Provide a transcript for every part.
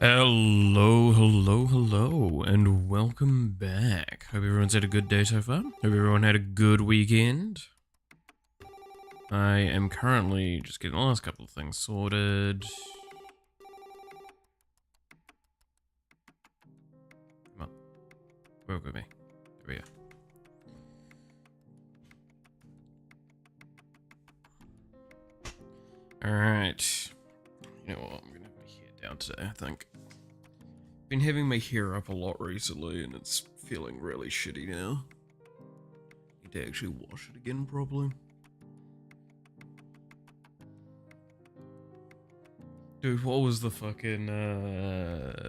Hello, and welcome back. Hope everyone's had a good day so far. Hope everyone had a good weekend. I am currently just getting the last couple of things sorted. Come on, work with me. There we go. Alright. You know what, I'm gonna have my hair down today, I think. Been having my hair up a lot recently, and it's feeling really shitty now. Need to actually wash it again, probably. Dude, what was the fucking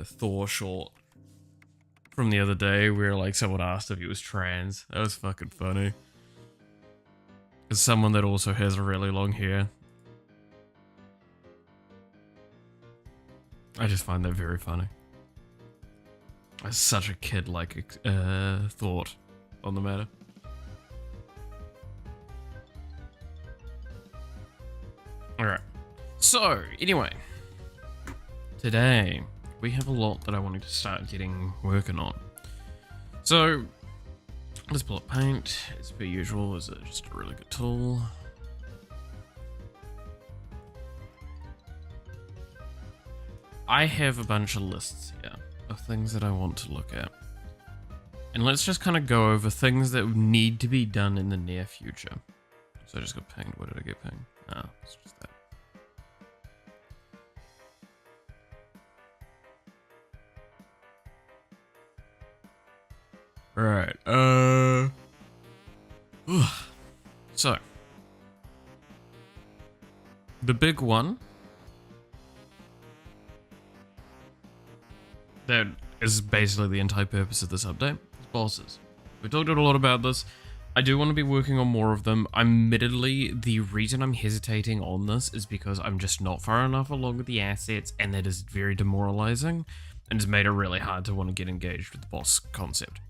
Thor short from the other day where like someone asked if he was trans? That was fucking funny. As someone that also has really long hair, I just find that very funny. That's such a kid-like thought on the matter. Alright. So, anyway. Today, we have a lot that I wanted to start working on. So, let's pull up paint. As per usual, is just a really good tool. I have a bunch of lists here of things that I want to look at. And let's just kind of go over things that need to be done in the near future. So I just got pinged. What did I get pinged? Oh, it's just that. Right, so, the big one that is basically the entire purpose of this update is bosses. We've talked a lot about this. I do want to be working on more of them. Admittedly, the reason I'm hesitating on this is because I'm just not far enough along with the assets, and that is very demoralizing, and it's made it really hard to want to get engaged with the boss concept.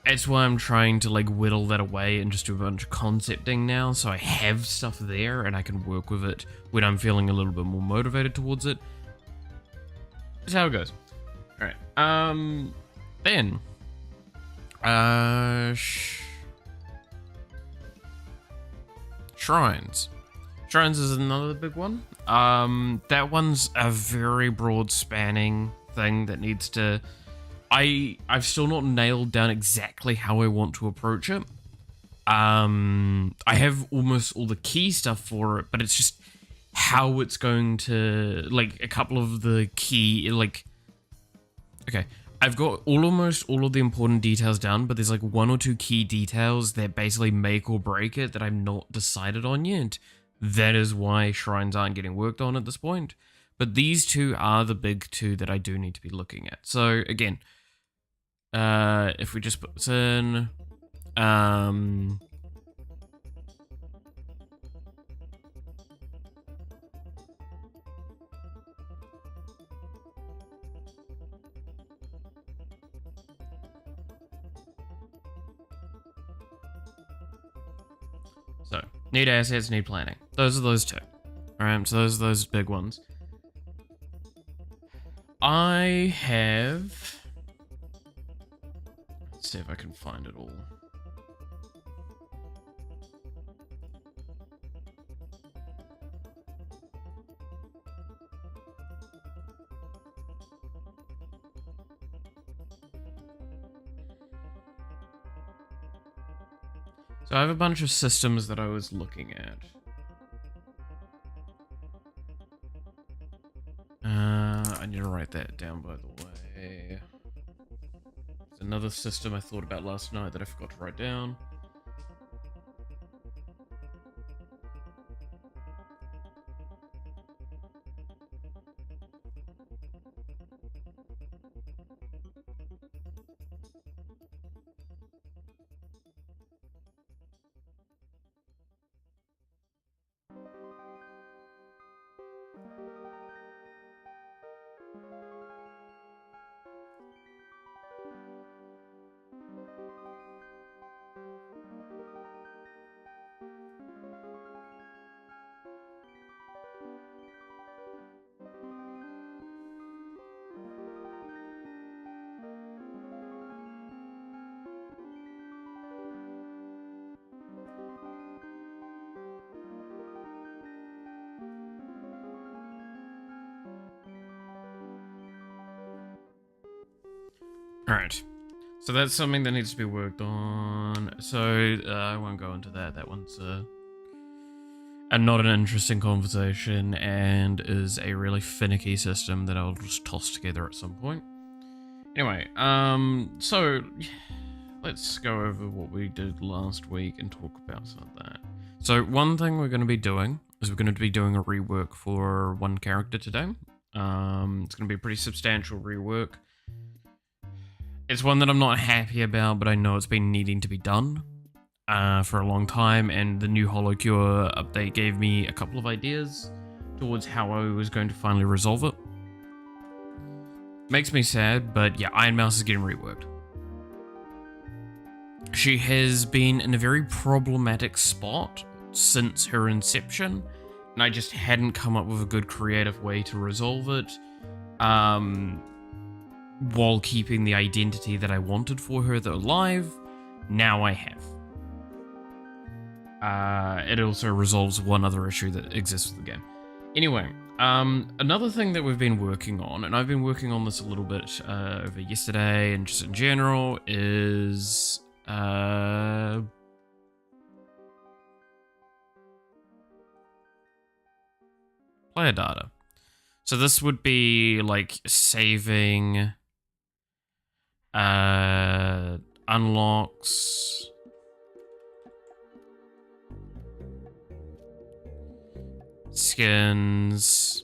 That's why I'm trying to like whittle that away and just do a bunch of concepting now, so I have stuff there and I can work with it when I'm feeling a little bit more motivated towards it. That's how it goes. Alright, then, Shrines. Shrines is another big one. That one's a very broad spanning thing that needs to... I've still not nailed down exactly how I want to approach it. I have almost all the key stuff for it, but it's just how it's going to, like, a couple of the key, like, okay, I've got almost all of the important details down, but there's like one or two key details that basically make or break it that I'm not decided on yet. That is why shrines aren't getting worked on at this point. But these two are the big two that I do need to be looking at. So again, if we just put this in, so need assets, need planning. Those are those two. Alright, so those are those big ones. I have... Let's see if I can find it all. So I have a bunch of systems that I was looking at. I need to write that down, by the way. There's another system I thought about last night that I forgot to write down. Alright. So that's something that needs to be worked on. So I won't go into that. That one's not an interesting conversation and is a really finicky system that I'll just toss together at some point. Anyway, so let's go over what we did last week and talk about some of that. So one thing we're going to be doing is we're going to be doing a rework for one character today. It's going to be a pretty substantial rework. It's one that I'm not happy about, but I know it's been needing to be done for a long time, and the new holocure update gave me a couple of ideas towards how I was going to finally resolve it. Makes me sad, but yeah, Iron Mouse is getting reworked. She has been in a very problematic spot since her inception, and I just hadn't come up with a good creative way to resolve it. While keeping the identity that I wanted for her though alive. Now I have. It also resolves one other issue that exists with the game. Anyway, another thing that we've been working on, and I've been working on this a little bit over yesterday and just in general, is player data. So this would be like saving unlocks, skins,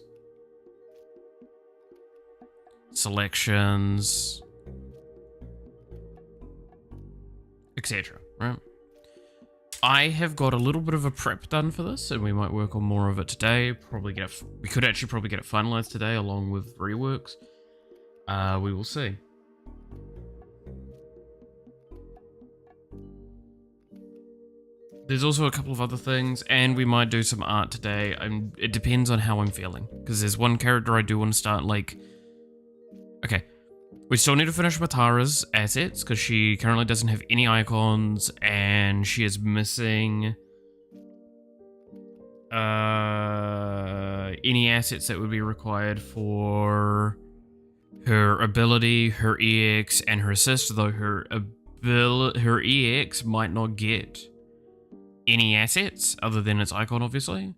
selections, etc. Right? I have got a little bit of a prep done for this, and we might work on more of it today. We could actually probably get it finalized today, along with reworks. We will see. There's also a couple of other things, and we might do some art today. It depends on how I'm feeling, because there's one character I do want to start, like... Okay, we still need to finish Matara's assets, because she currently doesn't have any icons, and she is missing any assets that would be required for her ability, her EX, and her assist, though her EX might not get any assets other than its icon, obviously,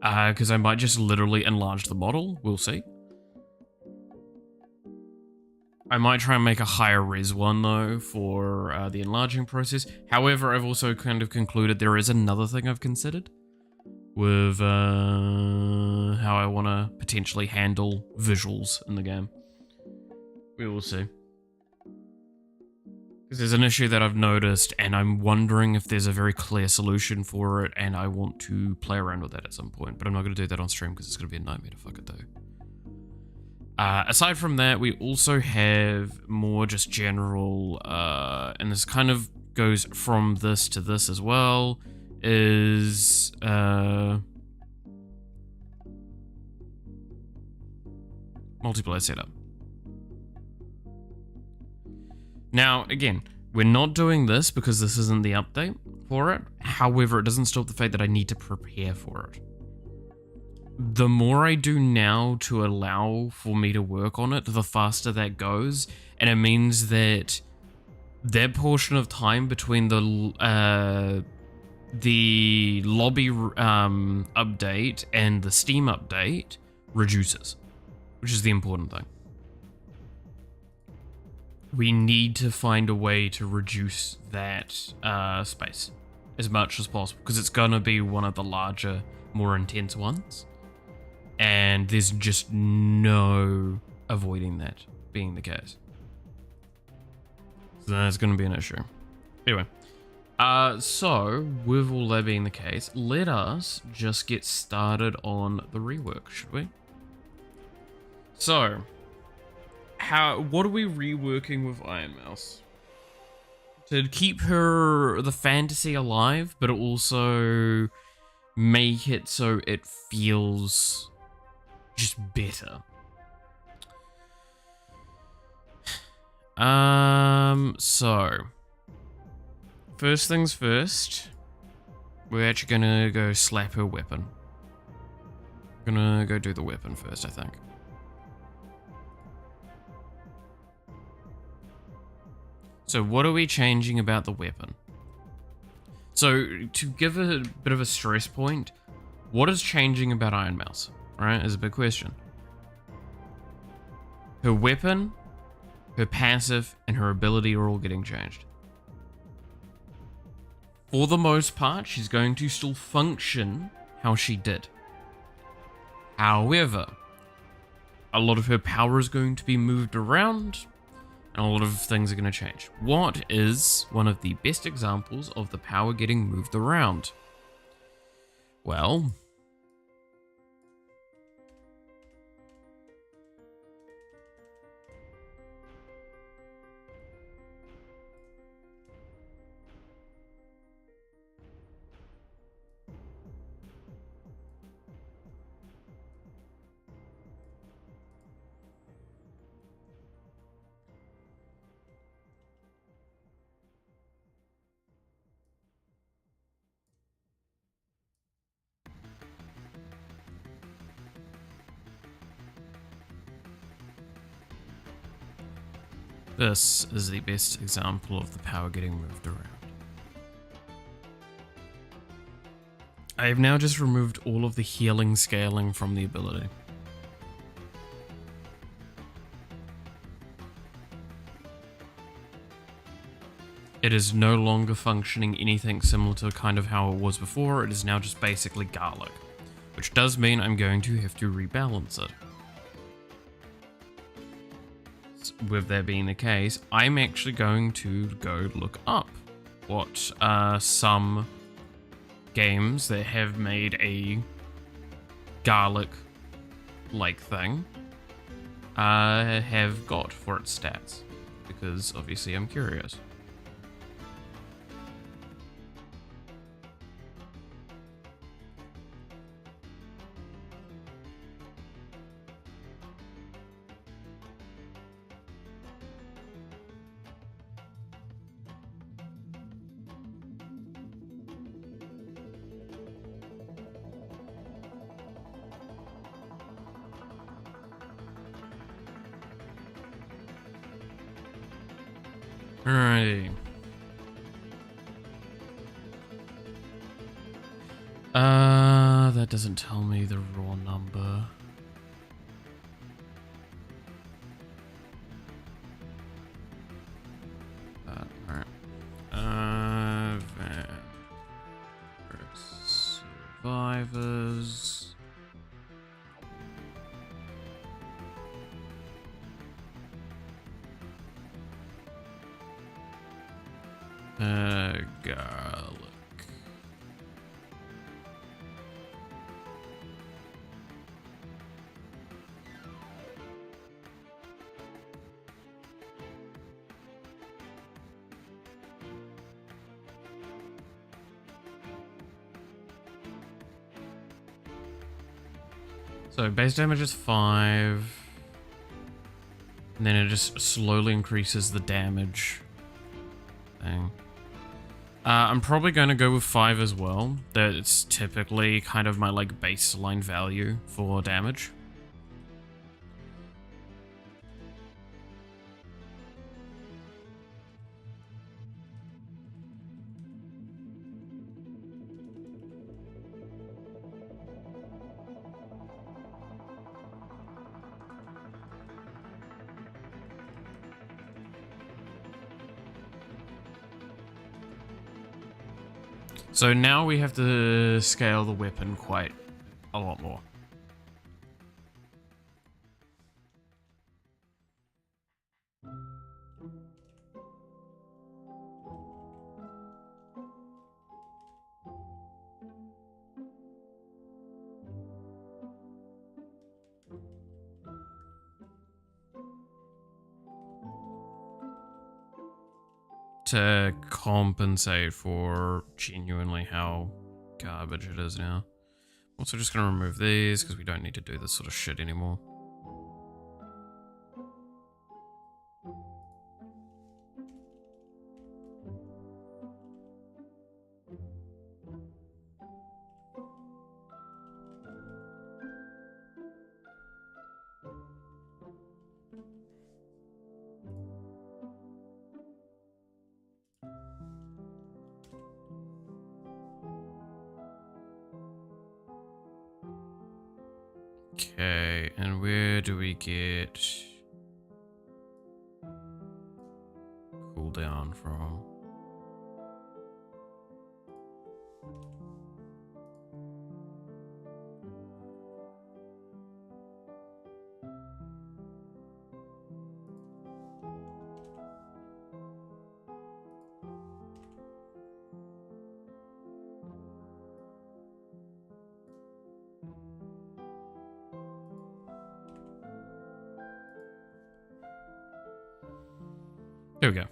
because I might just literally enlarge the model. We'll see. I might try and make a higher res one though for the enlarging process. However, I've also kind of concluded there is another thing I've considered with how I want to potentially handle visuals in the game. We will see. Because there's an issue that I've noticed, and I'm wondering if there's a very clear solution for it, and I want to play around with that at some point. But I'm not going to do that on stream because it's going to be a nightmare to fucking do. Aside from that, we also have more just general, and this kind of goes from this to this as well, is multiplayer setup. Now, again, we're not doing this because this isn't the update for it. However, it doesn't stop the fact that I need to prepare for it. The more I do now to allow for me to work on it, the faster that goes. And it means that that portion of time between the lobby update and the Steam update reduces, which is the important thing. We need to find a way to reduce that space as much as possible, because it's going to be one of the larger, more intense ones. And there's just no avoiding that being the case. So that's going to be an issue. Anyway, so with all that being the case, let us just get started on the rework, should we? So, what are we reworking with Iron Mouse? To keep the fantasy alive, but also make it so it feels just better. So first things first, we're actually gonna go slap her weapon. Gonna go do the weapon first, I think. So what are we changing about the weapon? So to give a bit of a stress point, what is changing about Iron Mouse, right, is a big question. Her weapon, her passive, and her ability are all getting changed. For the most part, she's going to still function how she did. However, a lot of her power is going to be moved around, and a lot of things are going to change. What is one of the best examples of the power getting moved around? Well, this is the best example of the power getting moved around. I have now just removed all of the healing scaling from the ability. It is no longer functioning anything similar to kind of how it was before. It is now just basically garlic, which does mean I'm going to have to rebalance it. With that being the case, I'm actually going to go look up what some games that have made a garlic-like thing have got for its stats, because obviously I'm curious. Alrighty. That doesn't tell me the raw number. Alright. Survivors. Garlic. So base damage is 5. And then it just slowly increases the damage thing. I'm probably going to go with 5 as well. That's typically kind of my like baseline value for damage. So now we have to scale the weapon quite a lot more. To compensate for genuinely how garbage it is now. Also just going to remove these because we don't need to do this sort of shit anymore. Okay, and where do we get cooldown from? There we go.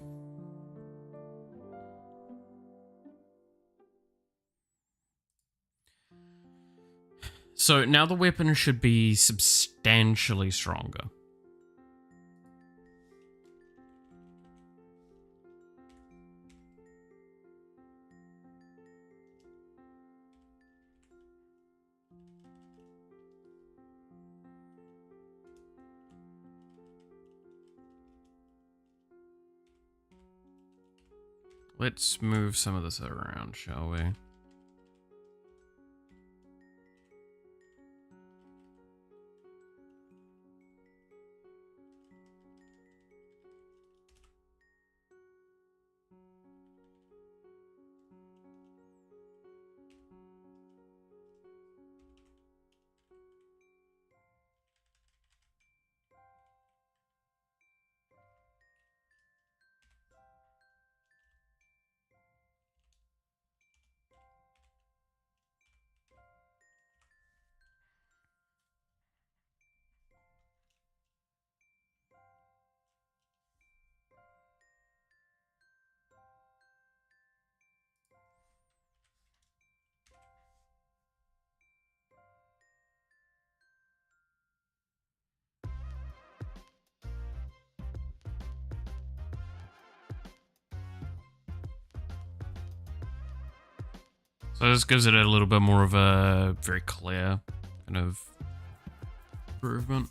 So now the weapon should be substantially stronger. Let's move some of this around, shall we? So this gives it a little bit more of a very clear kind of improvement.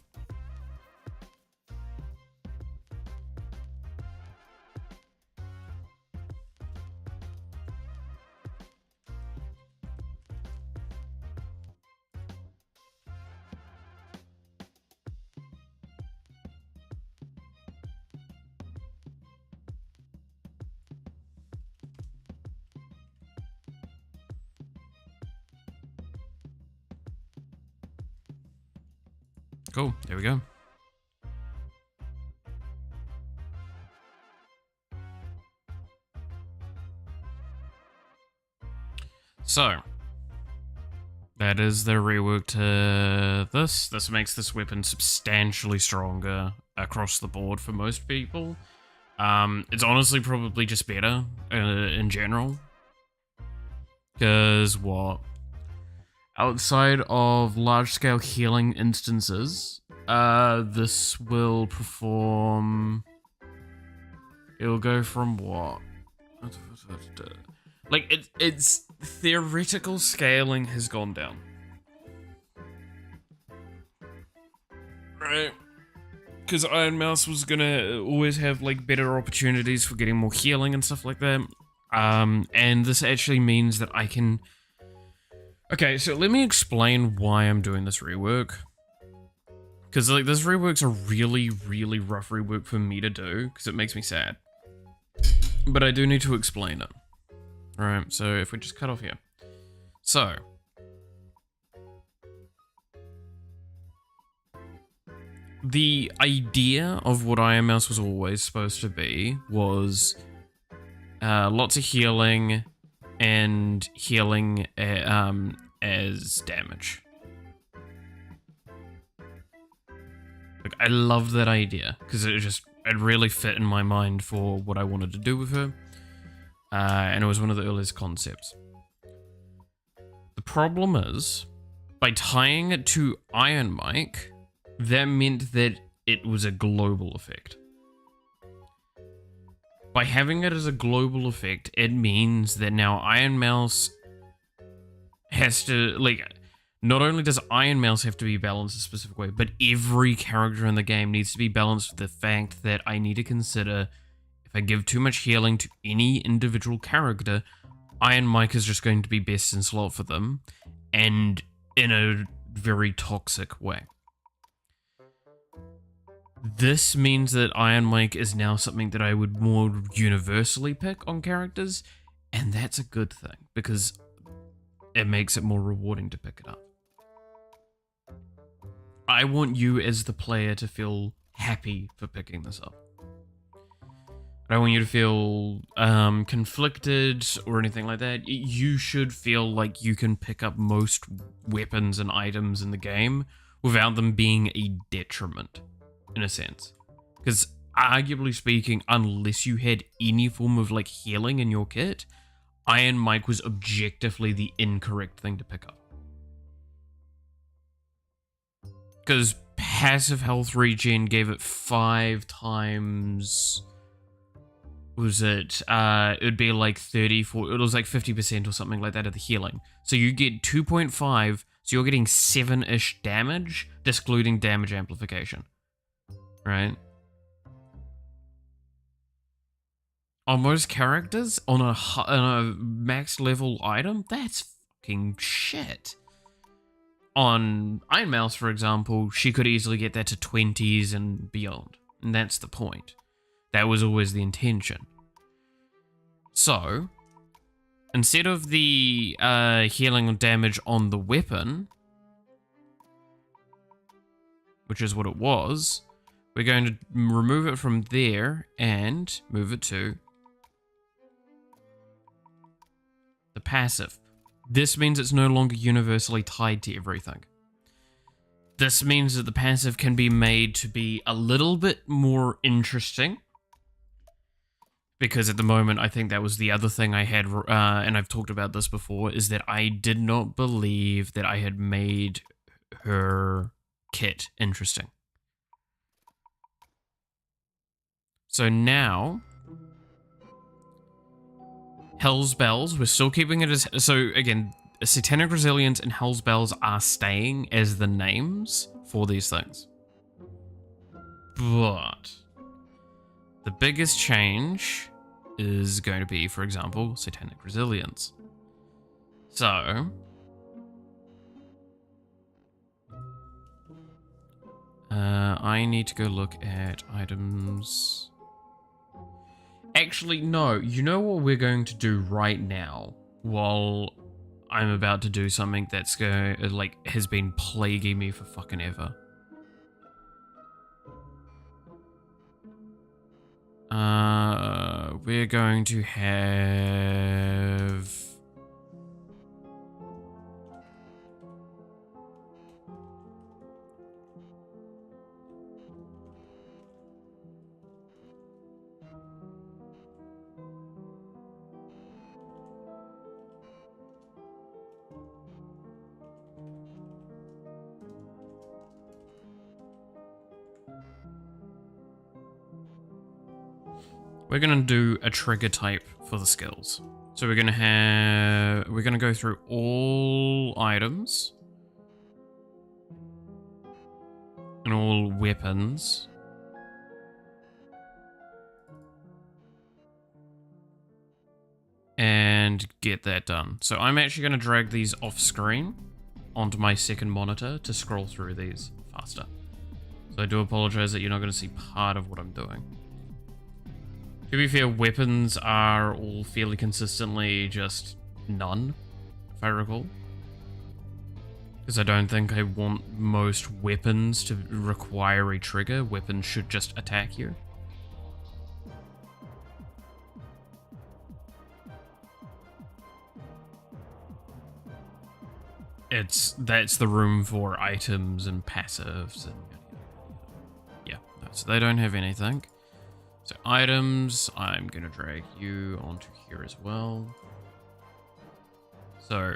Cool, there we go. So, that is the rework to this. This makes this weapon substantially stronger across the board for most people. It's honestly probably just better in general. Because what? Outside of large-scale healing instances, this will perform... It'll go from what? Like, its theoretical scaling has gone down. Right? Because Iron Mouse was gonna always have, like, better opportunities for getting more healing and stuff like that. And this actually means that I can... Okay, so let me explain why I'm doing this rework. Because, like, this rework's a really, really rough rework for me to do, because it makes me sad. But I do need to explain it. Alright, so if we just cut off here. So. The idea of what Iron Mouse was always supposed to be was lots of healing and healing as damage. Like, I love that idea because it really fit in my mind for what I wanted to do with her, and it was one of the earliest concepts. The problem is, by tying it to Iron Mike, that meant that it was a global effect. By having it as a global effect, it means that now Iron Mouse has to, like, not only does Iron Mouse have to be balanced a specific way, but every character in the game needs to be balanced with the fact that I need to consider if I give too much healing to any individual character, Iron Mike is just going to be best in slot for them, and in a very toxic way. This means that Iron Mike is now something that I would more universally pick on characters, and that's a good thing, because it makes it more rewarding to pick it up. I want you as the player to feel happy for picking this up. I don't want you to feel conflicted or anything like that. You should feel like you can pick up most weapons and items in the game without them being a detriment, in a sense. Because arguably speaking, unless you had any form of like healing in your kit, Iron Mike was objectively the incorrect thing to pick up. Because passive health regen gave it 5 times... was it? It would be like 30, 40, it was like 50% or something like that of the healing. So you get 2.5, so you're getting 7-ish damage, excluding damage amplification. Right? On most characters, on a max level item, that's fucking shit. On Iron Mouse, for example, she could easily get that to 20s and beyond. And that's the point. That was always the intention. So, instead of the healing damage on the weapon, which is what it was, we're going to remove it from there and move it to the passive. This means it's no longer universally tied to everything. This means that the passive can be made to be a little bit more interesting. Because at the moment, I think that was the other thing I had, and I've talked about this before, is that I did not believe that I had made her kit interesting. So now, Hell's Bells, we're still keeping it as... So again, Satanic Resilience and Hell's Bells are staying as the names for these things. But the biggest change is going to be, for example, Satanic Resilience. So, I need to go look at items. Actually, no. You know what we're going to do right now, while I'm about to do something that's has been plaguing me for fucking ever. We're going to have... We're going to do a trigger type for the skills. So we're going to go through all items and all weapons. And get that done. So I'm actually going to drag these off screen onto my second monitor to scroll through these faster. So I do apologize that you're not going to see part of what I'm doing. To be fair, weapons are all fairly consistently just none, if I recall. Because I don't think I want most weapons to require a trigger. Weapons should just attack you. That's the room for items and passives and yeah, so they don't have anything. So items, I'm gonna drag you onto here as well. So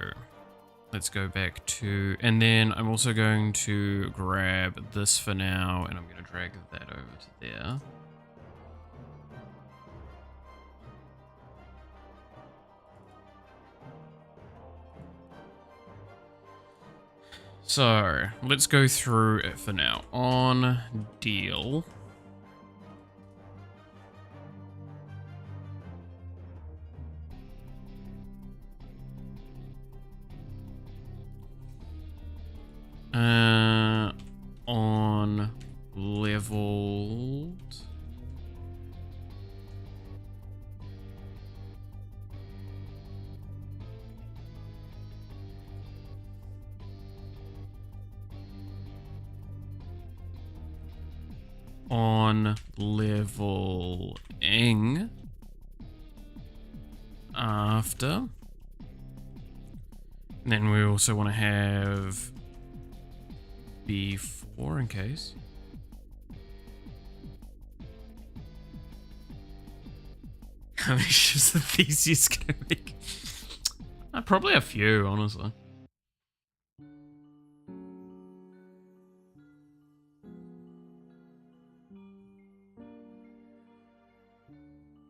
let's go back to, and then I'm also going to grab this for now, and I'm gonna drag that over to there. So let's go through it for now. On deal. On level on leveling after. And then we also want to have B4 in case. How many shifts the Theseus gonna make? Probably a few, honestly.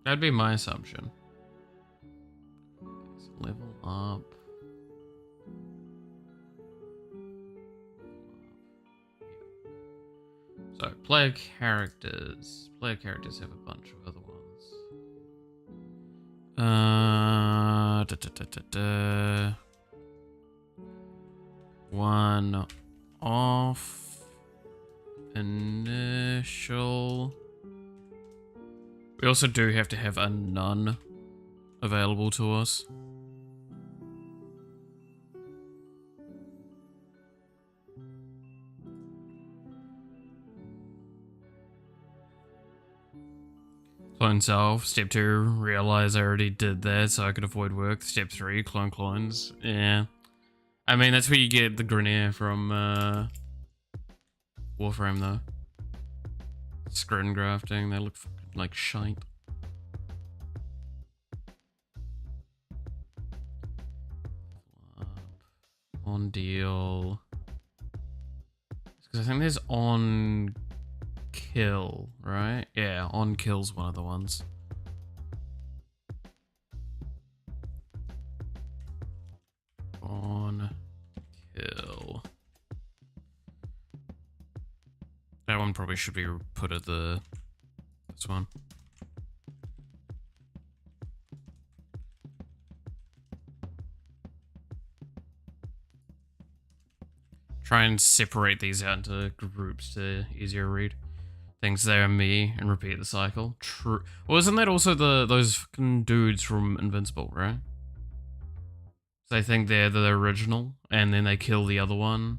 That'd be my assumption. Let's level up. So, player characters. Player characters have a bunch of other ones. One off. Initial. We also do have to have a none available to us. Clone self. Step 2, realize I already did that so I could avoid work. Step 3, clone clones. Yeah. I mean, that's where you get the Grenier from Warframe, though. Screen grafting, they look like shite. On deal. Because I think there's on kill, right? Yeah, on kill's one of the ones. On kill. That one probably should be put at this one. Try and separate these out into groups to easier read. Things they are me and repeat the cycle. True. Well, isn't that also those fucking dudes from Invincible, right? So they think they're the original, and then they kill the other one,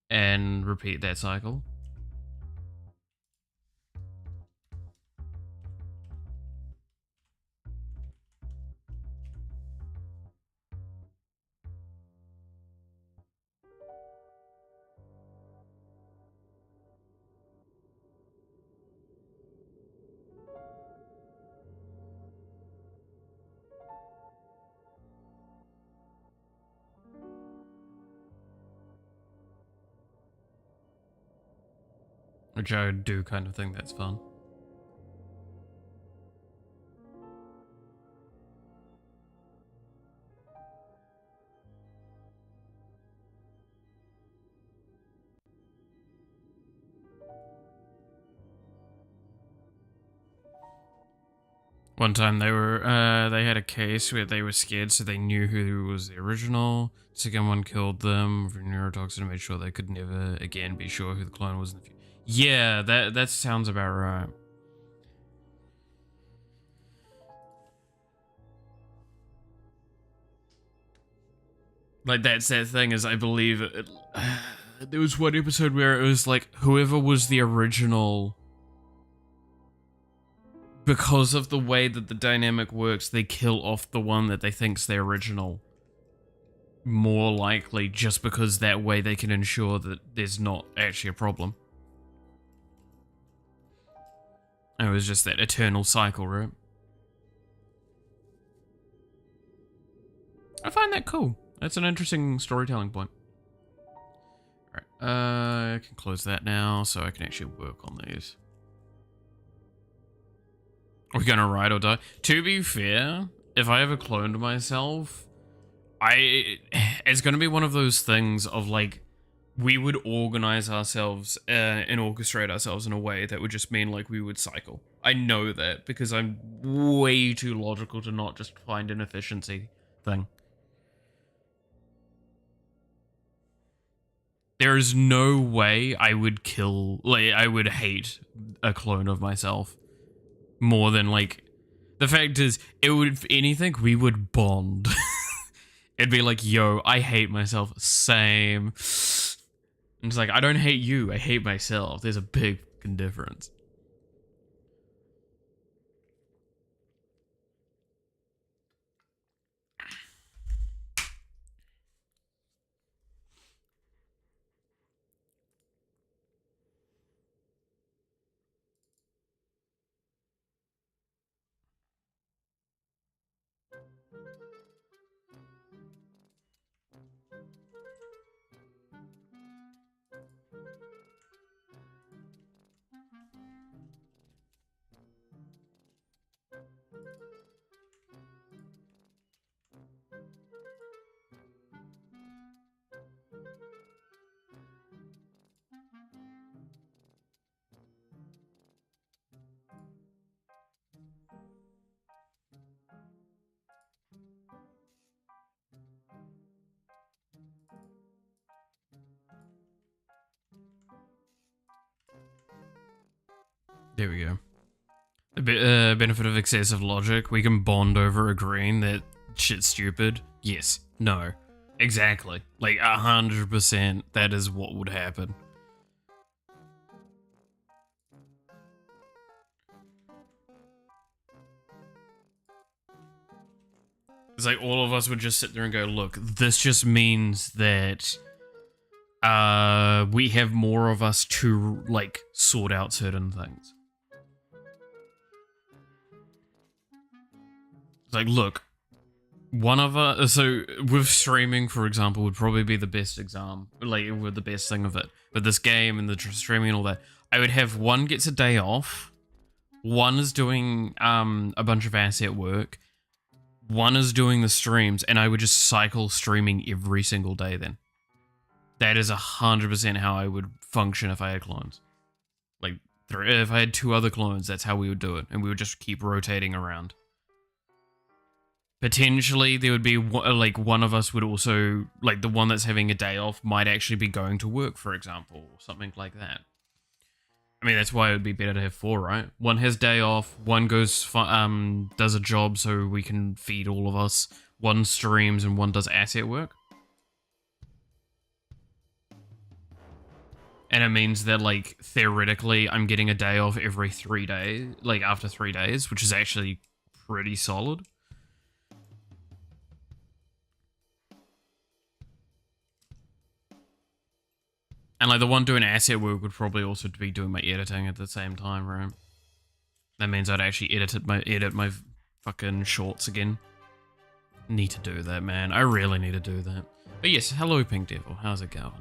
and repeat that cycle. Which I do kind of think that's fun. One time they had a case where they were scared, so they knew who was the original. Second one killed them with neurotoxin and made sure they could never again be sure who the clone was in the future. Yeah, that sounds about right. Like, that's that thing, is I believe there was one episode where it was like, whoever was the original, because of the way that the dynamic works, they kill off the one that they think's the original. More likely, just because that way they can ensure that there's not actually a problem. It was just that eternal cycle, right? I find that cool. That's an interesting storytelling point. Alright, I can close that now so I can actually work on these. Are we gonna ride or die? To be fair, if I ever cloned myself, it's gonna be one of those things of like, we would organize ourselves and orchestrate ourselves in a way that would just mean like we would cycle. I know that because I'm way too logical to not just find an efficiency thing. There is no way I would I would hate a clone of myself more than like, the fact is, it would, if anything, we would bond. It'd be like, yo, I hate myself, same. And it's like, I don't hate you, I hate myself. There's a big fucking difference. There we go. A benefit of excessive logic. We can bond over agreeing that shit's stupid. Yes. No. Exactly. Like 100%. That is what would happen. It's like all of us would just sit there and go, look, this just means that we have more of us to, like, sort out certain things. It's like, look, one of us, so with streaming, for example, would probably be the best example, like, with the best thing of it. But this game and the streaming and all that, I would have one gets a day off, one is doing a bunch of asset work, one is doing the streams, and I would just cycle streaming every single day then. That is 100% how I would function if I had clones. Like, if I had 2 other clones, that's how we would do it, and we would just keep rotating around. Potentially, there would be, like, one of us would also, like, the one that's having a day off might actually be going to work, for example, or something like that. I mean, that's why it would be better to have 4, right? One has day off, one goes, does a job so we can feed all of us, one streams, and one does asset work. And it means that, like, theoretically, I'm getting a day off every 3 days, like, after 3 days, which is actually pretty solid. And, like, the one doing asset work would probably also be doing my editing at the same time, right? That means I'd actually edit my fucking shorts again. Need to do that, man. I really need to do that. But yes, hello, Pink Devil. How's it going?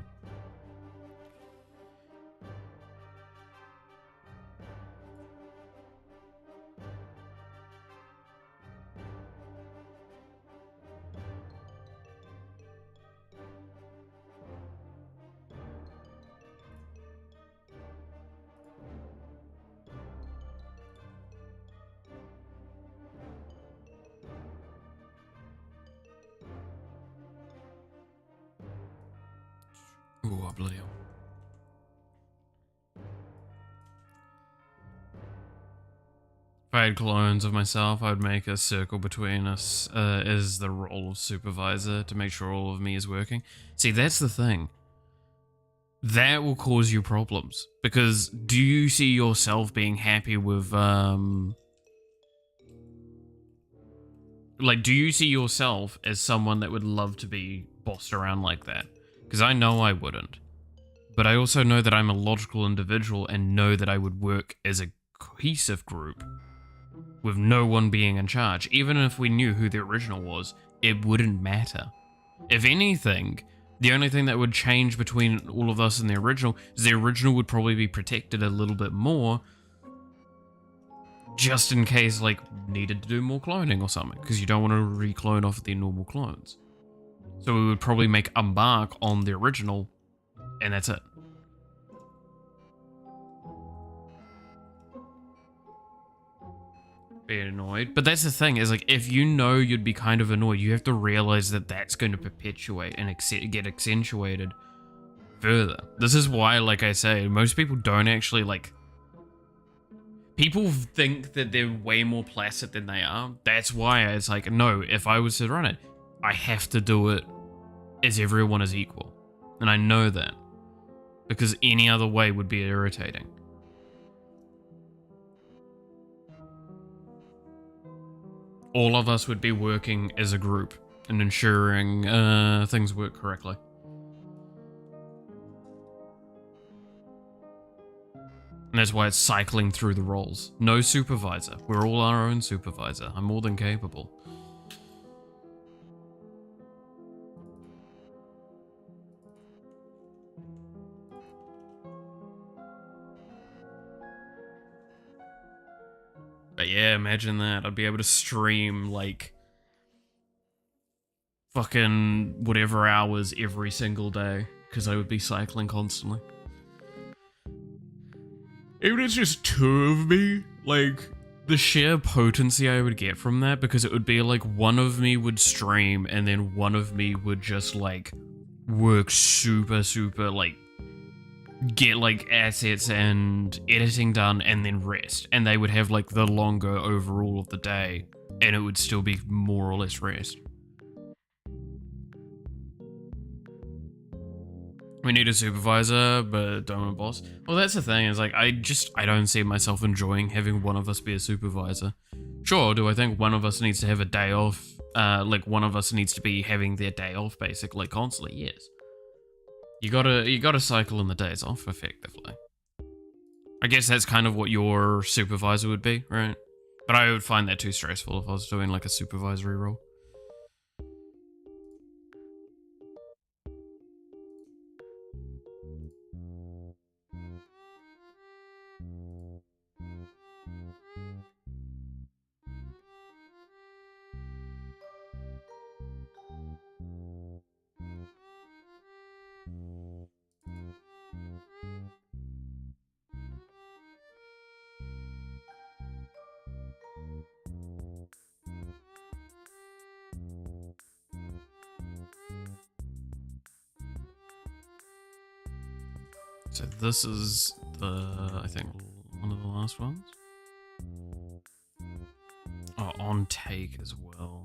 Ooh, bloody hell. If I had clones of myself, I would make a circle between us as the role of supervisor to make sure all of me is working. See, that's the thing. That will cause you problems. Because do you see yourself being happy with, like, do you see yourself as someone that would love to be bossed around like that? Because I know I wouldn't. But I also know that I'm a logical individual and know that I would work as a cohesive group with no one being in charge. Even if we knew who the original was, it wouldn't matter. If anything, the only thing that would change between all of us and the original is the original would probably be protected a little bit more just in case, like, needed to do more cloning or something, because you don't want to re-clone off the normal clones. So we would probably make a mark on the original, and that's it. Be annoyed. But that's the thing, is like, if you know you'd be kind of annoyed, you have to realize that that's going to perpetuate and get accentuated further. This is why, like I say, most people don't actually, like... People think that they're way more placid than they are. That's why it's like, no, if I was to run it, I have to do it as everyone is equal. And I know that. Because any other way would be irritating. All of us would be working as a group and ensuring things work correctly. And that's why it's cycling through the roles. No supervisor. We're all our own supervisor. I'm more than capable. Yeah, imagine that. I'd be able to stream, like, fucking whatever hours every single day, because I would be cycling constantly. Even if it's just 2 of me, like, the sheer potency I would get from that, because it would be like one of me would stream, and then one of me would just, like, work super, like, get, like, assets and editing done, and then rest. And they would have, like, the longer overall of the day, and it would still be more or less rest. We need a supervisor, but don't want a boss. Well, that's the thing, is like, I don't see myself enjoying having one of us be a supervisor. Sure, do I think one of us needs to have a day off? Like, one of us needs to be having their day off, basically, constantly, yes. You gotta cycle in the days off, effectively. I guess that's kind of what your supervisor would be, right? But I would find that too stressful if I was doing, like, a supervisory role. So this is I think, one of the last ones. Oh, on take as well.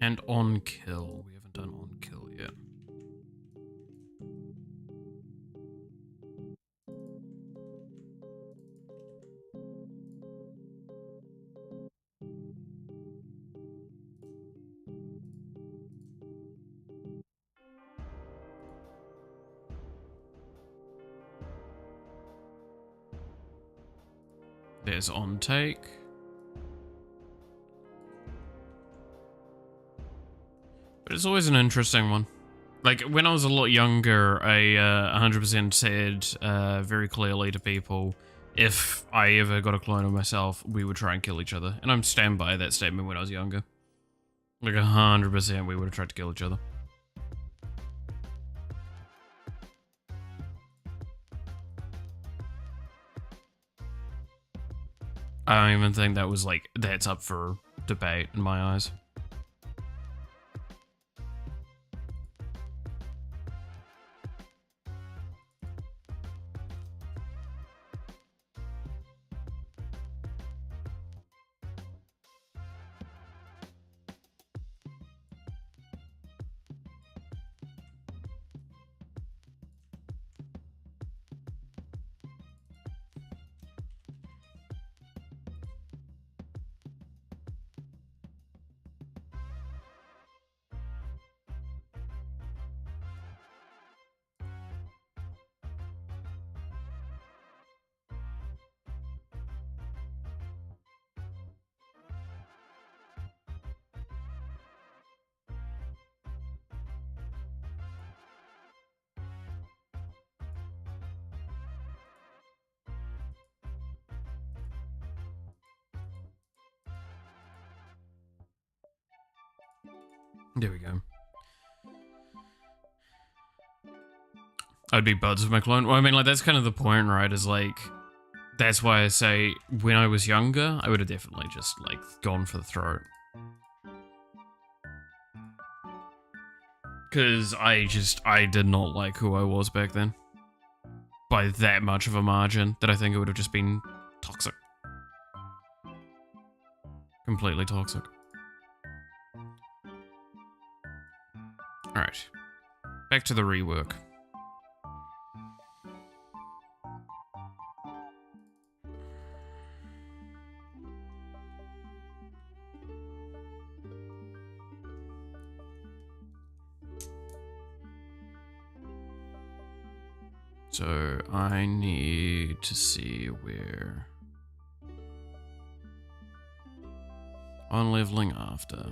And on kill. We haven't done on kill yet. There's on take. But it's always an interesting one. Like, when I was a lot younger, I 100% said very clearly to people, if I ever got a clone of myself, we would try and kill each other. And I'm stand by that statement when I was younger. Like, 100% we would have tried to kill each other. I don't even think that was, like, that's up for debate in my eyes. There we go. I'd be buds with my clone. Well, I mean, like, that's kind of the point, right? Is like, that's why I say, when I was younger, I would have definitely just, like, gone for the throat. Because I did not like who I was back then. By that much of a margin, that I think it would have just been toxic. Completely toxic. Alright. Back to the rework. So I need to see where on leveling after.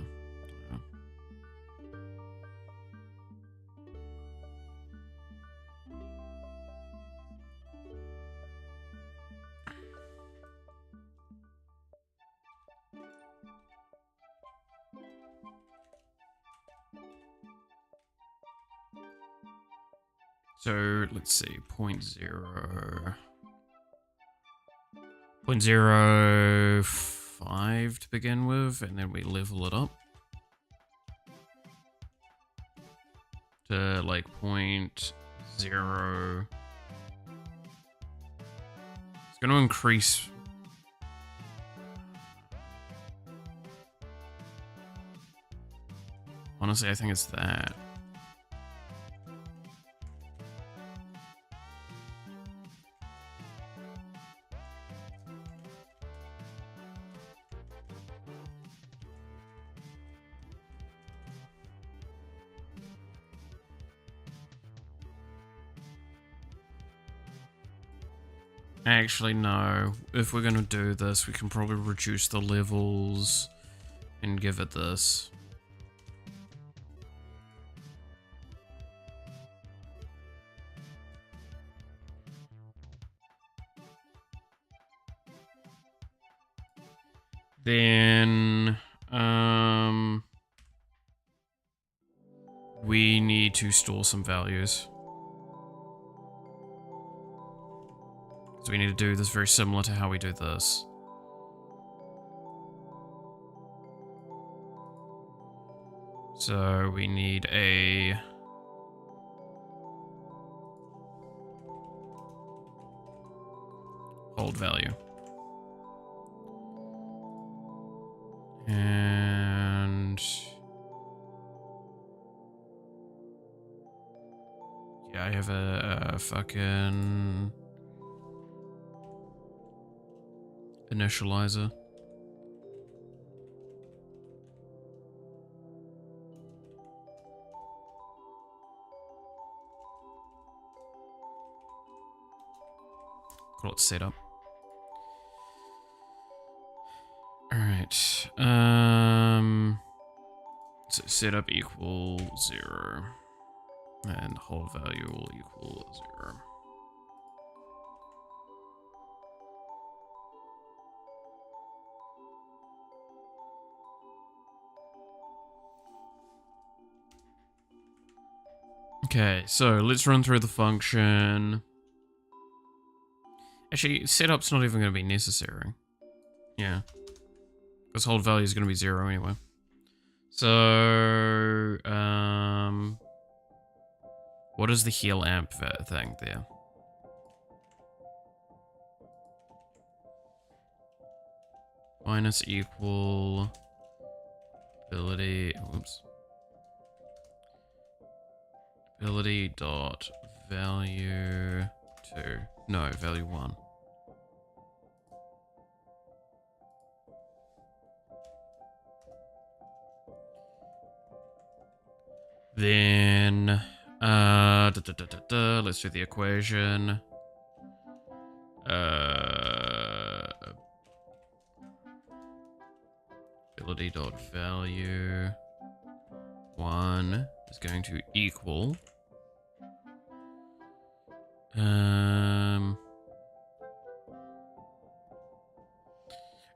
So let's see, 0.05 to begin with, and then we level it up to like 0.0. It's going to increase. Honestly, I think it's that. Actually, no. If we're gonna do this, we can probably reduce the levels and give it this. Then, we need to store some values. So we need to do this very similar to how we do this. So we need a hold value. And yeah, I have a fucking initializer. Call it setup. Alright. So setup equal 0. And hold value will equal 0. Okay, so let's run through the function. Actually, setup's not even going to be necessary. Yeah. Because hold value is going to be 0 anyway. So, what is the heal amp thing there? Minus equal ability, whoops. Ability dot value 2. No, value 1. Then, let's do the equation. Ability dot value 1 is going to equal.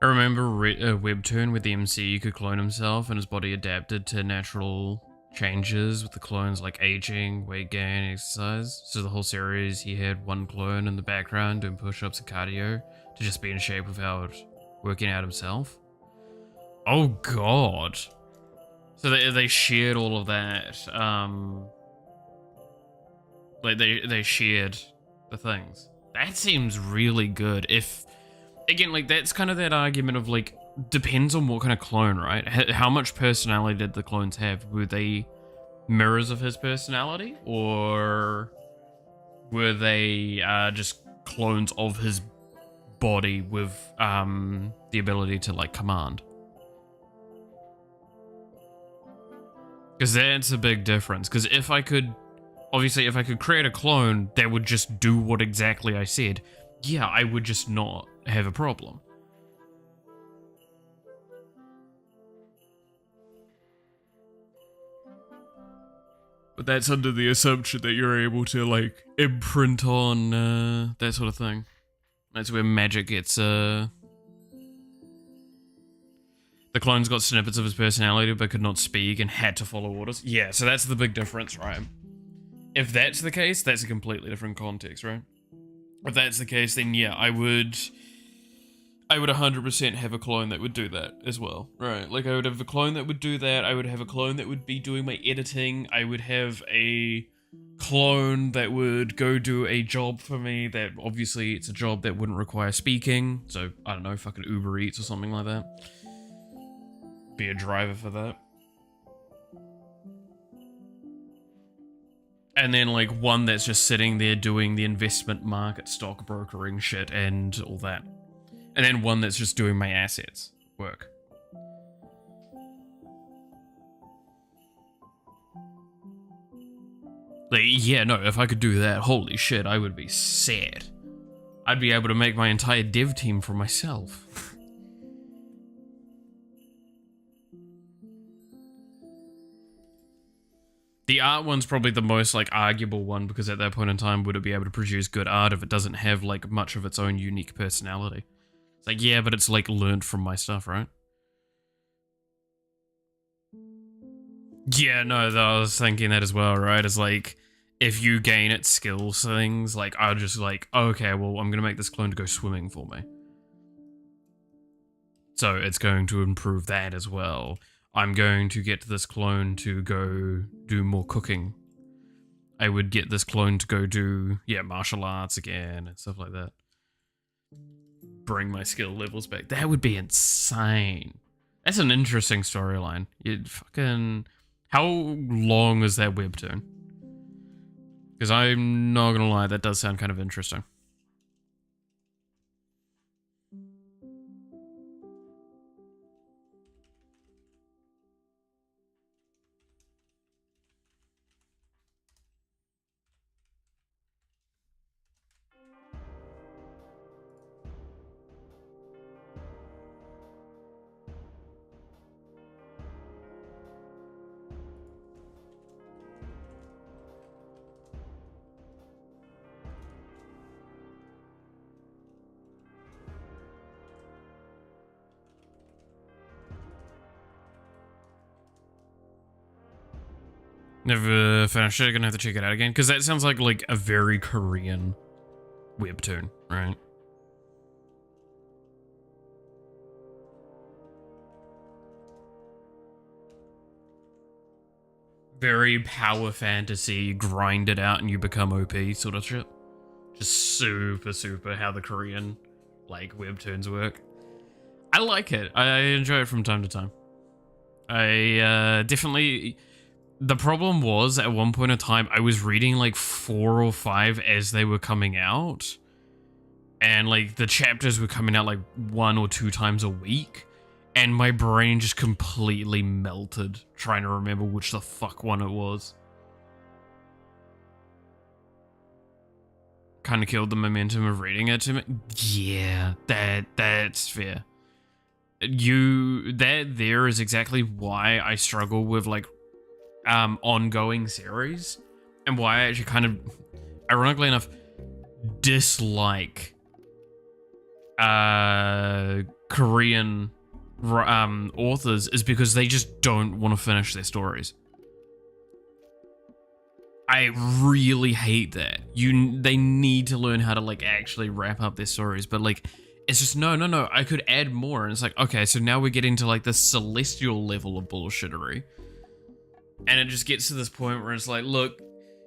I remember a webtoon where the MC could clone himself and his body adapted to natural changes with the clones like aging, weight gain, exercise. So the whole series he had one clone in the background doing push-ups and cardio to just be in shape without working out himself. Oh god. So they shared all of that. Like they shared the things. That seems really good. If again, like that's kind of that argument of like depends on what kind of clone, right? How much personality did the clones have? Were they mirrors of his personality, or were they just clones of his body with the ability to like command? Because that's a big difference. Because if I could Obviously, if I could create a clone that would just do what exactly I said, yeah, I would just not have a problem. But that's under the assumption that you're able to, like, imprint on that sort of thing. That's where magic gets, The clone's got snippets of his personality but could not speak and had to follow orders. Yeah, so that's the big difference, right? If that's the case, that's a completely different context, right? If that's the case, then yeah, I would 100% have a clone that would do that as well, right? Like, I would have a clone that would do that, I would have a clone that would be doing my editing, I would have a clone that would go do a job for me that, obviously, it's a job that wouldn't require speaking, so, I don't know, fucking Uber Eats or something like that. Be a driver for that. And then, like, one that's just sitting there doing the investment market stock brokering shit and all that. And then one that's just doing my assets work. Like, yeah, no, if I could do that, holy shit, I would be sad. I'd be able to make my entire dev team for myself. The art one's probably the most, like, arguable one, because at that point in time, would it be able to produce good art if it doesn't have, like, much of its own unique personality? It's like, yeah, but it's, like, learned from my stuff, right? Yeah, no, I was thinking that as well, right? It's like, if you gain its skills things, like, I'll just like, okay, well, I'm gonna make this clone to go swimming for me. So it's going to improve that as well. I'm going to get this clone to go do more cooking. I would get this clone to go do, yeah, martial arts again and stuff like that. Bring my skill levels back. That would be insane. That's an interesting storyline. You'd fucking... How long is that webtoon? Because I'm not gonna lie, that does sound kind of interesting. Never finished it, gonna have to check it out again, because that sounds like a very Korean webtoon, right? Very power fantasy, grind it out and you become OP sort of shit. Just super how the Korean, like, webtoons work. I like it. I enjoy it from time to time. I definitely... The problem was, at one point in time, I was reading like 4 or 5 as they were coming out. And like the chapters were coming out like 1 or 2 times a week. And my brain just completely melted trying to remember which the fuck one it was. Kind of killed the momentum of reading it to me. Yeah, that's fair. That there is exactly why I struggle with like ongoing series, and why I actually kind of, ironically enough, dislike Korean authors, is because they just don't want to finish their stories. I really hate that. They need to learn how to like actually wrap up their stories, but like it's just no, I could add more. And it's like, okay, so now we're getting to like the celestial level of bullshittery. And it just gets to this point where it's like, look,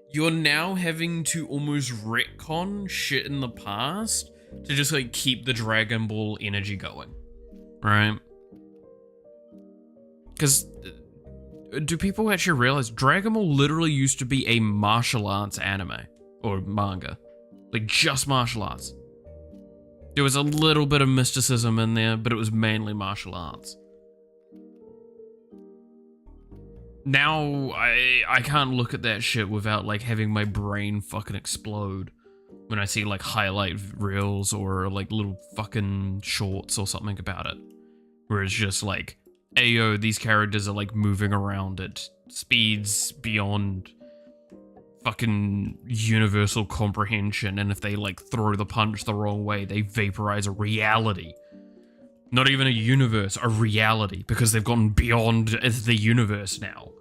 you're now having to almost retcon shit in the past to just like keep the Dragon Ball energy going, right? Because do people actually realize Dragon Ball literally used to be a martial arts anime or manga, like just martial arts. There was a little bit of mysticism in there, but it was mainly martial arts. Now I can't look at that shit without like having my brain fucking explode when I see like highlight reels or like little fucking shorts or something about it. Where it's just like, ayo, these characters are like moving around at speeds beyond fucking universal comprehension, and if they like throw the punch the wrong way, they vaporize a reality. Not even a universe, a reality, because they've gone beyond the universe now.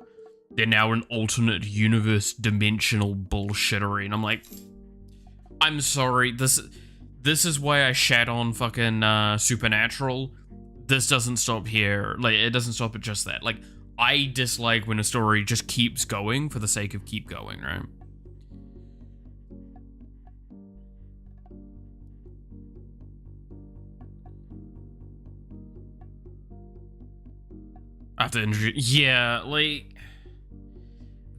They're now an alternate universe dimensional bullshittery, and I'm like, I'm sorry, this is why I shat on fucking Supernatural. This doesn't stop here. Like, it doesn't stop at just that. Like, I dislike when a story just keeps going for the sake of keep going, right? After injury, yeah, like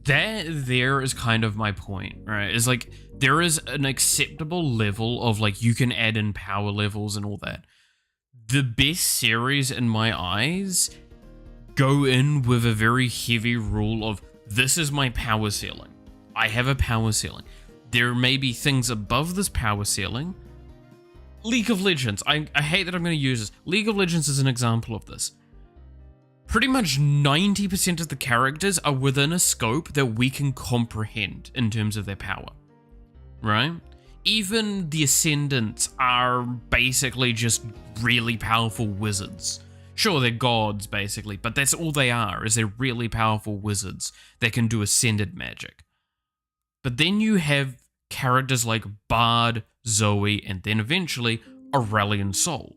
that. There is kind of my point, right? Is like there is an acceptable level of like you can add in power levels and all that. The best series in my eyes go in with a very heavy rule of this is my power ceiling. I have a power ceiling. There may be things above this power ceiling. League of Legends. I hate that I'm going to use this. League of Legends is an example of this. Pretty much 90% of the characters are within a scope that we can comprehend in terms of their power, right? Even the Ascendants are basically just really powerful wizards. Sure, they're gods, basically, but that's all they are, is they're really powerful wizards that can do Ascended magic. But then you have characters like Bard, Zoe, and then eventually Aurelion Sol.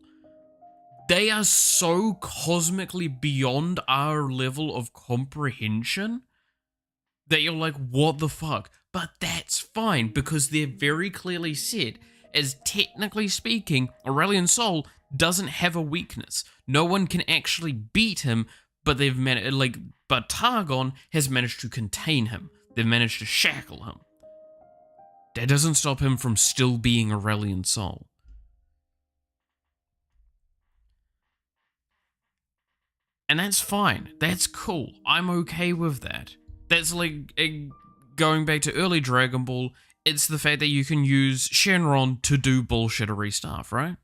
They are so cosmically beyond our level of comprehension that you're like, what the fuck? But that's fine, because they're very clearly said, as technically speaking, Aurelion Sol doesn't have a weakness. No one can actually beat him, but they've managed, but Targon has managed to contain him. They've managed to shackle him. That doesn't stop him from still being Aurelion Sol. And that's fine. That's cool. I'm okay with that. That's like, going back to early Dragon Ball, it's the fact that you can use Shenron to do bullshittery stuff, right?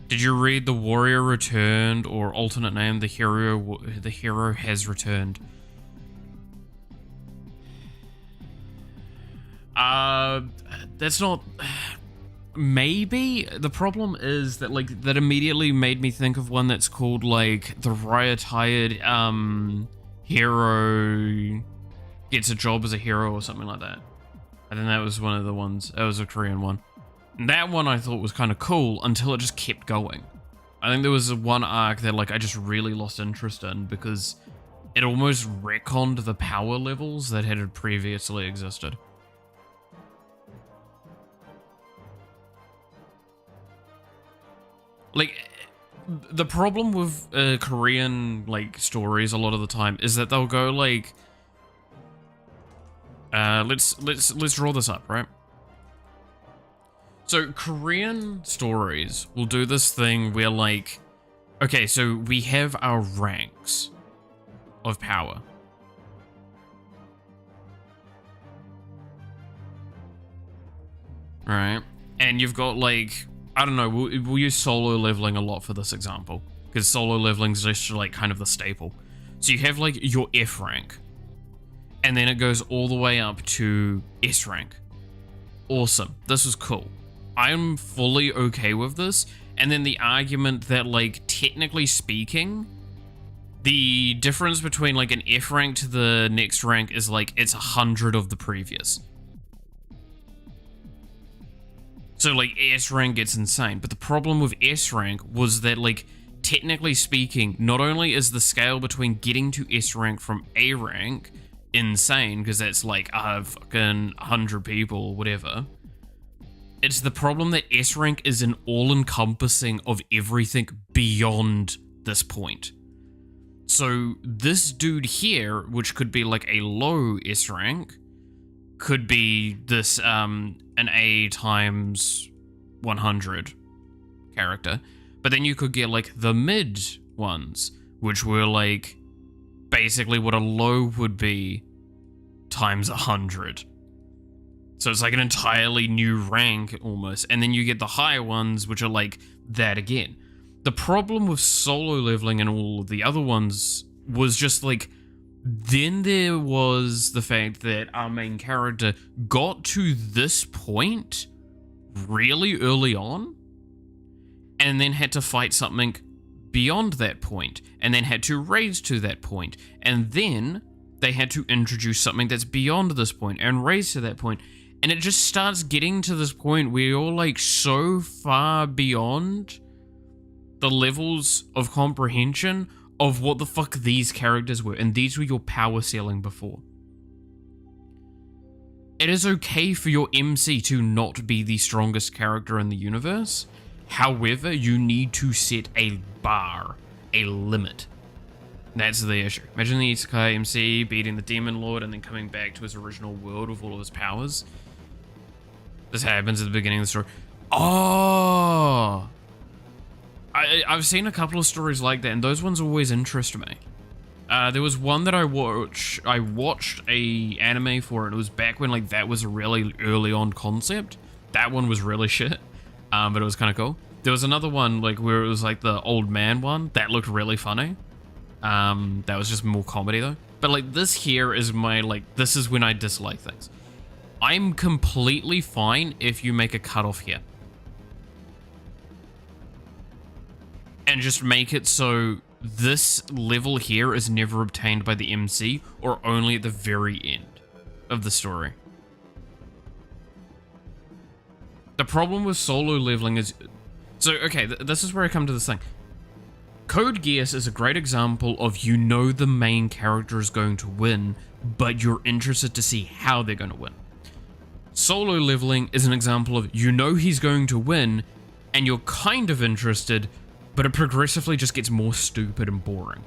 Did you read The Warrior Returned, or alternate name, The Hero Has Returned? That's not... Maybe the problem is that like that immediately made me think of one that's called like the Riot-Tired hero gets a job as a hero or something like that. I think that was one of the ones. That was a Korean one. And that one I thought was kind of cool until it just kept going. I think there was one arc that like I just really lost interest in because it almost retconned the power levels that had previously existed. Like, the problem with Korean, like, stories a lot of the time is that they'll go, like, let's draw this up, right? So, Korean stories will do this thing where, like, okay, so we have our ranks of power. Right? And you've got, like... I don't know, we'll use solo leveling a lot for this example, because solo leveling is just like kind of the staple. So you have like your F rank, and then it goes all the way up to S rank. Awesome, this was cool. I'm fully okay with this, and then the argument that like technically speaking, the difference between like an F rank to the next rank is like it's 100 of the previous. So, like, S rank gets insane. But the problem with S rank was that, like, technically speaking, not only is the scale between getting to S rank from A rank insane, because that's, like, fucking 100 people or whatever, it's the problem that S rank is an all-encompassing of everything beyond this point. So, this dude here, which could be, like, a low S rank, could be this, an A times 100 character. But then you could get, like, the mid ones, which were, like, basically what a low would be times 100. So it's like an entirely new rank almost. And then you get the higher ones, which are like that again. The problem with solo leveling and all of the other ones was just like, then there was the fact that our main character got to this point really early on and then had to fight something beyond that point and then had to raise to that point. And then they had to introduce something that's beyond this point and raise to that point. And it just starts getting to this point where you're like so far beyond the levels of comprehension of what the fuck these characters were. And these were your power ceiling before. It is okay for your MC to not be the strongest character in the universe. However, you need to set a bar, a limit. That's the issue. Imagine the Isekai MC beating the Demon Lord and then coming back to his original world with all of his powers. This happens at the beginning of the story. Oh! I've seen a couple of stories like that, and those ones always interest me. There was one that I watched a anime for, and it was back when like that was a really early on concept. That one was really shit, but it was kind of cool. There was another one like where it was like the old man one that looked really funny. That was just more comedy though. But like this here is my this is when I dislike things. I'm completely fine if you make a cutoff here. And just make it so this level here is never obtained by the MC or only at the very end of the story. The problem with solo leveling is... So, okay, this is where I come to this thing. Code Geass is a great example of you know the main character is going to win, but you're interested to see how they're going to win. Solo leveling is an example of you know he's going to win, and you're kind of interested, but it progressively just gets more stupid and boring.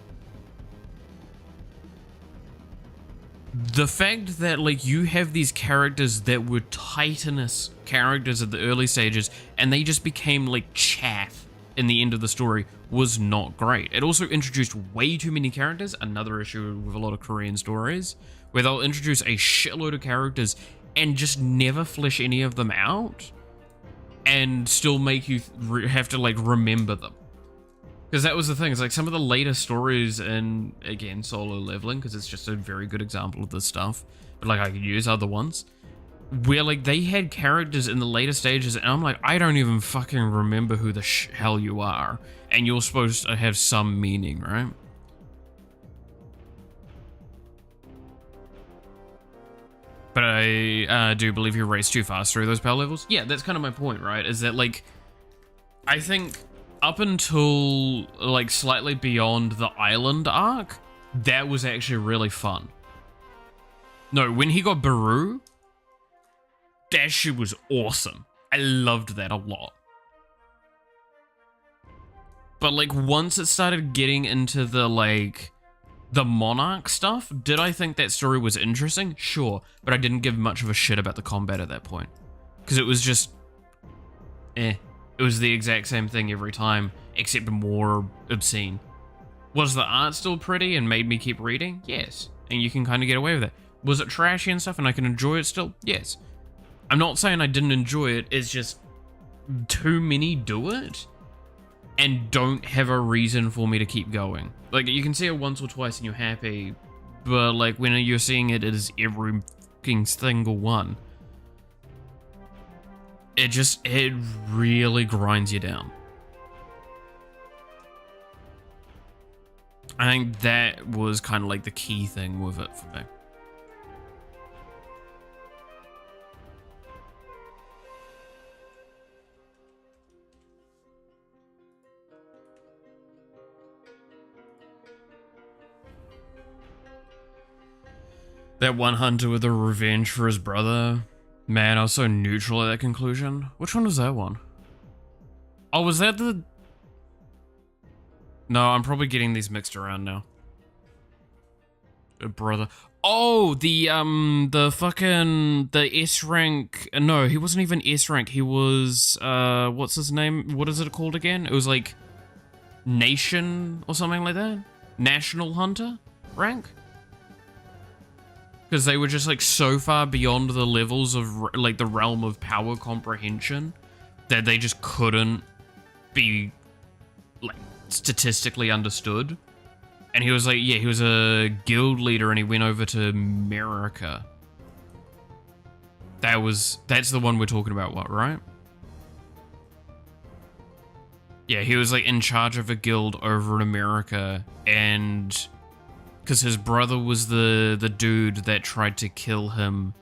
The fact that like you have these characters that were titanous characters at the early stages, and they just became like chaff in the end of the story was not great. It also introduced way too many characters, another issue with a lot of Korean stories, where they'll introduce a shitload of characters and just never flesh any of them out, and still make you have to like remember them. Because that was the thing, it's like some of the later stories in, again, solo leveling, because it's just a very good example of this stuff, but like I could use other ones, where like they had characters in the later stages and I'm like, I don't even fucking remember who the hell you are, and you're supposed to have some meaning, right? But I do believe you race too fast through those power levels. Yeah, that's kind of my point, right? Is that like, I think up until like slightly beyond the island arc, that was actually really fun. No, when he got Baru, that shit was awesome. I loved that a lot. But like once it started getting into the like the Monarch stuff, did I think that story was interesting? Sure, but I didn't give much of a shit about the combat at that point. Because it was just, It was the exact same thing every time, except more obscene. Was the art still pretty and made me keep reading? Yes. And you can kind of get away with it. Was it trashy and stuff and I can enjoy it still? Yes. I'm not saying I didn't enjoy it, it's just too many do it and don't have a reason for me to keep going. Like, you can see it once or twice and you're happy, but like when you're seeing it as every fucking single one, it really grinds you down. I think that was kind of like the key thing with it for me. That one hunter with a revenge for his brother. Man, I was so neutral at that conclusion. Which one was that one? Oh, was that the... No, I'm probably getting these mixed around now. Brother. Oh, the fucking, the S rank. No, he wasn't even S rank. He was, what's his name? What is it called again? It was like Nation or something like that? National Hunter, rank. Because they were just like so far beyond the levels of like the realm of power comprehension that they just couldn't be like statistically understood. And he was like, yeah, he was a guild leader and he went over to America. That's the one we're talking about, what, right? Yeah, he was like in charge of a guild over in America, and because his brother was the dude that tried to kill him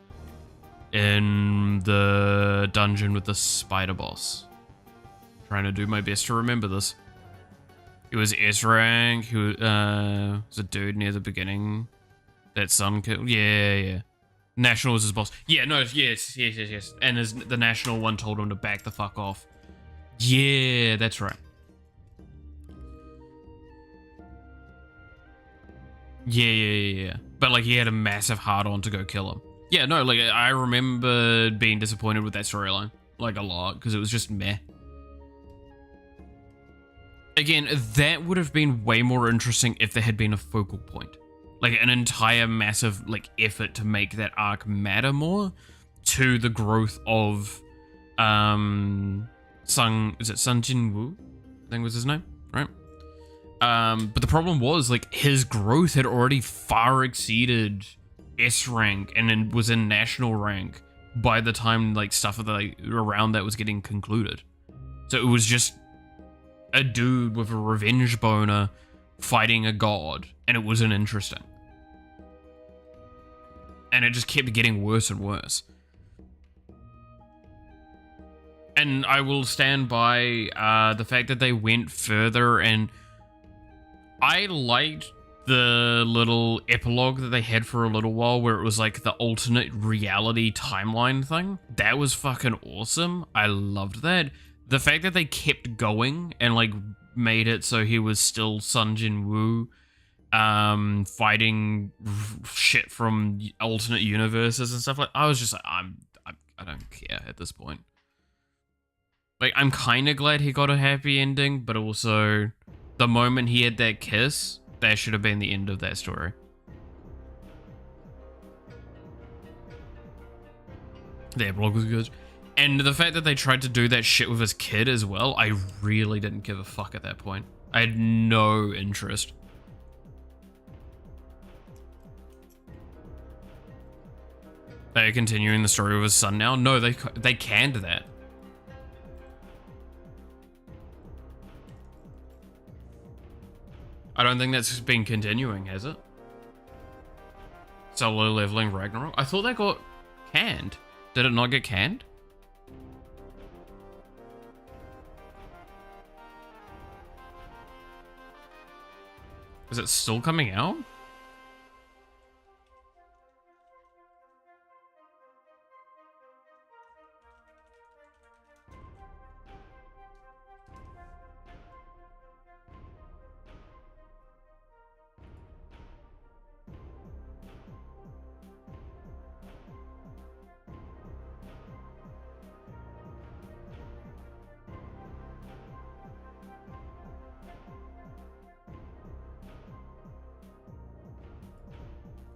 in the dungeon with the spider boss. Trying to do my best to remember this. It was S rank, who was a dude near the beginning that Sun killed. Yeah. National was his boss. Yeah, no, yes. And the National one told him to back the fuck off. Yeah, that's right. Yeah. But like he had a massive hard-on to go kill him. Yeah, no, like I remember being disappointed with that storyline. Like a lot, because it was just meh. Again, that would have been way more interesting if there had been a focal point. Like an entire massive like effort to make that arc matter more to the growth of Sun Jin-woo? I think was his name, right? But the problem was like his growth had already far exceeded S rank and then was in national rank by the time like stuff around that was getting concluded. So it was just a dude with a revenge boner fighting a god, and it wasn't interesting. And it just kept getting worse and worse. And I will stand by the fact that they went further, and I liked the little epilogue that they had for a little while where it was like the alternate reality timeline thing. That was fucking awesome. I loved that. The fact that they kept going and like made it so he was still Sun Jin-woo fighting shit from alternate universes and stuff like, I was just like, I don't care at this point. Like, I'm kind of glad he got a happy ending, but also the moment he had that kiss, that should have been the end of that story. The epilogue was good. And the fact that they tried to do that shit with his kid as well, I really didn't give a fuck at that point. I had no interest. They're continuing the story with his son now? No, they canned that. I don't think that's been continuing, has it? Solo leveling Ragnarok? I thought that got canned. Did it not get canned? Is it still coming out?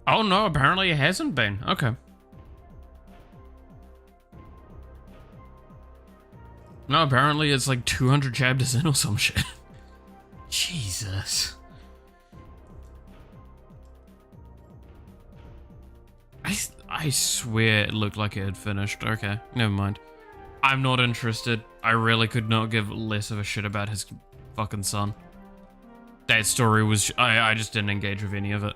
Oh no, apparently it hasn't been. Okay. No, apparently it's like 200 chapters in or some shit. Jesus. I swear it looked like it had finished. Okay, never mind. I'm not interested. I really could not give less of a shit about his fucking son. That story was... I just didn't engage with any of it.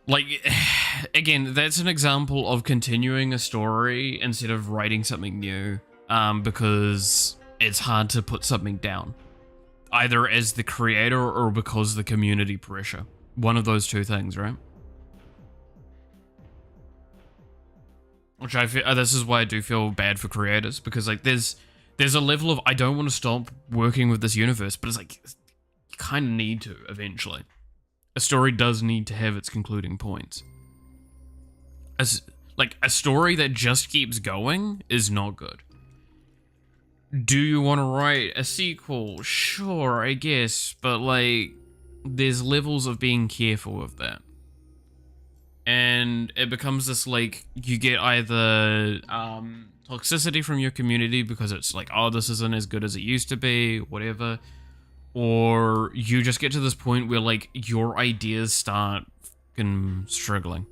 Like, again, that's an example of continuing a story instead of writing something new, because it's hard to put something down. Either as the creator or because of the community pressure. One of those two things, right? Which I feel, this is why I do feel bad for creators, because like there's a level of I don't want to stop working with this universe, but it's like you kind of need to eventually. A story does need to have its concluding points. As like a story that just keeps going is not good. Do you want to write a sequel? Sure, I guess, but like, there's levels of being careful with that. And it becomes this, like, you get either toxicity from your community because it's like, oh, this isn't as good as it used to be, whatever. Or you just get to this point where, like, your ideas start fucking struggling.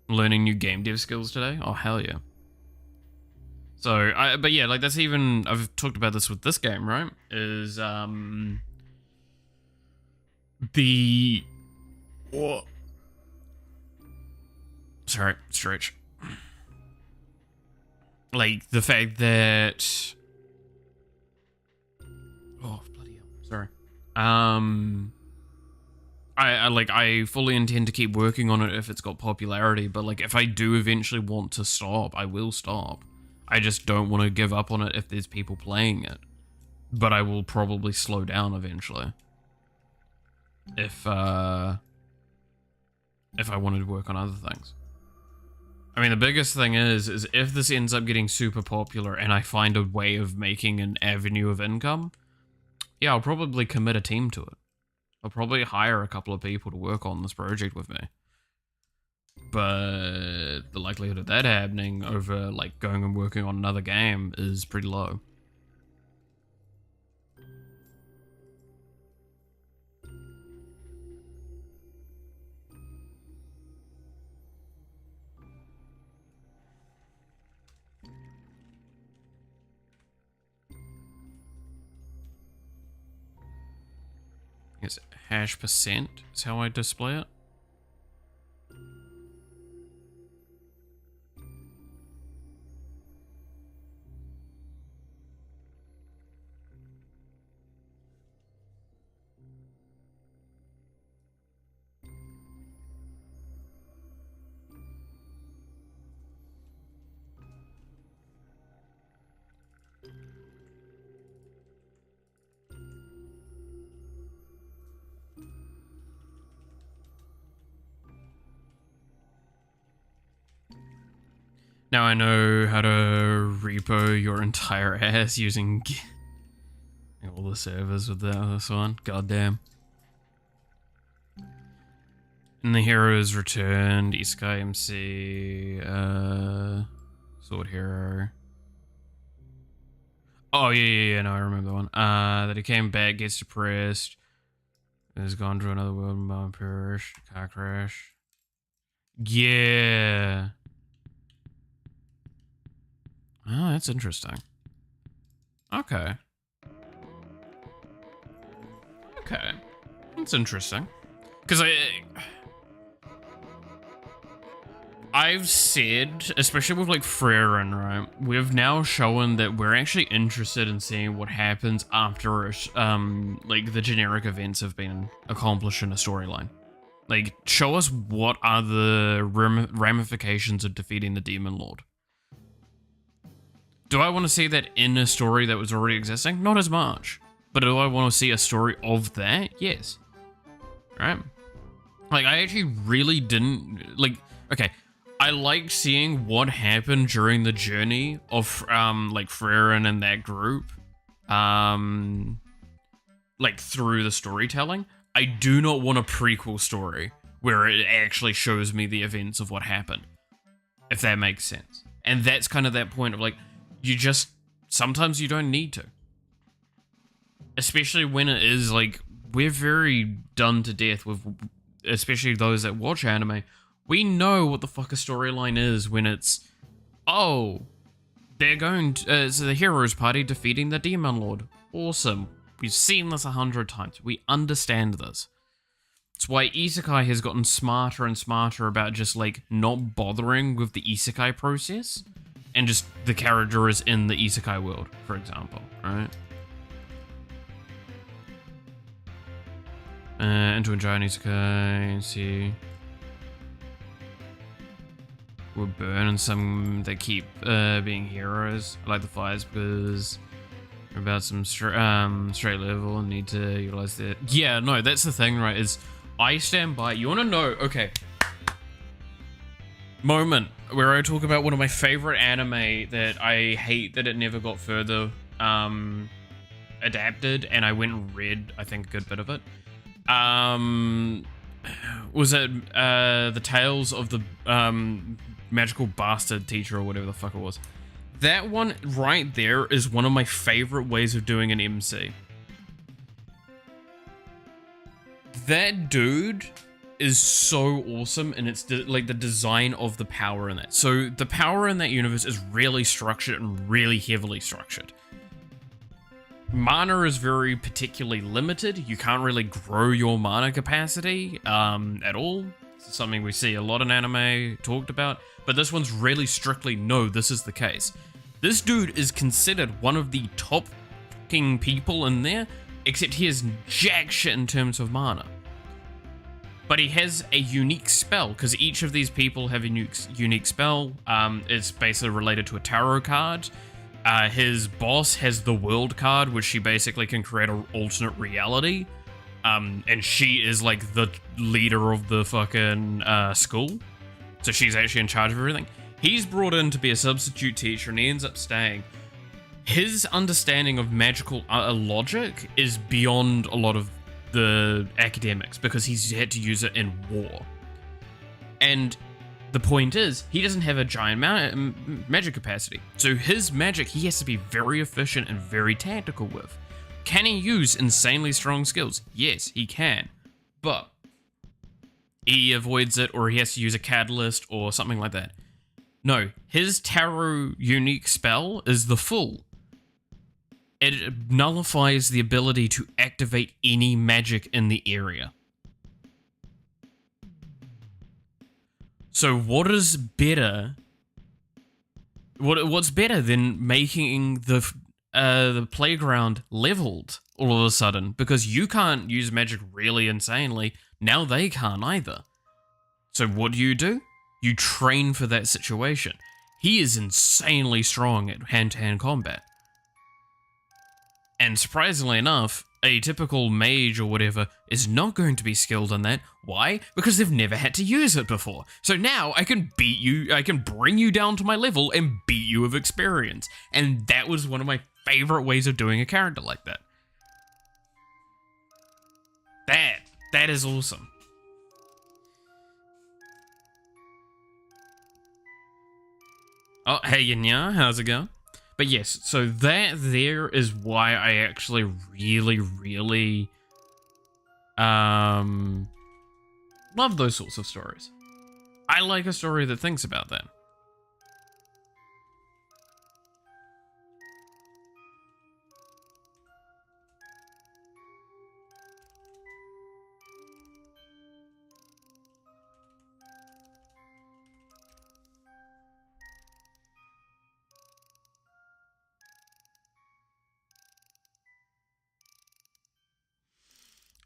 Learning new game dev skills today? Oh, hell yeah. So, but yeah, like, that's even, I've talked about this with this game, right? Is, the... Oh. Sorry, stretch. Like, the fact that... Oh, bloody hell. Sorry. I fully intend to keep working on it if it's got popularity, but, like, if I do eventually want to stop, I will stop. I just don't want to give up on it if there's people playing it. But I will probably slow down eventually. If I wanted to work on other things. I mean, the biggest thing is if this ends up getting super popular and I find a way of making an avenue of income, yeah, I'll probably commit a team to it. I'll probably hire a couple of people to work on this project with me. But the likelihood of that happening over, like, going and working on another game is pretty low. It's #% is how I display it. Now I know how to repo your entire ass using all the servers with this one. Goddamn. And the heroes returned. Isekai MC. Sword Hero. Oh, yeah, no, I remember the one. That he came back, gets depressed. Has gone to another world, bomb perish, car crash. Yeah. Oh, that's interesting. Okay. Okay. That's interesting. Because I've said, especially with, like, Frerin, right? We've now shown that we're actually interested in seeing what happens after, like, the generic events have been accomplished in a storyline. Like, show us what are the ramifications of defeating the Demon Lord. Do I want to see that in a story that was already existing? Not as much. But do I want to see a story of that? Yes. Right? Like, I actually really didn't... Like, okay. I liked seeing what happened during the journey of, like, Frerin and that group. Like, through the storytelling. I do not want a prequel story where it actually shows me the events of what happened. If that makes sense. And that's kind of that point of, like, you just, sometimes you don't need to. Especially when it is, like, we're very done to death with, especially those that watch anime. We know what the fuck a storyline is when it's, oh, they're going to, it's the heroes party defeating the Demon Lord. Awesome. We've seen this 100 times. We understand this. It's why Isekai has gotten smarter and smarter about just, like, not bothering with the Isekai process. And just the character is in the Isekai world, for example, right? Into a giant Isekai, see. We're burning some that keep being heroes. I like the fires because they're about some straight level and need to utilize that. Yeah, no, that's the thing, right? Is I stand by. You want to know? Okay. Moment where I talk about one of my favorite anime that I hate that it never got further adapted, and I went and read, I think, a good bit of it. Was it the Tales of the Magical Bastard Teacher or whatever the fuck it was? That one right there is one of my favorite ways of doing an MC. That dude is so awesome, and it's like the design of the power in that. So the power in that universe is really structured and really heavily structured. Mana is very particularly limited. You can't really grow your mana capacity at all. It's something we see a lot in anime talked about, but this one's really strictly no, this is the case. This dude is considered one of the top fucking people in there, except he has jack shit in terms of mana. But he has a unique spell, because each of these people have a unique spell. It's basically related to a tarot card. His boss has the world card, which she basically can create an alternate reality. And she is like the leader of the fucking school. So she's actually in charge of everything. He's brought in to be a substitute teacher, and he ends up staying. His understanding of magical logic is beyond a lot of the academics, because he's had to use it in war. And the point is, he doesn't have a giant magic capacity. So his magic, he has to be very efficient and very tactical with. Can he use insanely strong skills? Yes, he can. But he avoids it, or he has to use a catalyst or something like that. No, his tarot unique spell is the Fool. It nullifies the ability to activate any magic in the area. So what is better? What's better than making the playground leveled all of a sudden? Because you can't use magic really insanely. Now they can't either. So what do? You train for that situation. He is insanely strong at hand-to-hand combat. And surprisingly enough, a typical mage or whatever is not going to be skilled in that. Why? Because they've never had to use it before. So now I can beat you, I can bring you down to my level and beat you with experience. And that was one of my favorite ways of doing a character like that. That is awesome. Oh, hey Yanya, how's it going? But yes, so that there is why I actually really love those sorts of stories. I like a story that thinks about that.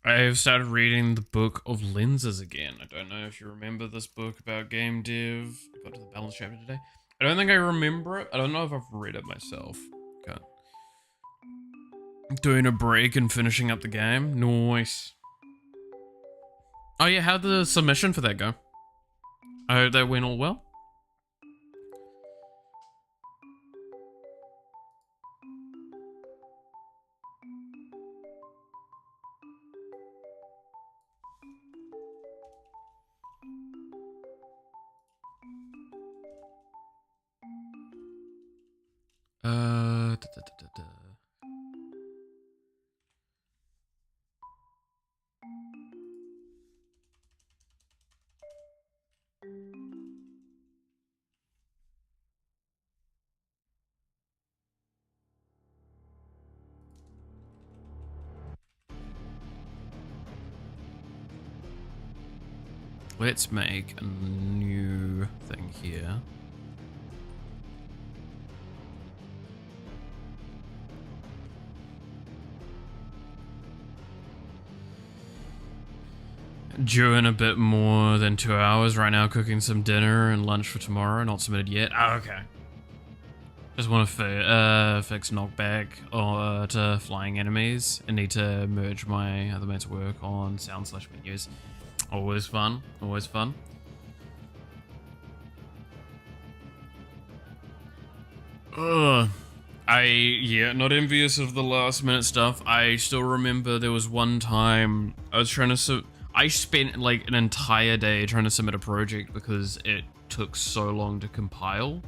I've started reading the Book of Lenses again. I don't know if you remember this book about game dev. I got to the balance chapter today. I don't think I remember it. I don't know if I've read it myself. Okay. Doing a break and finishing up the game. Nice. Oh yeah, how'd the submission for that go? I hope that went all well. Let's make a new thing here. Due in a bit more than 2 hours right now, cooking some dinner and lunch for tomorrow. Not submitted yet. Oh, okay. Just want to fix knockback to flying enemies. I need to merge my other mate's work on sound/menus. Always fun. Always fun. Ugh. Yeah, not envious of the last minute stuff. I still remember there was one time I was trying to I spent like an entire day trying to submit a project because it took so long to compile,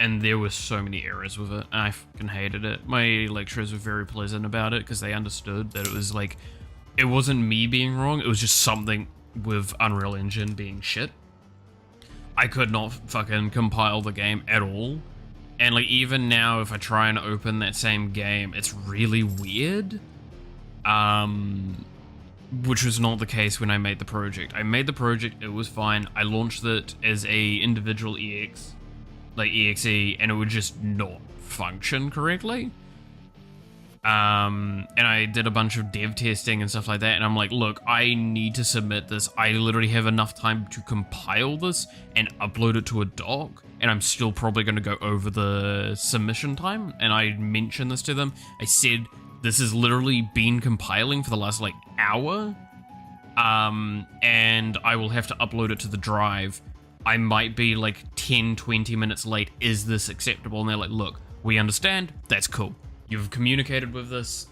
and there were so many errors with it, and I fucking hated it. My lecturers were very pleasant about it because they understood that it was like, it wasn't me being wrong, it was just something with Unreal Engine being shit. I could not fucking compile the game at all. And like even now, if I try and open that same game, it's really weird. Which was not the case when I made the project. I made the project, it was fine. I launched it as a individual exe, and it would just not function correctly. And I did a bunch of dev testing and stuff like that, and I'm like, look, I need to submit this. I literally have enough time to compile this and upload it to a doc, and I'm still probably going to go over the submission time. And I mentioned this to them. I said, this has literally been compiling for the last like hour, and I will have to upload it to the drive. I might be like 10-20 minutes late. Is this acceptable? And they're like, look, we understand, that's cool. You've communicated with us,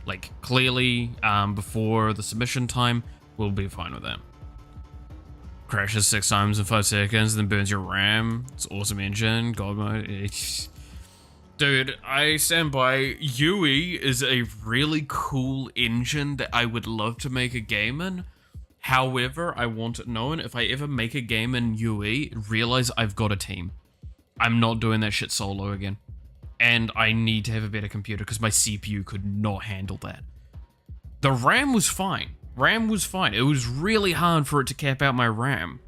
like clearly before the submission time. We'll be fine with that. Crashes 6 times in 5 seconds, then burns your RAM. It's awesome engine, God mode. Dude, I stand by. UE is a really cool engine that I would love to make a game in. However, I want it known, if I ever make a game in UE, realize I've got a team. I'm not doing that shit solo again. And I need to have a better computer because my CPU could not handle that. The RAM was fine. It was really hard for it to cap out my RAM.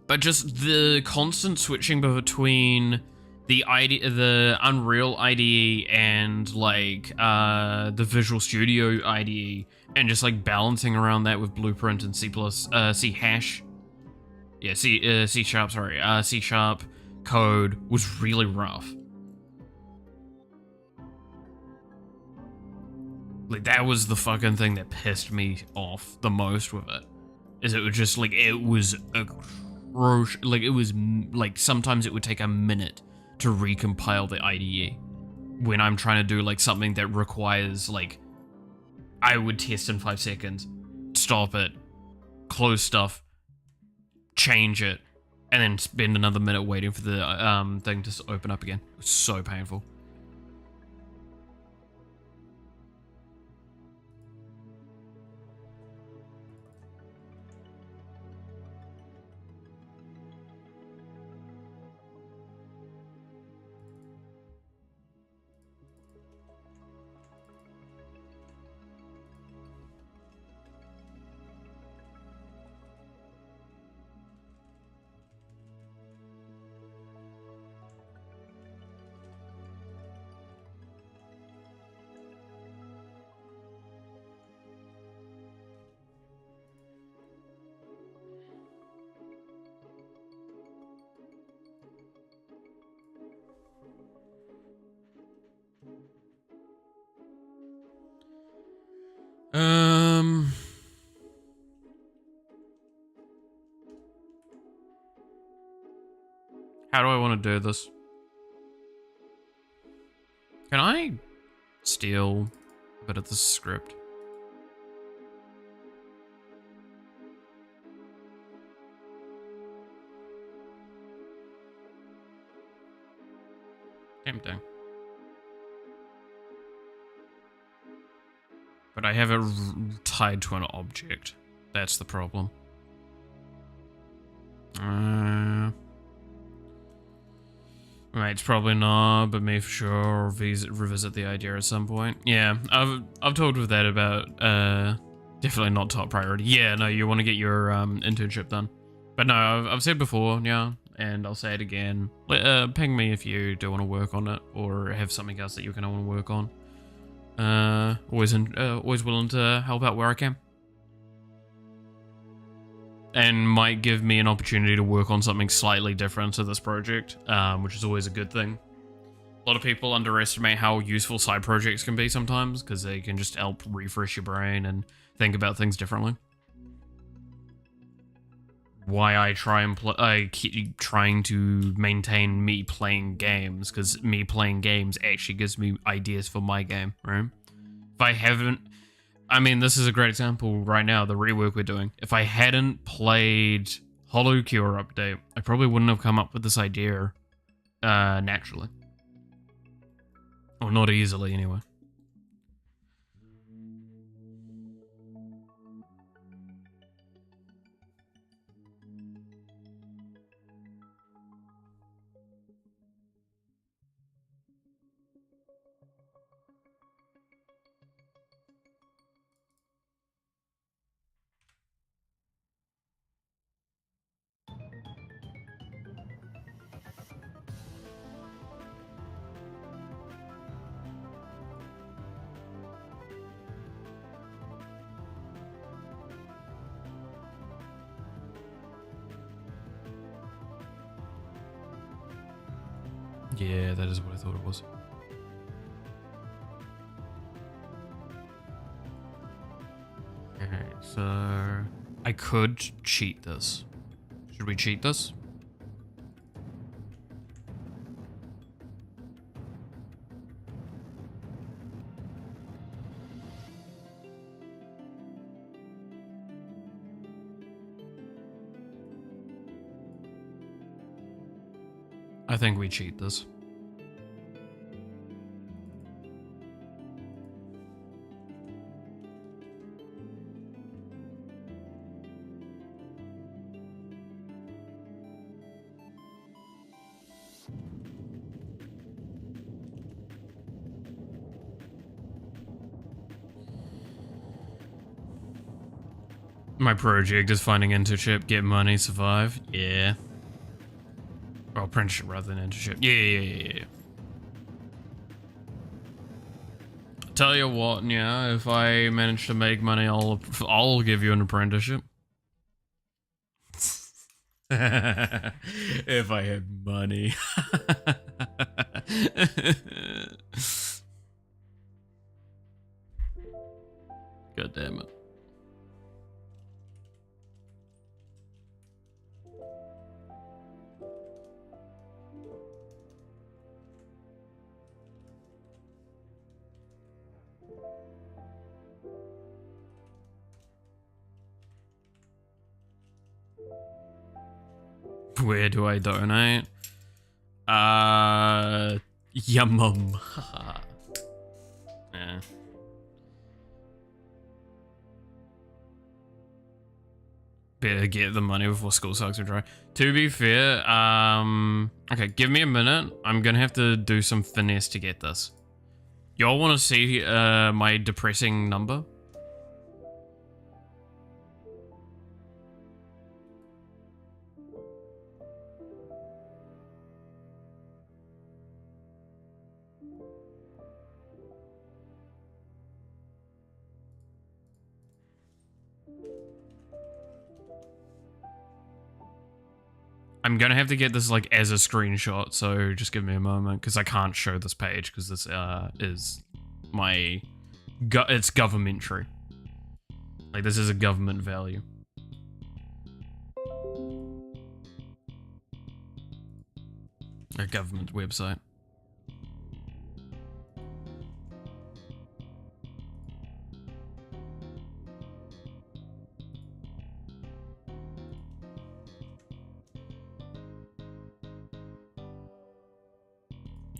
But just the constant switching between the Unreal IDE and like the Visual Studio IDE, and just like balancing around that with Blueprint and C# code was really rough. Like, that was the fucking thing that pissed me off the most with it. Is it was just, like, it was atrocious. Like, it was, like, sometimes it would take a minute to recompile the IDE. When I'm trying to do, like, something that requires, like, I would test in 5 seconds, stop it, close stuff, change it, and then spend another minute waiting for the thing to open up again. It was so painful. How do I want to do this? Can I steal a bit of the script? Tempting. But I have it tied to an object. That's the problem. It's probably not, but maybe for sure, or revisit the idea at some point. Yeah, I've talked with that about, definitely not top priority. Yeah, no, you want to get your internship done. But no, I've said before, yeah, and I'll say it again. Ping me if you do want to work on it, or have something else that you're going to want to work on. Always willing to help out where I can. And might give me an opportunity to work on something slightly different to this project, which is always a good thing. A lot of people underestimate how useful side projects can be sometimes, because they can just help refresh your brain and think about things differently. why I try and I keep trying to maintain me playing games, because me playing games actually gives me ideas for my game, right? If I haven't, I mean, this is a great example right now, the rework we're doing. If I hadn't played holocure update, I probably wouldn't have come up with this idea naturally. Or not easily, anyway. Yeah, that is what I thought it was. Okay, so I could cheat this. Should we cheat this? I think we cheat this. My project is finding internship, get money, survive. Yeah. Or apprenticeship rather than internship. Yeah. Tell you what, yeah, if I manage to make money, I'll give you an apprenticeship. If I had money. God damn it. Where do I donate? Yumum. Yeah. Better get the money before school sucks are dry. To be fair, okay, give me a minute. I'm gonna have to do some finesse to get this. Y'all want to see my depressing number? I'm gonna have to get this like as a screenshot, so just give me a moment because I can't show this page because this is my it's governmentary. Like this is a government value. A government website.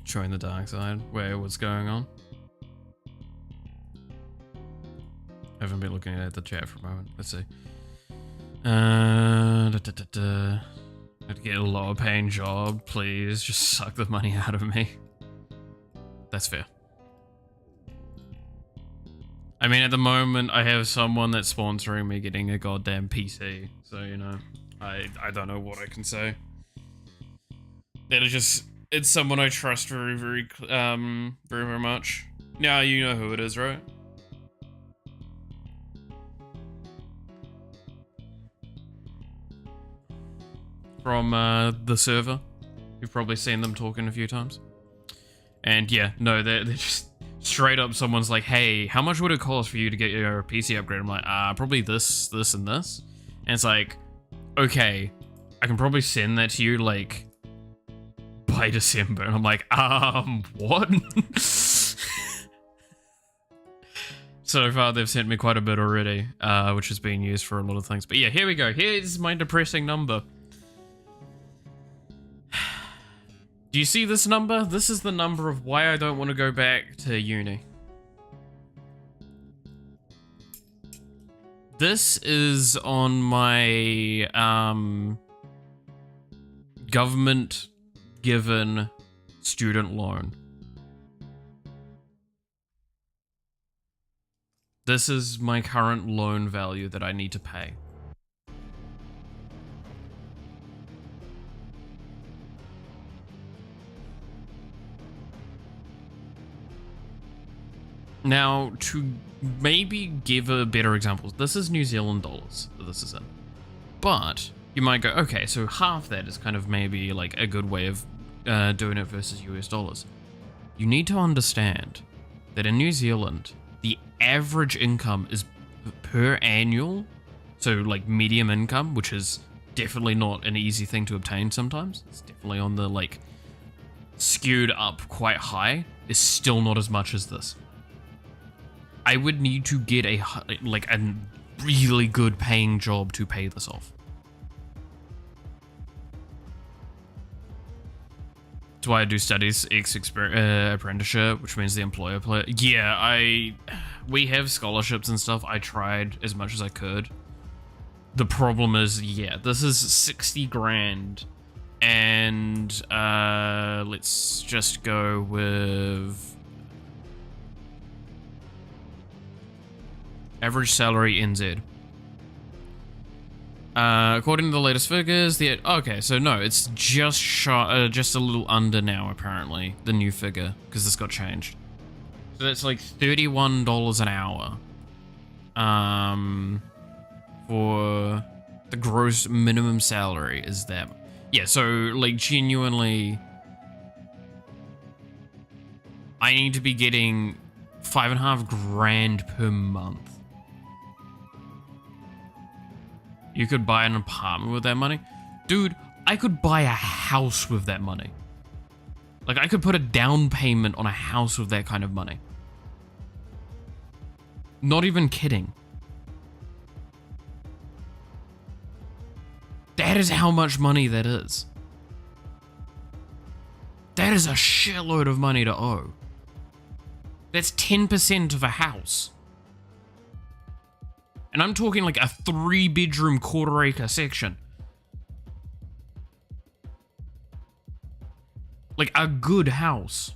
Showing the dark side. Where what's going on? I haven't been looking at the chat for a moment. Let's see. Had to get a lower paying job, please. Just suck the money out of me. That's fair. I mean, at the moment, I have someone that's sponsoring me getting a goddamn PC. So, you know, I don't know what I can say. That is just... It's someone I trust very, very much. Now you know who it is, right? From the server. You've probably seen them talking a few times. And yeah, no, they're just straight up someone's like, hey, how much would it cost for you to get your PC upgrade? I'm like, probably this, and this. And it's like, okay, I can probably send that to you, like, by December. And I'm like, what? So far, they've sent me quite a bit already, which has been used for a lot of things. But yeah, here we go. Here's my depressing number. Do you see this number? This is the number of why I don't want to go back to uni. This is on my government-given student loan. This is my current loan value that I need to pay. Now, to maybe give a better example, this is New Zealand dollars that this is in. But you might go, okay, so half that is kind of maybe like a good way of doing it versus US dollars. You need to understand that in New Zealand, the average income is per annual, so like medium income, which is definitely not an easy thing to obtain sometimes. It's definitely on the like skewed up quite high, is still not as much as this. I would need to get a really good paying job to pay this off. That's why I do studies apprenticeship, which means the employer play. Yeah, we have scholarships and stuff. I tried as much as I could. The problem is, yeah, this is 60 grand, and let's just go with average salary NZ. According to the latest figures, okay, so no, it's just just a little under now, apparently, the new figure, because this got changed. So that's like $31 an hour. For the gross minimum salary is that. Yeah, so like genuinely, I need to be getting 5.5 grand per month. You could buy an apartment with that money. Dude, I could buy a house with that money. Like, I could put a down payment on a house with that kind of money. Not even kidding. That is how much money that is. That is a shitload of money to owe. That's 10% of a house. And I'm talking like a 3-bedroom, quarter-acre section. Like a good house.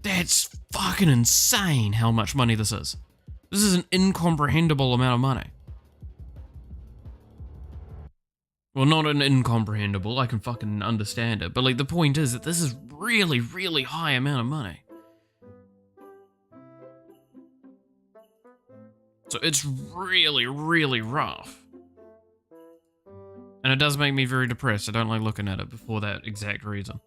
That's fucking insane how much money this is. This is an incomprehensible amount of money. Well, not an incomprehensible, I can fucking understand it. But like the point is that this is really, really high amount of money. So it's really, really rough. And it does make me very depressed. I don't like looking at it for that exact reason.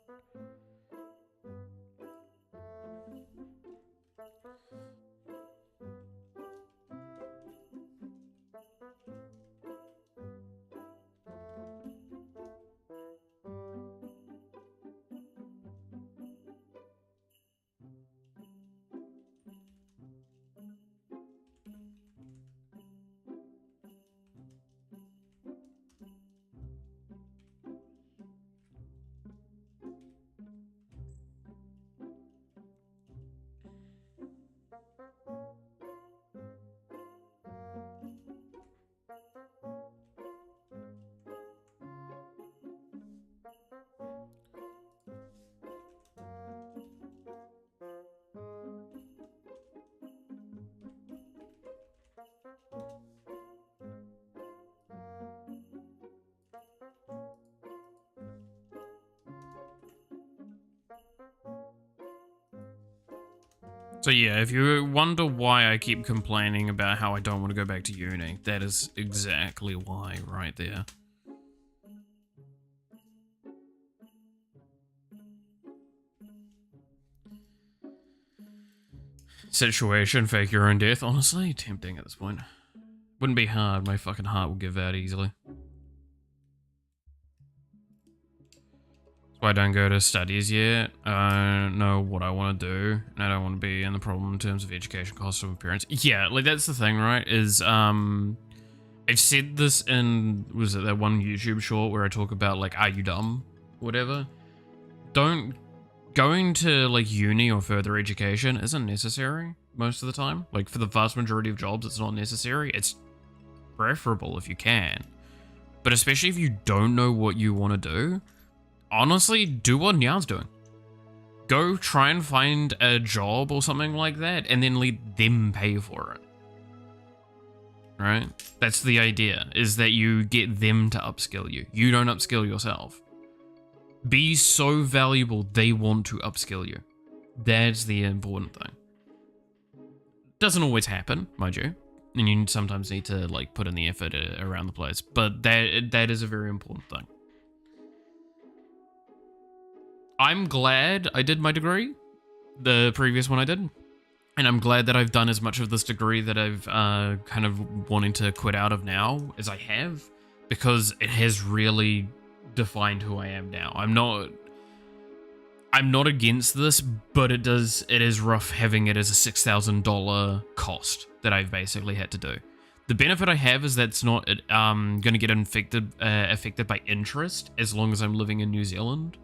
So yeah, if you wonder why I keep complaining about how I don't want to go back to uni, that is exactly why right there. Situation, fake your own death, honestly, tempting at this point. Wouldn't be hard. My fucking heart will give out easily. That's why I don't go to studies yet. I don't know what I want to do. And I don't want to be in the problem in terms of education costs of my parents. Yeah, like that's the thing, right? Is I've said this in, was it that one YouTube short where I talk about like, are you dumb? Whatever. Going to like uni or further education isn't necessary most of the time. Like for the vast majority of jobs, it's not necessary. It's preferable if you can. But especially if you don't know what you want to do, honestly, do what Nyao's doing. Go try and find a job or something like that and then let them pay for it. Right? That's the idea, is that you get them to upskill you. You don't upskill yourself. Be so valuable, they want to upskill you. That's the important thing. Doesn't always happen, mind you. And you sometimes need to like put in the effort around the place. But that is a very important thing. I'm glad I did my degree. The previous one I did. And I'm glad that I've done as much of this degree that I've kind of wanting to quit out of now as I have. Because it has really defined who I am now. I'm not against this, but it is rough having it as a $6,000 cost that I've basically had to do. The benefit I have is that's not going to get affected by interest as long as I'm living in New Zealand.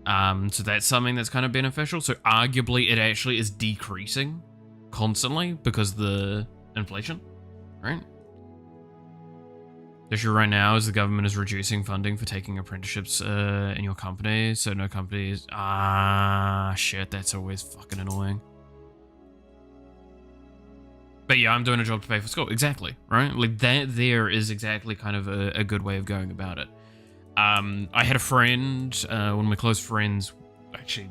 So that's something that's kind of beneficial. So arguably it actually is decreasing constantly because of the inflation, right? The issue right now is the government is reducing funding for taking apprenticeships in your company. So no companies... shit, that's always fucking annoying. But yeah, I'm doing a job to pay for school. Exactly, right? Like that there is exactly kind of a good way of going about it. I had a friend, one of my close friends, actually,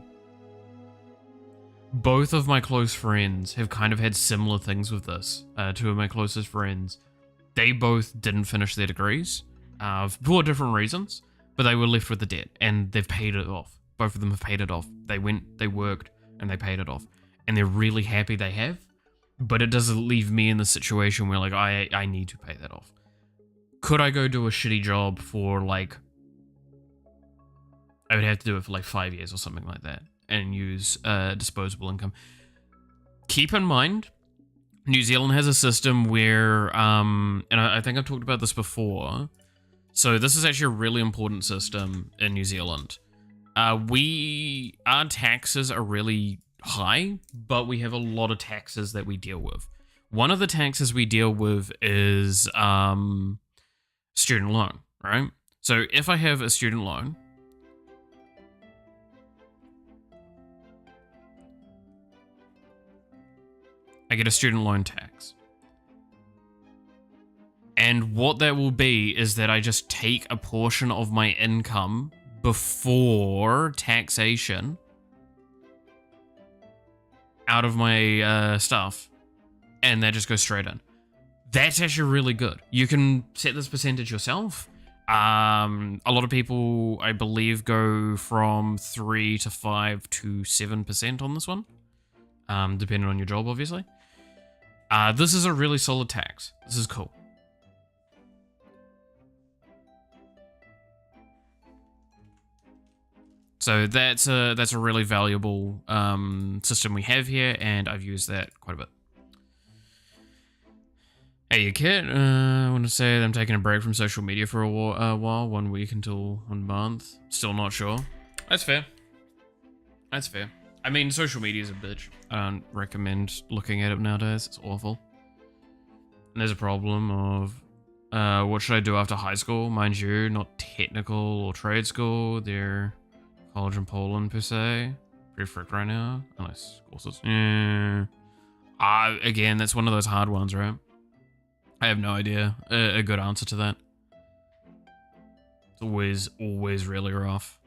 both of my close friends have kind of had similar things with this. Two of my closest friends, they both didn't finish their degrees for different reasons, but they were left with the debt and they've paid it off. Both of them have paid it off. They went, they worked, and they paid it off. And they're really happy they have, but it doesn't leave me in the situation where like I need to pay that off. Could I go do a shitty job for like, I would have to do it for like 5 years or something like that and use disposable income. Keep in mind, New Zealand has a system where, and I think I've talked about this before. So this is actually a really important system in New Zealand. Our taxes are really high, but we have a lot of taxes that we deal with. One of the taxes we deal with is student loan, right? So if I have a student loan, I get a student loan tax. And what that will be is that I just take a portion of my income before taxation out of my stuff, and that just goes straight in. That's actually really good. You can set this percentage yourself. A lot of people, I believe, go from 3 to 5 to 7% on this one, depending on your job, obviously. This is a really solid tax. This is cool. So that's a really valuable system we have here, and I've used that quite a bit. Hey, you kid. I want to say that I'm taking a break from social media for a while, 1 week until 1 month. Still not sure. That's fair. That's fair. I mean, social media is a bitch. I don't recommend looking at it nowadays. It's awful. And there's a problem of, what should I do after high school? Mind you, not technical or trade school. They're college in Poland, per se. Pretty fricked right now. Unless courses. Yeah. Again, that's one of those hard ones, right? I have no idea a good answer to that. It's always really rough.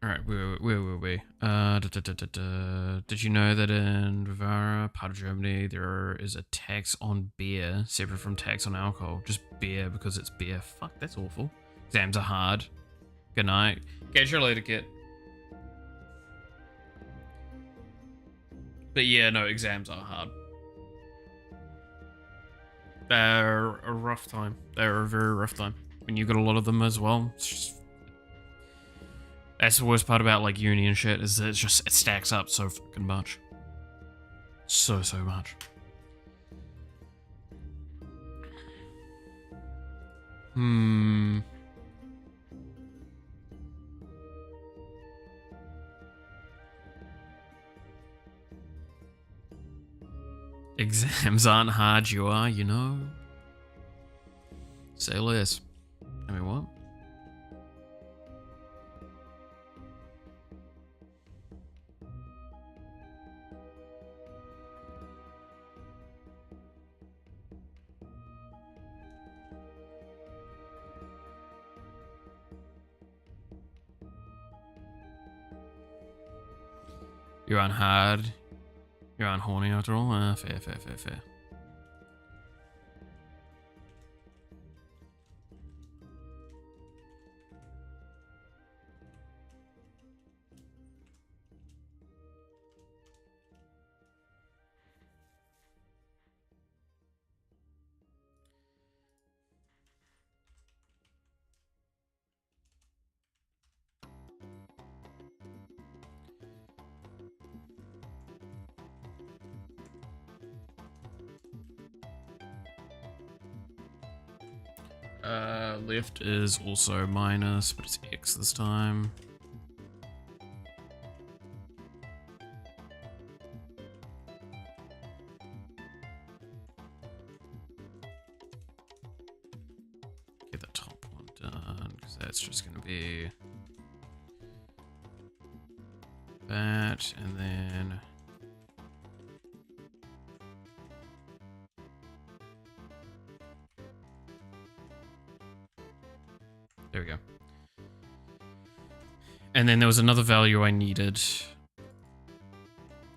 Alright. where were we? Did you know that in Bavaria, part of Germany, there is a tax on beer separate from tax on alcohol? Just beer because it's beer. Fuck, that's awful. Exams are hard. Good night. Catch you later, kid. But yeah, no, exams are hard. They're a rough time. They're a very rough time. When you got a lot of them as well, it's just... That's the worst part about like uni and shit, is that it stacks up so fucking much. So much. Exams aren't hard, you are, you know. Say less. I mean, what? You're on hard. You're on horny after all? Fair. Left is also minus, but it's X this time. Get the top one done, because that's just going to be that, and then... There we go. And then there was another value I needed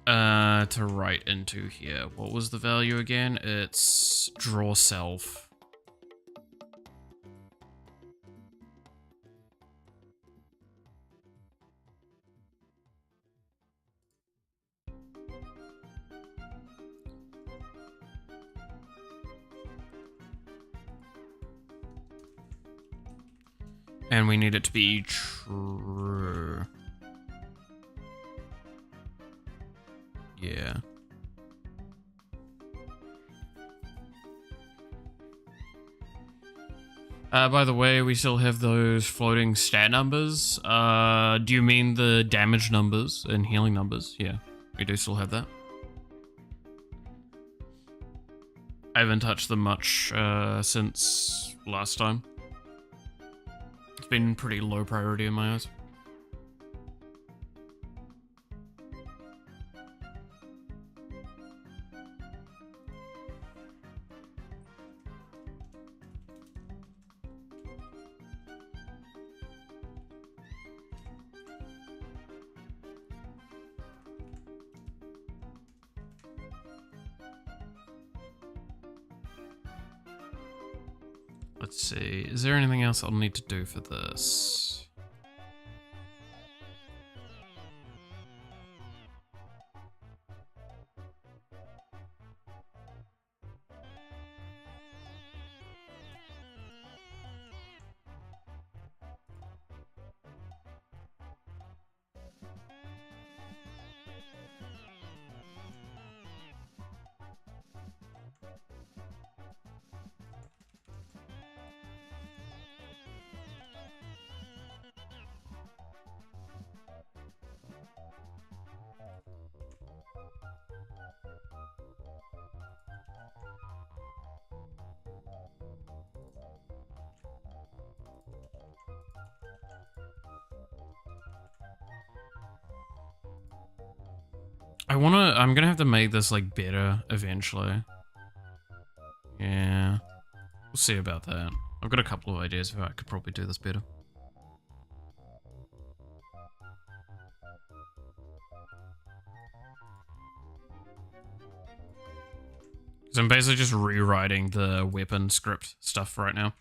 to write into here. What was the value again? It's draw self. And we need it to be true. Yeah. By the way, we still have those floating stat numbers. Do you mean the damage numbers and healing numbers? Yeah, we do still have that. I haven't touched them much since last time. It's been pretty low priority in my eyes. Let's see, is there anything else I'll need to do for this? I'm gonna have to make this like better eventually. Yeah, we'll see about that. I've got a couple of ideas of how I could probably do this better. So I'm basically just rewriting the weapon script stuff right now.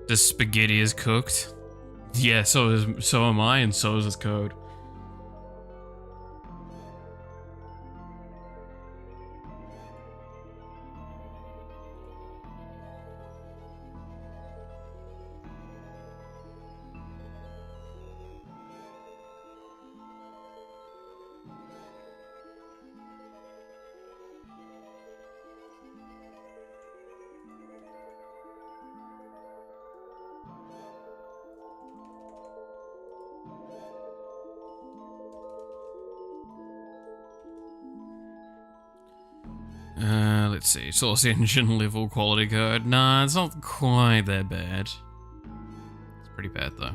The spaghetti is cooked. Yeah, so am I, and so is this code. Let's see. Source engine level quality code. Nah, it's not quite that bad. It's pretty bad though.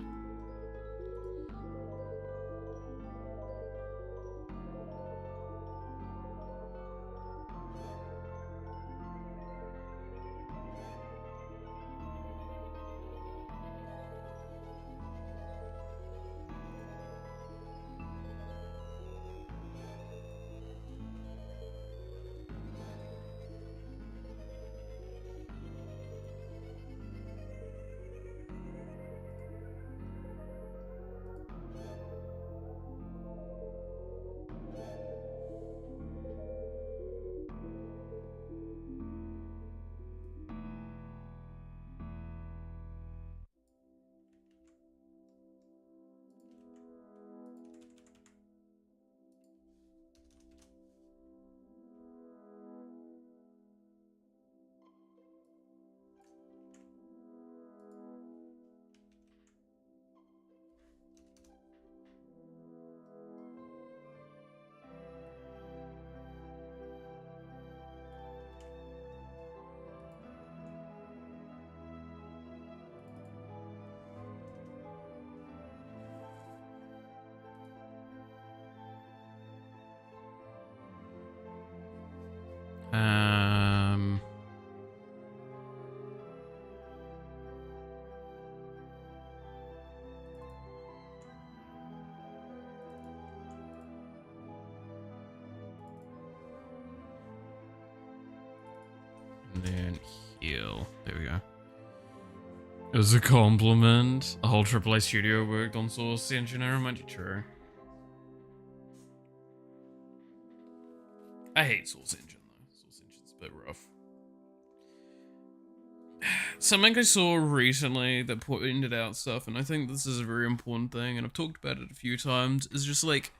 And then heal. There we go. It was a compliment. A whole AAA studio worked on Source Engine. I remind you, true. I hate Source Engine though. Source Engine's a bit rough. Something I saw recently that pointed out stuff, and I think this is a very important thing, and I've talked about it a few times, is just like,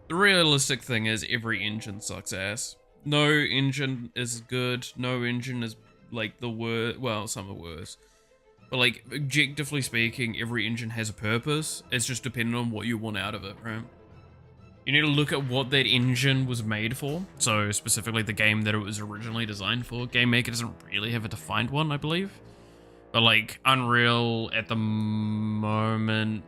the realistic thing is every engine sucks ass. No engine is good, no engine is like the worst, well, some are worse. But like, objectively speaking, every engine has a purpose. It's just dependent on what you want out of it, right? You need to look at what that engine was made for. So specifically the game that it was originally designed for. Game Maker doesn't really have a defined one, I believe. But like Unreal at the moment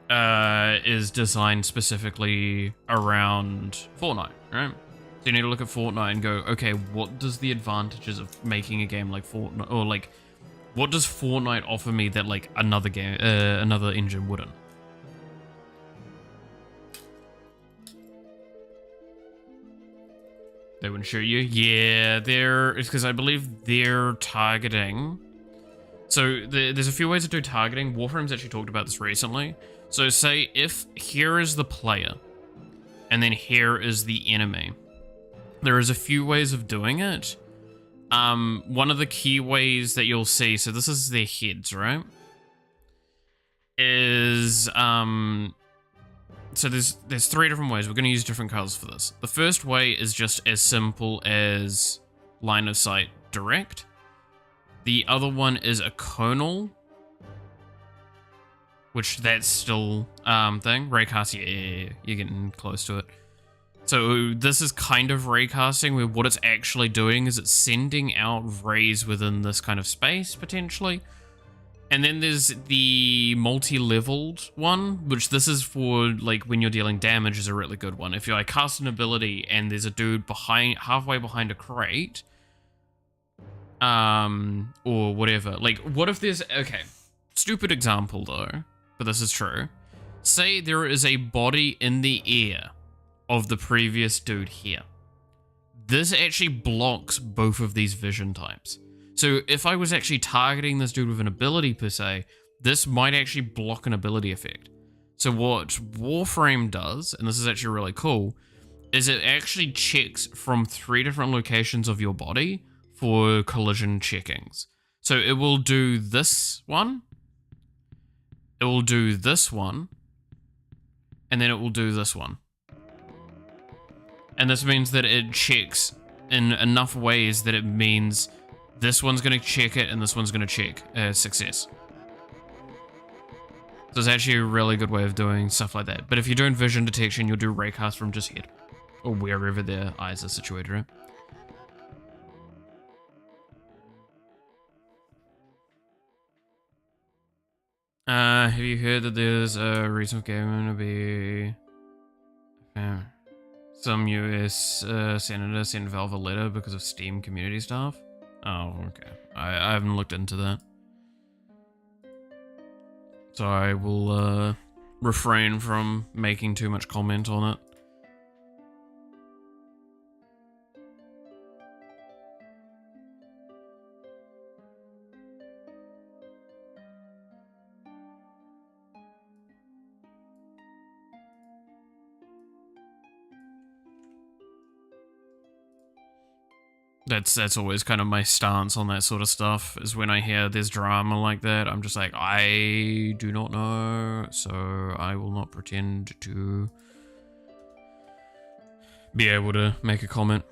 is designed specifically around Fortnite, right? So you need to look at Fortnite and go, okay, what does the advantages of making a game like Fortnite, or like, what does Fortnite offer me that like another game, another engine wouldn't? They wouldn't shoot you? Yeah, it's because I believe they're targeting. So there's a few ways to do targeting. Warframe's actually talked about this recently. So say if here is the player, and then here is the enemy. There is a few ways of doing it. One of the key ways that you'll see, so this is their heads, right? Is so there's three different ways. We're going to use different colors for this. The first way is just as simple as line of sight direct. The other one is a conal, which that's still thing. Raycast, yeah, you're getting close to it. So this is kind of raycasting, where what it's actually doing is it's sending out rays within this kind of space, potentially. And then there's the multi-leveled one, which this is for like when you're dealing damage, is a really good one. If you like cast an ability and there's a dude halfway behind a crate, or whatever. Like, what if there's, okay, stupid example though, but this is true. say there is a body in the air of the previous dude here. This actually blocks both of these vision types. So if I was actually targeting this dude with an ability per se, this might actually block an ability effect. So what Warframe does, and this is actually really cool, is it actually checks from 3 different locations of your body for collision checkings. So it will do this one, it will do this one, and then it will do this one. And this means that it checks in enough ways that it means this one's going to check it and this one's going to check success. So it's actually a really good way of doing stuff like that. But if you're doing vision detection, you'll do raycast from just head or wherever their eyes are situated, right? Have you heard that there's a recent game to be... some US senator sent Valve a letter because of Steam community stuff? Oh, okay. I haven't looked into that. So I will refrain from making too much comment on it. That's always kind of my stance on that sort of stuff, is when I hear there's drama like that, I'm just like, I do not know, so I will not pretend to be able to make a comment.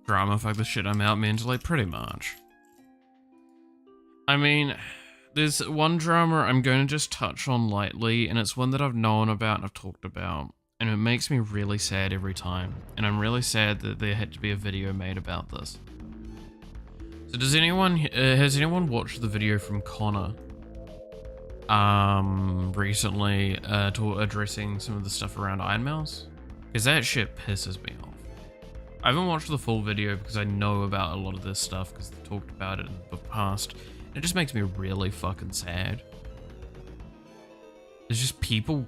Drama, fuck the shit, I'm out mentally, pretty much. I mean, there's one drama I'm going to just touch on lightly, and it's one that I've known about and I've talked about, and it makes me really sad every time, and I'm really sad that there had to be a video made about this. So does anyone, has anyone watched the video from Connor recently addressing some of the stuff around Iron Mouse? Because that shit pisses me off. I haven't watched the full video because I know about a lot of this stuff because they talked about it in the past. It just makes me really fucking sad. There's just people...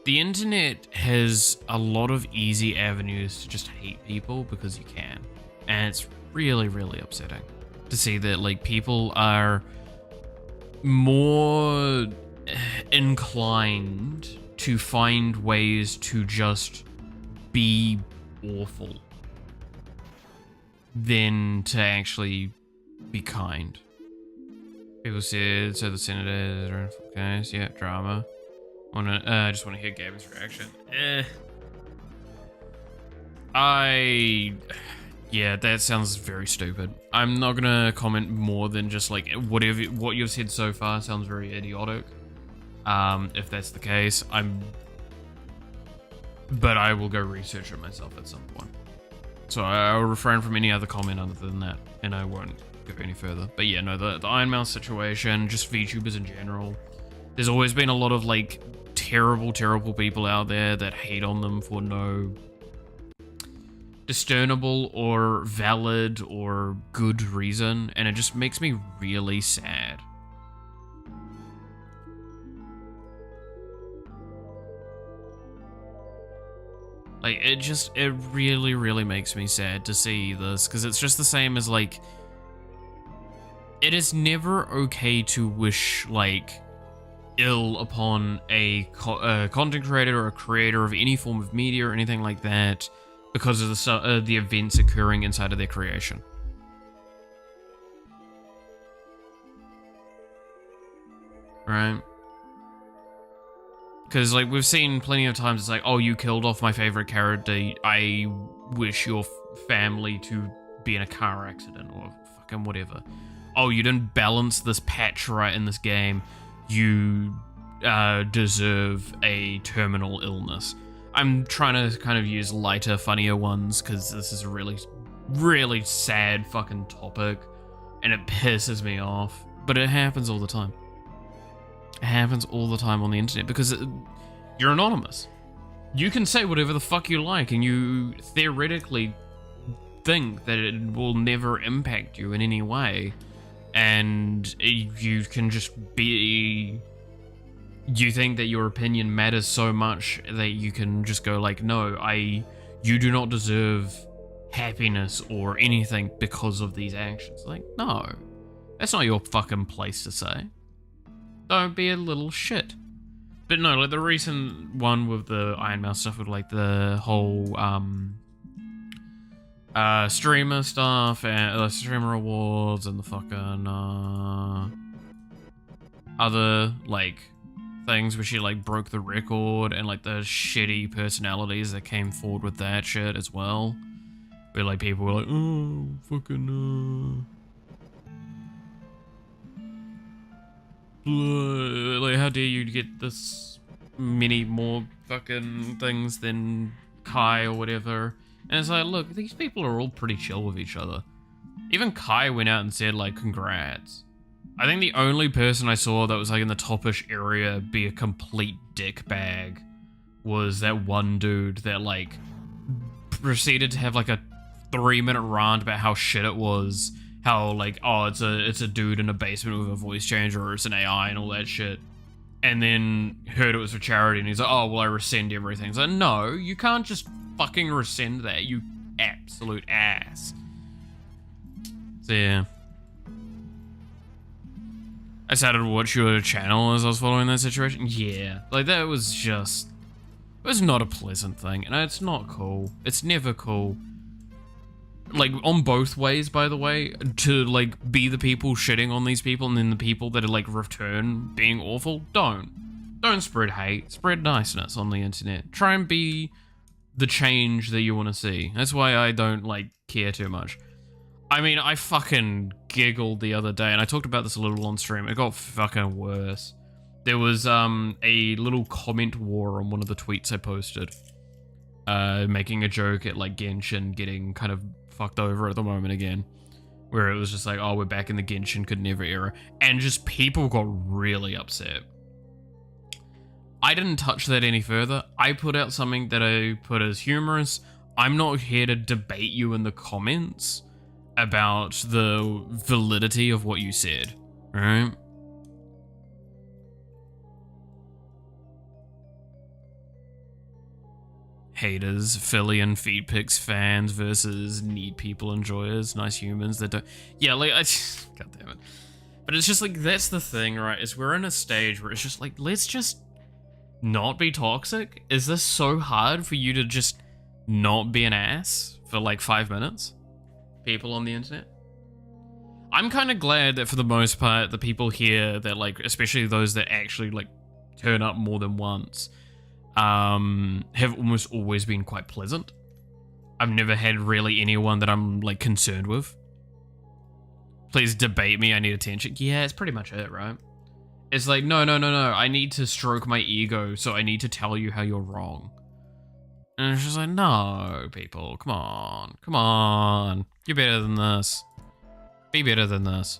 The internet has a lot of easy avenues to just hate people because you can. And it's really, really upsetting to see that, like, people are more inclined to find ways to just be awful than to actually be kind. People said, so the senators are in full case, yeah, drama. I just want to hear Gabby's reaction. Yeah, that sounds very stupid. I'm not gonna comment more than just like what you've said so far sounds very idiotic. If that's the case, but I will go research it myself at some point. So I'll refrain from any other comment other than that, and I won't go any further. But yeah, no, the Iron Mouse situation, just VTubers in general. There's always been a lot of like terrible, terrible people out there that hate on them for no discernible or valid or good reason, and it just makes me really sad. Like, it really, really makes me sad to see this, because it's just the same as, like, it is never okay to wish, like, ill upon a content creator or a creator of any form of media or anything like that because of the events occurring inside of their creation. Right? Because, like, we've seen plenty of times, it's like, oh, you killed off my favorite character, I wish your family to be in a car accident, or fucking whatever. Oh, you didn't balance this patch right in this game, you deserve a terminal illness. I'm trying to kind of use lighter, funnier ones, because this is a really really sad fucking topic, and it pisses me off. But it happens all the time. It happens all the time on the internet because you're anonymous. You can say whatever the fuck you like, and you theoretically think that it will never impact you in any way, and you can just be... You think that your opinion matters so much that you can just go like, no, you do not deserve happiness or anything because of these actions. Like, no, that's not your fucking place to say. Don't be a little shit. But no, like the recent one with the Iron Mouse stuff with like the whole streamer stuff and the streamer awards and the fucking other like things where she like broke the record, and like the shitty personalities that came forward with that shit as well. Where like people were like, oh, fucking like, how dare you get this many more fucking things than Kai or whatever. And it's like, look, these people are all pretty chill with each other. Even Kai went out and said like, congrats. I think the only person I saw that was like in the topish area be a complete dickbag was that one dude that like proceeded to have like a 3-minute rant about how shit it was. How like, oh, it's a dude in a basement with a voice changer, or it's an AI and all that shit. And then heard it was for charity, and he's like, oh, well, I rescind everything. It's like, no, you can't just fucking rescind that, you absolute ass. So yeah. I started to watch your channel as I was following that situation. Yeah, like that was just... It was not a pleasant thing, and it's not cool. It's never cool. Like, on both ways, by the way, to, like, be the people shitting on these people, and then the people that are, like, return being awful. Don't spread hate. Spread niceness on the internet. Try and be the change that you want to see. That's why I don't, like, care too much. I mean, I fucking giggled the other day, and I talked about this a little on stream. It got fucking worse. There was a little comment war on one of the tweets I posted, making a joke at like Genshin getting kind of fucked over at the moment again, where it was just like, oh, we're back in the Genshin could never era, and just people got really upset. I didn't touch that any further. I put out something that I put as humorous. I'm not here to debate you in the comments about the validity of what you said, right? Haters, Philly and Feed Pics fans versus need people enjoyers, nice humans that don't... Yeah, like, God damn it. But it's just like, that's the thing, right? Is we're in a stage where it's just like, let's just not be toxic. Is this so hard for you to just not be an ass for like 5 minutes? People on the internet? I'm kind of glad that for the most part, the people here that like, especially those that actually like turn up more than once, have almost always been quite pleasant. I've never had really anyone that I'm like concerned with. Please debate me, I need attention. Yeah, it's pretty much it, right? It's like, no, I need to stroke my ego, so I need to tell you how you're wrong. And it's just like, no, people, come on. You're better than this. Be better than this.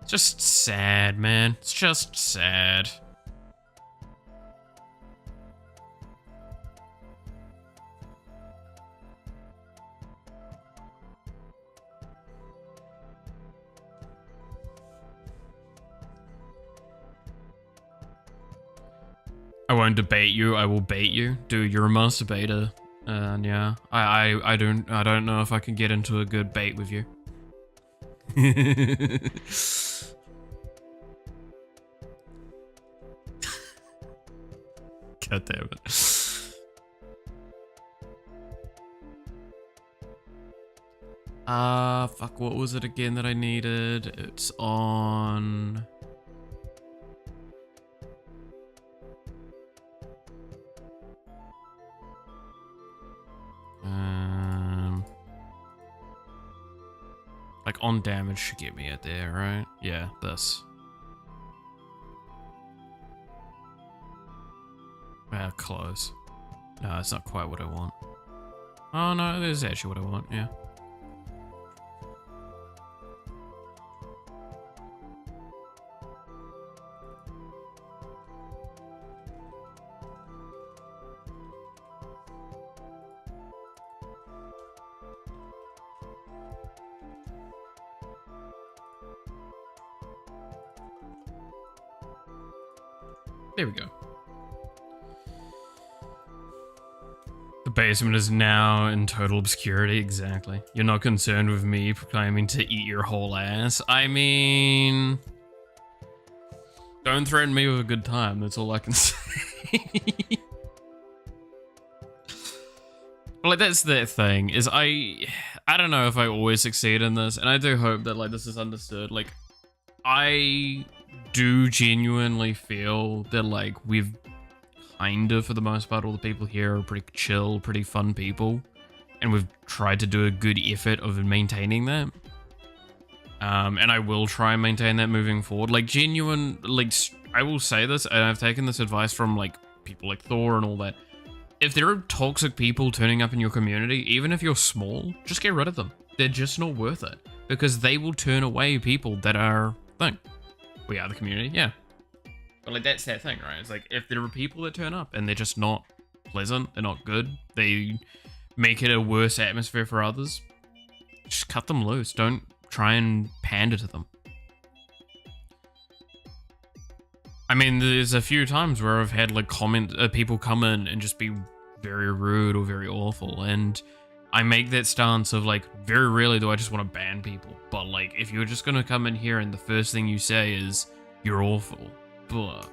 It's just sad, man. It's just sad. I won't debate you, I will bait you. Dude, you're a masturbator. And yeah, I don't know if I can get into a good bait with you. God damn it. Fuck, what was it again that I needed? It's on... like on damage should get me it there, right? Yeah, this. Close. No, that's not quite what I want. Oh no, this is actually what I want, yeah. There we go. The basement is now in total obscurity, exactly. You're not concerned with me proclaiming to eat your whole ass. I mean... Don't threaten me with a good time, that's all I can say. Like, that's the thing, is I don't know if I always succeed in this, and I do hope that, like, this is understood. Like, I do genuinely feel that, like, we've kind of, for the most part, all the people here are pretty chill, pretty fun people, and we've tried to do a good effort of maintaining that. And I will try and maintain that moving forward. Like, genuine, like, I will say this, and I've taken this advice from, like, people like Thor and all that. If there are toxic people turning up in your community, even if you're small, just get rid of them. They're just not worth it, because they will turn away people that are thing. We are the community, yeah. But like, that's that thing, right? It's like, if there are people that turn up and they're just not pleasant, they're not good, they make it a worse atmosphere for others, just cut them loose. Don't try and pander to them. I mean, there's a few times where I've had like people come in and just be very rude or very awful, and I make that stance of like, very rarely do I just want to ban people, but like, if you're just gonna come in here and the first thing you say is, you're awful, blah,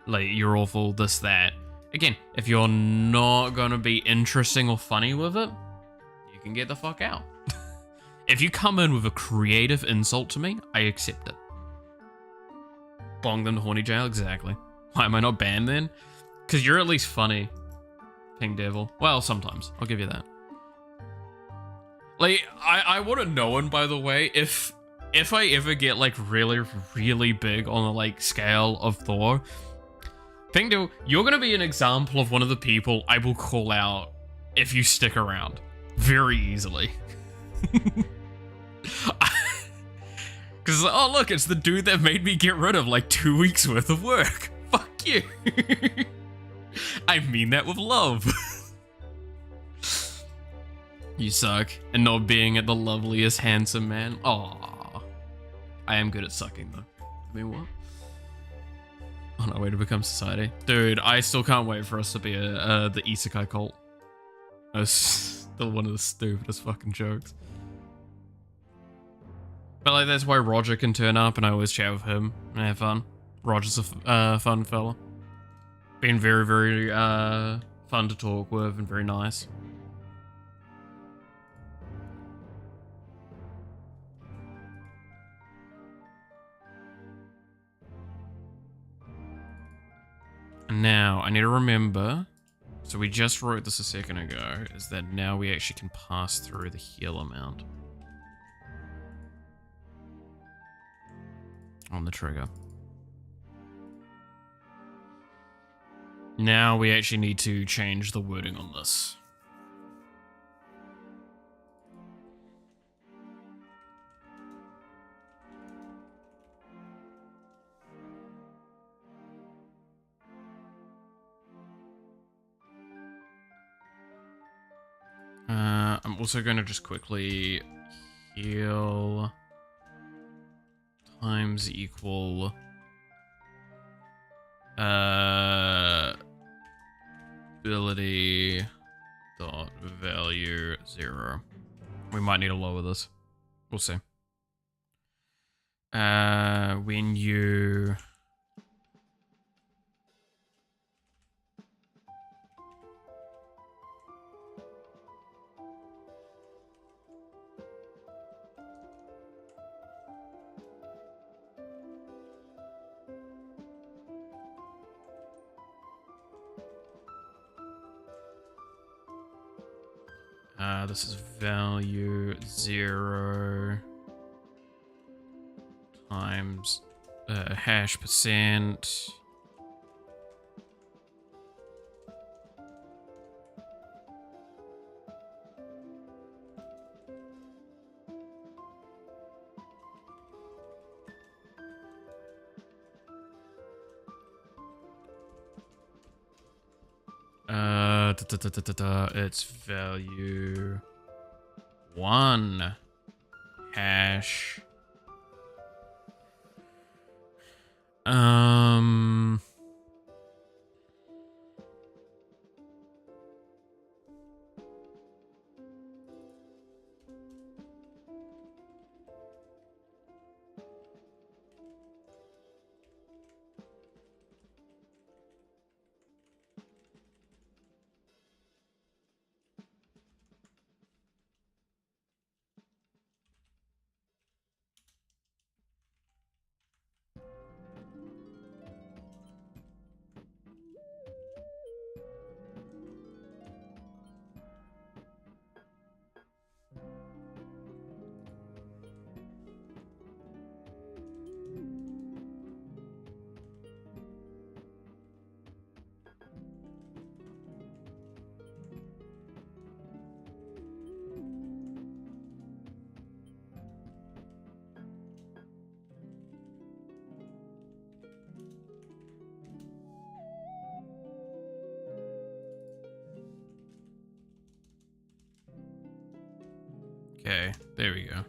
like, you're awful, this, that. Again, if you're not gonna be interesting or funny with it, you can get the fuck out. If you come in with a creative insult to me, I accept it. Bong them to horny jail, exactly. Why am I not banned then? Because you're at least funny, King Devil. Well, sometimes, I'll give you that. Like, I want to know, and by the way, if I ever get like really, really big on the like scale of Thor, King Devil, you're gonna be an example of one of the people I will call out if you stick around very easily. Because, oh look, it's the dude that made me get rid of like 2 weeks worth of work. Fuck you. I mean that with love. You suck. And not being at the loveliest handsome man. Aww. I am good at sucking though. I mean, what? On our way to become society. Dude, I still can't wait for us to be the Isekai cult. That's still one of the stupidest fucking jokes. But like, that's why Roger can turn up and I always chat with him and have fun. Roger's a fun fella. Been very, very fun to talk with and very nice. And now, I need to remember, so we just wrote this a second ago, is that now we actually can pass through the heal amount on the trigger. Now we actually need to change the wording on this. I'm also going to just quickly heal times equal ability dot value 0. We might need to lower this. We'll see. When you this is value 0 times hash %. Its value 1 hash. Okay, there we go.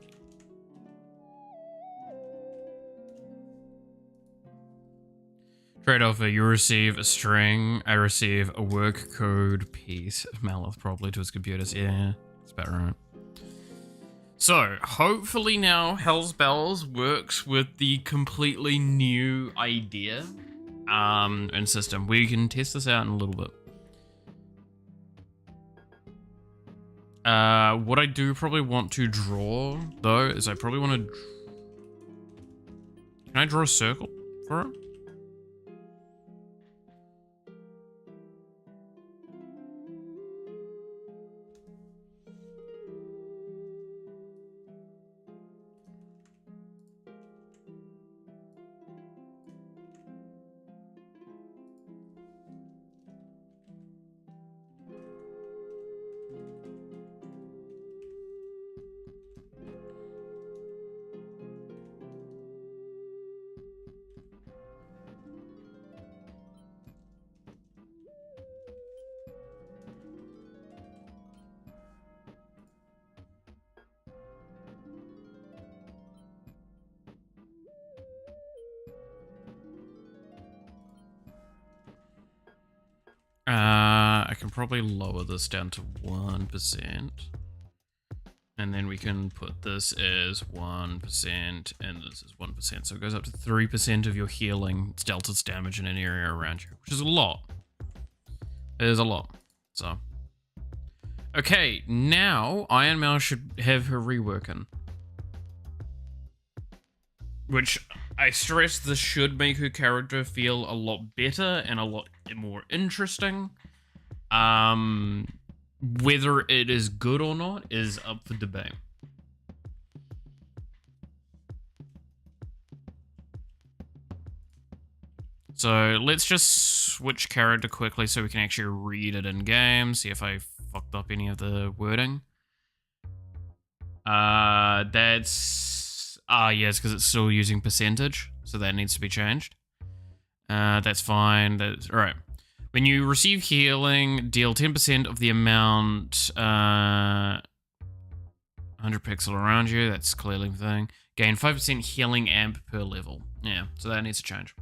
Trade offer, you receive a string, I receive a work code piece. Malith probably to his computers. Yeah, that's about right. So, hopefully now Hell's Bells works with the completely new idea and system. We can test this out in a little bit. What I do probably want to draw, though, is I probably want to... Can I draw a circle for it? I can probably lower this down to 1%. And then we can put this as 1%, and this is 1%. So it goes up to 3% of your healing delta's damage in an area around you, which is a lot. It is a lot. So. Okay, now Iron Mouse should have her reworking. Which, I stress, this should make her character feel a lot better and a lot more interesting. Whether it is good or not is up for debate. So let's just switch character quickly so we can actually read it in game, see if I fucked up any of the wording. That's... yeah, it's because it's still using percentage, so that needs to be changed. That's fine. That's all right. When you receive healing, deal 10% of the amount 100 pixel around you. That's clearly the thing. Gain 5% healing amp per level. Yeah, so that needs to change.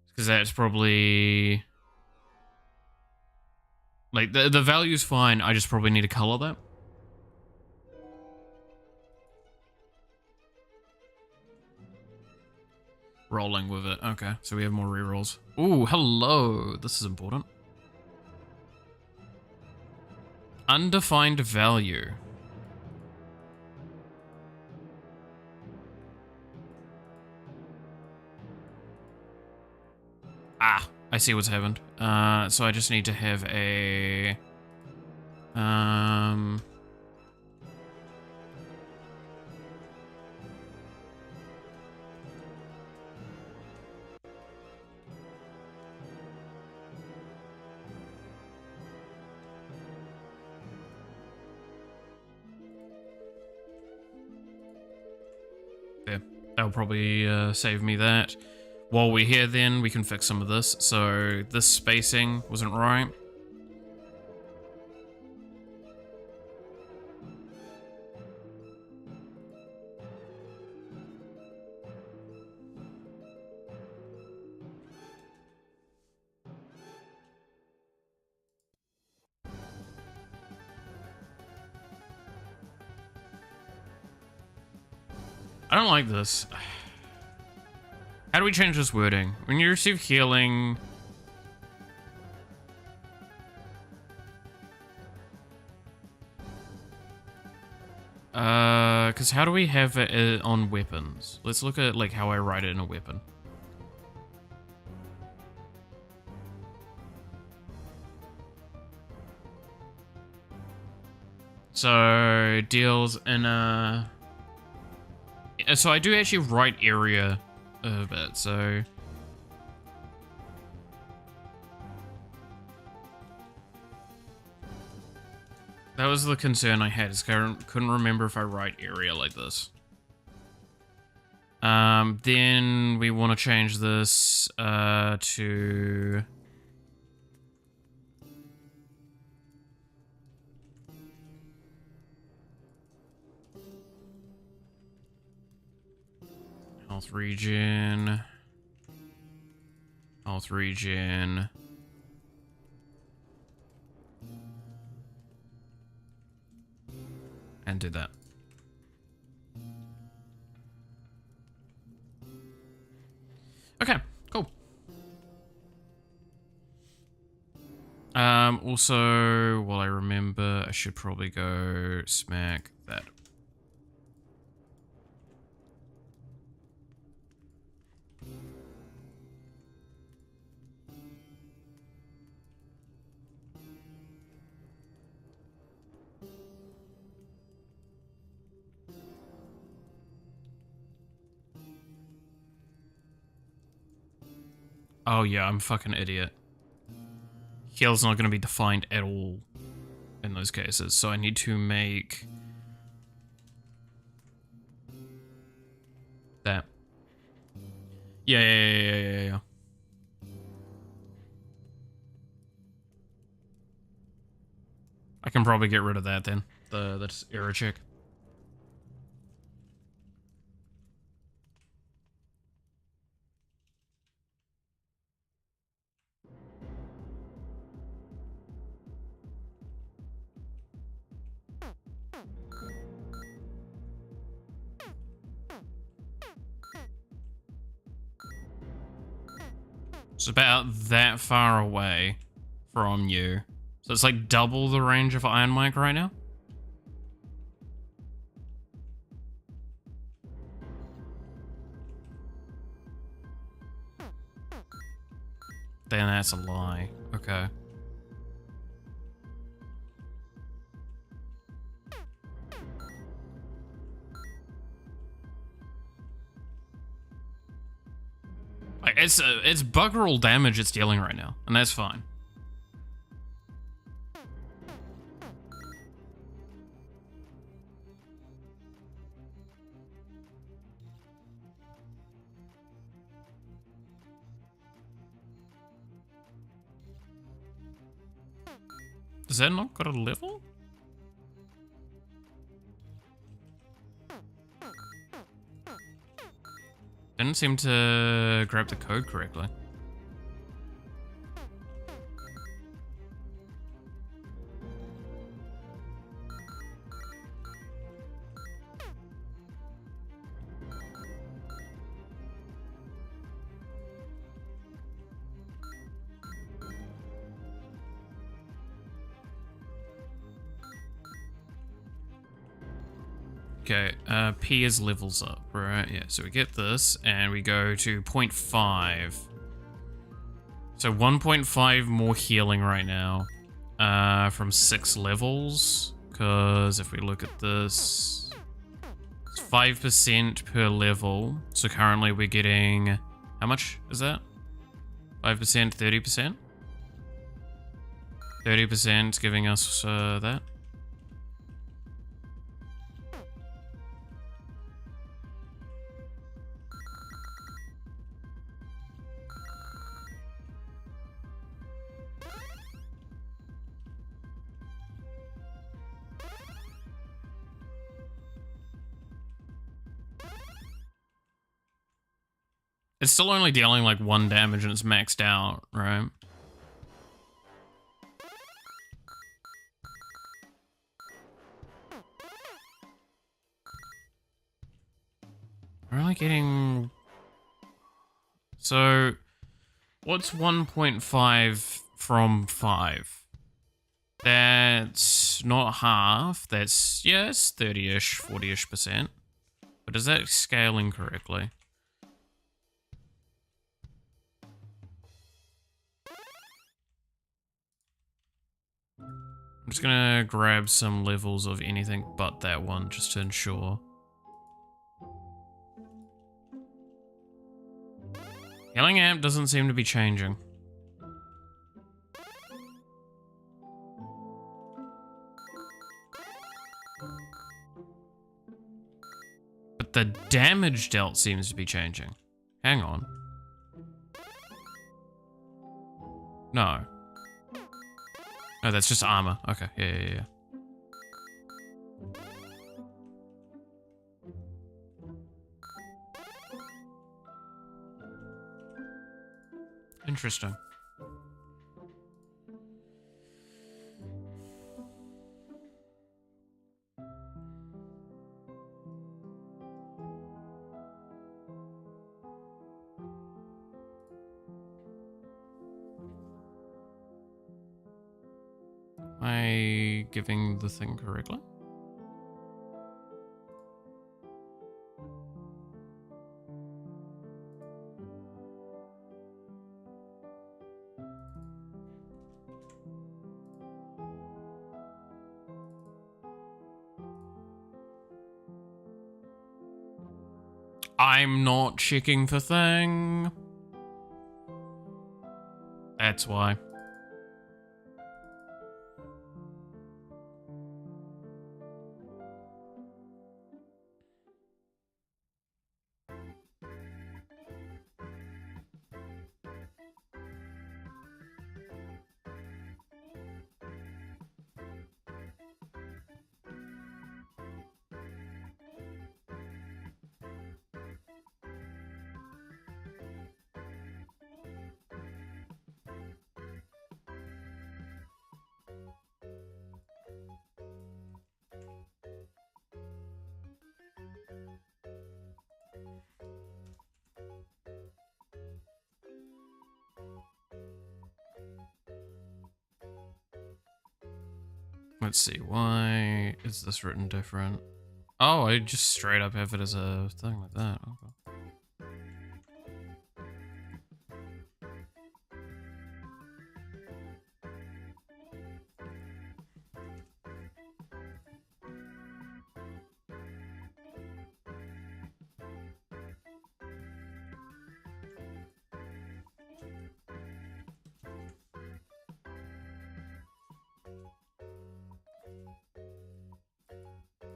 Because that's probably... Like, the value's fine. I just probably need to color that. Rolling with it. Okay, so we have more rerolls. Ooh, hello. This is important. Undefined value. Ah, I see what's happened. So I just need to have a... That'll probably save me that. while we're here then, we can fix some of this. So this spacing wasn't right. I don't like this. How do we change this wording? When you receive healing... Because how do we have it on weapons? Let's look at, like, how I write it in a weapon. So, deals in a... So I do actually write area a bit, so... That was the concern I had, is I couldn't remember if I write area like this. Then we want to change this to... Health region. Health region. And do that. Okay, cool. Also, while I remember, I should probably go smack that. Oh yeah, I'm a fucking idiot. Heal's not going to be defined at all in those cases, so I need to make that. Yeah. I can probably get rid of that then. That's error check. It's about that far away from you. So it's like double the range of Iron Mike right now. Then that's a lie. Okay. Like, it's bugger all damage it's dealing right now, and that's fine. Does that not got a level? Didn't seem to grab the code correctly. Okay, P is levels up, right? Yeah, so we get this, and we go to 0.5. So 1.5 more healing right now, from 6 levels. Because if we look at this, it's 5% per level. So currently we're getting, how much is that? 5%, 30%? 30% giving us that. It's still only dealing like 1 damage and it's maxed out, right? We're only getting... So, what's 1.5 from 5? That's not half. That's, yes, 30-ish, 40-ish%. But is that scaling correctly? I'm just gonna grab some levels of anything but that one just to ensure. Healing amp doesn't seem to be changing. But the damage dealt seems to be changing. Hang on. No. No, that's just armor. Okay, yeah. Interesting. Am I giving the thing correctly? I'm not checking for thing. That's why. Let's see, why is this written different? Oh, I just straight up have it as a thing like that. Okay.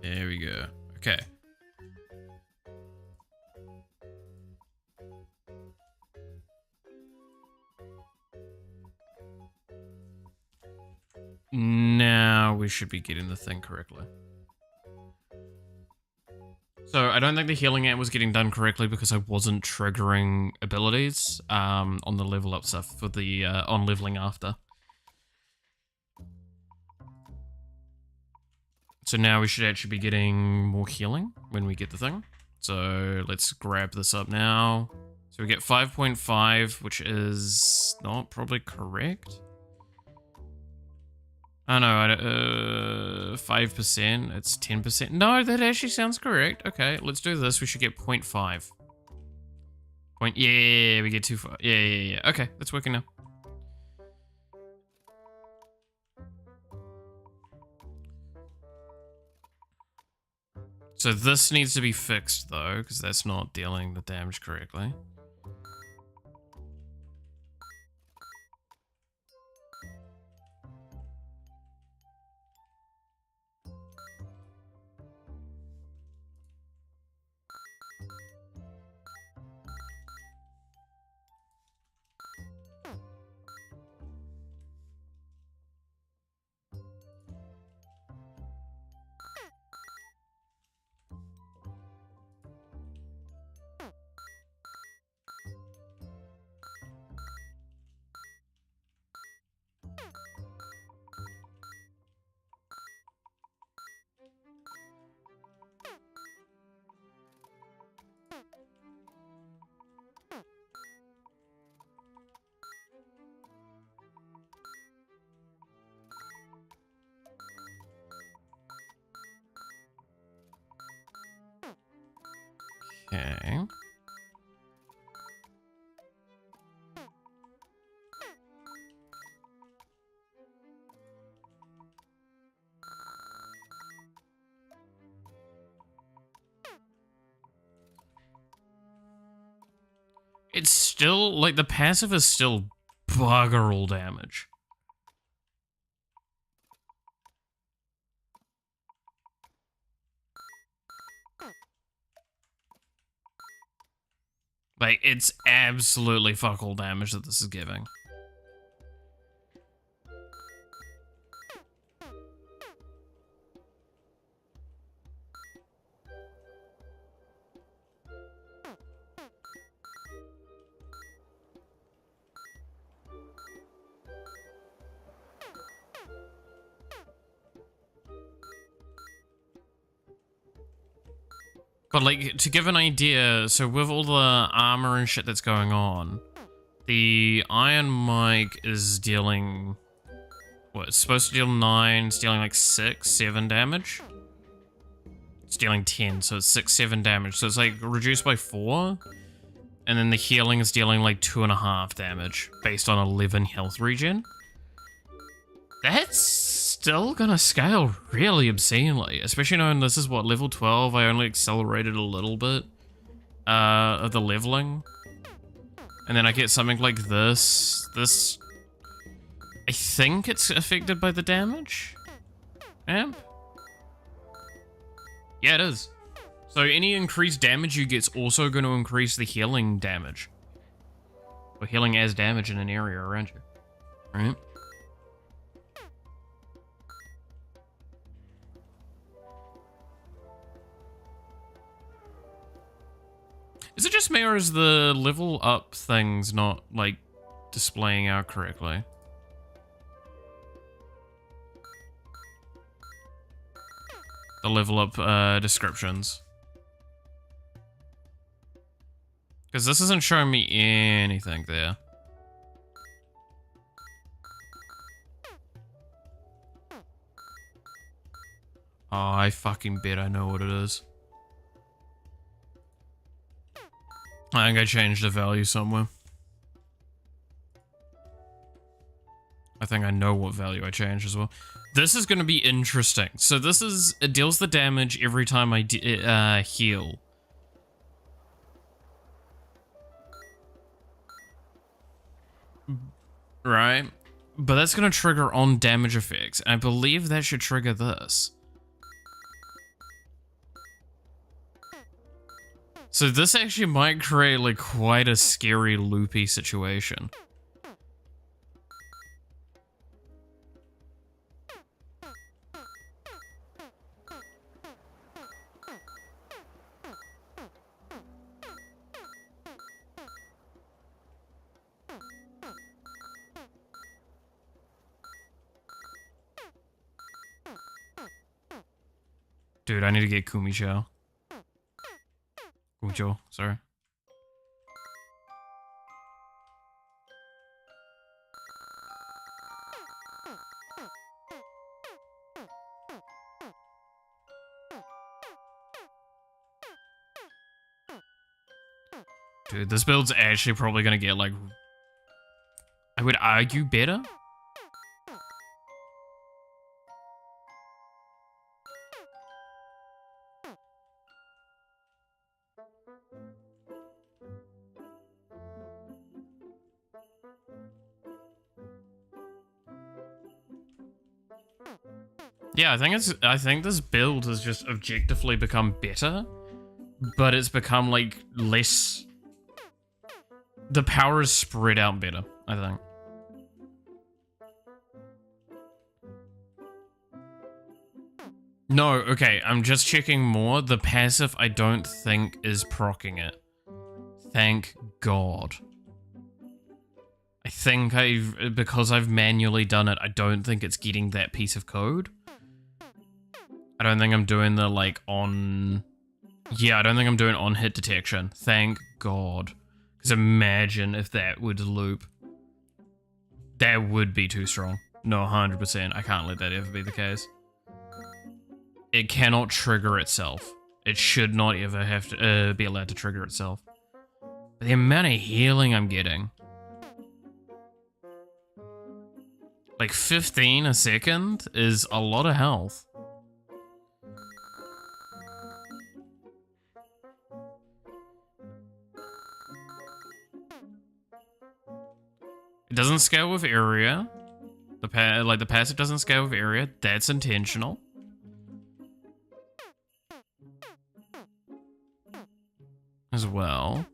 There we go. Okay. Now we should be getting the thing correctly. So I don't think the healing amp was getting done correctly because I wasn't triggering abilities on the level up stuff for the on leveling after. So now we should actually be getting more healing when we get the thing. So let's grab this up now. So we get 5.5, which is not probably correct. Oh no, 5%, it's 10%. No, that actually sounds correct. Okay, let's do this. We should get 0.5. Yeah, we get 2.5. Yeah. Okay, that's working now. So this needs to be fixed though, because that's not dealing the damage correctly. Okay. It's still, like, the passive is still bugger all damage. Like, it's absolutely fuck all damage that this is giving. But, like, to give an idea, so with all the armor and shit that's going on, the Iron Mike is dealing... What, it's supposed to deal 9, it's dealing like 6, 7 damage? It's dealing 10, so it's 6, 7 damage. So it's like reduced by 4. And then the healing is dealing like 2.5 damage, based on 11 health regen. That's still gonna scale really obscenely, especially knowing this is what, level 12, I only accelerated a little bit of the leveling. And then I get something like this. I think it's affected by the damage? Amp? Yeah, it is. So any increased damage you get's also going to increase the healing damage. Or healing as damage in an area around you. Right? Is it just me, or is the level up things not, like, displaying out correctly? The level up descriptions. Because this isn't showing me anything there. Oh, I fucking bet I know what it is. I think I changed the value somewhere. I think I know what value I changed as well. This is going to be interesting. So this is, it deals the damage every time I heal. Right? But that's going to trigger on damage effects. And I believe that should trigger this. So this actually might create like quite a scary loopy situation. Dude, I need to get Kumicho. Kumicho, sorry. Dude, this build's actually probably gonna get, like, I would argue better. Yeah, I think this build has just objectively become better, but it's become like less. The power is spread out better, I think. No, okay, I'm just checking more. The passive I don't think is proccing it. Thank God. I think because I've manually done it, I don't think it's getting that piece of code. I don't think I'm doing the, like, on... Yeah, I don't think I'm doing on-hit detection. Thank God. Because imagine if that would loop. That would be too strong. No, 100%. I can't let that ever be the case. It cannot trigger itself. It should not ever have to be allowed to trigger itself. But the amount of healing I'm getting. Like 15 a second is a lot of health. It doesn't scale with area. The passive doesn't scale with area. That's intentional. As well.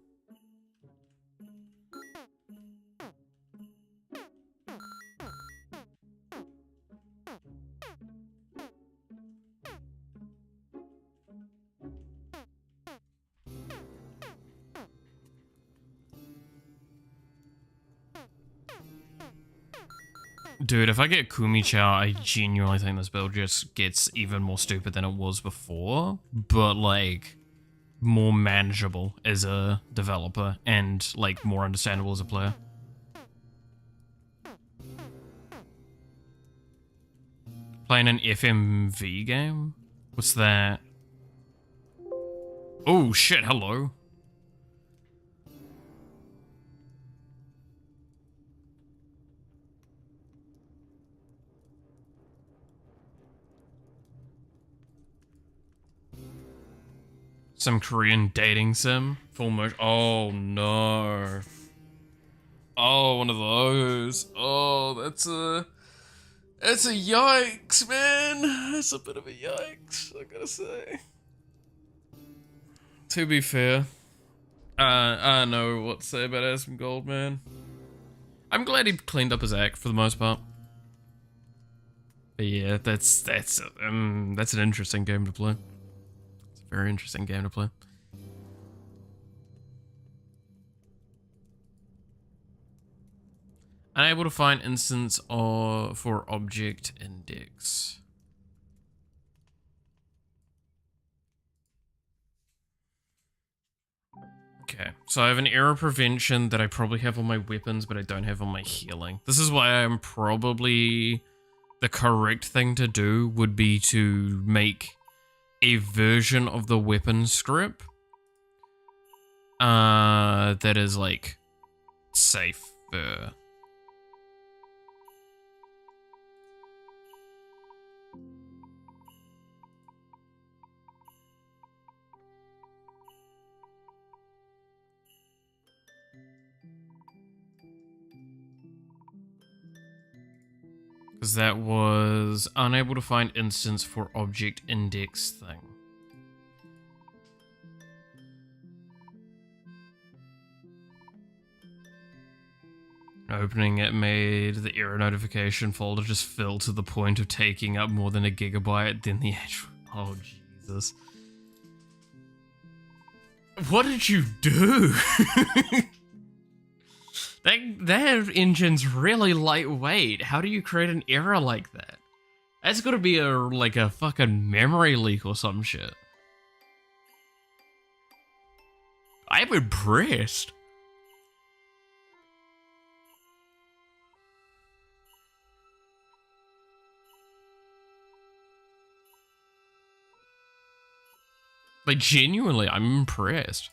Dude, if I get Kumichao, I genuinely think this build just gets even more stupid than it was before, but like more manageable as a developer and like more understandable as a player. Playing an FMV game? What's that? Oh shit, hello. Some Korean dating sim? Full motion. Oh no. Oh, one of those. Oh, that's a yikes, man. That's a bit of a yikes, I gotta say. To be fair, I know what to say about Aspen Gold, man. I'm glad he cleaned up his act for the most part. But yeah, that's an interesting game to play. It's a very interesting game to play. Unable to find instance for object index. Okay, so I have an error prevention that I probably have on my weapons, but I don't have on my healing. This is why I'm probably... The correct thing to do would be to make a version of the weapon script that is, like, safer. Because that was unable to find instance for object index thing. Opening it made the error notification folder just fill to the point of taking up more than a gigabyte, then the actual... Oh, Jesus. What did you do? That engine's really lightweight. How do you create an error like that? That's gotta be like a fucking memory leak or some shit. I'm impressed. Like, genuinely, I'm impressed.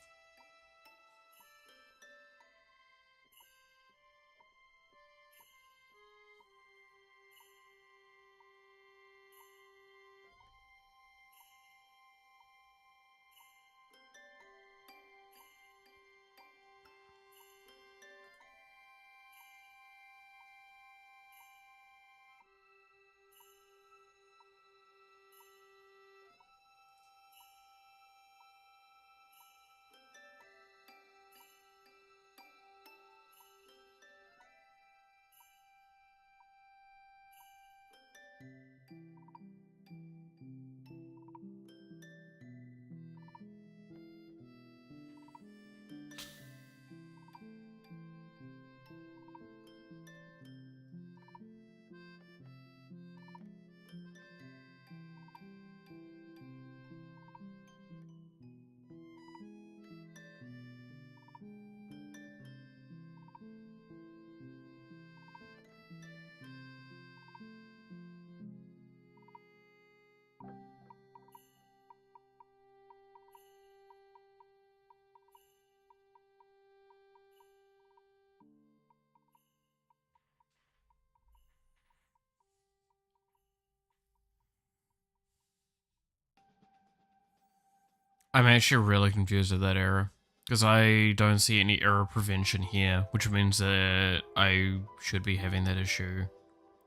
I'm actually really confused with that error. Because I don't see any error prevention here, which means that I should be having that issue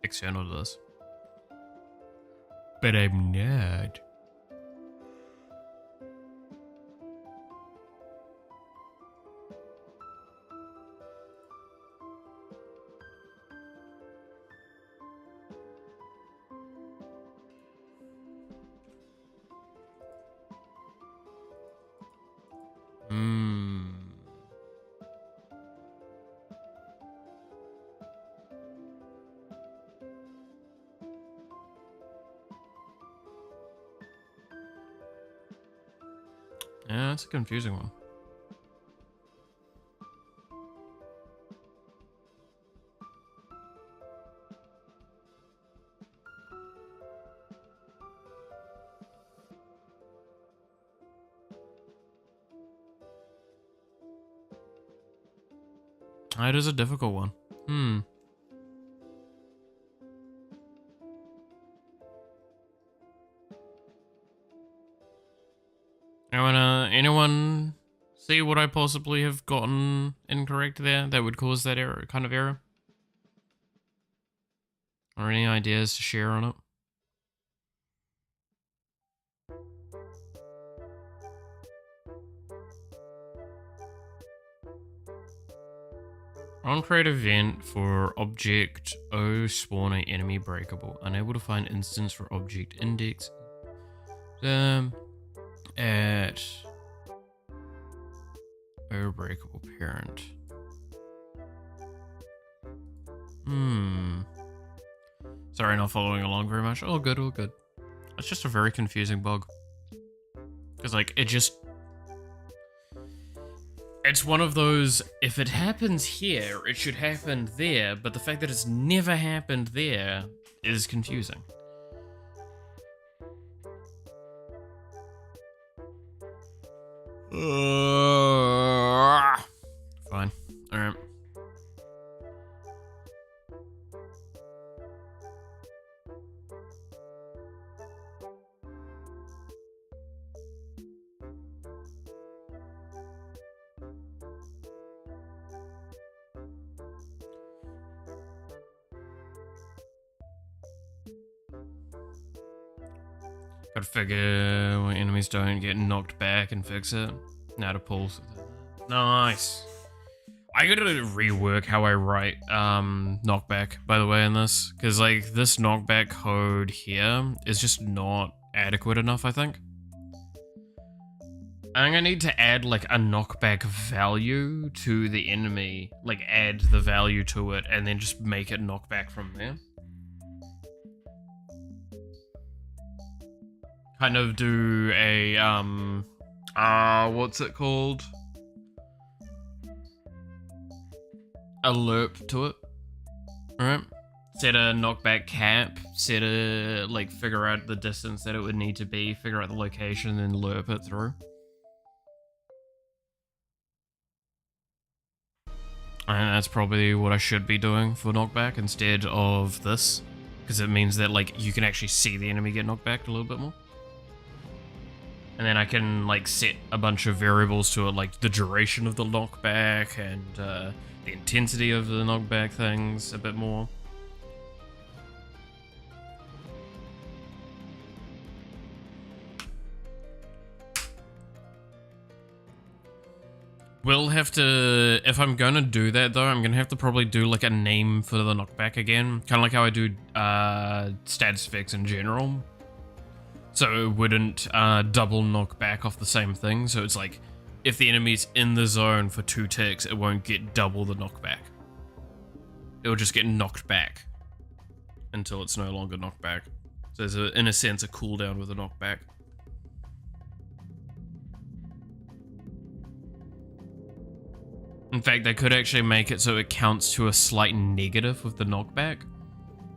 external to this. But I'm not. Yeah, that's a confusing one. It is a difficult one. Anyone see what I possibly have gotten incorrect there that would cause that error, kind of error? Or any ideas to share on it? On create event for object O spawn a enemy breakable. Unable to find instance for object index. At O breakable parent. Sorry, not following along very much. All good, all good. It's just a very confusing bug. Because, like, it's one of those, if it happens here, it should happen there, but the fact that it's never happened there is confusing. Fine. Alright. Gotta figure when enemies don't get knocked back and fix it. Now to pulse. Nice. I gotta rework how I write knockback, by the way, in this. Because, like, this knockback code here is just not adequate enough, I think. I'm gonna need to add, like, a knockback value to the enemy. Like, add the value to it, and then just make it knockback from there. Kind of do a, what's it called? A loop to it. Alright. Set a knockback cap, set a, like, figure out the distance that it would need to be, figure out the location, and loop it through. And that's probably what I should be doing for knockback instead of this. Because it means that, like, you can actually see the enemy get knocked back a little bit more. And then I can, like, set a bunch of variables to it, like the duration of the knockback and the intensity of the knockback things a bit more. We'll have to, if I'm gonna do that though, I'm gonna have to probably do like a name for the knockback again. Kind of like how I do stats effects in general. So it wouldn't double knock back off the same thing. So it's like, if the enemy's in the zone for 2 ticks, it won't get double the knockback. It'll just get knocked back until it's no longer knocked back. So there's, in a sense, a cooldown with a knockback. In fact, they could actually make it so it counts to a slight negative with the knockback.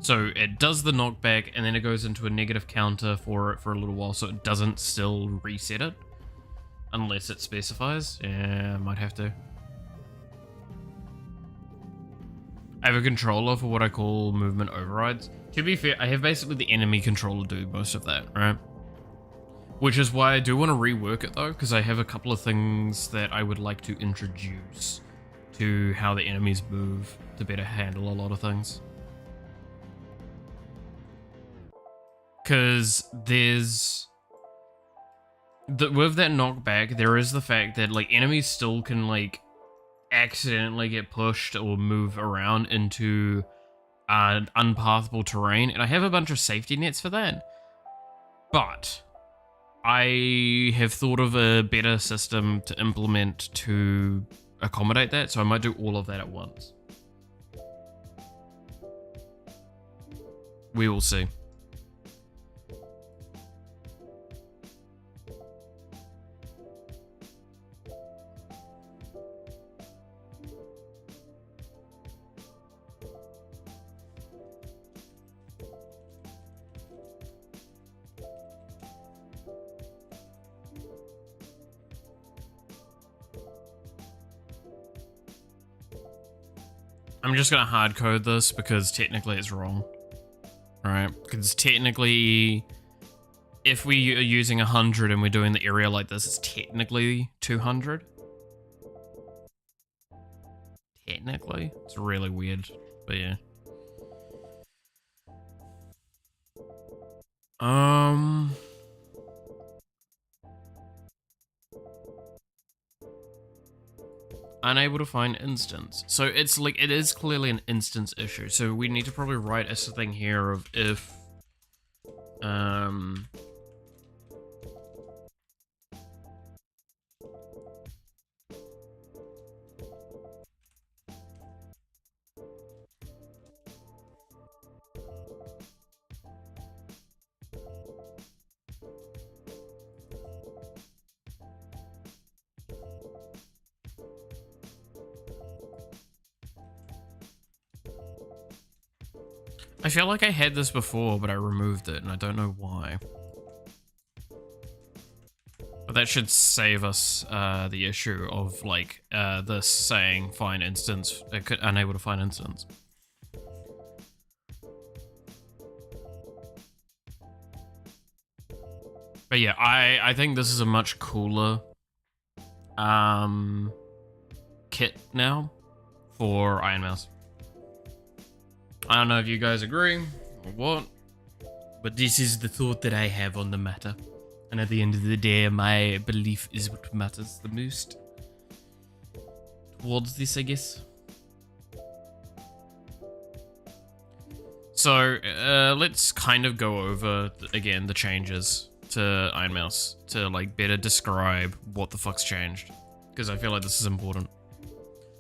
So it does the knockback, and then it goes into a negative counter for it for a little while, so it doesn't still reset it. Unless it specifies. Yeah, I might have to. I have a controller for what I call movement overrides. To be fair, I have basically the enemy controller do most of that, right? Which is why I do want to rework it though, because I have a couple of things that I would like to introduce to how the enemies move to better handle a lot of things. Because there's... with that knockback, there is the fact that like enemies still can like accidentally get pushed or move around into unpathable terrain, and I have a bunch of safety nets for that. But I have thought of a better system to implement to accommodate that, so I might do all of that at once. We will see. I'm just gonna hard code this because technically it's wrong. Right? Because technically, if we are using 100 and we're doing the area like this, it's technically 200. Technically. It's really weird, but yeah. Unable to find instance. So it's like, it is clearly an instance issue. So we need to probably write a thing here of if, I feel like I had this before, but I removed it, and I don't know why. But that should save us the issue of, like, this saying find instance, unable to find instance. But yeah, I think this is a much cooler kit now for Iron Mouse. I don't know if you guys agree or what, but this is the thought that I have on the matter. And at the end of the day, my belief is what matters the most towards this, I guess. So, let's kind of go over, again, the changes to Iron Mouse to, like, better describe what the fuck's changed. Because I feel like this is important.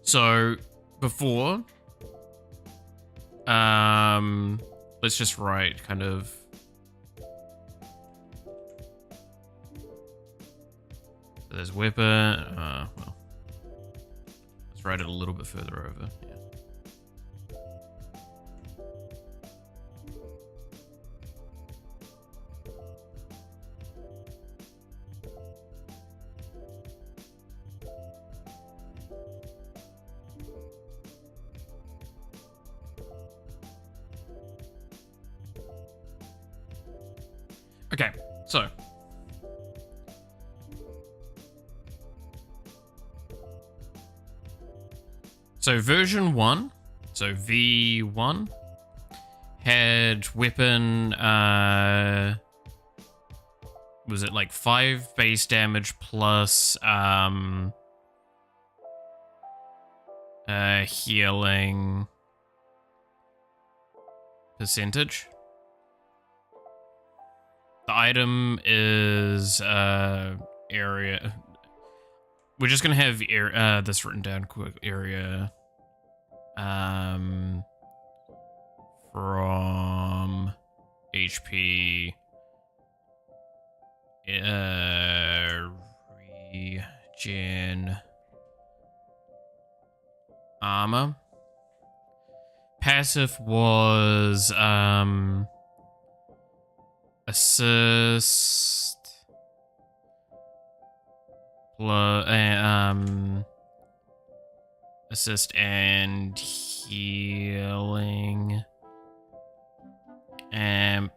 So, before... let's just write kind of... So there's weapon, well, let's write it a little bit further over, yeah. Okay, so version 1, so V1, had weapon, was it like 5 base damage plus, healing percentage. The item is area. We're just gonna have this written down quick. Area from HP regen armor. Passive was assist assist and healing amp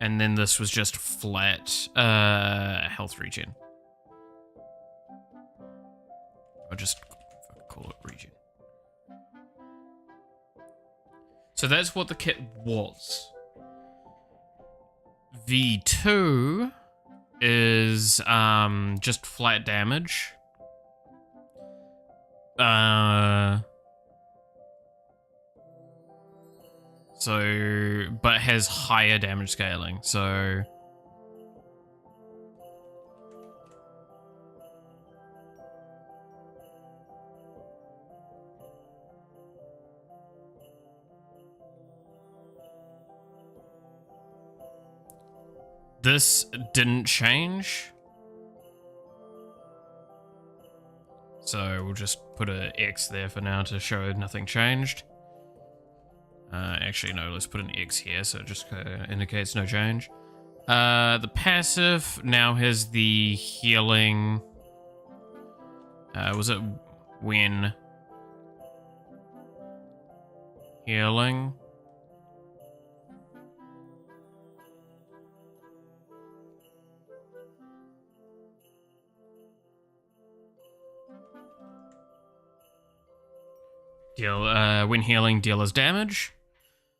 And then this was just flat health regen. I'll just call it regen. So that's what the kit was. V2 is just flat damage. So, but has higher damage scaling, so... This didn't change. So we'll just put an X there for now to show nothing changed. Actually, no, let's put an X here so it just indicates no change. The passive now has the healing. Was it when? Healing. When healing, dealers damage.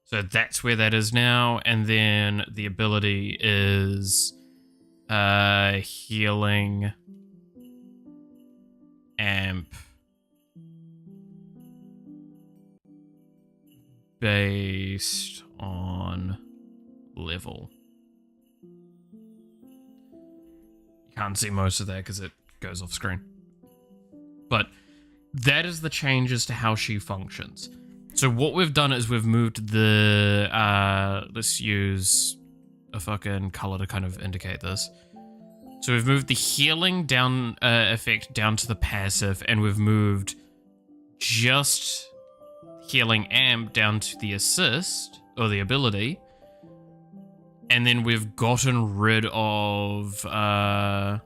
So that's where that is now. And then the ability is healing amp based on level. You can't see most of that because it goes off screen. But that is the changes to how she functions. So what we've done is we've moved the, let's use a fucking color to kind of indicate this. So we've moved the healing down effect down to the passive, and we've moved just healing amp down to the assist, or the ability. And then we've gotten rid of the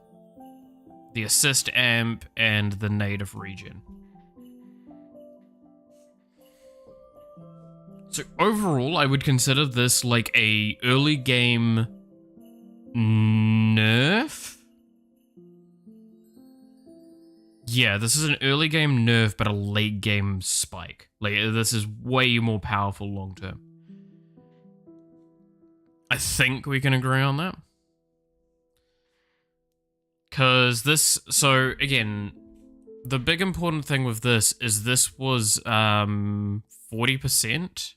assist amp and the native regen. So overall, I would consider this like a early game nerf. Yeah, this is an early game nerf, but a late game spike. Like, this is way more powerful long term. I think we can agree on that. Because this, so again, the big important thing with this is this was 40%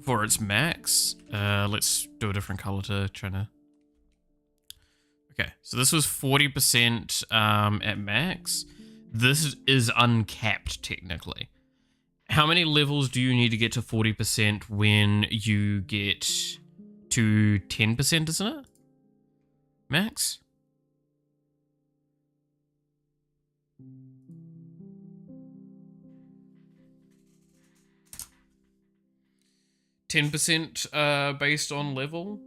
for its max. Let's do a different color to try to... Okay, so this was 40% at max. This is uncapped, technically. How many levels do you need to get to 40% when you get to 10%, isn't it? Max? %, based on level?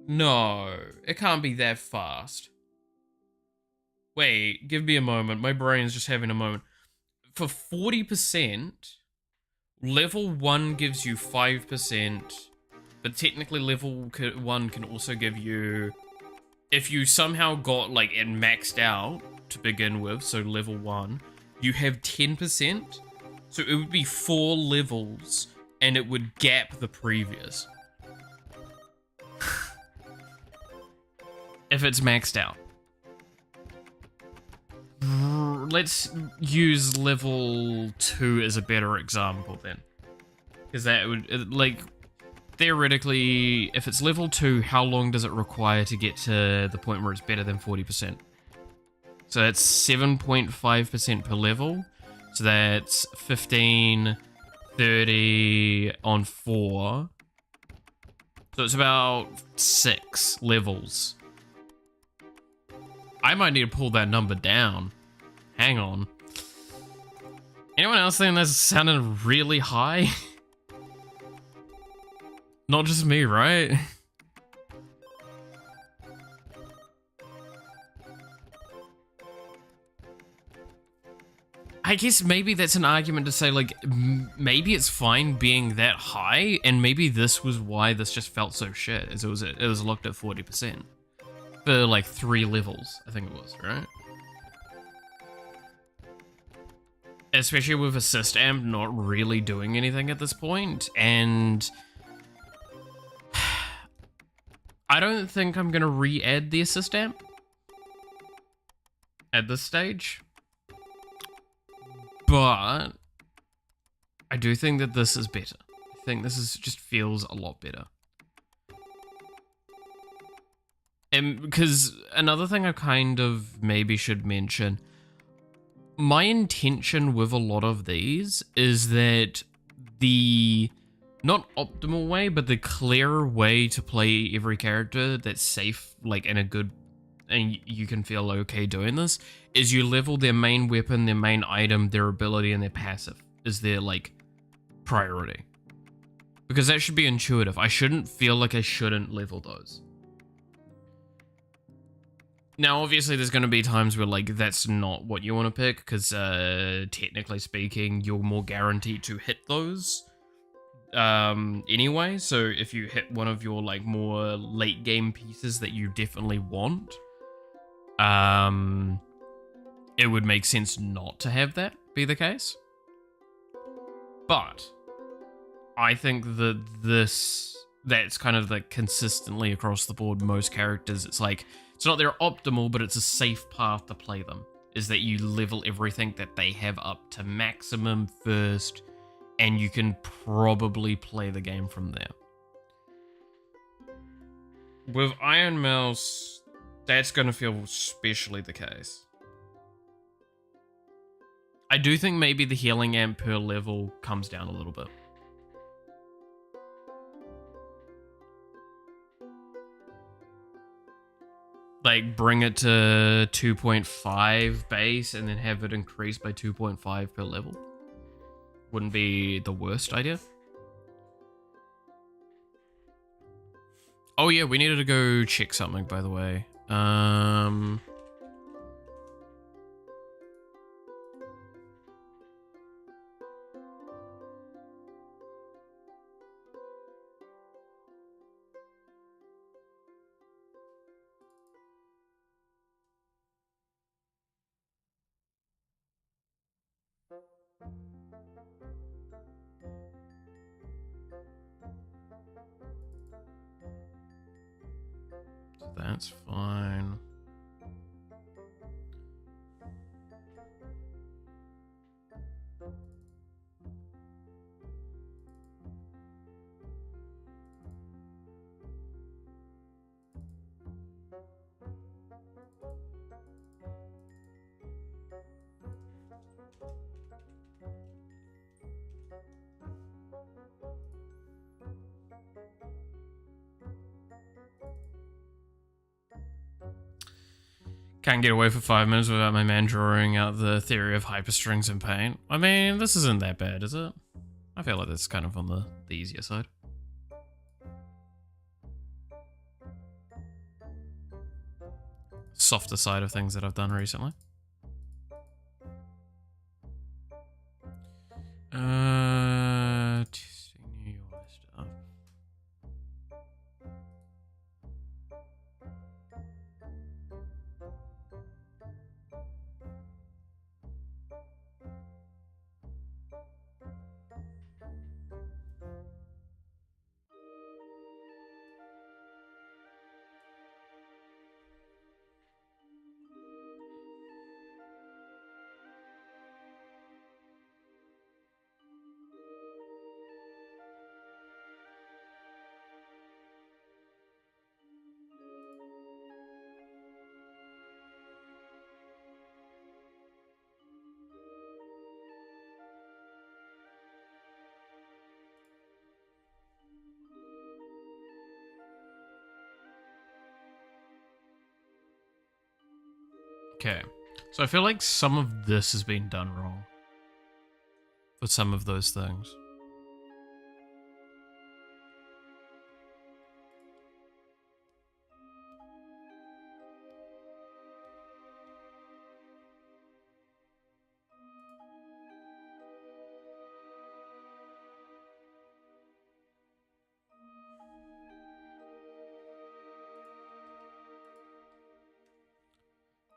No, it can't be that fast. Wait, give me a moment. My brain's just having a moment. For 40%, level 1 gives you 5%, but technically level 1 can also give you... If you somehow got like it maxed out to begin with, so level 1, you have 10%, so it would be 4 levels, and it would gap the previous. If it's maxed out. Let's use level 2 as a better example then. Because that would, like, theoretically, if it's level 2, how long does it require to get to the point where it's better than 40%? So that's 7.5% per level. So that's 15, 30 on 4. So it's about 6 levels. I might need to pull that number down. Hang on. Anyone else think that's sounding really high? Not just me, right? I guess maybe that's an argument to say, like, maybe it's fine being that high, and maybe this was why this just felt so shit, as it was locked at 40% for like 3 levels, I think it was, right? Especially with assist amp not really doing anything at this point, and I don't think I'm gonna re-add the assist amp at this stage, but I do think that this is better. I think this is just feels a lot better. And because another thing I kind of maybe should mention, my intention with a lot of these is that the not optimal way, but the clearer way to play every character that's safe, like in a good, and you can feel okay doing this, is you level their main weapon, their main item, their ability, and their passive is their like priority. Because that should be intuitive. I shouldn't feel like I shouldn't level those. Now, obviously, there's going to be times where, like, that's not what you want to pick, because, technically speaking, you're more guaranteed to hit those, anyway. So, if you hit one of your, like, more late-game pieces that you definitely want, it would make sense not to have that be the case. But I think that that's kind of, like, consistently across the board, most characters, it's like, it's not their optimal, but it's a safe path to play them, is that you level everything that they have up to maximum first, and you can probably play the game from there. With Iron Mouse, that's going to feel especially the case. I do think maybe the healing amp per level comes down a little bit. Like, bring it to 2.5 base and then have it increase by 2.5 per level. Wouldn't be the worst idea. Oh yeah, we needed to go check something, by the way. That's fine. Can't get away for 5 minutes without my man drawing out the theory of hyperstrings in paint. I mean, this isn't that bad, is it? I feel like that's kind of on the easier side. Softer side of things that I've done recently. Testing new UI stuff. Okay, so I feel like some of this has been done wrong for some of those things.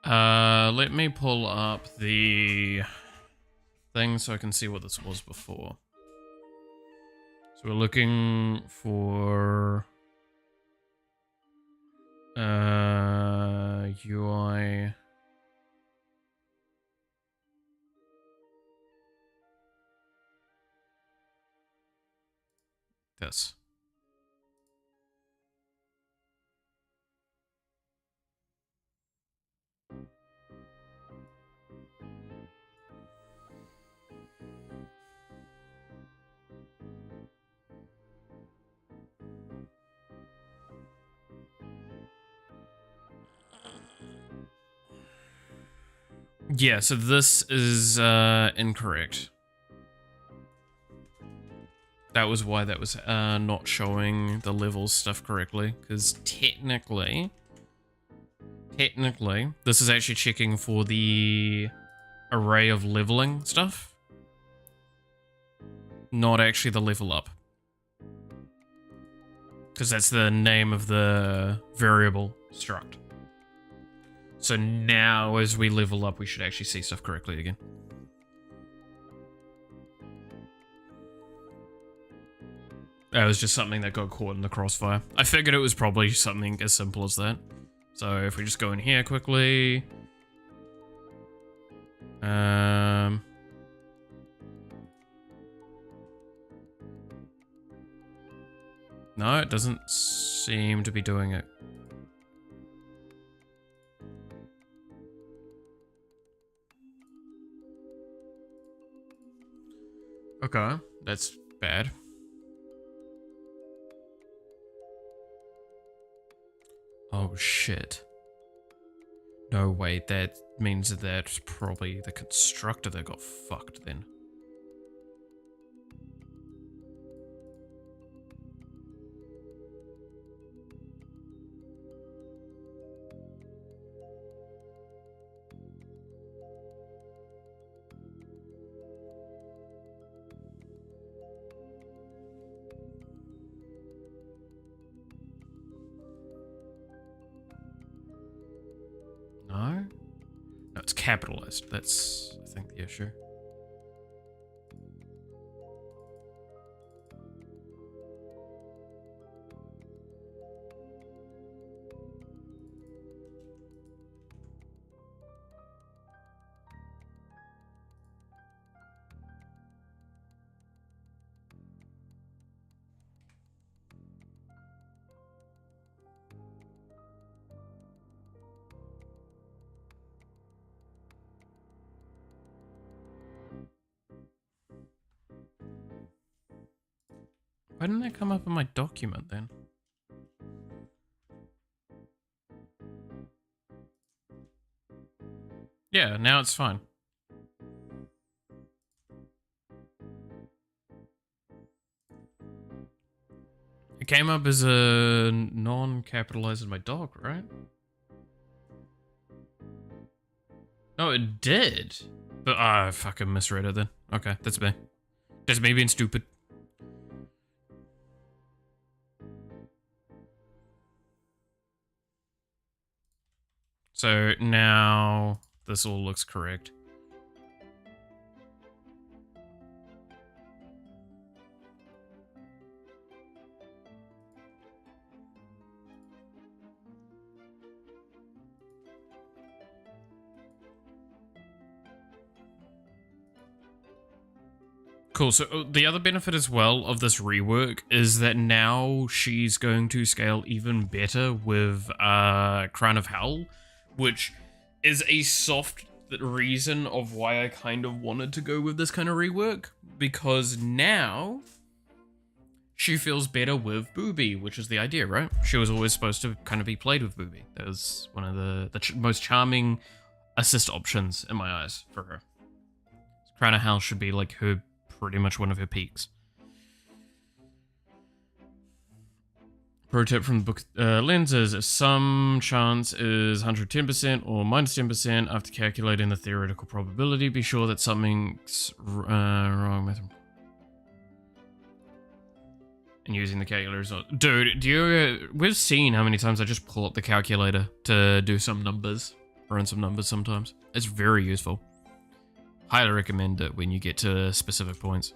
Let me pull up the thing so I can see what this was before. So we're looking for UI. This. Yeah, so this is incorrect. That was why that was not showing the levels stuff correctly, because technically, this is actually checking for the array of leveling stuff, not actually the level up. Because that's the name of the variable struct. So now as we level up, we should actually see stuff correctly again. That was just something that got caught in the crossfire. I figured it was probably something as simple as that. So if we just go in here quickly. No, it doesn't seem to be doing it. Okay, that's bad. Oh shit. No, wait, that means that that's probably the constructor that got fucked then. No? No, it's capitalized. That's, I think, the issue. Why didn't that come up in my document then? Yeah, now it's fine. It came up as a non-capitalized in my doc, right? No, it did. But I fucking misread it then. Okay, that's me. That's me being stupid. So now this all looks correct. Cool, so the other benefit as well of this rework is that now she's going to scale even better with Crown of Hell, which is a soft reason of why I kind of wanted to go with this kind of rework, because now she feels better with Booby, which is the idea, right? She was always supposed to kind of be played with Booby. That was one of the most charming assist options in my eyes for her. Crown of Hell should be like her, pretty much one of her peaks. Pro tip from the book lenses: if some chance is 110% or minus 10% after calculating the theoretical probability, be sure that something's wrong with them. And using the calculator as well. Dude, we've seen how many times I just pull up the calculator to do some numbers. run some numbers sometimes. It's very useful. Highly recommend it when you get to specific points.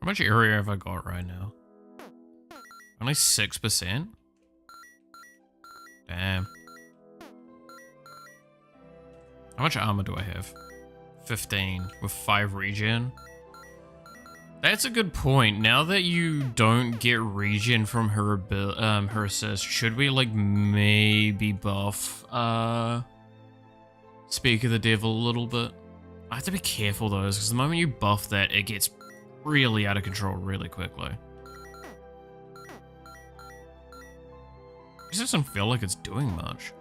How much area have I got right now? Only 6%? Damn. How much armor do I have? 15 with 5 regen. That's a good point. Now that you don't get regen from her her assist, should we like maybe buff Speak of the Devil a little bit? I have to be careful though, because the moment you buff that, it gets really out of control really quickly. It just doesn't feel like it's doing much.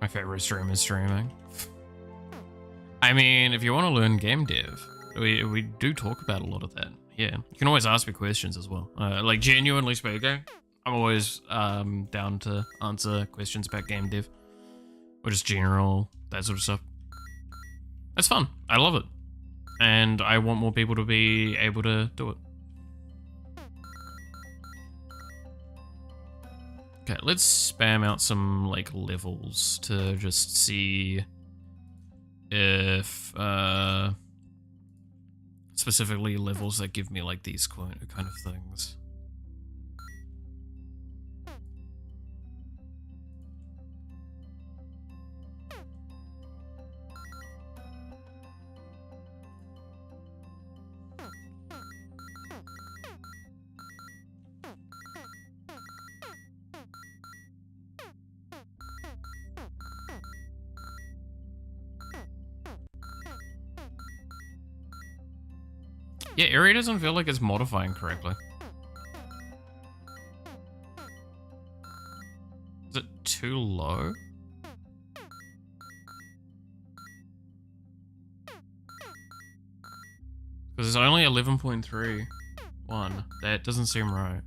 My favorite stream is streaming. I mean, if you want to learn game dev, we do talk about a lot of that. Yeah, you can always ask me questions as well. Like, genuinely speaking, I'm always down to answer questions about game dev, or just general, that sort of stuff. It's fun. I love it. And I want more people to be able to do it. Okay, let's spam out some, like, levels to just see if, specifically levels that give me, like, these kind of things. Yeah, area doesn't feel like it's modifying correctly. Is it too low? Because it's only 11.31. That doesn't seem right.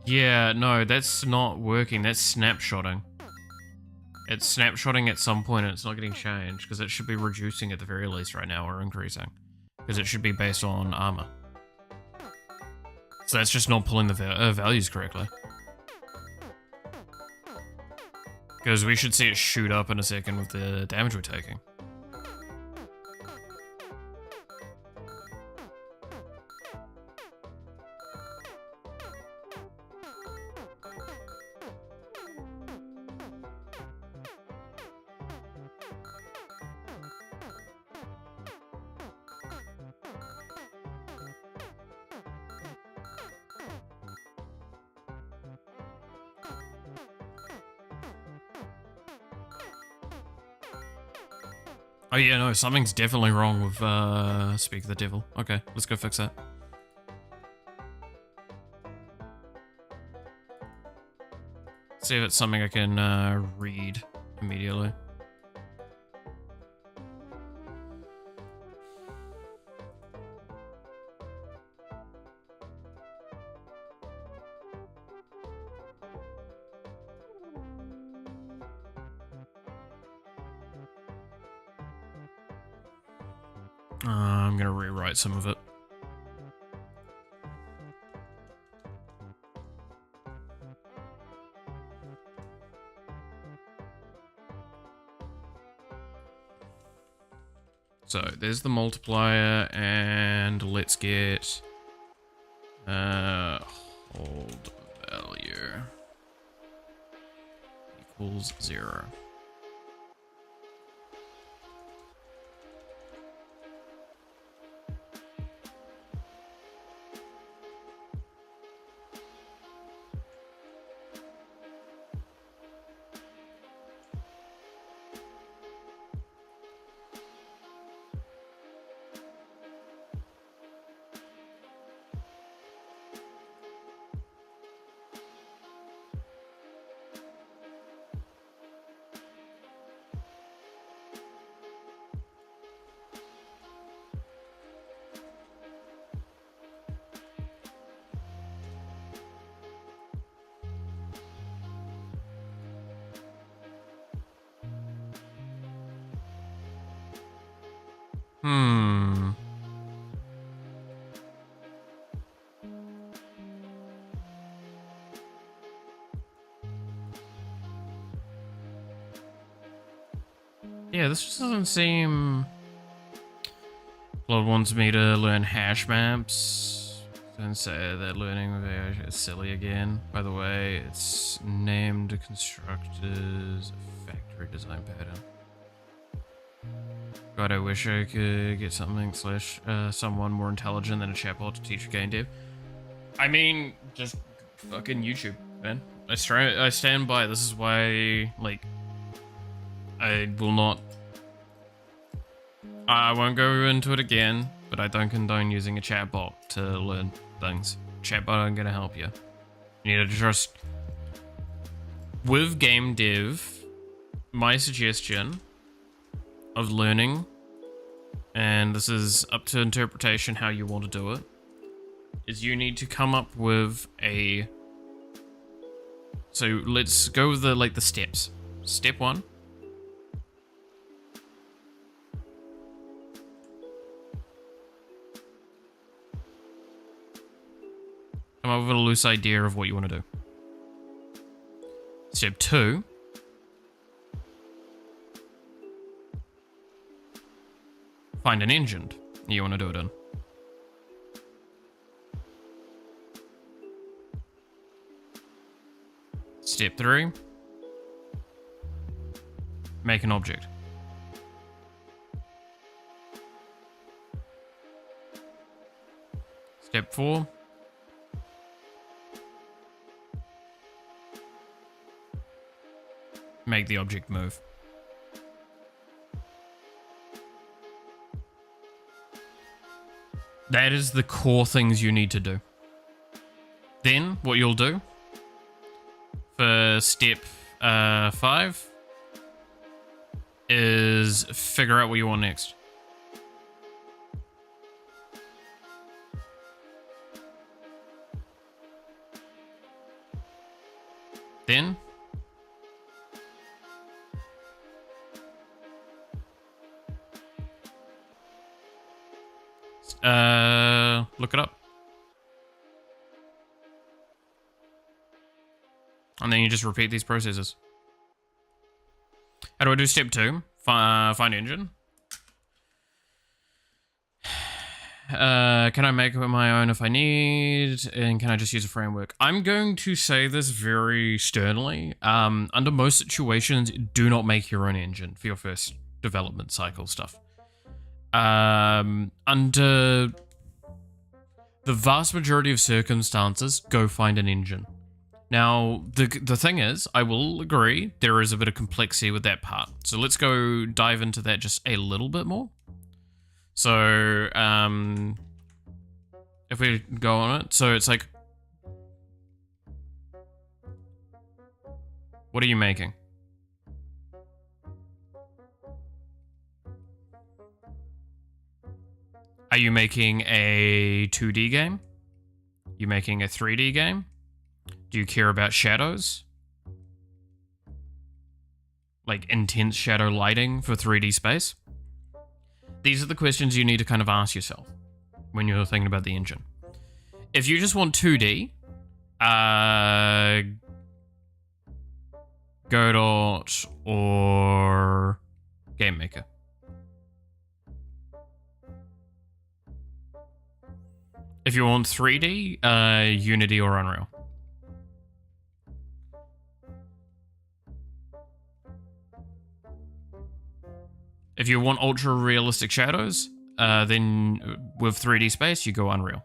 Yeah, no, that's not working. That's snapshotting. It's snapshotting at some point and it's not getting changed because it should be reducing at the very least right now or increasing. Because it should be based on armor. So that's just not pulling the values correctly. Because we should see it shoot up in a second with the damage we're taking. Oh yeah, no, something's definitely wrong with Speak of the Devil. Okay, let's go fix that. See if it's something I can read immediately. I'm gonna rewrite some of it. So there's the multiplier, and let's get Hold value equals 0. Yeah, this just doesn't seem... Blood wants me to learn hash maps. Don't say that learning is silly again. By the way, it's named constructors factory design pattern. God, I wish I could get something slash someone more intelligent than a chatbot to teach game dev. I mean, just fucking YouTube, man. I stand by. This is why, like, I will not. I won't go into it again, but I don't condone using a chatbot to learn things. Chatbot ain't gonna help you. You need to just. With game dev, my suggestion of learning, and this is up to interpretation how you want to do it, is you need to come up with a... So let's go with the steps. Step 1. Come up with a loose idea of what you want to do. Step 2. Find an engine you want to do it in. Step 3. Make an object. Step 4. Make the object move. That is the core things you need to do. Then, what you'll do for step 5 is figure out what you want next. Then, look it up. And then you just repeat these processes. How do I do step 2? Find engine. Can I make it my own if I need? And can I just use a framework? I'm going to say this very sternly. Under most situations, do not make your own engine for your first development cycle stuff. Under the vast majority of circumstances, go find an engine. Now, the thing is, I will agree, there is a bit of complexity with that part. So let's go dive into that just a little bit more. So, if we go on it, so it's like, what are you making? Are you making a 2D game? You making a 3D game? Do you care about shadows? Like intense shadow lighting for 3D space? These are the questions you need to kind of ask yourself when you're thinking about the engine. If you just want 2D, Godot or Game Maker. If you want 3D, Unity or Unreal. If you want ultra realistic shadows, then with 3D space, you go Unreal.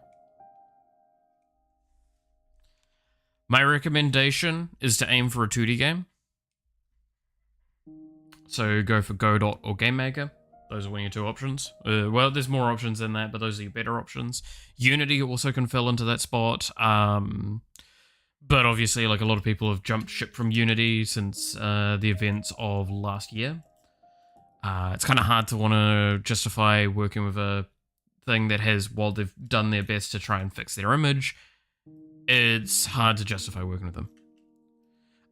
My recommendation is to aim for a 2D game. So go for Godot or Game Maker. Those are one of your two options. Well, there's more options than that, but those are your better options. Unity also can fill into that spot. But obviously, like, a lot of people have jumped ship from Unity since the events of last year. It's kind of hard to want to justify working with a thing that has, while they've done their best to try and fix their image, it's hard to justify working with them.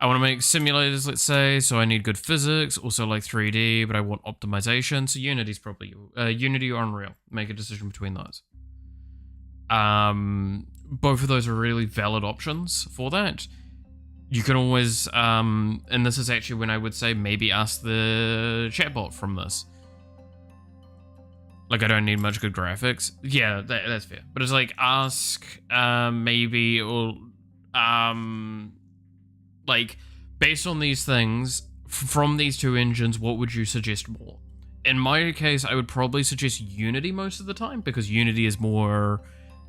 I want to make simulators, let's say, so I need good physics, also like 3D, but I want optimization, so Unity's probably Unity or Unreal. Make a decision between those. Both of those are really valid options for that. You can always, and this is actually when I would say maybe ask the chatbot from this. Like, I don't need much good graphics. Yeah, that's fair. But it's like, ask, maybe, or, like, based on these things, from these two engines, what would you suggest more? In my case, I would probably suggest Unity most of the time, because Unity is more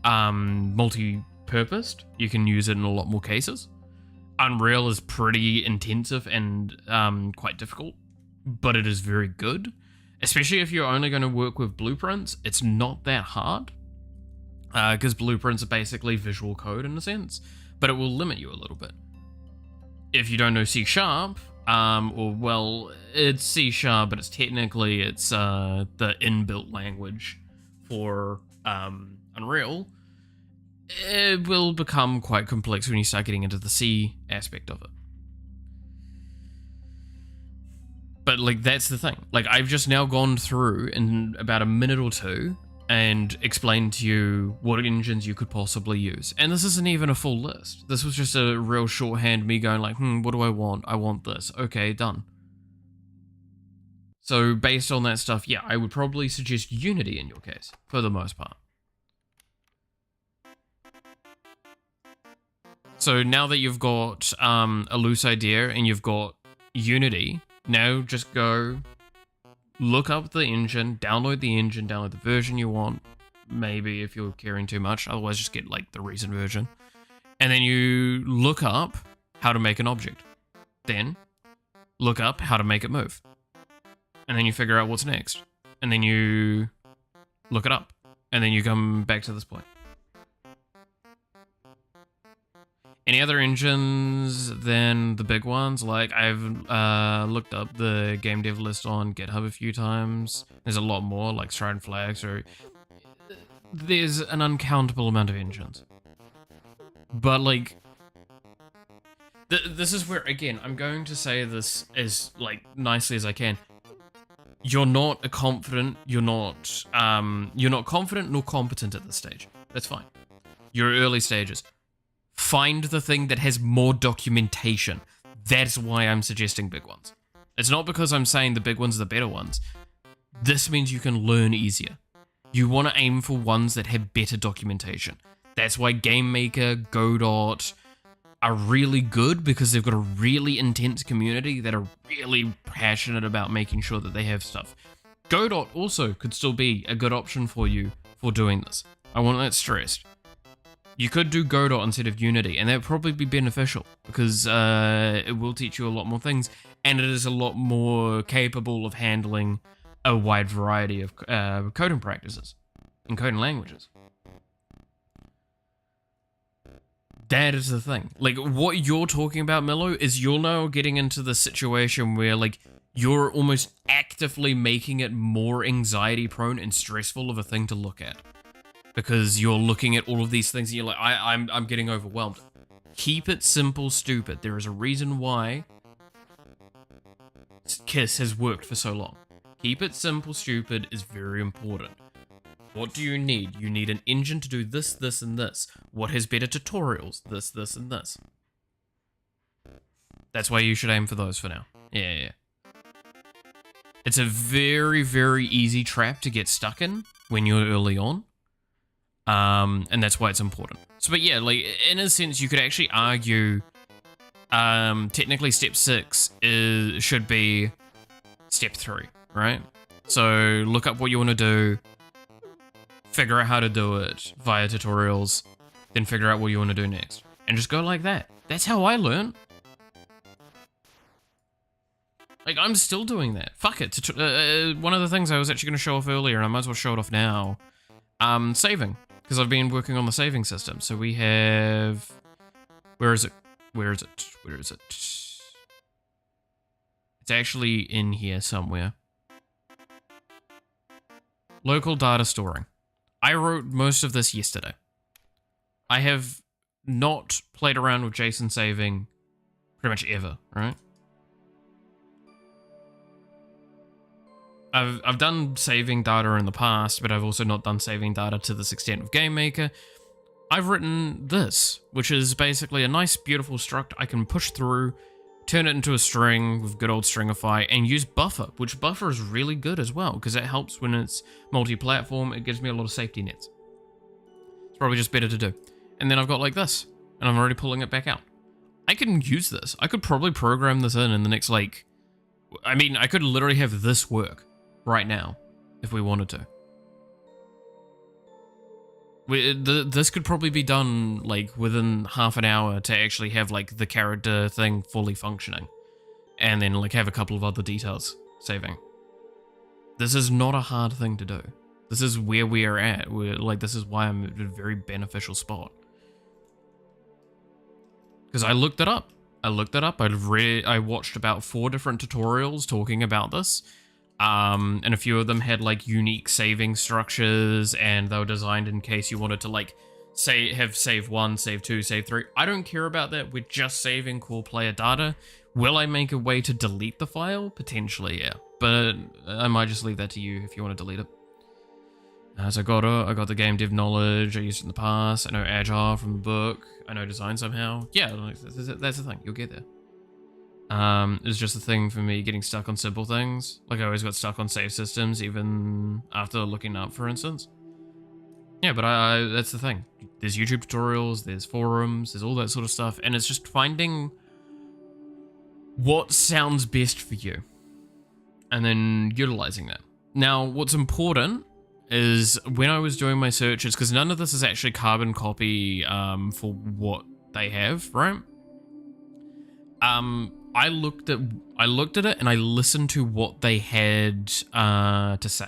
multi-purposed. You can use it in a lot more cases. Unreal is pretty intensive and quite difficult, but it is very good. Especially if you're only going to work with blueprints, it's not that hard. Because blueprints are basically visual code in a sense, but it will limit you a little bit. If you don't know C#, or well, it's C#, but it's technically the inbuilt language for Unreal, it will become quite complex when you start getting into the C aspect of it. But, like, that's the thing. Like, I've just now gone through in about a minute or two and explained to you what engines you could possibly use. And this isn't even a full list. This was just a real shorthand, me going like, what do I want? I want this. Okay, done. So based on that stuff, yeah, I would probably suggest Unity in your case, for the most part. So now that you've got a loose idea and you've got Unity, now just go look up the engine, download the version you want, maybe if you're caring too much, otherwise just get like the recent version. And then you look up how to make an object. Then look up how to make it move. And then you figure out what's next. And then you look it up. And then you come back to this point. Any other engines than the big ones? Like, I've looked up the game dev list on GitHub a few times. There's a lot more, like Stride and Flags, or there's an uncountable amount of engines. But, like, this is where, again, I'm going to say this as, like, nicely as I can. You're not confident nor competent at this stage. That's fine. You're early stages. Find the thing that has more documentation. That's why I'm suggesting big ones. It's not because I'm saying the big ones are the better ones. This means you can learn easier. You want to aim for ones that have better documentation. That's why Game Maker, Godot are really good, because they've got a really intense community that are really passionate about making sure that they have stuff. Godot also could still be a good option for you for doing this. I want that stressed. You could do Godot instead of Unity, and that would probably be beneficial, because it will teach you a lot more things, and it is a lot more capable of handling a wide variety of coding practices and coding languages. That is the thing. Like, what you're talking about, Milo, is you're now getting into the situation where, like, you're almost actively making it more anxiety-prone and stressful of a thing to look at. Because you're looking at all of these things and you're like, I'm getting overwhelmed. Keep it simple, stupid. There is a reason why KISS has worked for so long. Keep it simple, stupid is very important. What do you need? You need an engine to do this, this, and this. What has better tutorials? This, this, and this. That's why you should aim for those for now. Yeah. It's a very, very easy trap to get stuck in when you're early on. And that's why it's important. So, but yeah, like, in a sense, you could actually argue, technically step 6 should be step 3, right? So, look up what you want to do, figure out how to do it via tutorials, then figure out what you want to do next. And just go like that. That's how I learn. Like, I'm still doing that. Fuck it. One of the things I was actually going to show off earlier, and I might as well show it off now, saving. Because I've been working on the saving system. So we have... Where is it? Where is it? Where is it? It's actually in here somewhere. Local data storing. I wrote most of this yesterday. I have not played around with JSON saving pretty much ever, right? I've done saving data in the past, but I've also not done saving data to this extent with GameMaker. I've written this, which is basically a nice, beautiful struct I can push through, turn it into a string with good old stringify, and use buffer, which buffer is really good as well, because it helps when it's multi-platform. It gives me a lot of safety nets. It's probably just better to do. And then I've got like this, and I'm already pulling it back out. I can use this. I could probably program this in the next, like... I mean, I could literally have this work right now, if we wanted to. This could probably be done, like, within half an hour to actually have, like, the character thing fully functioning. And then, like, have a couple of other details saving. This is not a hard thing to do. This is where we are at. This is why I'm in a very beneficial spot. Because I looked it up. I watched about 4 different tutorials talking about this. And a few of them had like unique saving structures, and they were designed in case you wanted to like have save 1, save 2, save 3. I don't care about that. We're just saving core player data. Will I make a way to delete the file? Potentially, yeah. But I might just leave that to you if you want to delete it. So I got the game dev knowledge. I used it in the past. I know Agile from the book. I know design somehow. Yeah, that's the thing. You'll get there. It's just a thing for me getting stuck on simple things. Like I always got stuck on save systems, even after looking up, for instance. Yeah, but that's the thing. There's YouTube tutorials, there's forums, there's all that sort of stuff, and it's just finding what sounds best for you, and then utilizing that. Now, what's important is when I was doing my searches, because none of this is actually carbon copy for what they have, right? I looked at it and I listened to what they had to say.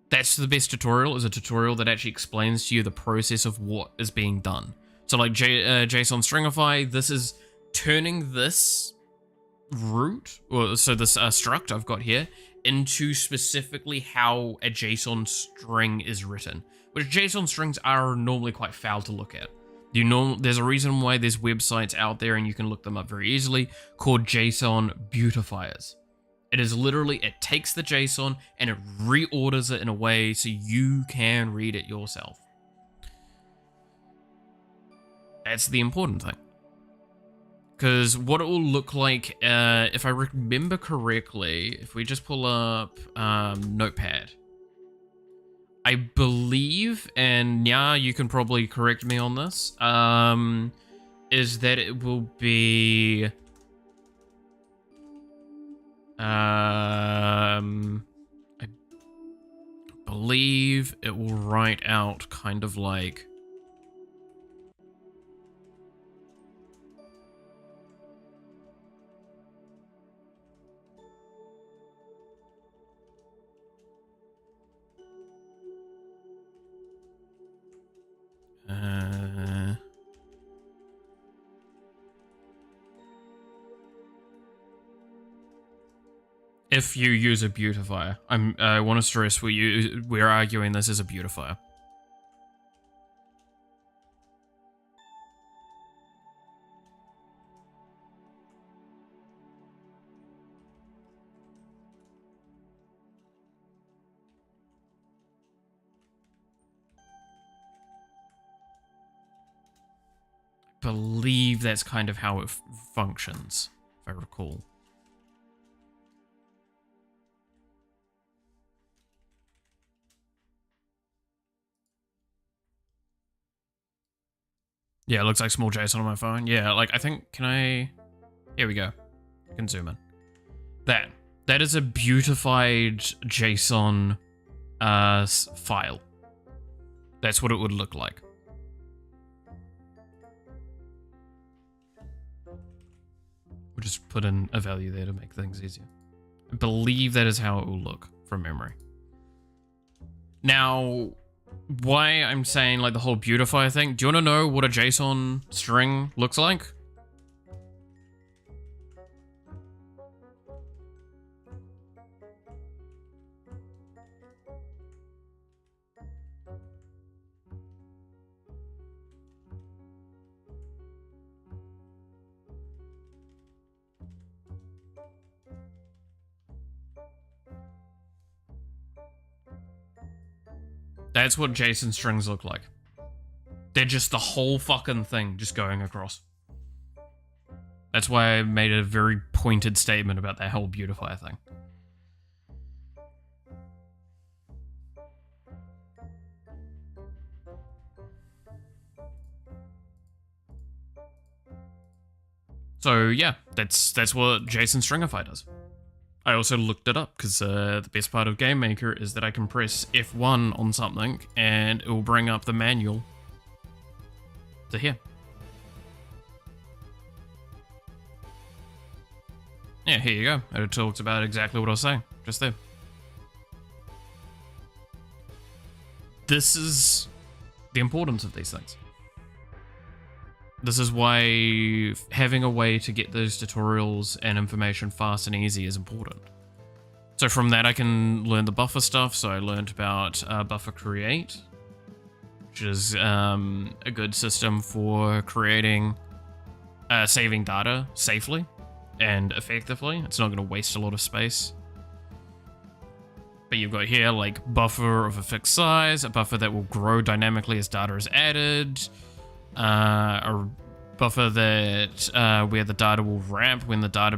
That's the best tutorial, is a tutorial that actually explains to you the process of what is being done. So like JSON stringify, this is turning this root, or so this struct I've got here, into specifically how a JSON string is written, which JSON strings are normally quite foul to look at. There's a reason why there's websites out there, and you can look them up very easily, called JSON beautifiers. It is literally, it takes the JSON and it reorders it in a way so you can read it yourself. That's the important thing. Because what it will look like, if I remember correctly, if we just pull up Notepad, I believe, and yeah, you can probably correct me on this, is that it will be, I believe it will write out kind of like, if you use a beautifier. I want to stress we're arguing this as a beautifier. I believe that's kind of how it functions, if I recall. Yeah, it looks like small JSON on my phone. Yeah, like I think, can I, here we go. I can zoom in. That is a beautified JSON file. That's what it would look like. We'll just put in a value there to make things easier. I believe that is how it will look from memory. Now, why I'm saying like the whole beautify thing, do you want to know what a JSON string looks like? That's what JSON strings look like. They're just the whole fucking thing just going across. That's why I made a very pointed statement about that whole beautify thing. So yeah, that's what JSON stringify does. I also looked it up because the best part of Game Maker is that I can press F1 on something and it will bring up the manual to here. Yeah, here you go. It talks about exactly what I was saying just there. This is the importance of these things. This is why having a way to get those tutorials and information fast and easy is important. So from that I can learn the buffer stuff. So I learned about buffer create, which is a good system for creating, saving data safely and effectively. It's not going to waste a lot of space. But you've got here like buffer of a fixed size, a buffer that will grow dynamically as data is added, a buffer that where the data will ramp when the data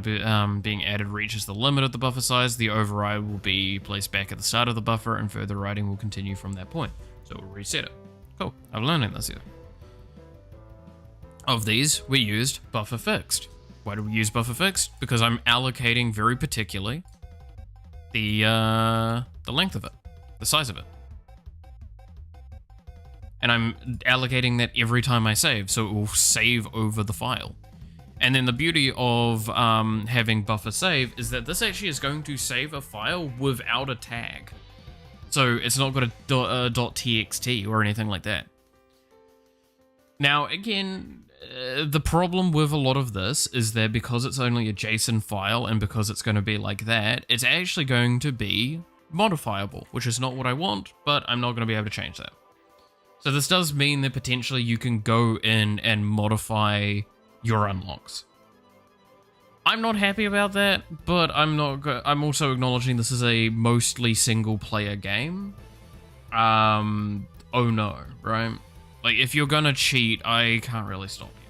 being added reaches the limit of the buffer size. The override will be placed back at the start of the buffer, and further writing will continue from that point. So we'll reset it. Cool. I've learned this here. Of these, we used buffer fixed. Why do we use buffer fixed? Because I'm allocating very particularly the length of it, the size of it. And I'm allocating that every time I save, so it will save over the file. And then the beauty of having buffer save is that this actually is going to save a file without a tag. So it's not got a .txt or anything like that. Now, again, the problem with a lot of this is that because it's only a JSON file and because it's going to be like that, it's actually going to be modifiable, which is not what I want, but I'm not going to be able to change that. So this does mean that potentially you can go in and modify your unlocks. I'm not happy about that, but I'm also acknowledging this is a mostly single player game. Oh no, right? Like if you're gonna cheat, I can't really stop you.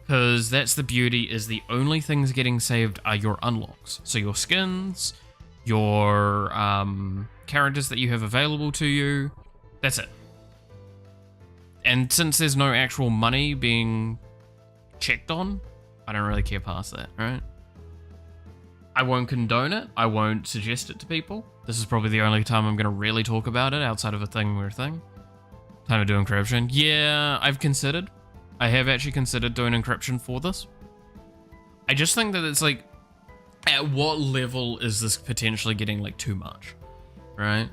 Because that's the beauty, is the only things getting saved are your unlocks. So your skins, your characters that you have available to you, that's it. And since there's no actual money being checked on, I don't really care past that, right? I won't condone it. I won't suggest it to people. This is probably the only time I'm going to really talk about it outside of a thing or a thing. Time to do encryption. Yeah, I've considered. I have actually considered doing encryption for this. I just think that it's like, at what level is this potentially getting like too much, right?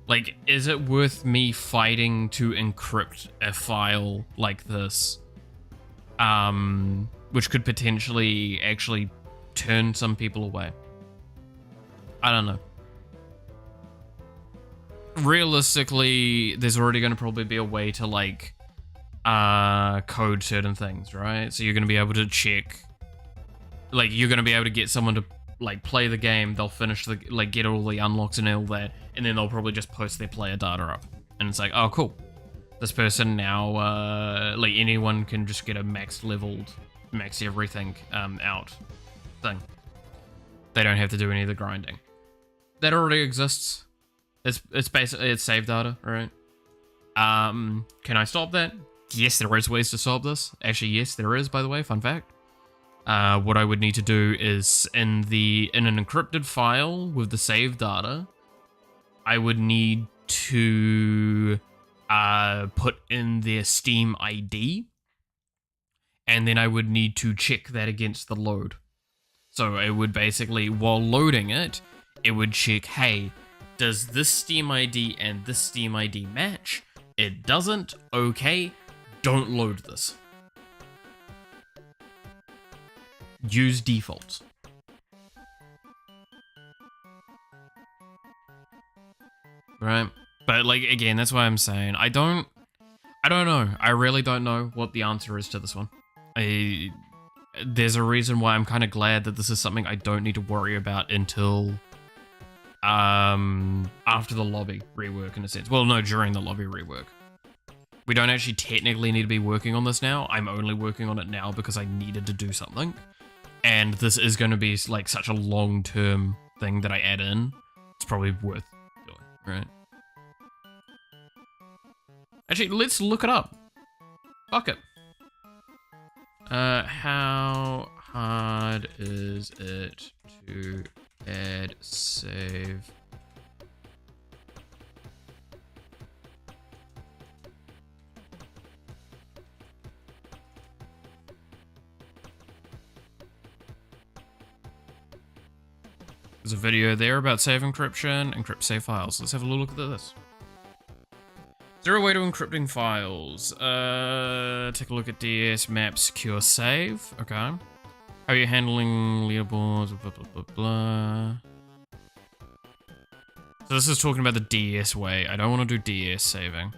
Like, is it worth me fighting to encrypt a file like this? Which could potentially actually turn some people away. I don't know. Realistically, there's already going to probably be a way to, like, code certain things, right? So you're going to be able to check, like, you're going to be able to get someone to, like, play the game, they'll finish the, like, get all the unlocks and all that, and then they'll probably just post their player data up. And it's like, oh, cool. This person now, like, anyone can just get a max leveled, max everything out thing. They don't have to do any of the grinding. That already exists. It's basically, it's save data, right? Can I stop that? Yes, there is ways to solve this. Actually, yes, there is, by the way, fun fact. What I would need to do is in an encrypted file with the saved data, I would need to put in their Steam ID, and then I would need to check that against the load. So it would basically, while loading it, it would check, hey, does this Steam ID and this Steam ID match? It doesn't. Okay, don't load this. Use defaults. Right? But like, again, that's why I'm saying I don't know. I really don't know what the answer is to this one. There's a reason why I'm kind of glad that this is something I don't need to worry about until after the lobby rework, in a sense. Well, no, during the lobby rework. We don't actually technically need to be working on this now. I'm only working on it now because I needed to do something. And this is going to be like such a long-term thing that I add in. It's probably worth doing, right? Actually, let's look it up. Fuck it. How hard is it to add save? There's a video there about save encryption, encrypt save files. Let's have a little look at this. Is there a way to encrypting files? Take a look at DS map secure save. Okay. How are you handling leaderboards? Blah, blah, blah, blah. So this is talking about the DS way. I don't want to do DS saving.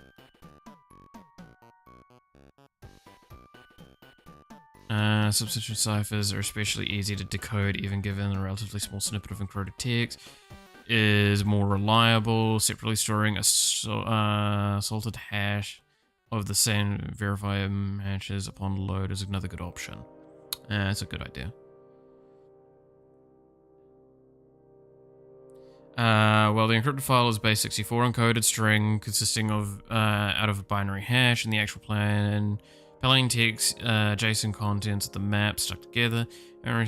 Substitute ciphers are especially easy to decode, even given a relatively small snippet of encoded text. Is more reliable. Separately storing a salted hash of the same verifier matches upon load is another good option. That's a good idea. Well, the encrypted file is base64 encoded string consisting of out of a binary hash, and the actual plan plain text, JSON contents of the map stuck together. Blah,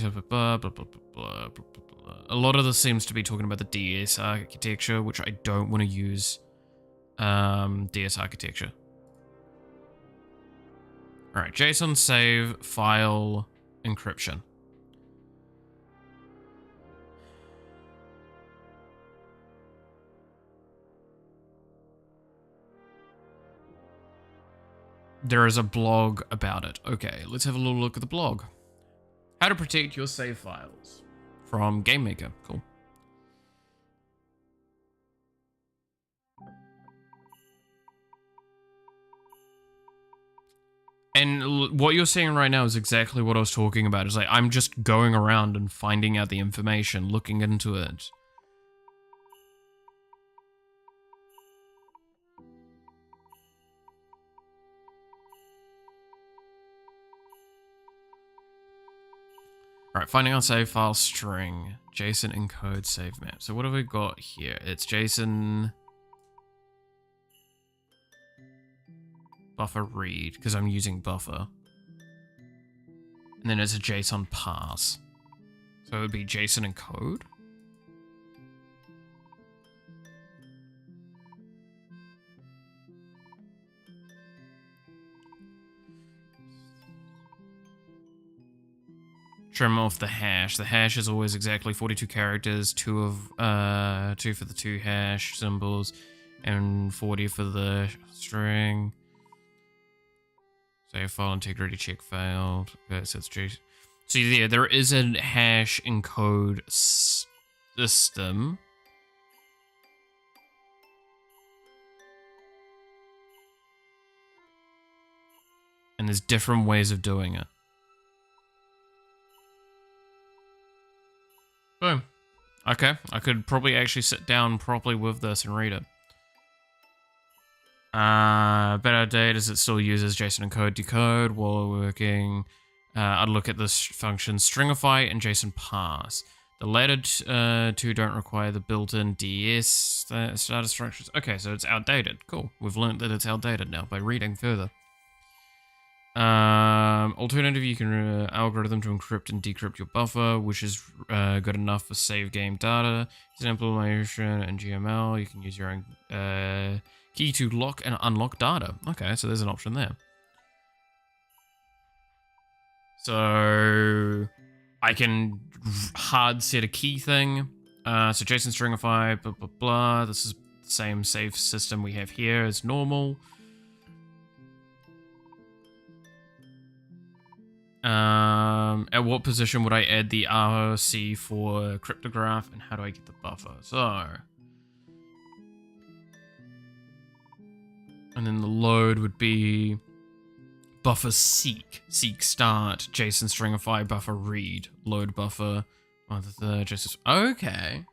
blah, blah, blah, blah, blah, blah. A lot of this seems to be talking about the DS architecture, which I don't want to use DS architecture. Alright, JSON save file encryption. There is a blog about it. Okay, let's have a little look at the blog. How to protect your save files from Game Maker. Cool. And what you're seeing right now is exactly what I was talking about. It's like, I'm just going around and finding out the information, looking into it. Alright, finding our save file string. JSON encode save map. So what have we got here? It's JSON buffer read, because I'm using buffer. And then it's a JSON pass. So it would be JSON encode. Trim off the hash. The hash is always exactly 42 characters, two for the two hash symbols, and 40 for the string. Save file integrity check failed. Okay, so it's JSON. So yeah, there is a hash encode system. And there's different ways of doing it. Boom. Okay, I could probably actually sit down properly with this and read it. Better date is it still uses JSON encode decode while working. I'd look at this function stringify and JSON parse. The latter two don't require the built-in DS starter structures. Okay, so it's outdated. Cool. We've learned that it's outdated now by reading further. Alternative, you can algorithm to encrypt and decrypt your buffer, which is good enough for save game data. It's an implementation in GML. You can use your own key to lock and unlock data. Okay, so there's an option there. So I can hard set a key thing. So JSON stringify, blah, blah, blah. This is the same save system we have here as normal. At what position would I add the RC for cryptograph, and how do I get the buffer? So, and then the load would be buffer seek start, JSON stringify, buffer read, load buffer. Just okay.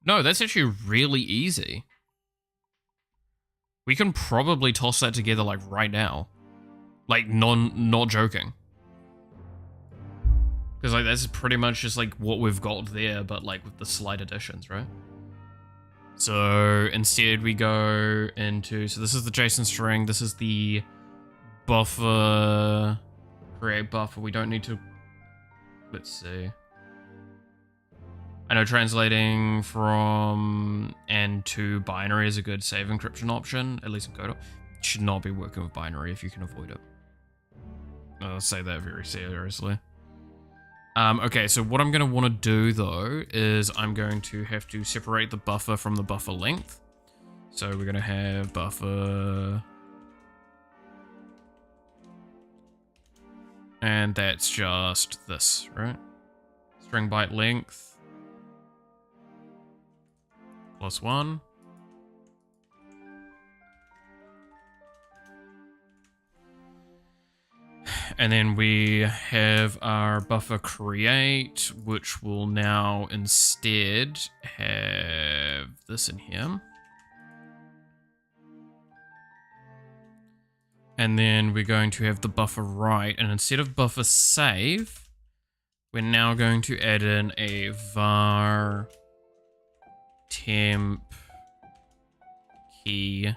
No, that's actually really easy. We can probably toss that together like right now. Like not joking. Because like that's pretty much just like what we've got there, but like with the slight additions, right? So instead we go into, so this is the JSON string, this is the buffer, create buffer. We don't need to, let's see. I know translating from and to binary is a good save encryption option, at least in Godot. Should not be working with binary if you can avoid it. I'll say that very seriously. Okay, so what I'm going to want to do though is I'm going to have to separate the buffer from the buffer length. So we're going to have buffer, and that's just this, right? String byte length +1. And then we have our buffer create, which will now instead have this in here. And then we're going to have the buffer write, and instead of buffer save, we're now going to add in a var temp key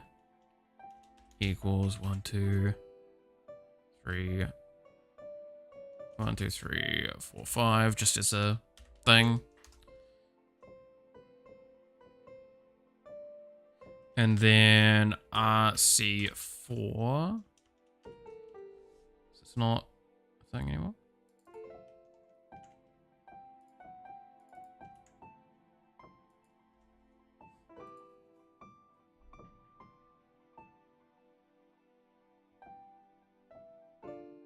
equals 1, 2, 3, 1, 2, 3, 4, 5, just as a thing. And then RC4. It's not a thing anymore.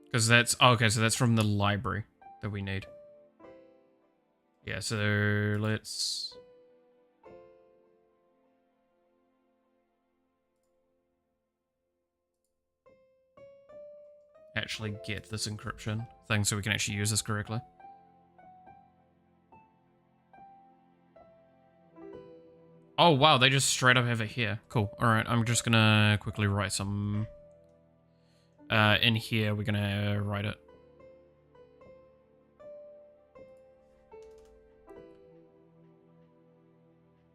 Because that's, oh, okay, so that's from the library that we need. Yeah, so let's... actually get this encryption thing so we can actually use this correctly. Oh, wow, they just straight up have it here. Cool. All right, I'm just gonna quickly write some... in here, we're gonna write it.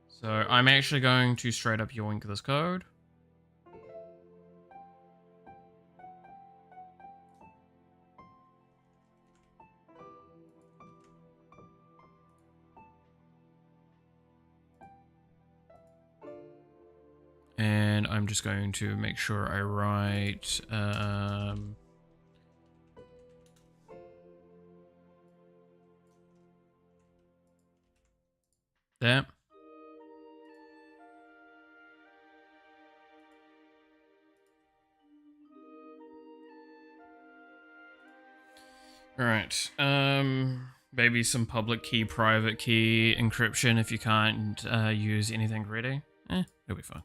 So I'm actually going to straight up yoink this code. And I'm just going to make sure I write that. All right. Maybe some public key, private key encryption if you can't use anything ready. It'll be fine.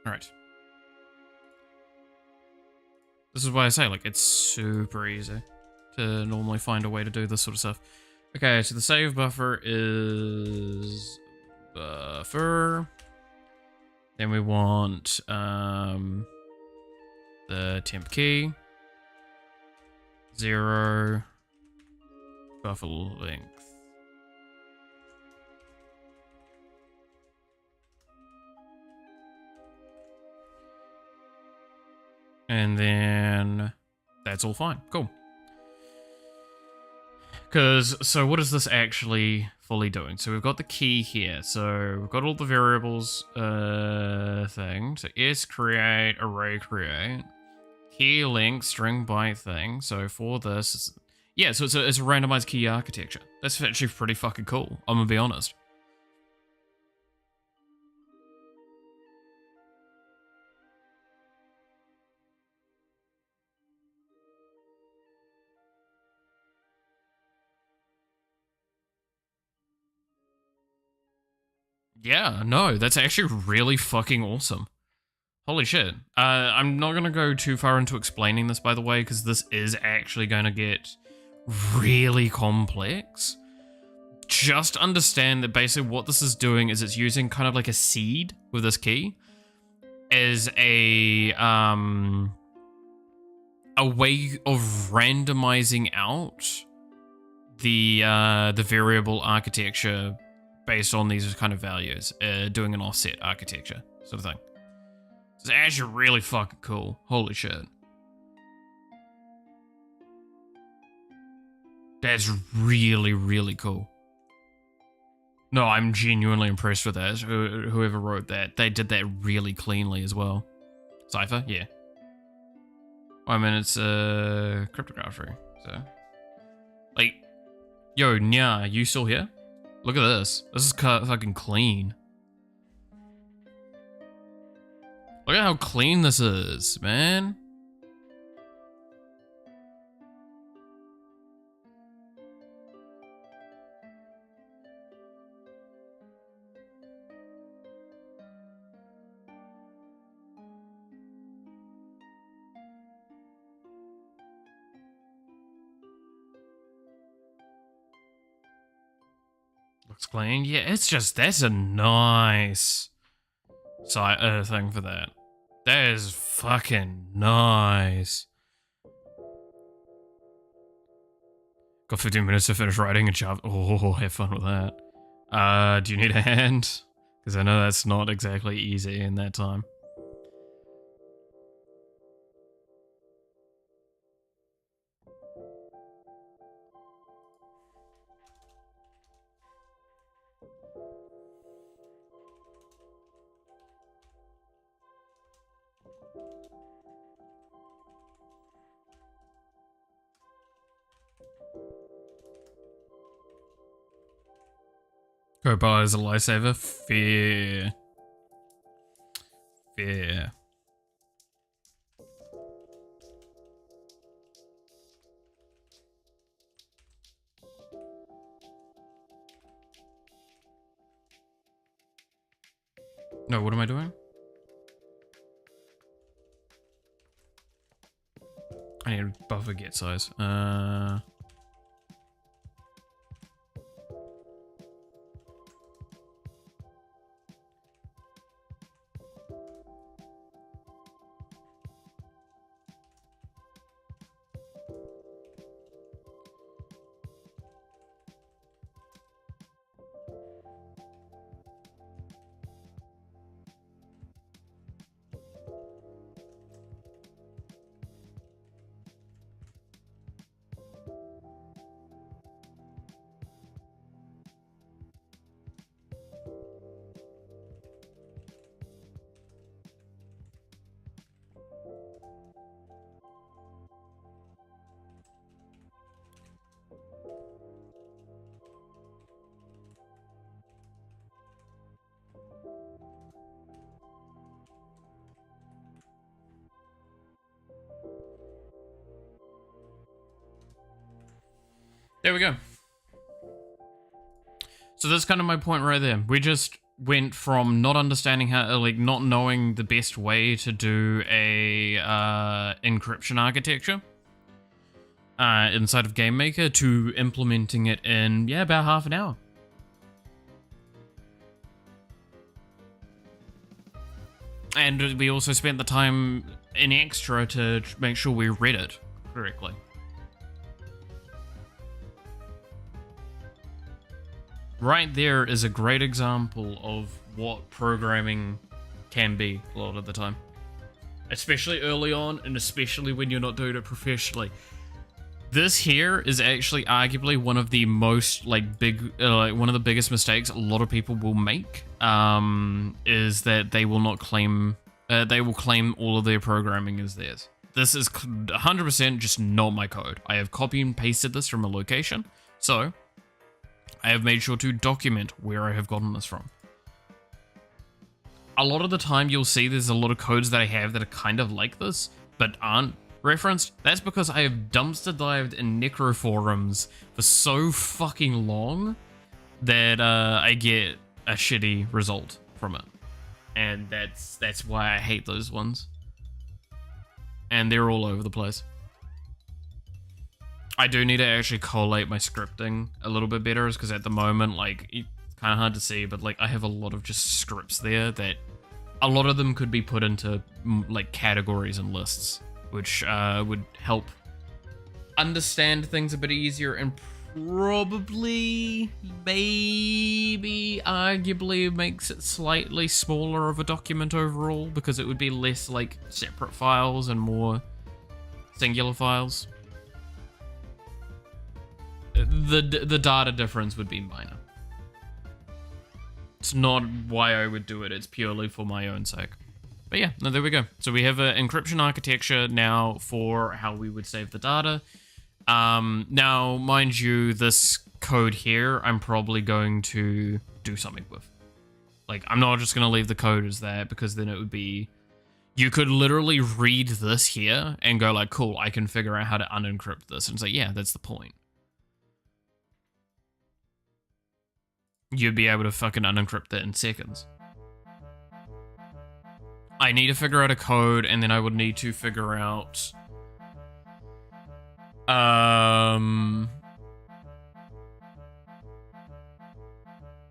All right. This is why I say, like, it's super easy to normally find a way to do this sort of stuff. Okay, so the save buffer is buffer. Then we want the temp key. 0 buffer length And then that's all fine. Cool. So what is this actually fully doing? So we've got the key here. So we've got all the variables thing. So S create, array create, key link, string byte thing. So for this, yeah, so it's a randomized key architecture. That's actually pretty fucking cool. I'm gonna be honest. Yeah, no, that's actually really fucking awesome. Holy shit. I'm not going to go too far into explaining this, by the way, because this is actually going to get really complex. Just understand that basically what this is doing is it's using kind of like a seed with this key as a way of randomizing out the variable architecture based on these kind of values, doing an offset architecture sort of thing. It's actually really fucking cool. Holy shit. That's really, really cool. No, I'm genuinely impressed with that. Whoever wrote that, they did that really cleanly as well. Cypher? Yeah. I mean, it's cryptography, so. Like, yo, Nya, you still here? Look at this. This is fucking clean. Look at how clean this is, man. Looks clean. Yeah, it's just, that's a nice thing for that. That is fucking nice. Got 15 minutes to finish writing and Java. Oh, have fun with that. Do you need a hand? Because I know that's not exactly easy in that time. Copilot is a lifesaver? Fear. Fear. No, what am I doing? I need a buffer get size. There we go. So that's kind of my point right there. We just went from not understanding how, like, not knowing the best way to do a encryption architecture inside of GameMaker to implementing it in, yeah, about half an hour. And we also spent the time in extra to make sure we read it correctly. Right there is a great example of what programming can be a lot of the time. especially early on, and especially when you're not doing it professionally. This here is actually arguably one of the most one of the biggest mistakes a lot of people will make. Is that they will not claim, they will claim all of their programming as theirs. This is 100% just not my code. I have copy and pasted this from a location, so I have made sure to document where I have gotten this from. A lot of the time you'll see there's a lot of codes that I have that are kind of like this, but aren't referenced. That's because I have dumpster dived in necro forums for so fucking long that I get a shitty result from it. And that's why I hate those ones. And they're all over the place. I do need to actually collate my scripting a little bit better, because at the moment, like, it's kind of hard to see, but like I have a lot of just scripts there that a lot of them could be put into like categories and lists, which would help understand things a bit easier and probably, maybe, arguably makes it slightly smaller of a document overall, because it would be less like separate files and more singular files. The data difference would be minor. It's not why I would do it, it's purely for my own sake. But yeah, no, there we go. So we have an encryption architecture now for how we would save the data. Now, mind you, this code here, I'm probably going to do something with. Like, I'm not just going to leave the code as that, because then it would be... You could literally read this here and go like, cool, I can figure out how to unencrypt this. And it's like, yeah, that's the point. You'd be able to fucking unencrypt that in seconds. I need to figure out a code, and then I would need to figure out...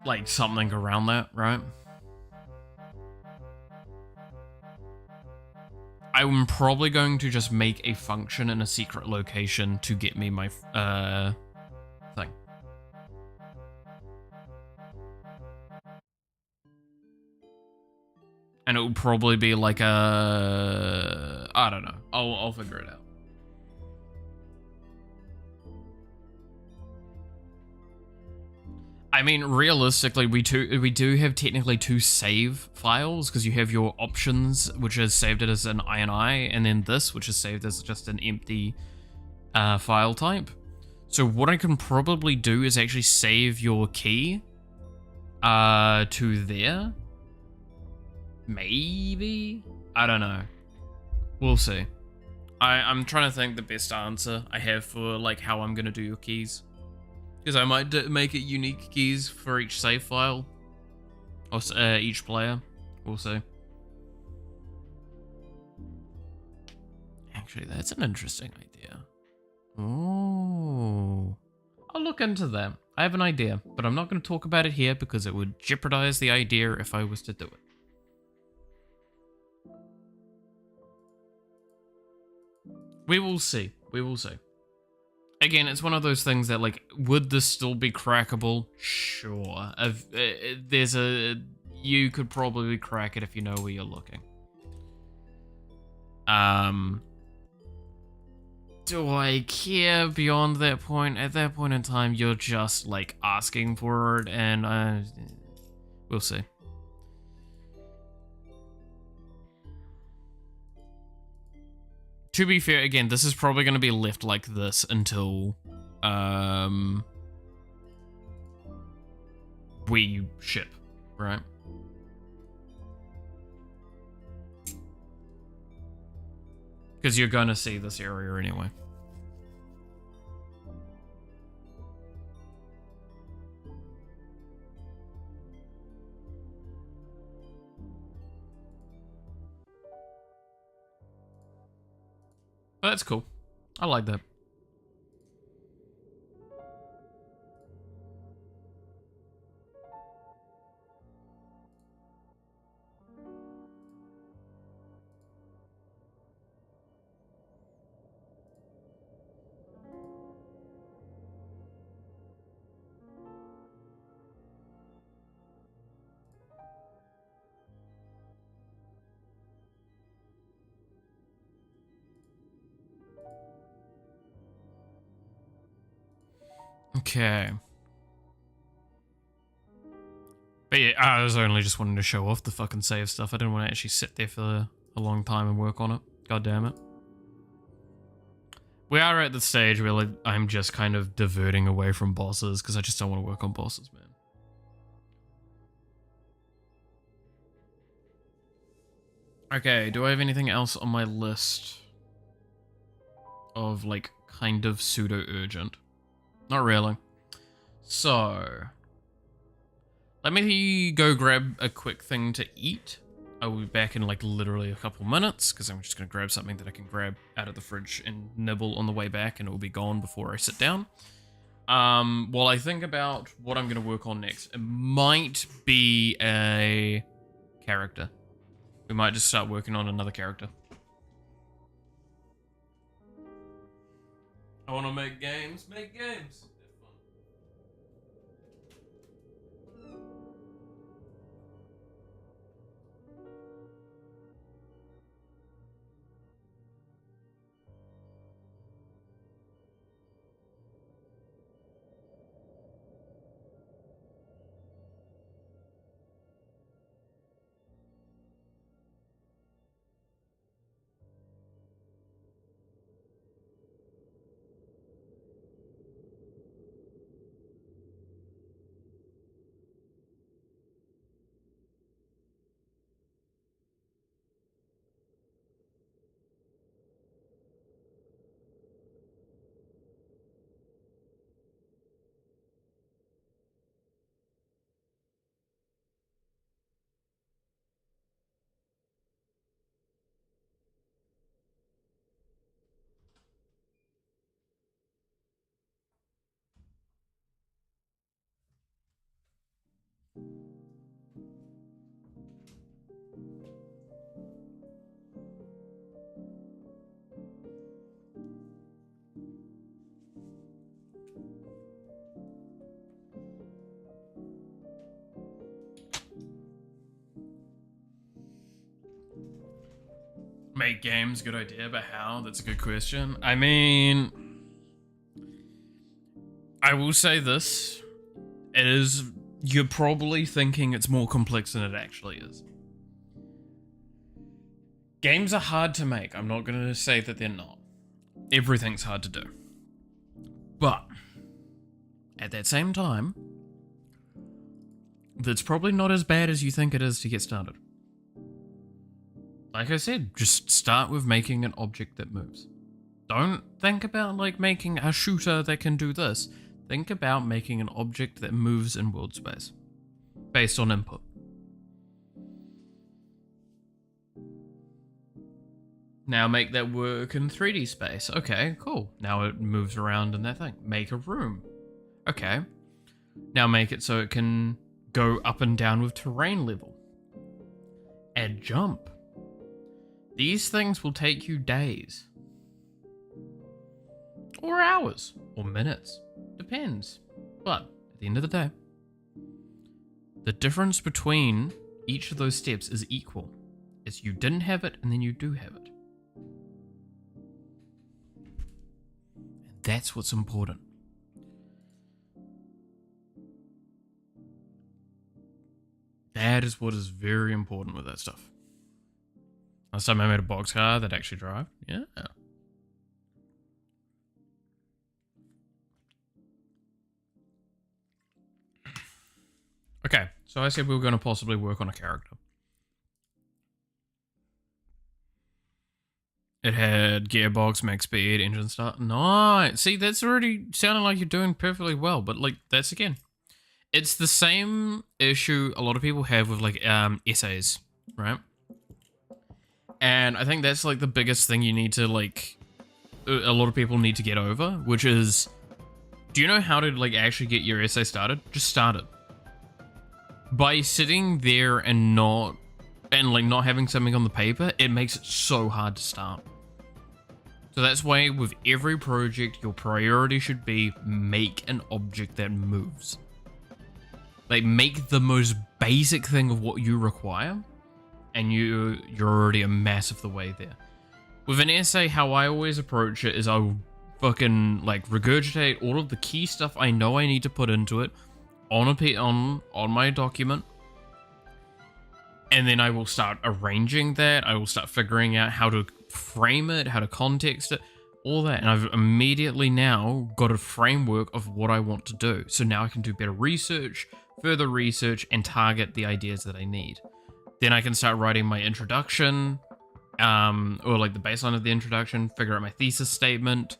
like something around that, right? I'm probably going to just make a function in a secret location to get me my thing. And it will probably be like a... I don't know. I'll figure it out. I mean, realistically, we do have technically two save files, because you have your options, which is saved as an INI, and then this, which is saved as just an empty file type. So what I can probably do is actually save your key to there. Maybe? I don't know. We'll see. I'm trying to think the best answer I have for like how I'm going to do your keys. Because I might make it unique keys for each save file. Or each player. We'll see. Actually, that's an interesting idea. Oh. I'll look into that. I have an idea, but I'm not going to talk about it here because it would jeopardize the idea if I was to do it. We will see. We will see. Again, it's one of those things that, like, would this still be crackable? Sure. You could probably crack it if you know where you're looking. Do I care beyond that point? At that point in time, you're just, like, asking for it, and we'll see. To be fair, again, this is probably going to be left like this until we ship, right? Because you're going to see this area anyway. But that's cool. I like that. Okay. But yeah, I was only just wanting to show off the fucking save stuff. I didn't want to actually sit there for a long time and work on it. God damn it. We are at the stage where like, I'm just kind of diverting away from bosses because I just don't want to work on bosses, man. Okay, do I have anything else on my list of like kind of pseudo-urgent? Not really. So, let me go grab a quick thing to eat. I will be back in like literally a couple minutes because I'm just going to grab something that I can grab out of the fridge and nibble on the way back, and it will be gone before I sit down. While I think about what I'm going to work on next, it might be a character. We might just start working on another character. I want to make games. Make games. Make games, good idea, but how? That's a good question. I mean, I will say this. It is, you're probably thinking it's more complex than it actually is. Games are hard to make. I'm not going to say that they're not. Everything's hard to do. But, at that same time, that's probably not as bad as you think it is to get started. Like I said, just start with making an object that moves. Don't think about like making a shooter that can do this. Think about making an object that moves in world space, based on input. Now make that work in 3D space. Okay, cool. Now it moves around in that thing. Make a room. Okay. Now make it so it can go up and down with terrain level. Add jump. These things will take you days. Or hours. Or minutes. Depends. But, at the end of the day, the difference between each of those steps is equal. It's you didn't have it, and then you do have it. And that's what's important. That is what is very important with that stuff. Last time I made a boxcar that actually drive. Yeah. Okay, so I said we were going to possibly work on a character. It had gearbox, max speed, engine start. Nice. See, that's already sounding like you're doing perfectly well, but like, that's again. It's the same issue a lot of people have with like essays, right? And I think that's like the biggest thing you need to like, a lot of people need to get over, which is, do you know how to like actually get your essay started? Just start it. By sitting there and not having something on the paper, it makes it so hard to start. So that's why with every project, your priority should be make an object that moves. Like make the most basic thing of what you require, and you're already a massive the way there. With an essay, how I always approach it is I'll fucking like regurgitate all of the key stuff I know I need to put into it on my document. And then I will start arranging that. I will start figuring out how to frame it, how to context it, all that. And I've immediately now got a framework of what I want to do. So now I can do better research, further research, and target the ideas that I need. Then I can start writing my introduction, or like the baseline of the introduction, figure out my thesis statement.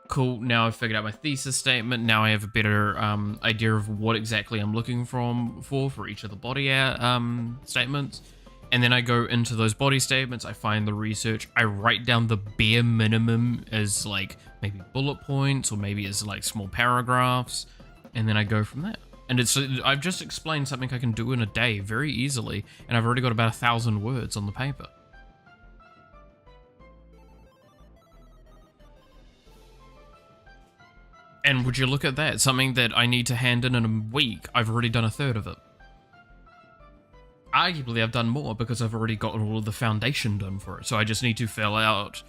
Cool, now I've figured out my thesis statement. Now I have a better idea of what exactly I'm looking for each of the body statements. And then I go into those body statements, I find the research, I write down the bare minimum as like maybe bullet points or maybe as like small paragraphs, and then I go from there. And I've just explained something I can do in a day very easily, and I've already got about 1,000 words on the paper. And would you look at that? Something that I need to hand in a week, I've already done 1/3 of it. Arguably, I've done more because I've already got all of the foundation done for it. So I just need to fill out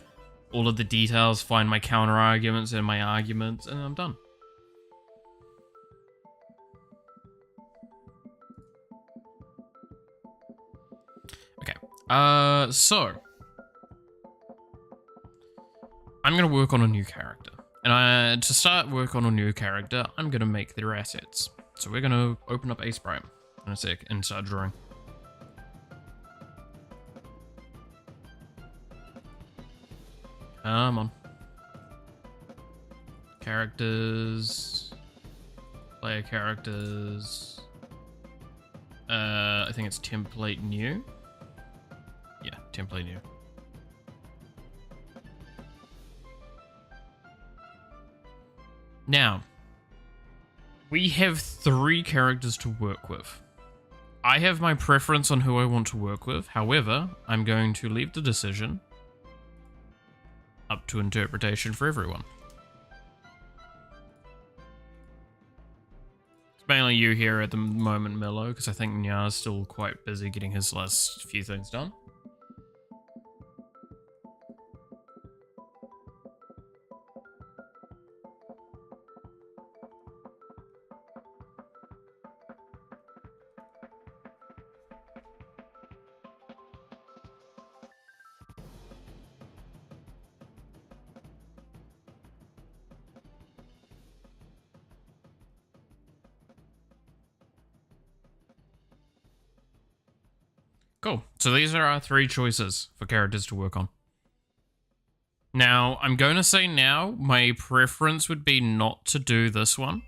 all of the details, find my counter arguments and my arguments, and I'm done. Okay. So I'm gonna work on a new character. And to start work on a new character, I'm going to make their assets. So we're going to open up Sprite in a sec and start drawing. Come on. Characters. Player characters. I think it's template new. Yeah, template new. Now, we have 3 characters to work with. I have my preference on who I want to work with. However, I'm going to leave the decision up to interpretation for everyone. It's mainly you here at the moment, Milo, because I think Nya's still quite busy getting his last few things done. Cool. So these are our 3 choices for characters to work on. Now, I'm going to say now, my preference would be not to do this one.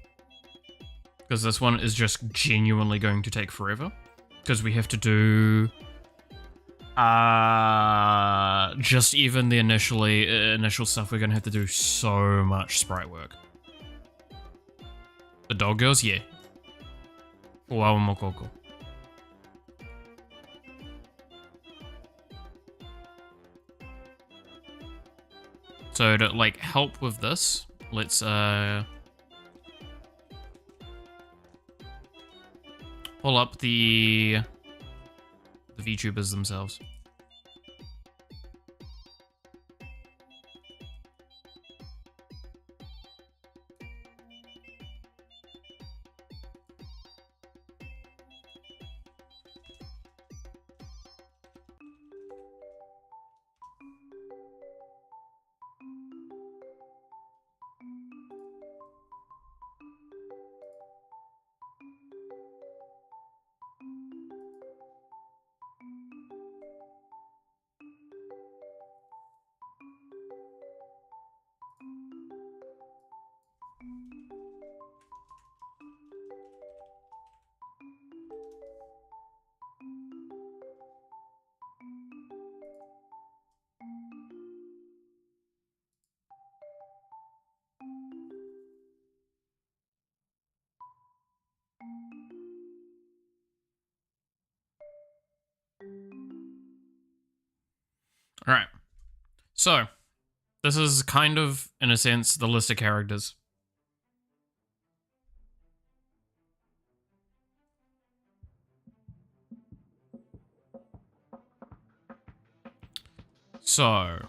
Because this one is just genuinely going to take forever. Because we have to do... just even the initial stuff, we're going to have to do so much sprite work. The dog girls? Yeah. Wow, mokoko. So to like help with this, let's pull up the VTubers themselves. All right. So, this is kind of, in a sense, the list of characters. So,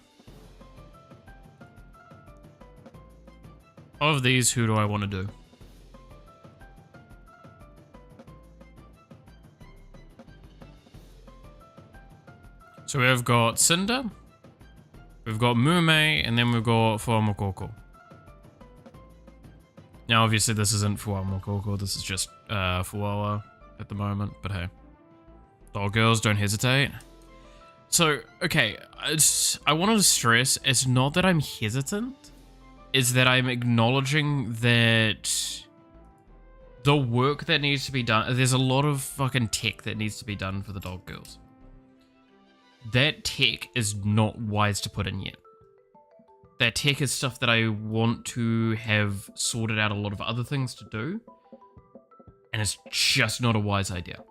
Of these, who do I want to do? So we've got Cinder, we've got Mume, and then we've got Fuamokoko. Now, obviously, this isn't Fuamokoko, this is just Fuawa at the moment, but hey. Dog girls, don't hesitate. So, okay, I wanted to stress, it's not that I'm hesitant, it's that I'm acknowledging that the work that needs to be done, there's a lot of fucking tech that needs to be done for the dog girls. That tech is not wise to put in yet. That tech is stuff that I want to have sorted out a lot of other things to do, and it's just not a wise idea.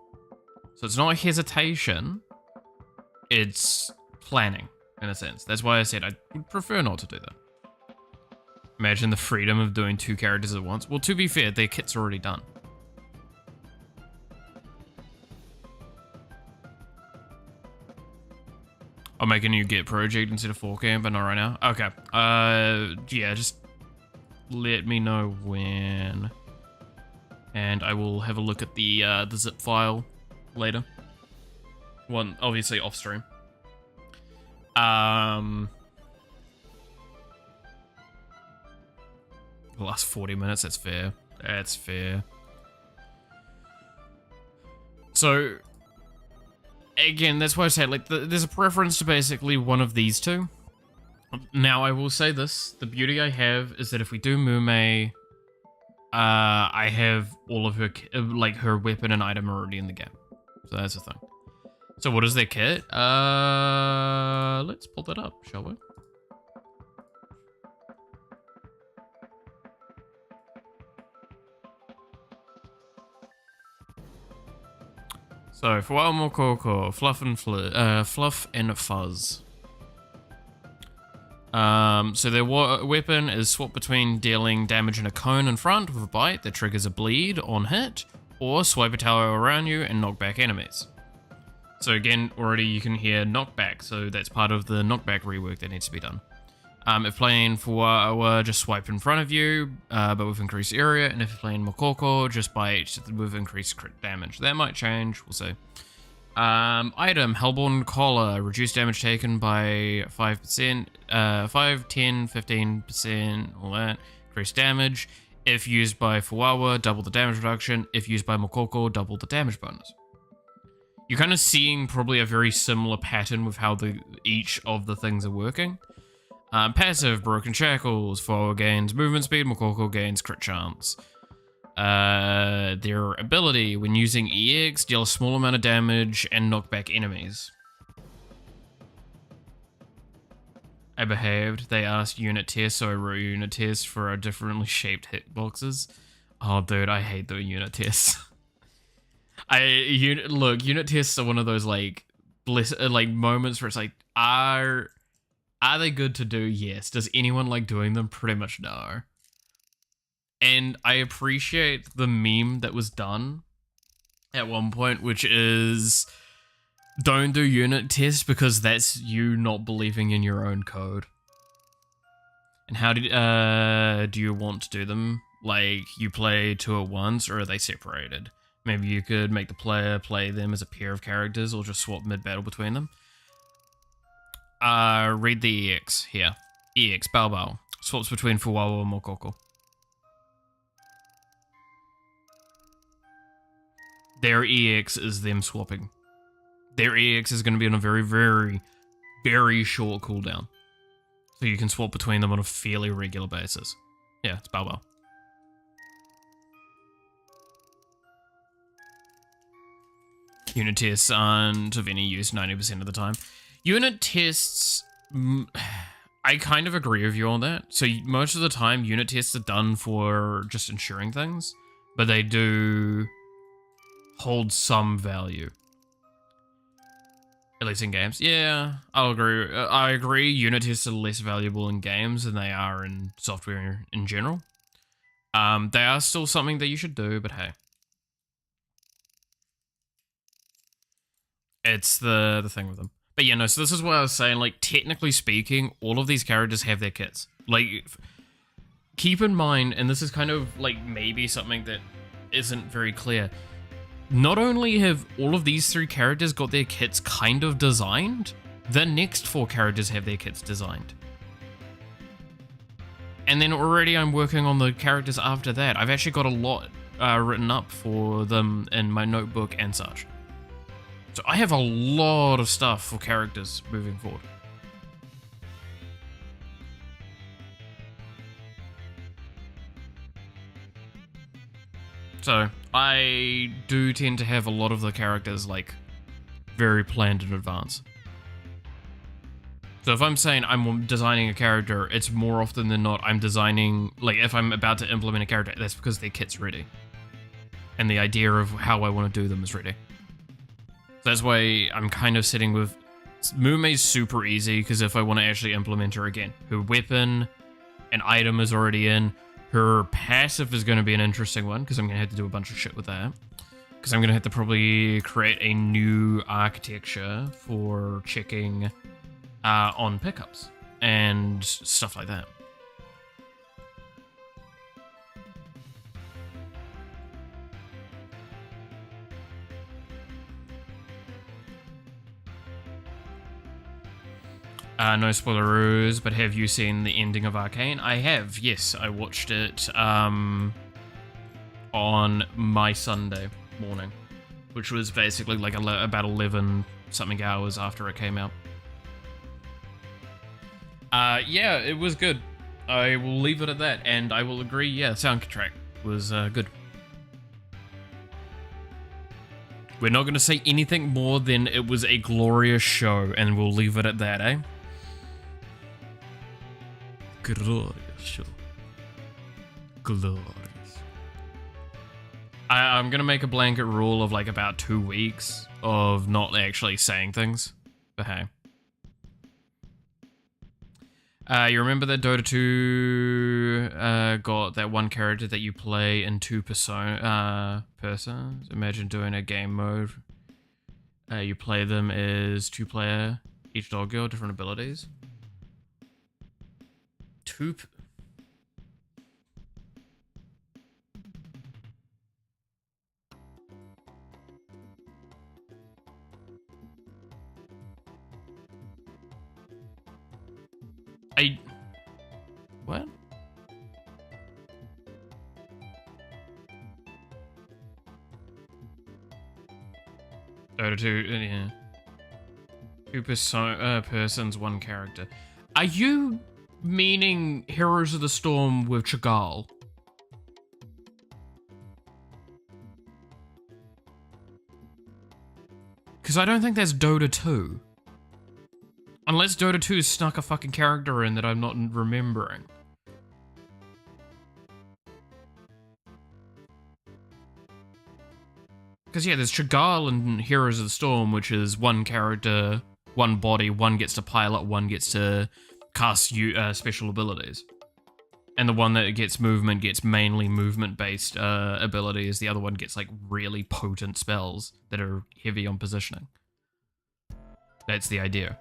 So it's not hesitation, it's planning, in a sense. That's why I said I would prefer not to do that. Imagine the freedom of doing 2 characters at once. Well, to be fair, their kit's already done. I'll make a new Git project instead of 4cam, but not right now. Okay. Yeah, just let me know when. And I will have a look at the zip file later. One, obviously off stream. The last 40 minutes, that's fair. That's fair. So, again, that's why I say, like, there's a preference to basically one of these two. Now, I will say this. The beauty I have is that if we do Mume, I have all of her, like, her weapon and item already in the game. So that's the thing. So what is their kit? Let's pull that up, shall we? So, for while more Coco, Fluff and Fuzz. So their weapon is swapped between dealing damage in a cone in front with a bite that triggers a bleed on hit, or swipe a tower around you and knock back enemies. So again, already you can hear knockback, so that's part of the knockback rework that needs to be done. If playing Fuawa, just swipe in front of you, but with increased area, and if you're playing Mokoko, just bite with increased crit damage. That might change, we'll see. Item, Hellborn Collar, reduce damage taken by 5%, 5, 10, 15%, all that, increased damage. If used by Fuawa, double the damage reduction. If used by Mokoko, double the damage bonus. You're kind of seeing probably a very similar pattern with how each of the things are working. Passive, Broken Shackles, Fuawa gains movement speed, Mokoko gains crit chance. Their ability, when using EX, deal a small amount of damage and knock back enemies. I behaved. They asked unit tests, so I wrote unit tests for our differently shaped hitboxes. Oh, dude, I hate doing unit tests. Look, unit tests are one of those like moments where it's like, are they good to do? Yes. Does anyone like doing them? Pretty much no. And I appreciate the meme that was done at one point, which is, don't do unit tests because that's you not believing in your own code. And how do you want to do them? Like, you play 2 at once, or are they separated? Maybe you could make the player play them as a pair of characters, or just swap mid-battle between them. Read the EX here. EX, Bao. Swaps between Fuawa and Mokoko. Their EX is them swapping. Their EX is going to be on a very, very, very short cooldown. So you can swap between them on a fairly regular basis. Yeah, it's Bao. Unit tests aren't of any use 90% of the time. Unit tests, I kind of agree with you on that. So most of the time, unit tests are done for just ensuring things, but they do hold some value. At least in games. Yeah, I'll agree. I agree unit tests are less valuable in games than they are in software in general. They are still something that you should do, but hey. It's the thing with them. But yeah, no, so this is what I was saying, like, technically speaking, all of these characters have their kits. Like, keep in mind, and this is kind of like maybe something that isn't very clear, not only have all of these 3 characters got their kits kind of designed, the next 4 characters have their kits designed. And then already I'm working on the characters after that. I've actually got a lot written up for them in my notebook and such. So I have a lot of stuff for characters moving forward. So I do tend to have a lot of the characters like very planned in advance. So if I'm saying I'm designing a character, it's more often than not I'm designing, like if I'm about to implement a character, that's because their kit's ready. And the idea of how I want to do them is ready. So that's why I'm kind of sitting with... Mume's super easy, because if I want to actually implement her again, her weapon and item is already in. Her passive is going to be an interesting one, because I'm going to have to do a bunch of shit with that. Because I'm going to have to probably create a new architecture for checking on pickups and stuff like that. No spoileroos, but have you seen the ending of Arcane? I have, yes. I watched it on my Sunday morning, which was basically like about 11 something hours after it came out. Yeah, it was good. I will leave it at that, and I will agree, yeah, soundtrack was good. We're not going to say anything more than it was a glorious show, and we'll leave it at that, eh? Glorious show. Glorious. I'm going to make a blanket rule of like about 2 weeks of not actually saying things, but hey. You remember that Dota 2 got that one character that you play in 2 persons? Imagine doing a game mode. You play them as 2-player, each dog girl, different abilities. What? Dota 2, yeah. 2 persons, 1 character. Are you meaning Heroes of the Storm with Chagall? Because I don't think that's Dota 2. Unless Dota 2 snuck a fucking character in that I'm not remembering. Because yeah, there's Chagall in Heroes of the Storm, which is 1 character, 1 body, 1 gets to pilot, 1 gets to cast special abilities. And the one that gets movement gets mainly movement-based abilities. The other one gets like really potent spells that are heavy on positioning. That's the idea.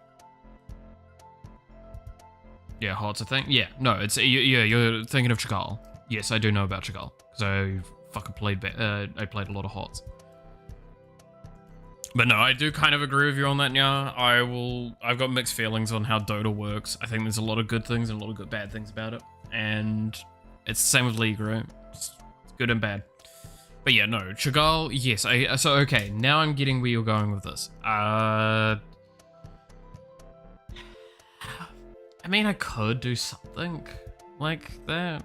Yeah, Hot's a thing. Yeah, no, it's you're thinking of Chagall. Yes, I do know about Chagall because I fucking played. I played a lot of Hots. But no, I do kind of agree with you on that. Yeah, I've got mixed feelings on how Dota works. I think there's a lot of good things and a lot of good bad things about it, and it's the same with League, right? It's good and bad. But yeah, no, Chagall. Yes, so okay. Now I'm getting where you're going with this. I mean, I could do something like that.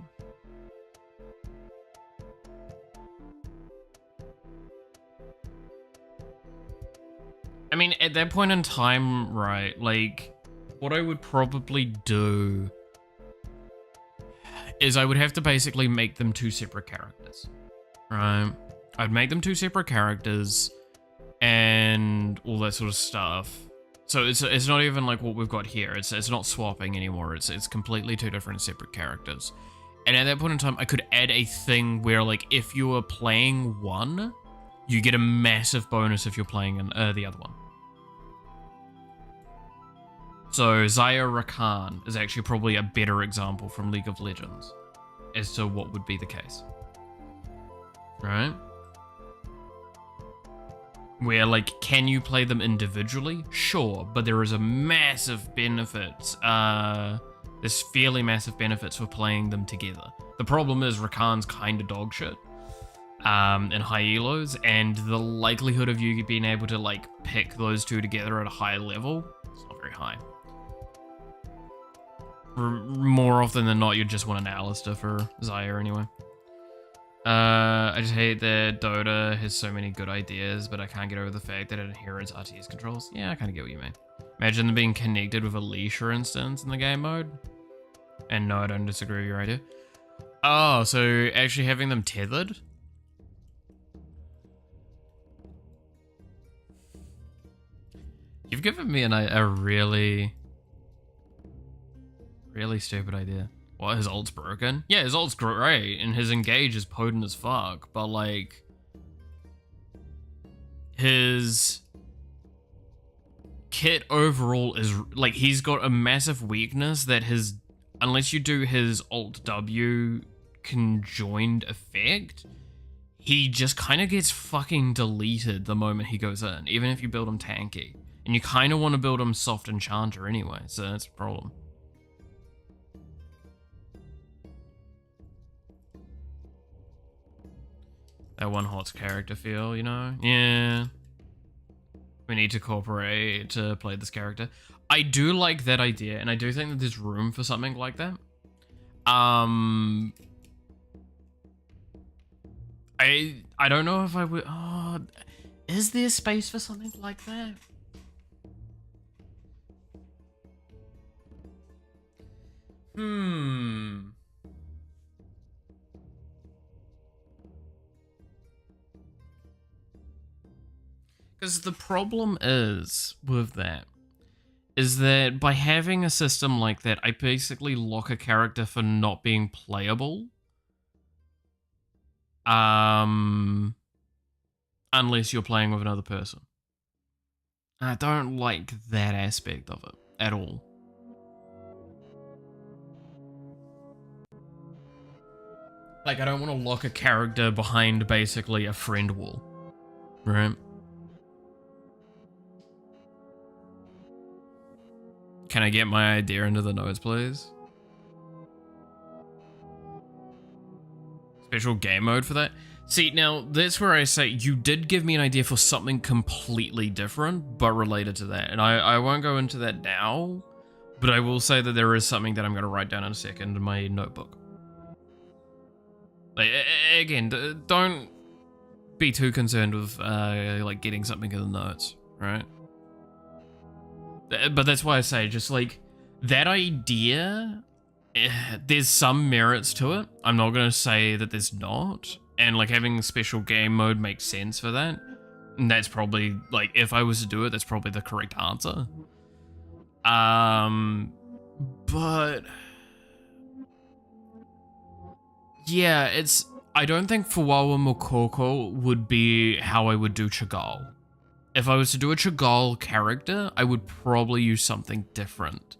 I mean, at that point in time, right, like, what I would probably do is I would have to basically make them 2 separate characters, right? I'd make them 2 separate characters and all that sort of stuff. So it's not even like what we've got here. It's not swapping anymore. It's completely 2 different separate characters. And at that point in time, I could add a thing where, like, if you are playing one, you get a massive bonus if you're playing the other one. So Zaya Rakan is actually probably a better example from League of Legends. as to what would be the case. Right? Where, like, can you play them individually? Sure, but there is a massive benefit, there's fairly massive benefits for playing them together. The problem is Rakan's kind of dog shit in high elos, and the likelihood of you being able to, like, pick those two together at a high level is not very high. More often than not, you just want an Alistair for Xayah anyway. I just hate that Dota has so many good ideas, but I can't get over the fact that it inherits RTS controls. Yeah, I kind of get what you mean. Imagine them being connected with a leash, for instance, in the game mode. And no, I don't disagree with your idea. Oh, so actually having them tethered? You've given me a really stupid idea. What, his ult's broken? Yeah, his ult's great, and his engage is potent as fuck, but like... his kit overall is, like, he's got a massive weakness that his... unless you do his alt W conjoined effect, he just kind of gets fucking deleted the moment he goes in, even if you build him tanky. And you kind of want to build him soft enchanter anyway, so that's a problem. That one hot's character feel, you know? Yeah. We need to cooperate to play this character. I do like that idea, and I do think that there's room for something like that. I don't know if I would... oh, is there space for something like that? Because the problem is with that is that by having a system like that, I basically lock a character for not being playable. Unless you're playing with another person. I don't like that aspect of it at all. Like, I don't want to lock a character behind basically a friend wall. Right? Can I get my idea into the notes, please? Special game mode for that? See, now, that's where I say you did give me an idea for something completely different, but related to that. And I won't go into that now, but I will say that there is something that I'm going to write down in a second in my notebook. Like, again, don't be too concerned with, like, getting something in the notes, right? But that's why I say, just, like, that idea, there's some merits to it. I'm not going to say that there's not. And, like, having special game mode makes sense for that. And that's probably, like, if I was to do it, that's probably the correct answer. But... yeah, it's... I don't think Fuwawa Mokoko would be how I would do Chagall. If I was to do a Chagall character, I would probably use something different.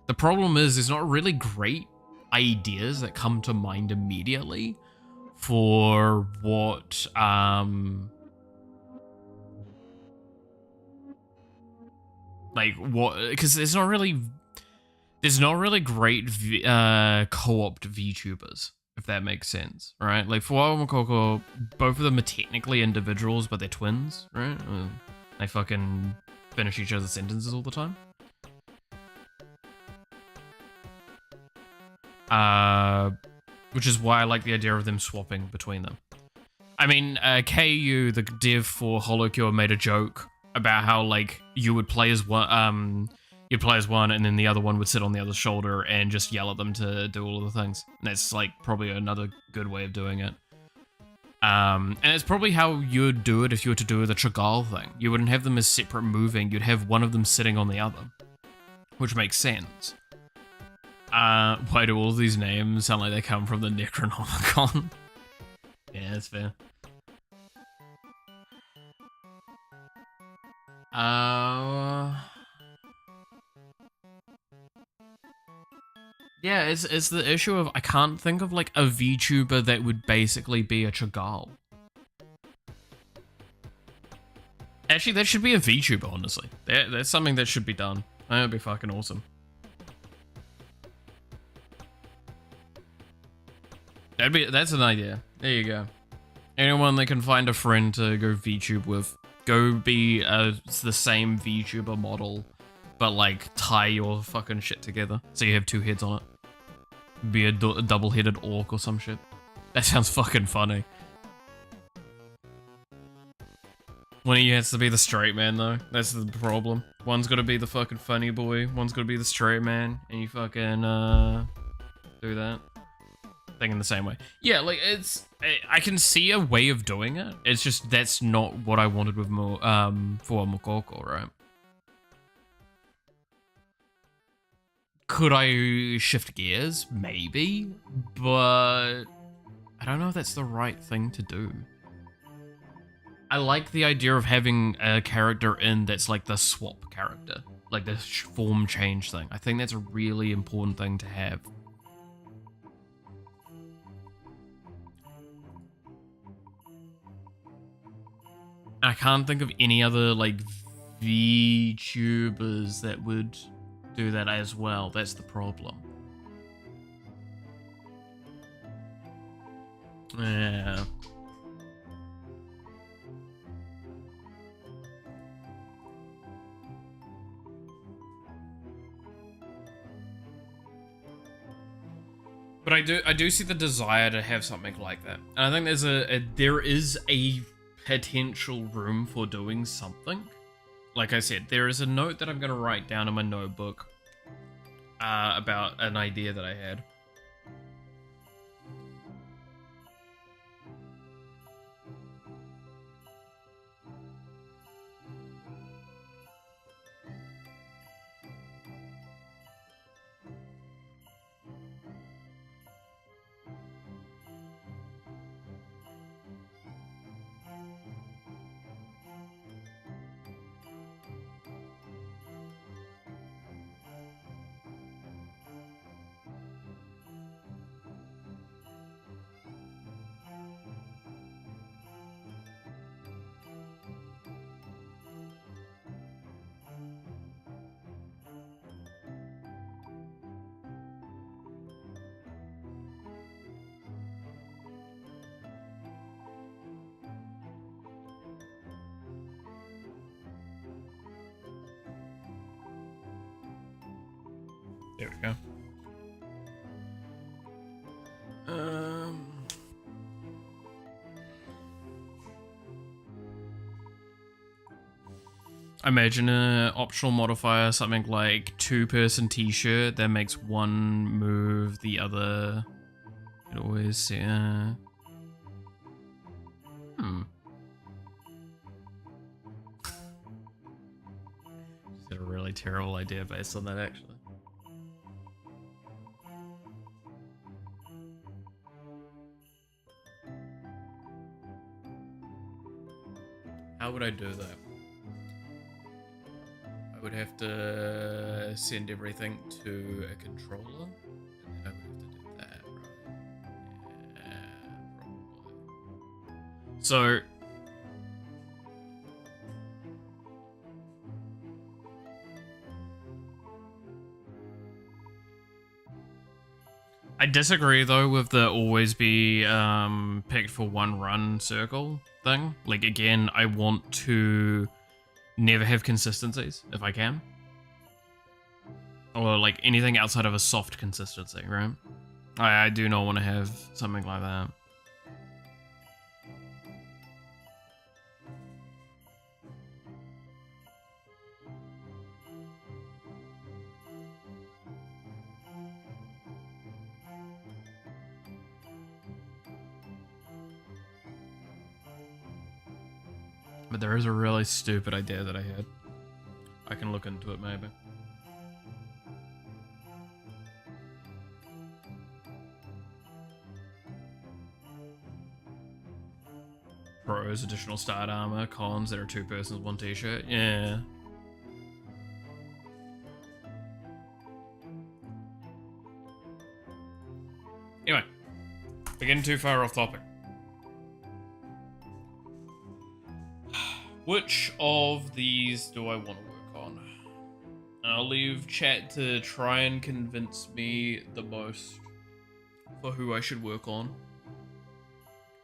The problem is, there's not really great ideas that come to mind immediately for what, like, what, because there's not really great co-opt VTubers, if that makes sense, right? Like, Fuwawa and Mokoko, both of them are technically individuals, but they're twins, right? They fucking finish each other's sentences all the time. Which is why I like the idea of them swapping between them. I mean, KU, the dev for holocure, made a joke about how, like, you would play as one, you'd play as one, and then the other one would sit on the other's shoulder and just yell at them to do all of the things. And that's, like, probably another good way of doing it. And it's probably how you'd do it if you were to do the Chagall thing. You wouldn't have them as separate moving, you'd have one of them sitting on the other. Which makes sense. Why do all these names sound like they come from the Necronomicon? Yeah, that's fair. Yeah, it's the issue of I can't think of like a VTuber that would basically be a Chagall. Actually, that should be a VTuber, honestly. That's something that should be done. That would be fucking awesome. That's an idea. There you go. Anyone that can find a friend to go VTube with, go be the same VTuber model, but like tie your fucking shit together so you have two heads on it. Be a double-headed orc or some shit. That sounds fucking funny. One of you has to be the straight man though. That's the problem. One's gotta be the fucking funny boy, one's gotta be the straight man, and you fucking do that. Thing in the same way. Yeah, like I can see a way of doing it. It's just that's not what I wanted with for Mokoko, right? Could I shift gears? Maybe, but I don't know if that's the right thing to do. I like the idea of having a character in that's like the swap character, like the form change thing. I think that's a really important thing to have. I can't think of any other like VTubers that would do that as well. That's the problem. Yeah. But I do see the desire to have something like that. And I think there is a potential room for doing something. Like I said, there is a note that I'm going to write down in my notebook about an idea that I had. There we go. I imagine an optional modifier, something like two-person t-shirt that makes one move, the other. It always, Is a really terrible idea based on that, actually. How would I do that? I would have to send everything to a controller. I would have to do that, right? Yeah, probably. So I disagree though with the always be picked for one run circle thing. Like again, I want to never have consistencies if I can. Or like anything outside of a soft consistency, right? I do not want to have something like that. But there is a really stupid idea that I had. I can look into it maybe. Pros, additional start armor, cons that are two persons, one t-shirt. Yeah. We're getting too far off topic. Which of these do I want to work on? I'll leave chat to try and convince me the most for who I should work on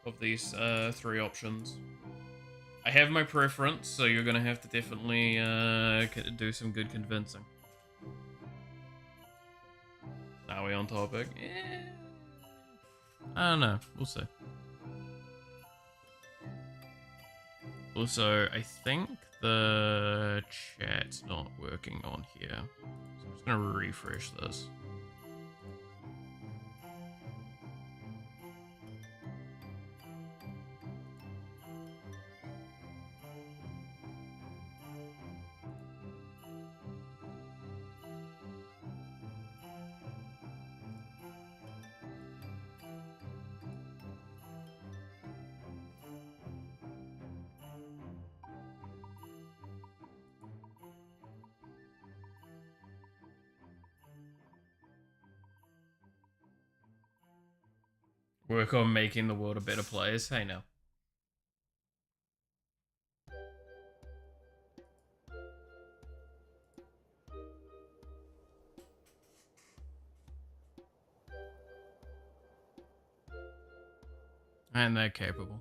of these 3 options. I have my preference, so you're gonna have to definitely do some good convincing. Are we on topic? Yeah. I don't know. We'll see. Also, I think the chat's not working on here. So I'm just gonna refresh this. Work on making the world a better place. Hey now. And they're capable.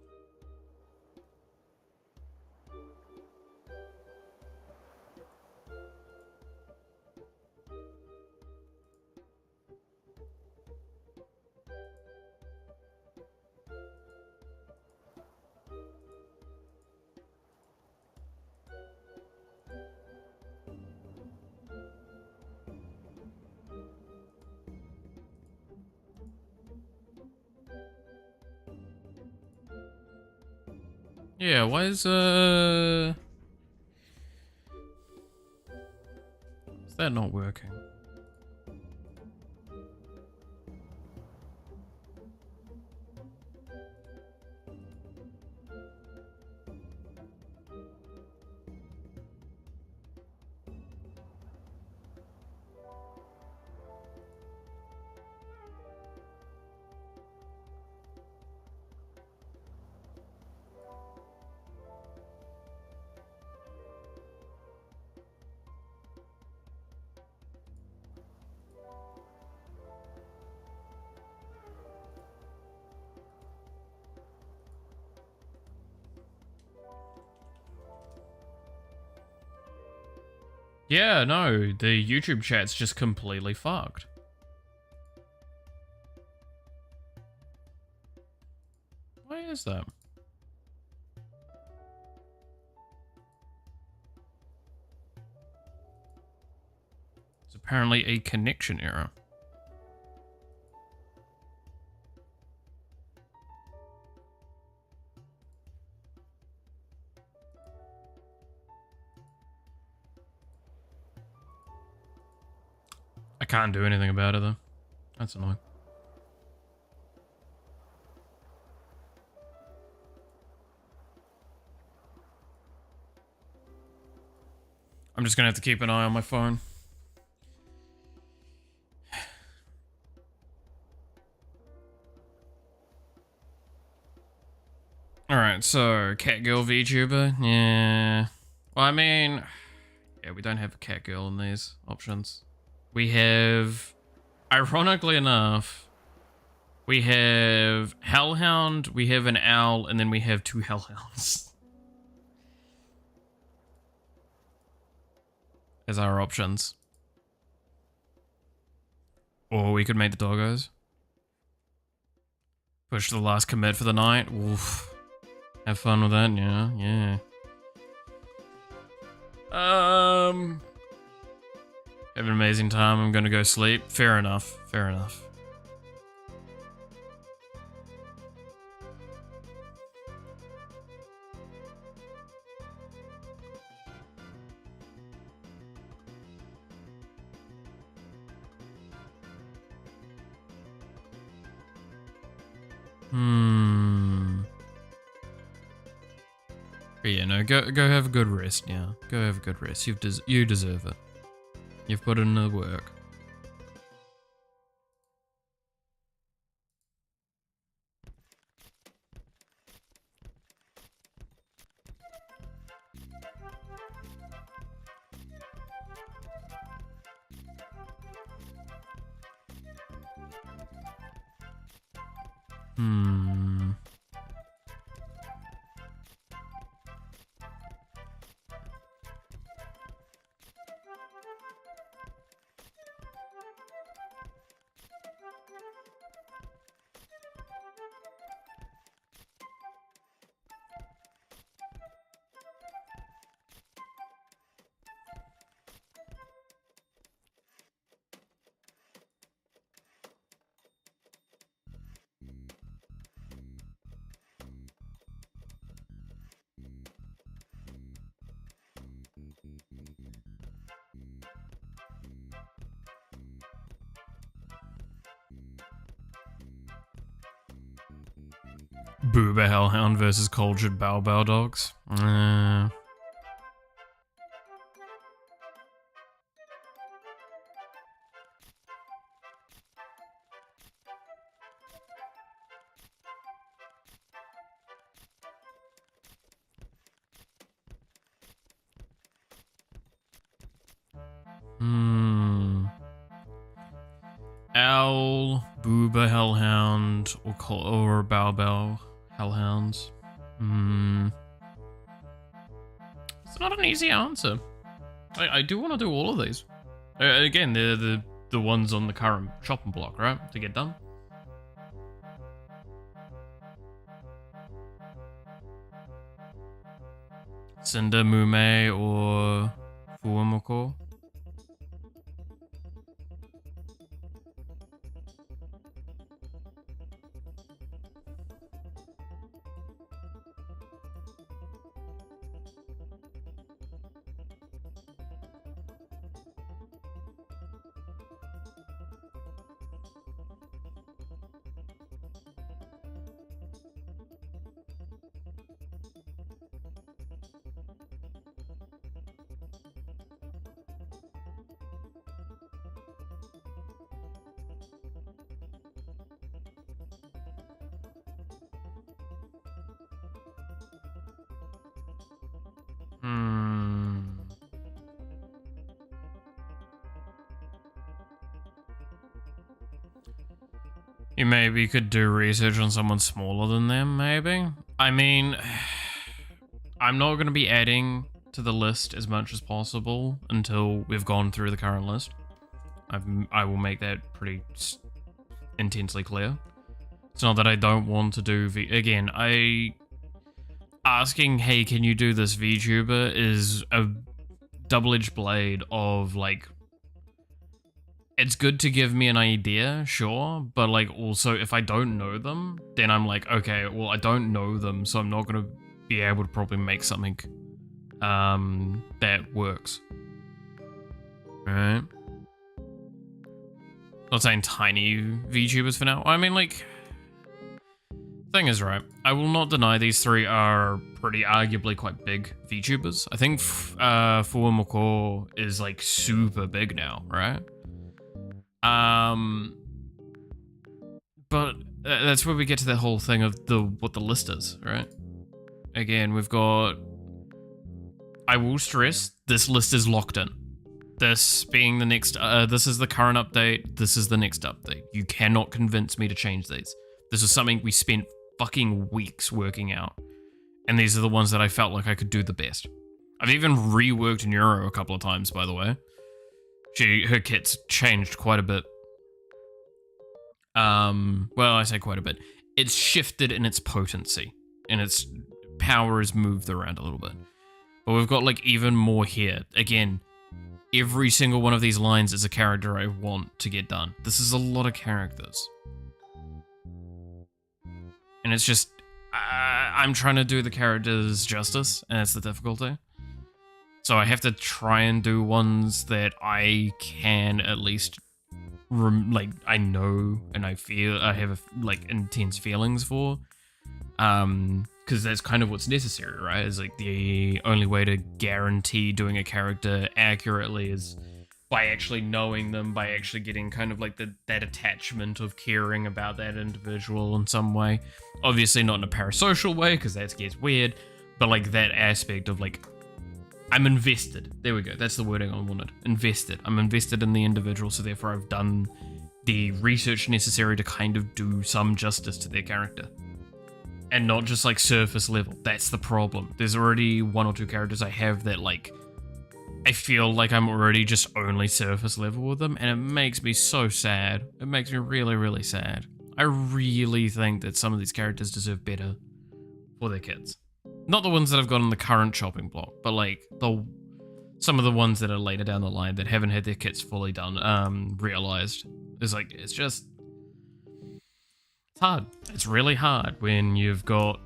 Yeah, why is that not working? Yeah, no, the YouTube chat's just completely fucked. Why is that? It's apparently a connection error. I can't do anything about it though. That's annoying. I'm just gonna have to keep an eye on my phone. Alright, so Catgirl VTuber, yeah. Well, I mean, yeah, we don't have a Catgirl in these options. We have, ironically enough, we have Hellhound, we have an Owl, and then we have 2 Hellhounds as our options. Or we could make the doggos. Push the last commit for the night. Oof. Have fun with that, yeah, yeah. Have an amazing time. I'm gonna go sleep. Fair enough. Fair enough. But yeah, no, go have a good rest. Yeah, go have a good rest. You deserve it. You've put in the work. Hmm. Booba Hellhound versus Cultured Bow Bow Dogs. Owl, Booba Hellhound, or Bow Bow Hellhounds. It's not an easy answer. I do want to do all of these. Again, they're the ones on the current chopping block, right? To get done. Cinder, Mume, or Fuamoko. You maybe could do research on someone smaller than them, maybe? I mean, I'm not going to be adding to the list as much as possible until we've gone through the current list. I will make that pretty intensely clear. It's not that I don't want to do again, asking, hey, can you do this VTuber is a double-edged blade of, like, it's good to give me an idea, sure, but, like, also, if I don't know them, then I'm like, okay, well, I don't know them, so I'm not gonna be able to probably make something, that works. Right? Not saying tiny VTubers for now. I mean, like, thing is, right, I will not deny these three are pretty arguably quite big VTubers. I think Fuamoko is, like, super big now, right? But that's where we get to that whole thing of what the list is, right? Again, we've got, I will stress, this list is locked in. This being the next, this is the current update, this is the next update. You cannot convince me to change these. This is something we spent fucking weeks working out. And these are the ones that I felt like I could do the best. I've even reworked Neuro a couple of times, by the way. Her kit's changed quite a bit. Well, I say quite a bit. It's shifted in its potency, and its power is moved around a little bit. But we've got, like, even more here. Again, every single one of these lines is a character I want to get done. This is a lot of characters. And it's just, I'm trying to do the characters justice, and that's the difficulty. So I have to try and do ones that I can at least, like, I know and I feel, I have, like, intense feelings for. Because that's kind of what's necessary, right? Is, like, the only way to guarantee doing a character accurately is by actually knowing them, by actually getting kind of, like, that attachment of caring about that individual in some way. Obviously not in a parasocial way, because that gets weird, but, like, that aspect of, like, I'm invested. There we go. That's the wording I wanted. Invested. I'm invested in the individual, so therefore I've done the research necessary to kind of do some justice to their character. And not just like surface level. That's the problem. There's already 1 or 2 characters I have that like, I feel like I'm already just only surface level with them, and it makes me so sad. It makes me really, really sad. I really think that some of these characters deserve better for their kids. Not the ones that I've got on the current chopping block, but like some of the ones that are later down the line that haven't had their kits fully done, realized. It's like, it's hard. It's really hard when you've got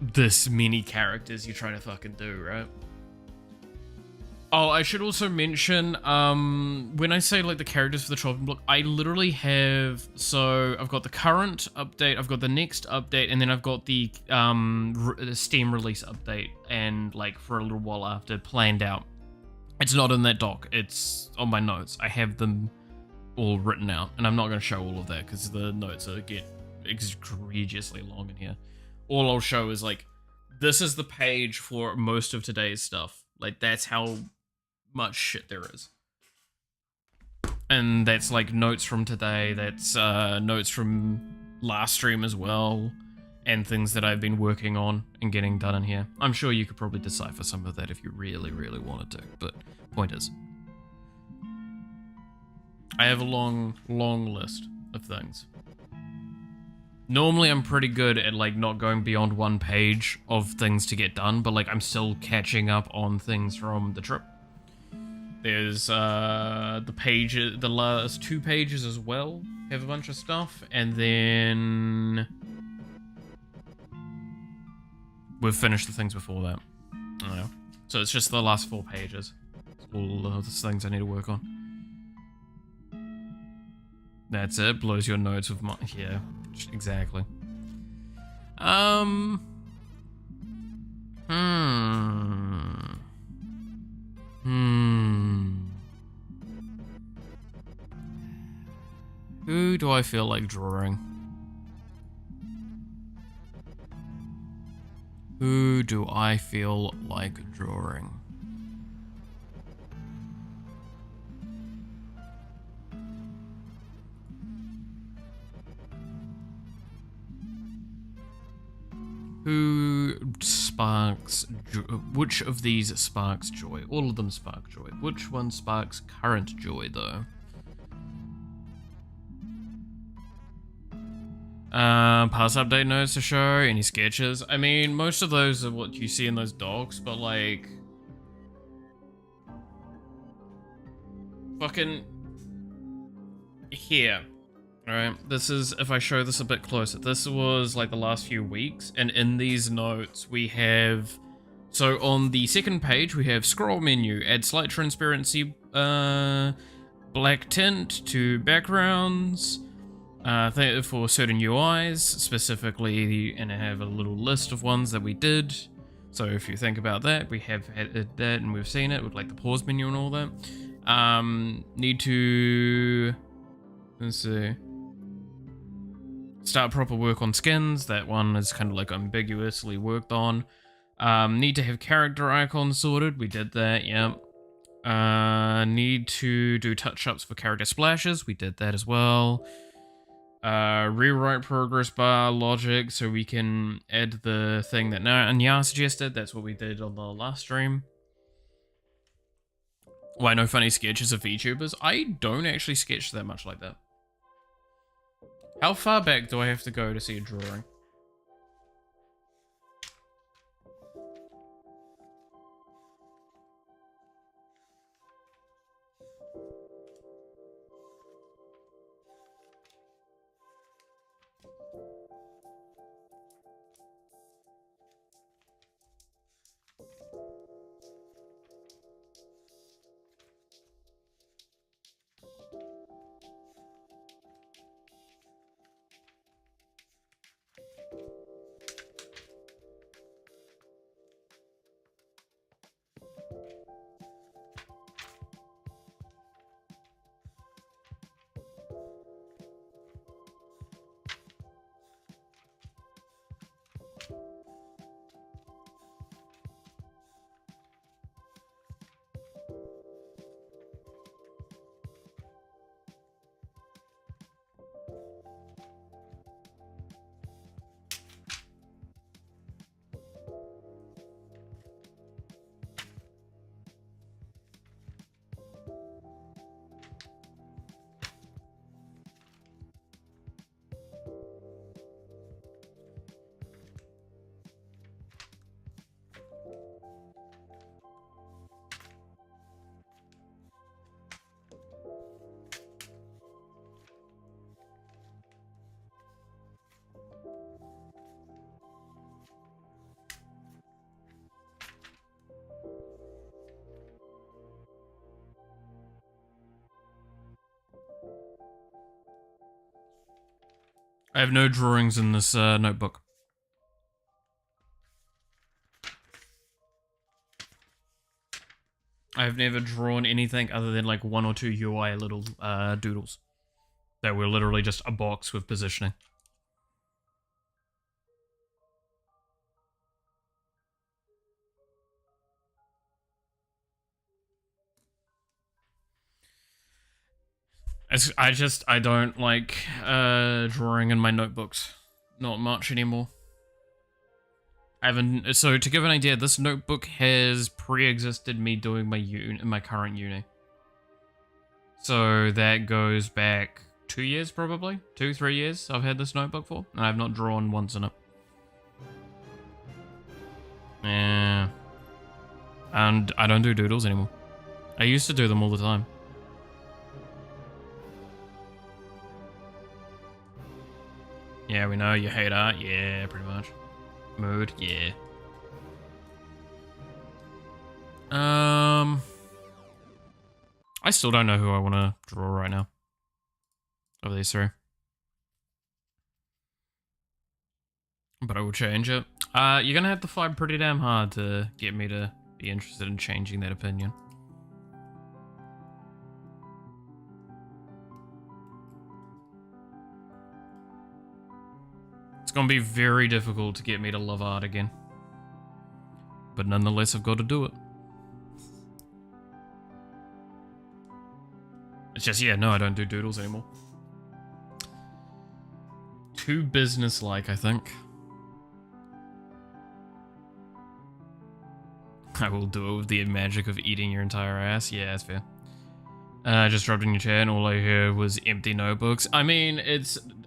this many characters you're trying to fucking do, right? Oh, I should also mention, when I say like the characters for the chopping block, I literally have, so I've got the current update, I've got the next update, and then I've got the Steam release update, and like for a little while after planned out. It's not in that doc, it's on my notes. I have them all written out, and I'm not going to show all of that because the notes get egregiously long in here. All I'll show is like, this is the page for most of today's stuff. Like, that's how much shit there is. And that's like notes from today, that's notes from last stream as well, and things that I've been working on and getting done in here. I'm sure you could probably decipher some of that if you really, really wanted to, but point is, I have a long, long list of things. Normally I'm pretty good at like not going beyond 1 page of things to get done, but like I'm still catching up on things from the trip. There's the last 2 pages as well have a bunch of stuff, and then we've finished the things before that. I don't know. So it's just the last 4 pages. It's all the things I need to work on. That's it. Blows your notes with my... Yeah, exactly. Who do I feel like drawing? Who do I feel like drawing? Who sparks joy? Which of these sparks joy? All of them spark joy. Which one sparks current joy, though? Past update notes to show, any sketches. I mean, most of those are what you see in those docs, but like... Fucking... Here. Alright, this is, if I show this a bit closer, this was like the last few weeks, and in these notes we have, so on the second page we have scroll menu, add slight transparency, black tint to backgrounds, for certain UIs, specifically, and I have a little list of ones that we did, so if you think about that, we have had that and we've seen it with like the pause menu and all that. Need to, let's see. Start proper work on skins. That one is kind of like ambiguously worked on. Need to have character icons sorted. We did that, yep. Need to do touch-ups for character splashes. We did that as well. Rewrite progress bar logic so we can add the thing that Nya suggested. That's what we did on the last stream. Why no funny sketches of VTubers? I don't actually sketch that much like that. How far back do I have to go to see a drawing? I have no drawings in this notebook. I've never drawn anything other than like 1 or 2 UI little doodles that were literally just a box with positioning. I don't like drawing in my notebooks. Not much anymore. I haven't. So to give an idea, this notebook has pre-existed me doing my current uni. So that goes back 2 years, probably 2-3 years. I've had this notebook for, and I've not drawn once in it. Yeah, and I don't do doodles anymore. I used to do them all the time. Yeah, we know you hate art. Yeah, pretty much. Mood. Yeah. I still don't know who I want to draw right now. Of these three. But I will change it. You're gonna have to fight pretty damn hard to get me to be interested in changing that opinion. It's gonna be very difficult to get me to love art again. But nonetheless, I've got to do it. It's just, yeah, no, I don't do doodles anymore. Too business-like, I think. I will do it with the magic of eating your entire ass. Yeah, that's fair. I just dropped in your chat and all I heard was empty notebooks. I mean,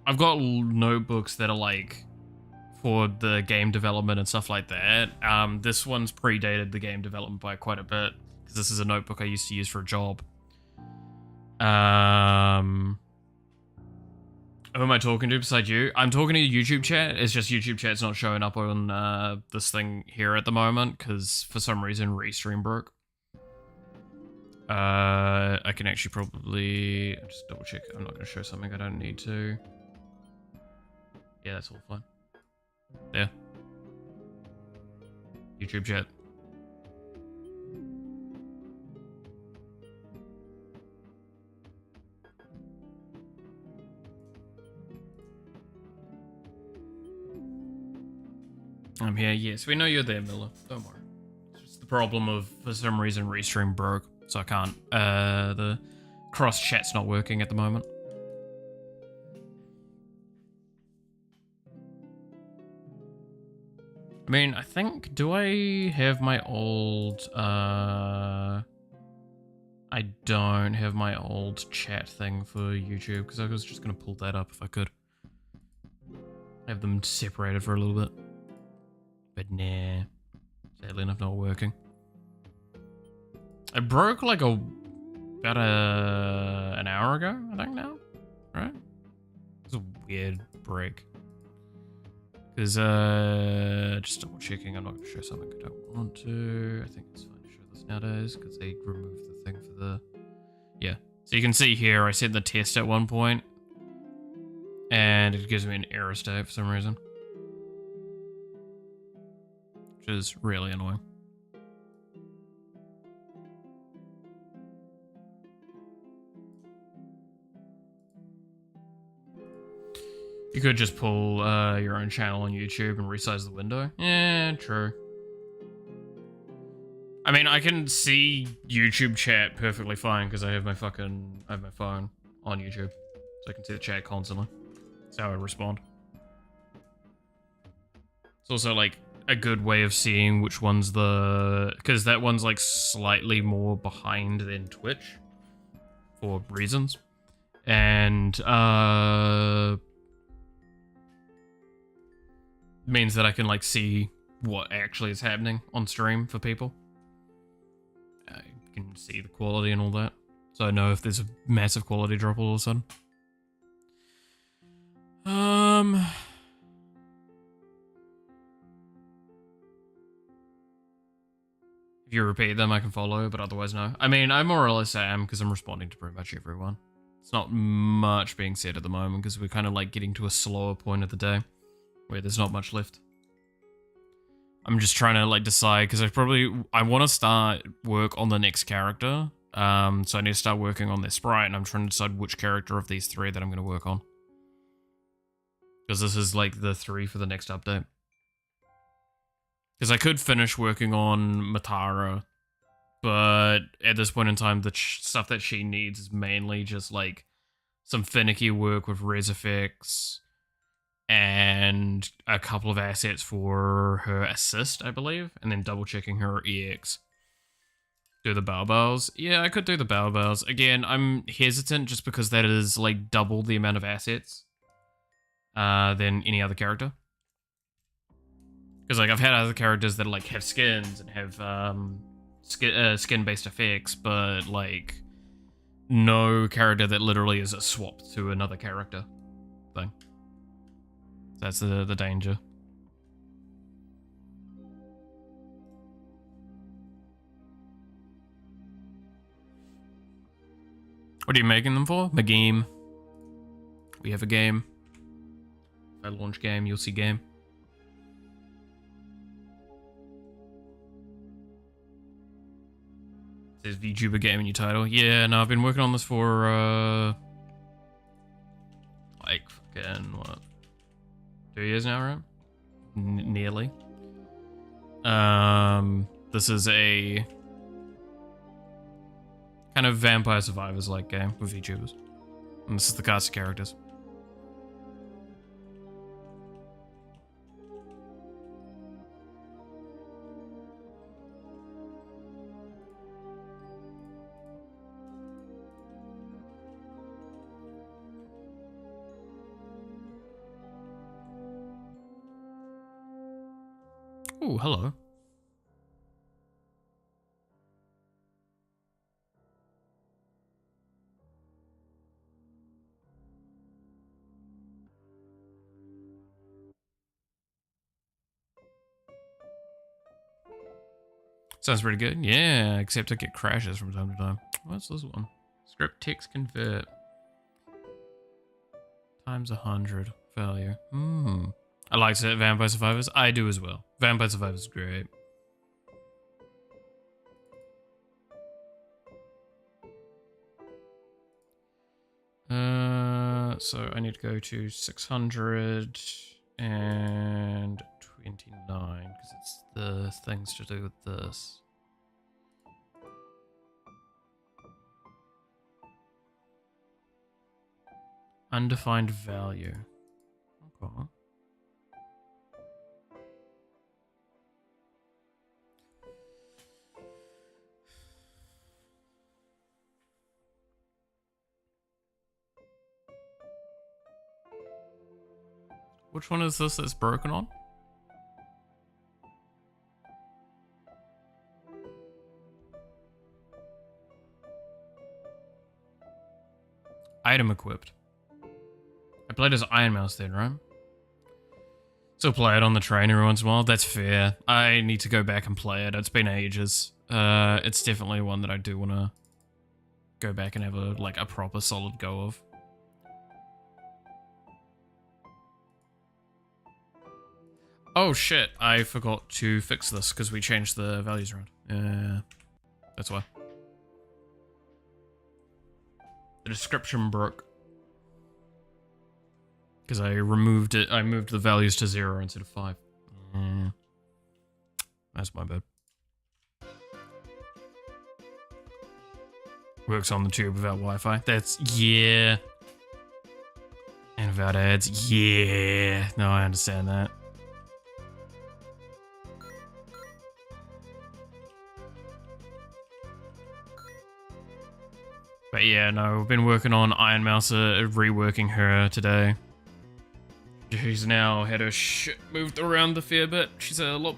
I've got notebooks that are like for the game development and stuff like that. This one's predated the game development by quite a bit because this is a notebook I used to use for a job. Who am I talking to besides you? I'm talking to your YouTube chat. It's just YouTube chat's not showing up on this thing here at the moment because for some reason Restream broke. I can actually probably just double check. I'm not going to show something I don't need to. Yeah, that's all fine. There. YouTube chat. I'm here. Yes, we know you're there, Miller. Don't worry. It's just the problem of, for some reason, Restream broke, so I can't. The cross chat's not working at the moment. I mean, I think, do I have my old, I don't have my old chat thing for YouTube, because I was just going to pull that up if I could. Have them separated for a little bit. But nah, sadly enough, not working. It broke like about an hour ago, I think now, right? It's a weird break. Because, just double checking, I'm not going to show something I don't want to. I think it's fine to show this nowadays, because they removed the thing for the... Yeah. So you can see here, I sent the test at one point, and it gives me an error state for some reason. Which is really annoying. You could just pull your own channel on YouTube and resize the window. Yeah, true. I mean, I can see YouTube chat perfectly fine because I have my phone on YouTube, so I can see the chat constantly. That's how I respond. It's also like a good way of seeing which one's because that one's like slightly more behind than Twitch for reasons, and means that I can like see what actually is happening on stream for people. I can see the quality and all that, so I know if there's a massive quality drop all of a sudden. If you repeat them, I can follow, but otherwise no. I mean, I more or less am because I'm responding to pretty much everyone. It's not much being said at the moment because we're kind of like getting to a slower point of the day where there's not much left. I'm just trying to like decide because I want to start work on the next character. So I need to start working on their sprite, and I'm trying to decide which character of these 3 that I'm going to work on. Because this is like the 3 for the next update. Because I could finish working on Matara, but at this point in time, the stuff that she needs is mainly just like some finicky work with res effects and a couple of assets for her assist, I believe, and then double checking her EX. Do the Baobabs. Yeah, I could do the Baobabs. Again, I'm hesitant just because that is like double the amount of assets than any other character. Because like I've had other characters that like have skins and have skin-based effects, but like no character that literally is a swap to another character thing. That's the danger. What are you making them for? A game. We have a game. If I launch game, you'll see game. It says VTuber game in your title. Yeah, no, I've been working on this for like fucking what? 2 years now, right? Nearly. This is a kind of Vampire Survivors-like game with VTubers. And this is the cast of characters. Oh, hello. Sounds pretty good. Yeah, except I get crashes from time to time. What's this one? Script text convert. Times 100 failure. I like Vampire Survivors. I do as well. Vampire Survivors is great. So I need to go to 629 because it's the things to do with this. Undefined value. Okay. Which one is this that's broken on? Item equipped. I played as Iron Mouse then, right? Still play it on the train every once in a while. That's fair. I need to go back and play it. It's been ages. It's definitely one that I do want to go back and have a proper solid go of. Oh shit, I forgot to fix this because we changed the values around. That's why. The description broke. Because I removed it, I moved the values to 0 instead of 5. That's my bad. Works on the tube without Wi-Fi. That's, yeah. And without ads, yeah. No, I understand that. But yeah, no, we've been working on Iron Mouse, reworking her today. She's now had her shit moved around a fair bit. She's a lot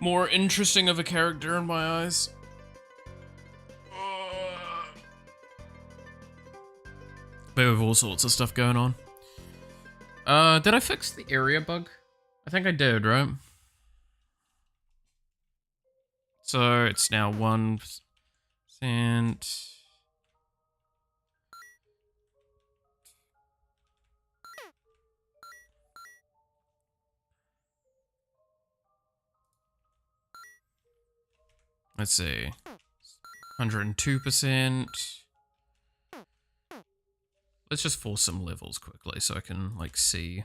more interesting of a character in my eyes. But with all sorts of stuff going on. Did I fix the area bug? I think I did, right? So it's now 1%. Let's see. 102%. Let's just force some levels quickly so I can, like, see.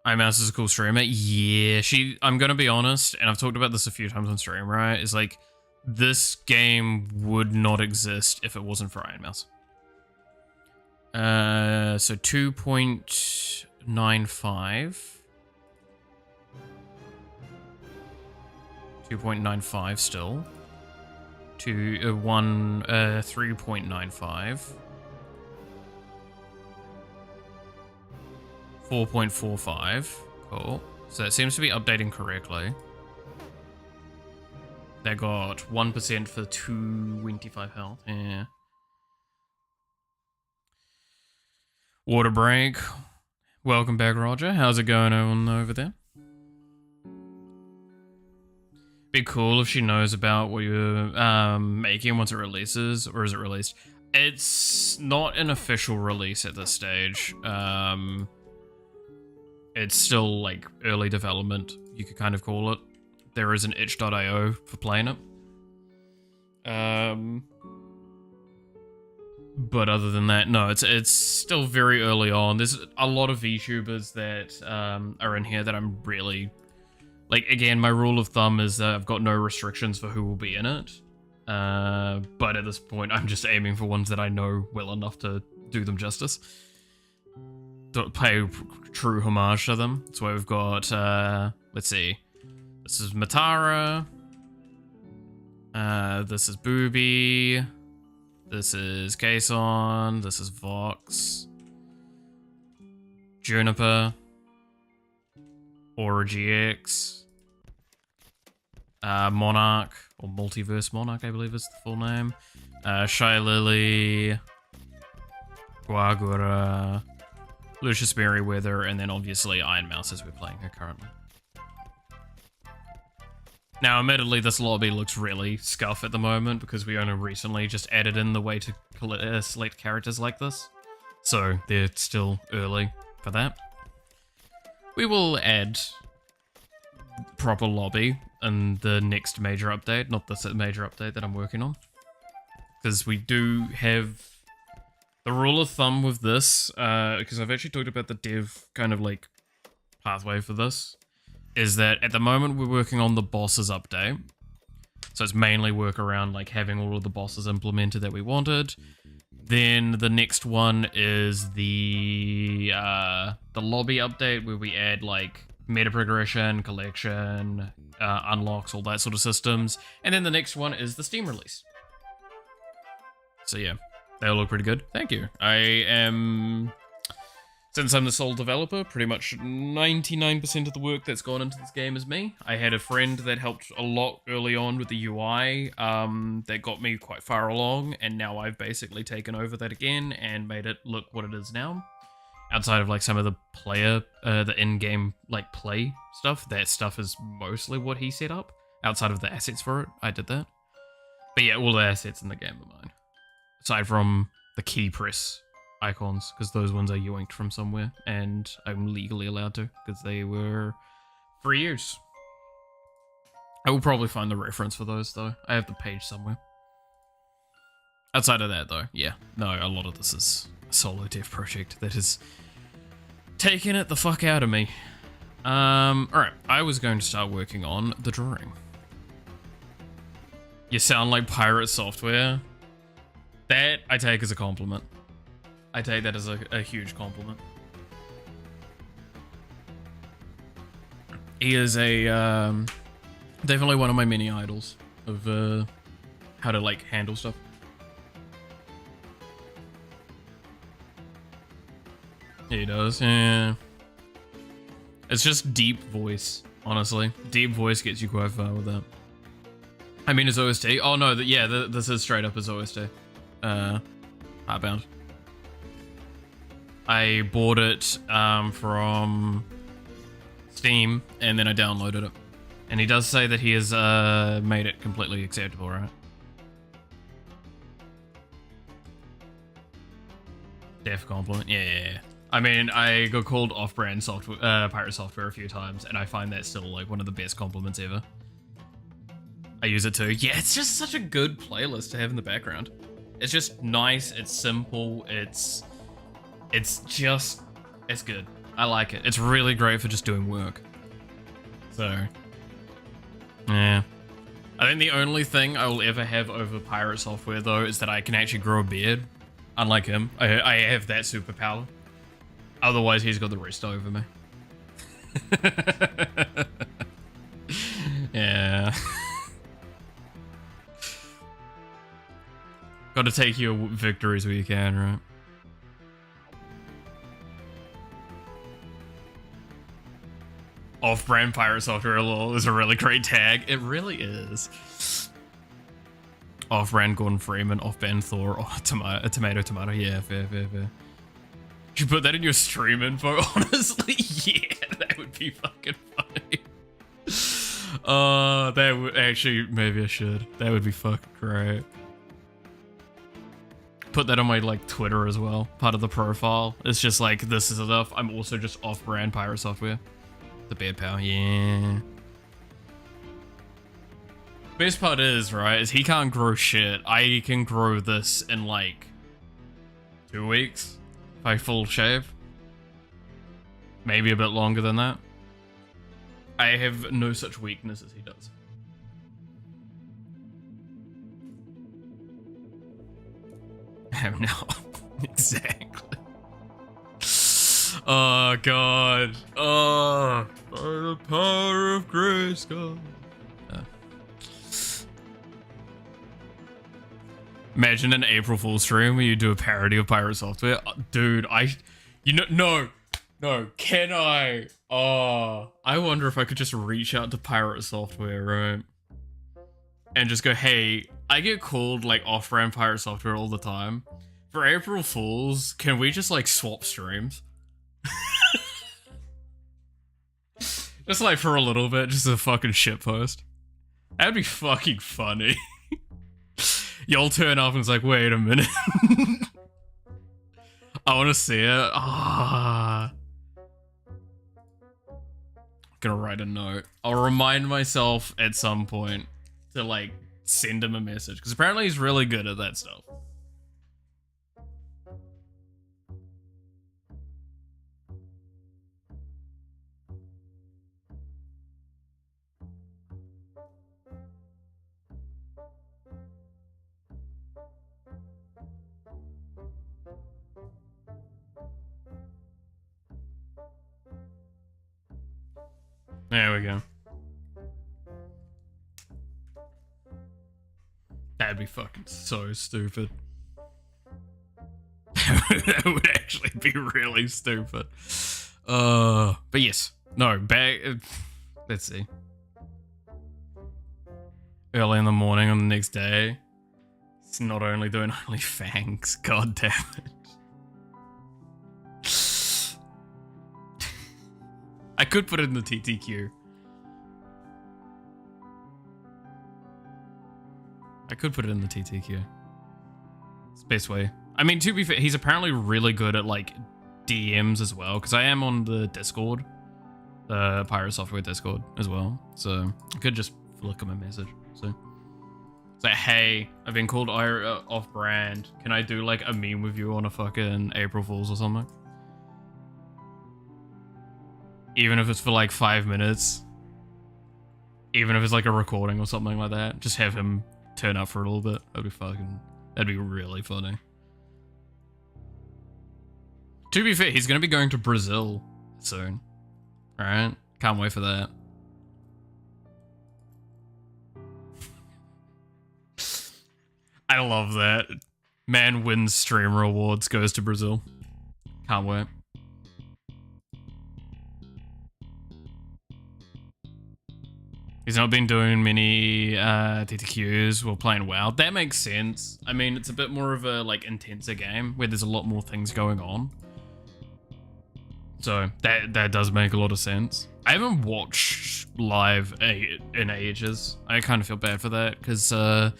iMouse is a cool streamer. Yeah, I'm gonna be honest, and I've talked about this a few times on stream, right? Is like, this game would not exist if it wasn't for iMouse. So 2.95. 2.95 still. 3.95. 4.45. Cool. So it seems to be updating correctly. They got 1% for 225 health. Yeah. Water break. Welcome back, Roger. How's it going on over there? Be cool if she knows about what you're making once it releases, or is it released? It's not an official release at this stage. It's still like early development, you could kind of call it. There is an itch.io for playing it. But other than that, no, it's still very early on. There's a lot of VTubers that are in here that I'm really... Like, again, my rule of thumb is that I've got no restrictions for who will be in it. But at this point, I'm just aiming for ones that I know well enough to do them justice. To pay true homage to them. That's why we've got, let's see. This is Matara. This is Booby. This is Kason. This is Vox. Juniper. Aura GX. Monarch, or Multiverse Monarch, I believe is the full name. Shy Lily. Guagura. Lucius Merryweather, and then obviously ironmouse as we're playing her currently. Now, admittedly, this lobby looks really scuff at the moment because we only recently just added in the way to select characters like this. So, they're still early for that. We will add proper lobby in the next major update, not this major update that I'm working on. Because we do have the rule of thumb with this, because I've actually talked about the dev kind of like pathway for this, is that at the moment we're working on the bosses update. So it's mainly work around like having all of the bosses implemented that we wanted. Then the next one is the lobby update where we add like meta progression, collection, unlocks, all that sort of systems. And then the next one is the Steam release. So yeah, they all look pretty good. Thank you. I am, since I'm the sole developer, pretty much 99% of the work that's gone into this game is me. I had a friend that helped a lot early on with the UI that got me quite far along, and now I've basically taken over that again and made it look what it is now. Outside of like some of the player, the in-game like play stuff, that stuff is mostly what he set up. Outside of the assets for it, I did that. But yeah, all the assets in the game are mine. Aside from the key press icons, because those ones are yoinked from somewhere, and I'm legally allowed to, because they were for years. I will probably find the reference for those, though. I have the page somewhere. Outside of that, though, yeah. No, a lot of this is a solo dev project that has taken it the fuck out of me. Alright, I was going to start working on the drawing. You sound like pirate software. That I take as a compliment. I take that as a huge compliment. He is a, definitely one of my mini idols of, how to, like, handle stuff. He does, yeah. It's just deep voice, honestly. Deep voice gets you quite far with that. I mean, his OST. Oh, no, yeah, this is straight up his OST. Heartbound. I bought it from Steam, and then I downloaded it. And he does say that he has made it completely acceptable, right? Def compliment, yeah. I mean, I got called off-brand software, pirate software a few times, and I find that still like one of the best compliments ever. I use it too. Yeah, it's just such a good playlist to have in the background. It's just nice, it's simple, it's good. I like it. It's really great for just doing work. So, yeah. I think the only thing I will ever have over pirate software though is that I can actually grow a beard. Unlike him, I have that superpower. Otherwise, he's got the rest over me. Yeah. Gotta take your victories where you can, right? Off-brand pirate software lol is a really great tag. It really is. Off-brand Gordon Freeman, off-brand Thor, oh, tomato. Yeah, fair. Should you put that in your stream info? Honestly, yeah, that would be fucking funny. That would actually, maybe I should. That would be fucking great. Put that on my like Twitter as well. Part of the profile. It's just like, this is enough. I'm also just off-brand pirate software. The beard power, yeah. Best part is, right, is he can't grow shit. I can grow this in like 2 weeks if I full shave. Maybe a bit longer than that. I have no such weakness as he does. No, exactly. Oh god. Oh, by the power of grace, God. Imagine an April Fool's stream where you do a parody of pirate software. Dude, no, can I? Oh, I wonder if I could just reach out to pirate software, right? And just go, hey, I get called like off-brand pirate software all the time. For April Fools, can we just like swap streams? Just like for a little bit, just a fucking shitpost. That'd be fucking funny. Y'all turn up and it's like, wait a minute. I want to see it. Ah. Gonna write a note. I'll remind myself at some point to like send him a message because apparently he's really good at that stuff. There we go. That'd be fucking so stupid. That would actually be really stupid. But yes. No, back. Let's see. Early in the morning on the next day. It's not only doing OnlyFans. God damn it. I could put it in the TTQ. I could put it in the TTQ. It's the best way. I mean, to be fair, he's apparently really good at, like, DMs as well, because I am on the Discord. The Pirate Software Discord as well. So, I could just flick him a message. So, it's like, hey, I've been called off-brand. Can I do, like, a meme with you on a fucking April Fool's or something? Even if it's for like 5 minutes. Even if it's like a recording or something like that. Just have him turn up for a little bit. That'd be really funny. To be fair, he's gonna be going to Brazil soon. Alright? Can't wait for that. I love that. Man wins streamer awards, goes to Brazil. Can't wait. He's not been doing many TTQs while playing WoW. That makes sense. I mean, it's a bit more of a like intenser game where there's a lot more things going on. So that does make a lot of sense. I haven't watched live in ages. I kind of feel bad for that because the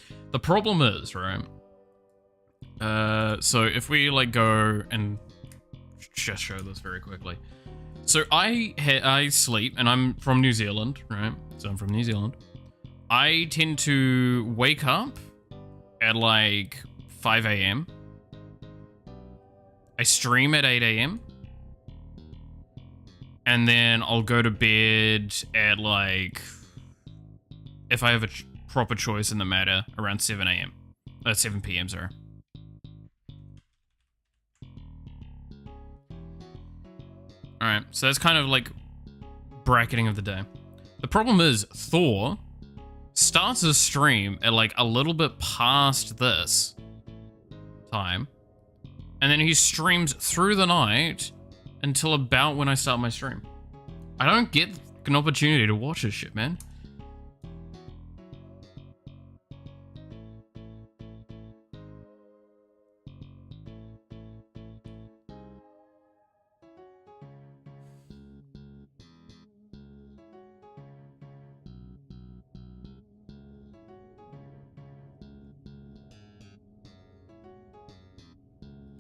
problem is, right? So if we like go and just show this very quickly. So I sleep, and I'm from New Zealand, right? So I'm from New Zealand. I tend to wake up at like 5 a.m. I stream at 8 a.m. And then I'll go to bed at like, if I have a proper choice in the matter, around 7 a.m. 7 p.m. sorry. Alright, so that's kind of like bracketing of the day. The problem is Thor starts his stream at like a little bit past this time, and then he streams through the night until about when I start my stream. I don't get an opportunity to watch this shit, man.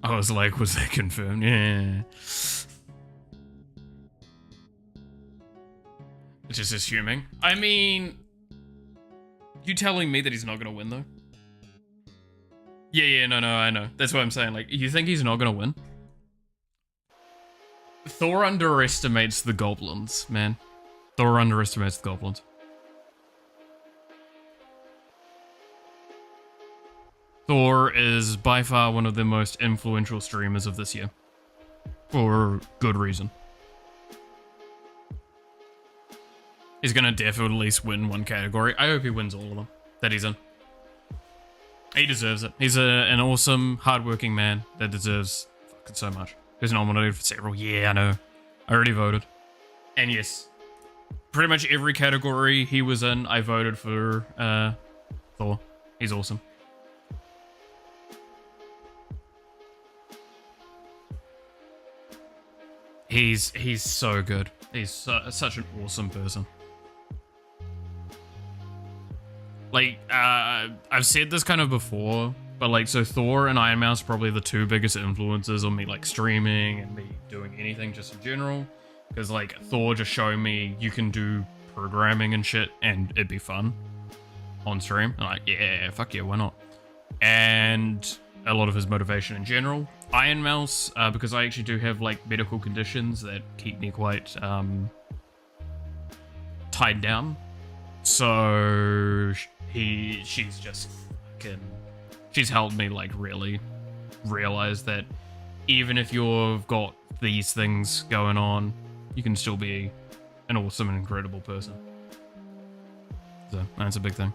I was like, was that confirmed? Yeah. Just assuming. I mean, you telling me that he's not gonna win though? Yeah, no, I know. That's what I'm saying. Like, you think he's not gonna win? Thor underestimates the goblins, man. Thor underestimates the goblins. Thor is by far one of the most influential streamers of this year. For good reason. He's gonna definitely at least win one category. I hope he wins all of them that he's in. He deserves it. He's an awesome, hardworking man that deserves fucking so much. He's nominated for several. Yeah, I know. I already voted. And yes, pretty much every category he was in, I voted for Thor. He's awesome. He's so good. He's such an awesome person. Like, I've said this kind of before, but like, so Thor and Iron Mouse are probably the two biggest influences on me, like streaming and me doing anything just in general. Because like, Thor just showing me you can do programming and shit and it'd be fun on stream. And like, yeah, fuck yeah, why not? And a lot of his motivation in general. Iron Mouse, because I actually do have like medical conditions that keep me quite tied down. So she's just fucking, she's helped me like really realize that even if you've got these things going on, you can still be an awesome and incredible person. So that's a big thing.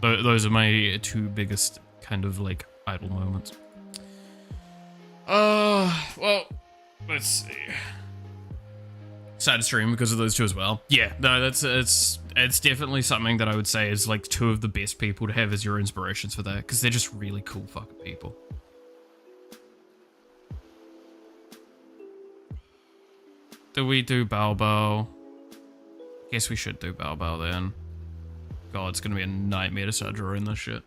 Those are my two biggest kind of like idle moments. Well, let's see. Sad stream because of those two as well. Yeah, no, it's definitely something that I would say is like two of the best people to have as your inspirations for that, because they're just really cool fucking people. Do we do Bao Bao? Guess we should do Bao Bao then. God, it's gonna be a nightmare to start drawing this shit.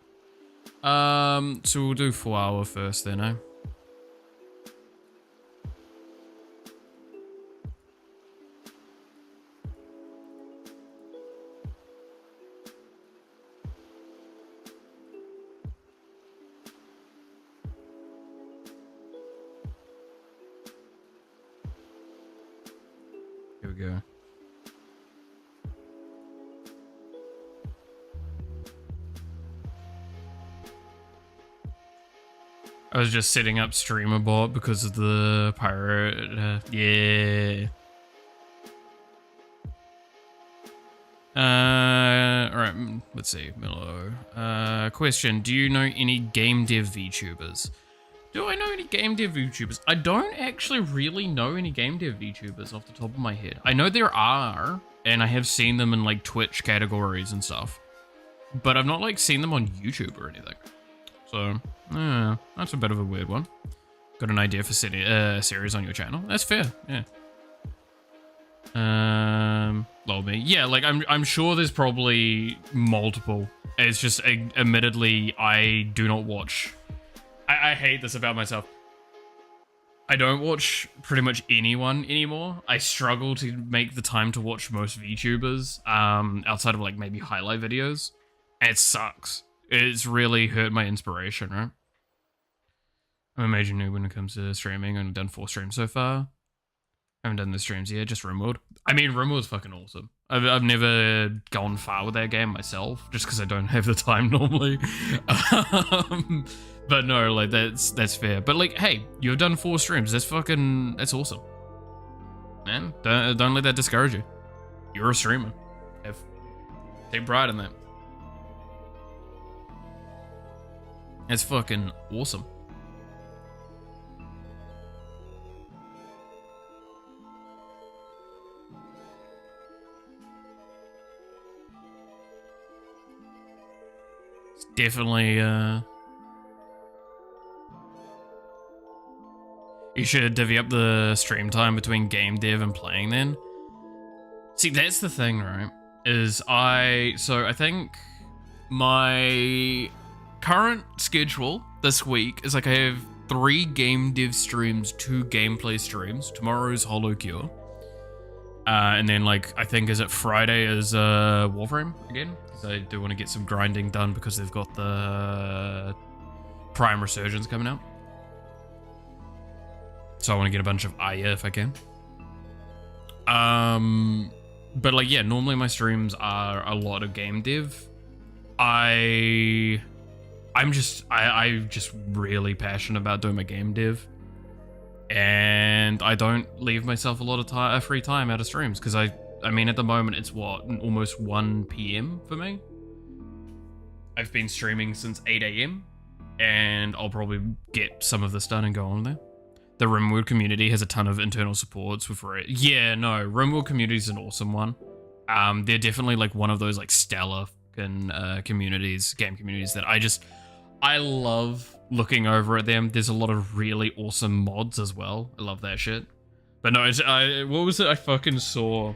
So we'll do Flower first then, eh? Here we go. I was just setting up streamer bot because of the pirate. Yeah. Alright, let's see. Milo. Question. Do you know any game dev VTubers? Do I know any game dev VTubers? I don't actually really know any game dev VTubers off the top of my head. I know there are, and I have seen them in like Twitch categories and stuff. But I've not like seen them on YouTube or anything. So, that's a bit of a weird one. Got an idea for setting a series on your channel? That's fair, yeah. Lol me. Yeah, like I'm sure there's probably multiple. It's just admittedly I do not watch. I hate this about myself. I don't watch pretty much anyone anymore. I struggle to make the time to watch most VTubers, outside of like maybe highlight videos. And it sucks. It's really hurt my inspiration, right? I'm a major noob when it comes to streaming. I've done 4 streams so far. I haven't done the streams yet, just RimWorld. I mean, RimWorld's fucking awesome. I've never gone far with that game myself, just because I don't have the time normally. But no, like that's fair. But like, hey, you've done 4 streams. That's awesome, man. Don't let that discourage you. You're a streamer. Take pride in that. It's fucking awesome. It's definitely you should divvy up the stream time between game dev and playing then. See, that's the thing, right? I think my current schedule this week is like I have 3 game dev streams, 2 gameplay streams. Tomorrow's holocure. And then like, I think, is it Friday is Warframe again? Because I do want to get some grinding done because they've got the Prime Resurgence coming out. So I want to get a bunch of Aya if I can. But like, yeah, normally my streams are a lot of game dev. I'm just really passionate about doing my game dev, and I don't leave myself a lot of free time out of streams because I mean at the moment it's what, almost 1 p.m. for me. I've been streaming since 8 a.m. and I'll probably get some of this done and go on there. The RimWorld community has a ton of internal supports with yeah, no, RimWorld community is an awesome one. They're definitely like one of those like stellar communities, game communities that I love looking over at them. There's a lot of really awesome mods as well. I love that shit. But no, what was it I fucking saw?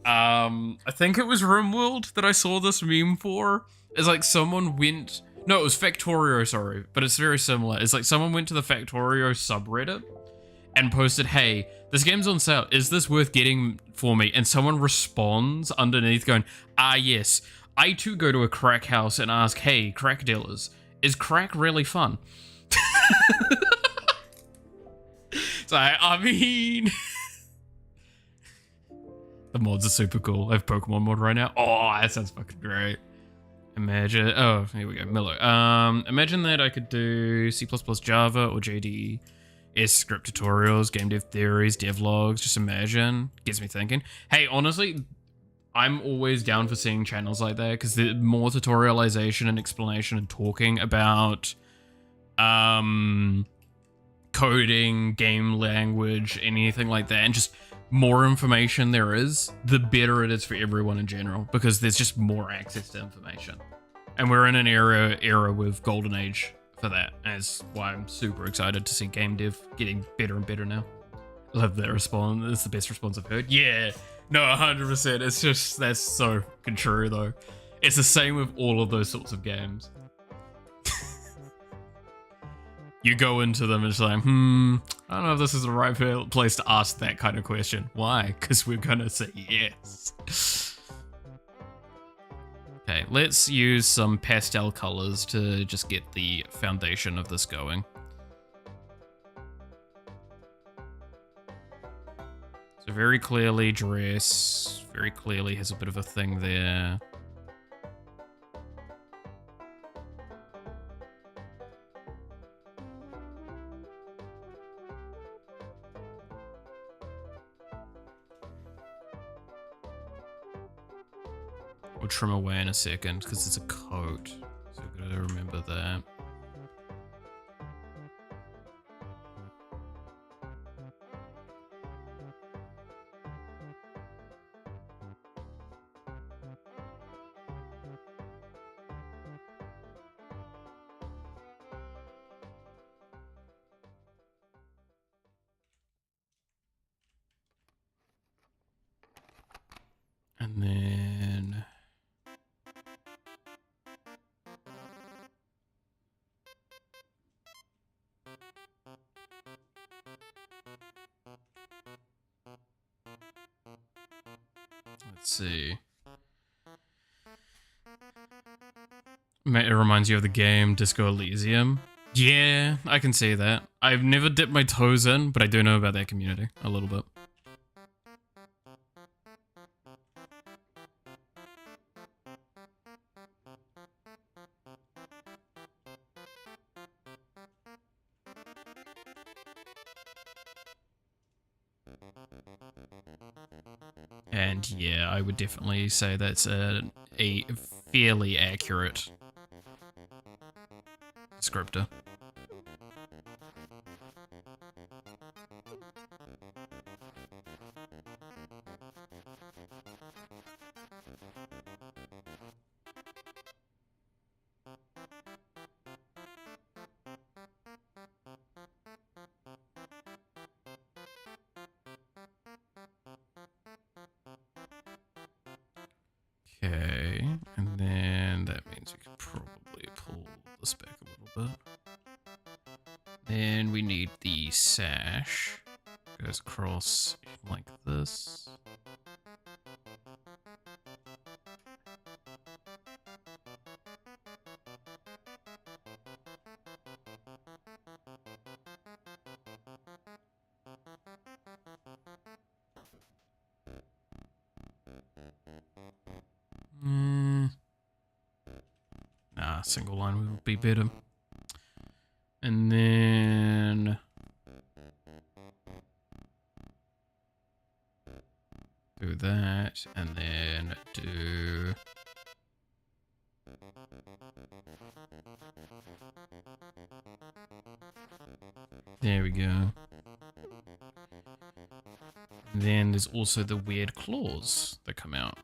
I think it was RimWorld that I saw this meme for. It's like someone went... No, it was Factorio, sorry. But it's very similar. It's like someone went to the Factorio subreddit and posted, hey, this game's on sale. Is this worth getting for me? And someone responds underneath going, ah, yes. I too go to a crack house and ask, hey, crack dealers, is crack really fun? So, I mean... The mods are super cool. I have Pokemon mod right now. Oh, that sounds fucking great. Imagine... Oh, here we go. Milo. Imagine that I could do C++, Java, or JDS script tutorials, game dev theories, devlogs. Just imagine. Gets me thinking. Hey, honestly... I'm always down for seeing channels like that because the more tutorialization and explanation and talking about coding, game language, anything like that, and just more information there is, the better it is for everyone in general because there's just more access to information. And we're in an era with golden age for that. That's why I'm super excited to see game dev getting better and better now. Love that response. It's the best response I've heard. Yeah. No, 100%. It's just, that's so fucking true, though. It's the same with all of those sorts of games. You go into them and it's like, I don't know if this is the right place to ask that kind of question. Why? Because we're gonna say yes. Okay, let's use some pastel colors to just get the foundation of this going. So very clearly dress, very clearly has a bit of a thing there. We'll trim away in a second because it's a coat, so I've got to remember that. And then... Let's see. It reminds you of the game Disco Elysium. Yeah, I can see that. I've never dipped my toes in, but I do know about that community a little bit. And yeah, I would definitely say that's a fairly accurate descriptor. Okay, and then that means we could probably pull this back a little bit. Then we need the sash. Goes across like this. Nah, single line would be better. And then do that, and then do there we go. And then there's also the weird claws that come out.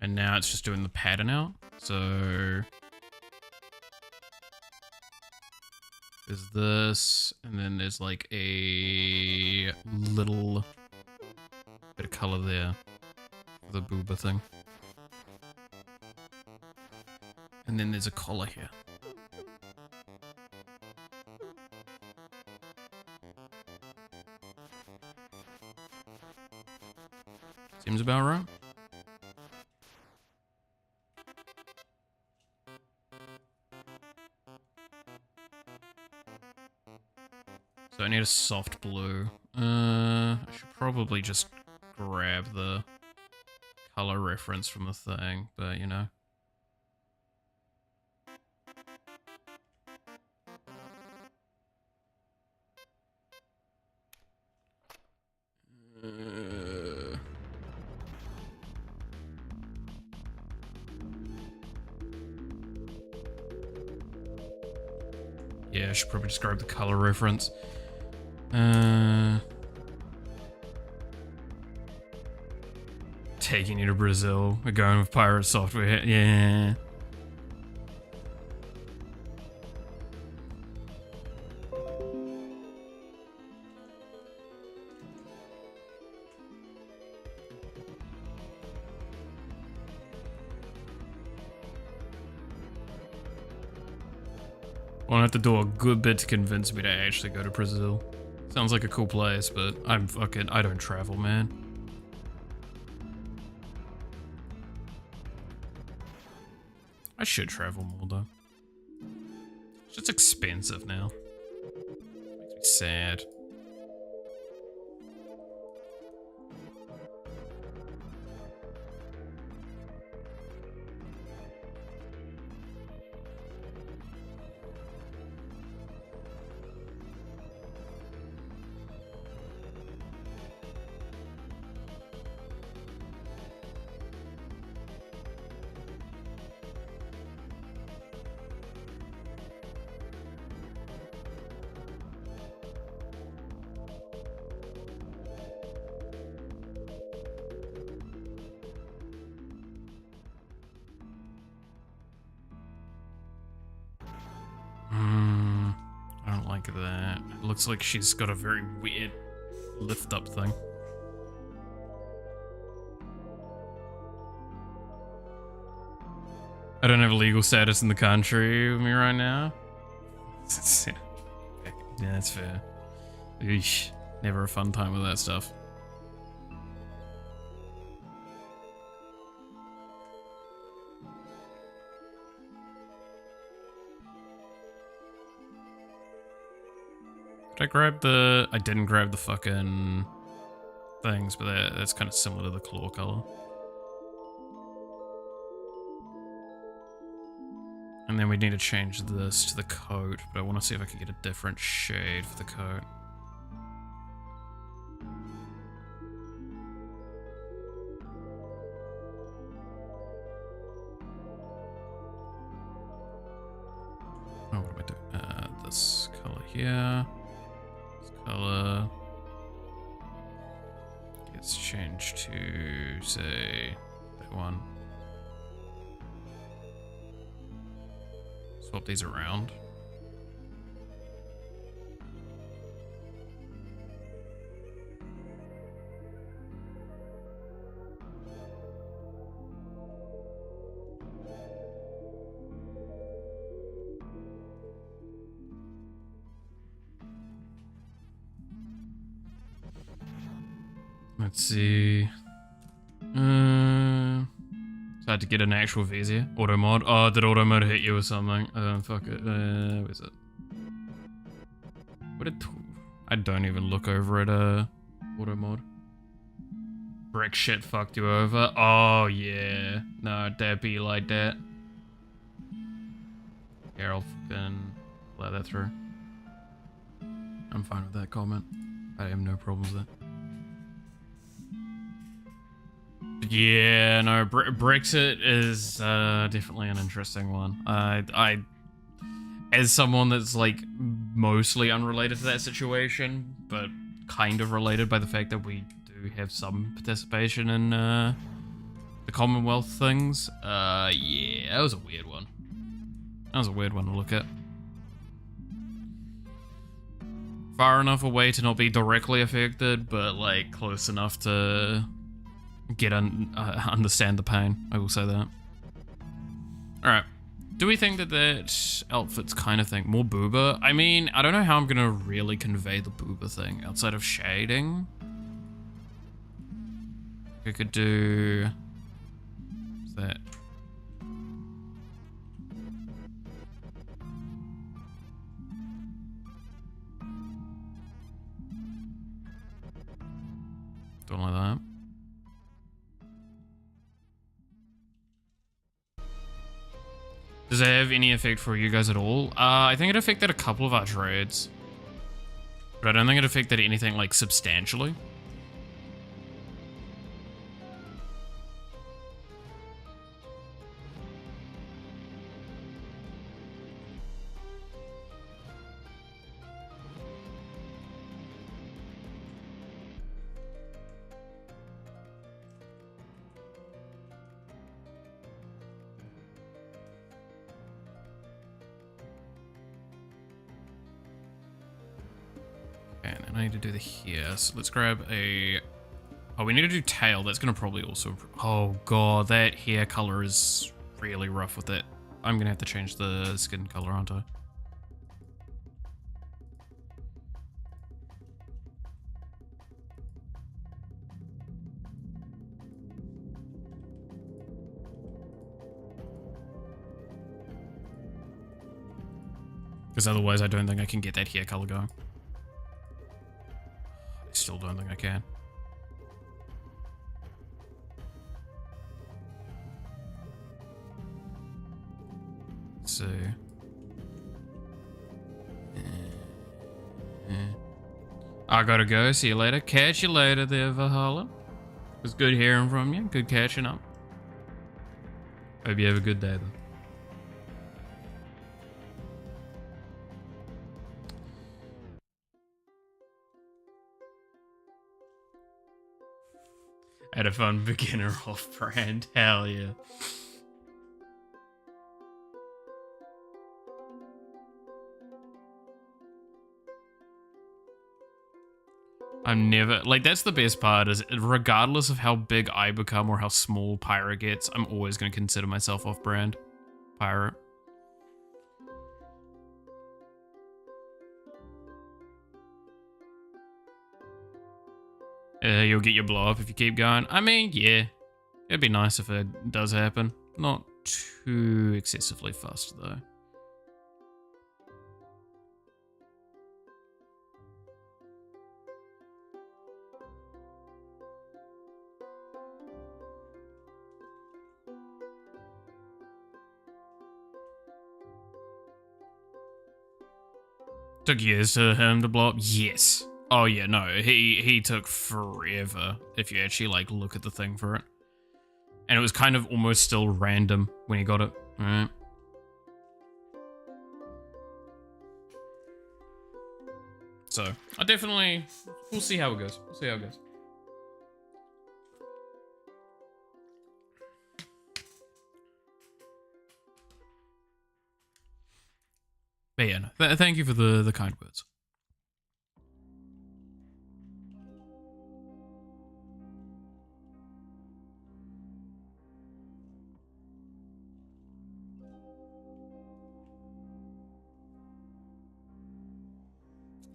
And now it's just doing the pattern out. So there's this, and then there's like a little bit of color there for the booba thing. And then there's a collar here. Seems about right. So I need a soft blue. I should probably just grab the color reference from the thing, but you know. Yeah, I should probably just grab the color reference. Taking you to Brazil. We're going with pirate software. Yeah. Won't have to do a good bit to convince me to actually go to Brazil. Sounds like a cool place, but I don't travel, man. I should travel more though. It's just expensive now. Makes me sad. I don't like that. It looks like she's got a very weird lift up thing. I don't have legal status in the country with me right now. Yeah, that's fair. Eesh, never a fun time with that stuff. Did I grab the... I didn't grab the fucking things, but that's kind of similar to the claw color. And then we need to change this to the coat, but I want to see if I can get a different shade for the coat. Oh, what am I doing? This color here. This color gets changed to, say, that one. Swap these around. Let's see. So I had to get an actual vizier. Auto mod. Oh, did auto mod hit you or something? Fuck it. Where's it? What did... I don't even look over at auto mod. Brick shit fucked you over. Oh, yeah. No, that'd be like that. Here, I'll fucking let that through. I'm fine with that comment. I have no problems with that. Yeah, no, Brexit is definitely an interesting one. I, as someone that's like mostly unrelated to that situation, but kind of related by the fact that we do have some participation in the Commonwealth things. Yeah, that was a weird one. That was a weird one to look at. Far enough away to not be directly affected, but like close enough to understand the pain. I will say that. Alright. Do we think that that outfit's kind of thing more booba? I mean, I don't know how I'm gonna really convey the booba thing outside of shading. We could do... What's that? Don't like that. Does it have any effect for you guys at all? I think it affected a couple of our trades. But I don't think it affected anything, like, substantially. I need to do the here, so let's grab a... Oh, we need to do tail. That's going to probably also... Oh, God, that hair color is really rough with it. I'm going to have to change the skin color, aren't I? Because otherwise I don't think I can get that hair color going. I still don't think I can. Let's see. I gotta go. See you later. Catch you later there, Valhalla. It was good hearing from you. Good catching up. Hope you have a good day, though. Had a fun beginner off-brand. Hell yeah. I'm never... Like, that's the best part, is regardless of how big I become or how small Pyro gets, I'm always going to consider myself off-brand Pyro. You'll get your blow up if you keep going. I mean, yeah. It'd be nice if it does happen. Not too excessively fast, though. Took years for him to blow up? Yes. Oh yeah, no, he took forever if you actually like look at the thing for it. And it was kind of almost still random when he got it. Alright. So, I definitely, we'll see how it goes. We'll see how it goes. But yeah, no, thank you for the kind words.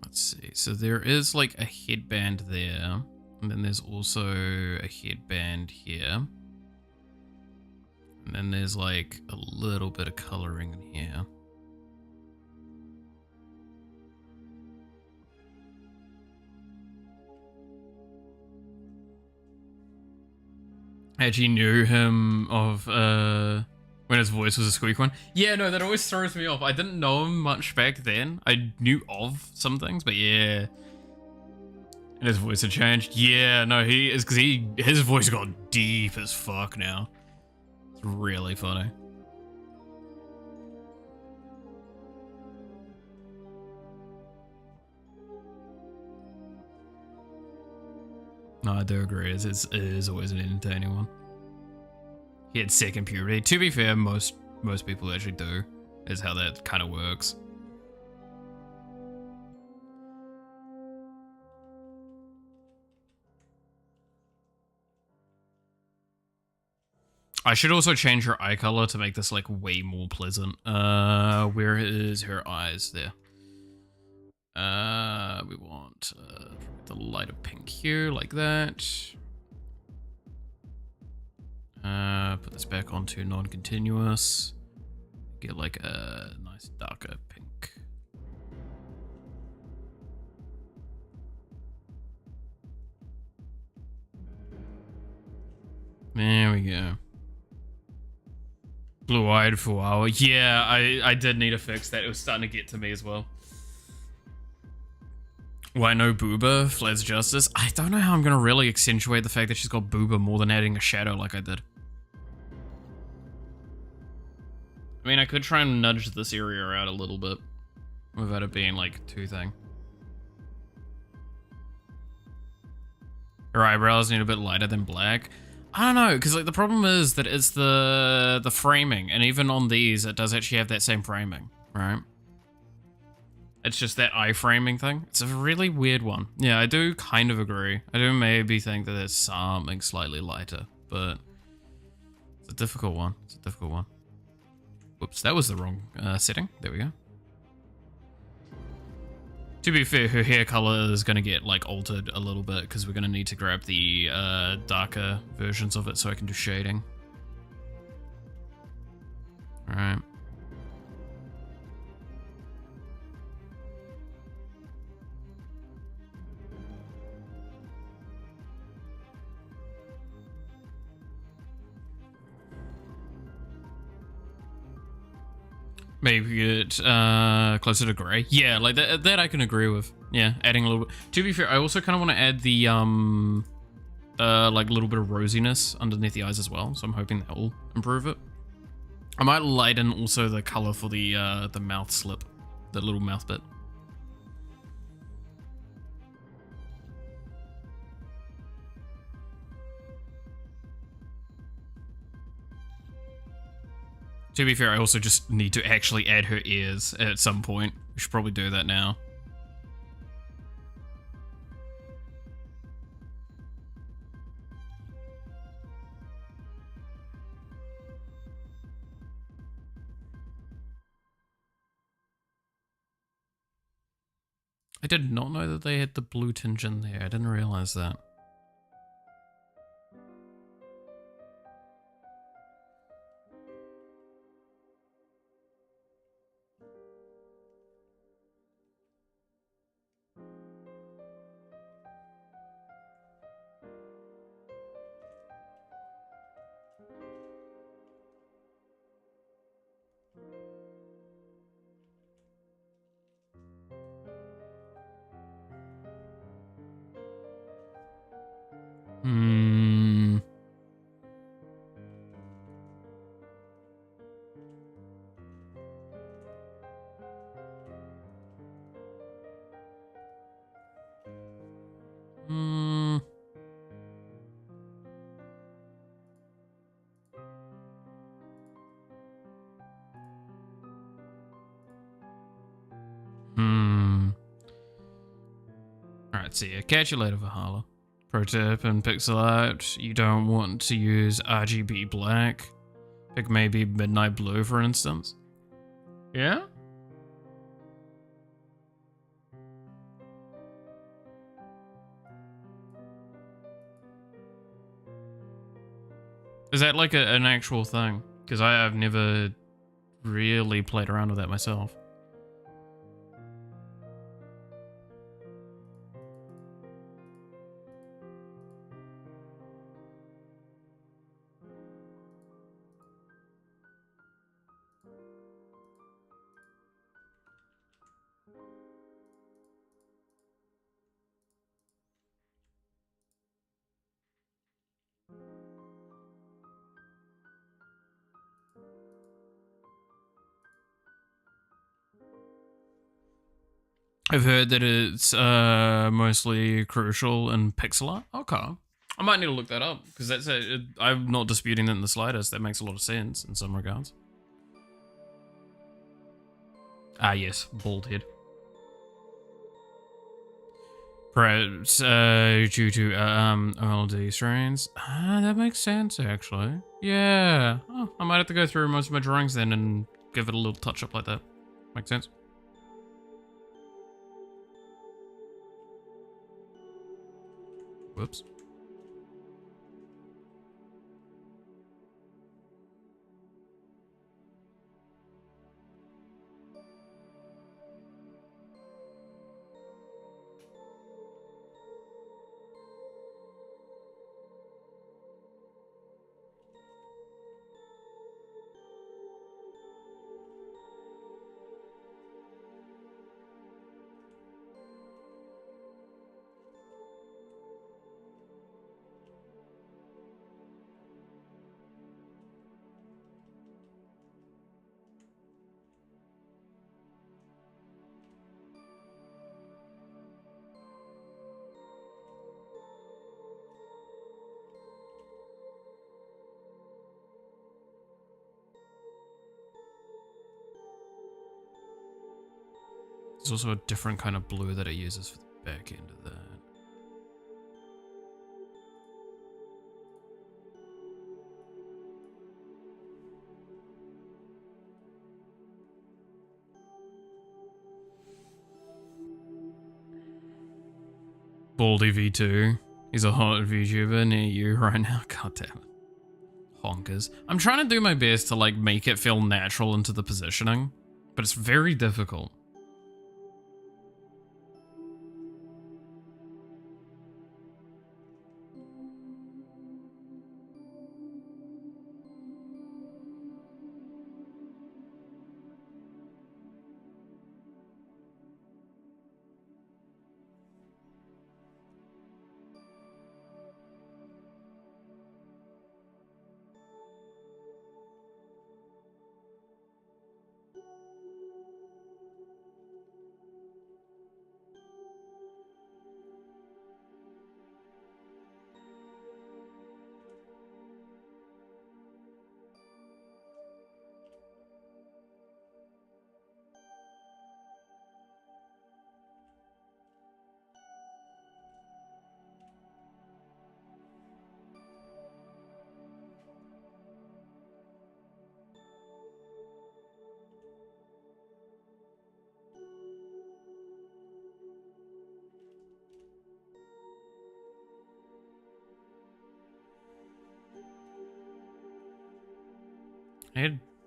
Let's see. So there is like a headband there. And then there's also a headband here. And then there's like a little bit of coloring in here. I actually knew him of when his voice was a squeak one. Yeah, no, that always throws me off. I didn't know him much back then. I knew of some things, but yeah. And his voice had changed. Yeah, no, he is because his voice got deep as fuck now. It's really funny. No, I do agree. It is always an entertaining one. He had second puberty. To be fair, most people actually do. Is how that kind of works. I should also change her eye color to make this like way more pleasant. Where is her eyes? There. We want the lighter pink here, like that. Put this back onto non-continuous. Get like a nice darker pink. There we go. Blue-eyed for a while. Yeah, I did need to fix that. It was starting to get to me as well. Why no booba? Fled's justice. I don't know how I'm gonna really accentuate the fact that she's got booba more than adding a shadow like I did. I mean, I could try and nudge this area out a little bit without it being like too thing. Her eyebrows need a bit lighter than black. I don't know, because like the problem is that it's the framing, and even on these, it does actually have that same framing, right? It's just that eye framing thing. It's a really weird one. Yeah, I do kind of agree. I do maybe think that there's something slightly lighter, but it's a difficult one. It's a difficult one. Whoops, that was the wrong setting. There we go. To be fair, her hair color is going to get like altered a little bit because we're going to need to grab the darker versions of it so I can do shading. All right. Maybe get closer to gray. Yeah, like that I can agree with. Yeah, adding a little bit. To be fair, I also kind of want to add the like a little bit of rosiness underneath the eyes as well. So I'm hoping that will improve it. I might lighten also the color for the mouth slip, the little mouth bit. To be fair, I also just need to actually add her ears at some point. We should probably do that now. I did not know that they had the blue tinge in there. I didn't realize that. Hmm. Hmm. Hmm. Alright, see ya. Catch you later, Valhalla. Pro tip in pixel art, you don't want to use RGB black. Pick maybe midnight blue, for instance. Yeah? Is that like an actual thing? Because I've never really played around with that myself. I've heard that it's mostly crucial in pixel art. Okay. I might need to look that up, because I'm not disputing that in the slightest. That makes a lot of sense in some regards. Ah, yes, bald head. Perhaps due to OLD strains. Ah, that makes sense, actually. Yeah. Oh, I might have to go through most of my drawings then and give it a little touch up like that. Makes sense. Whoops. There's also a different kind of blue that it uses for the back end of that. Baldy V2. He's a hot VTuber near you right now. God damn it. Honkers. I'm trying to do my best to like make it feel natural into the positioning, but it's very difficult.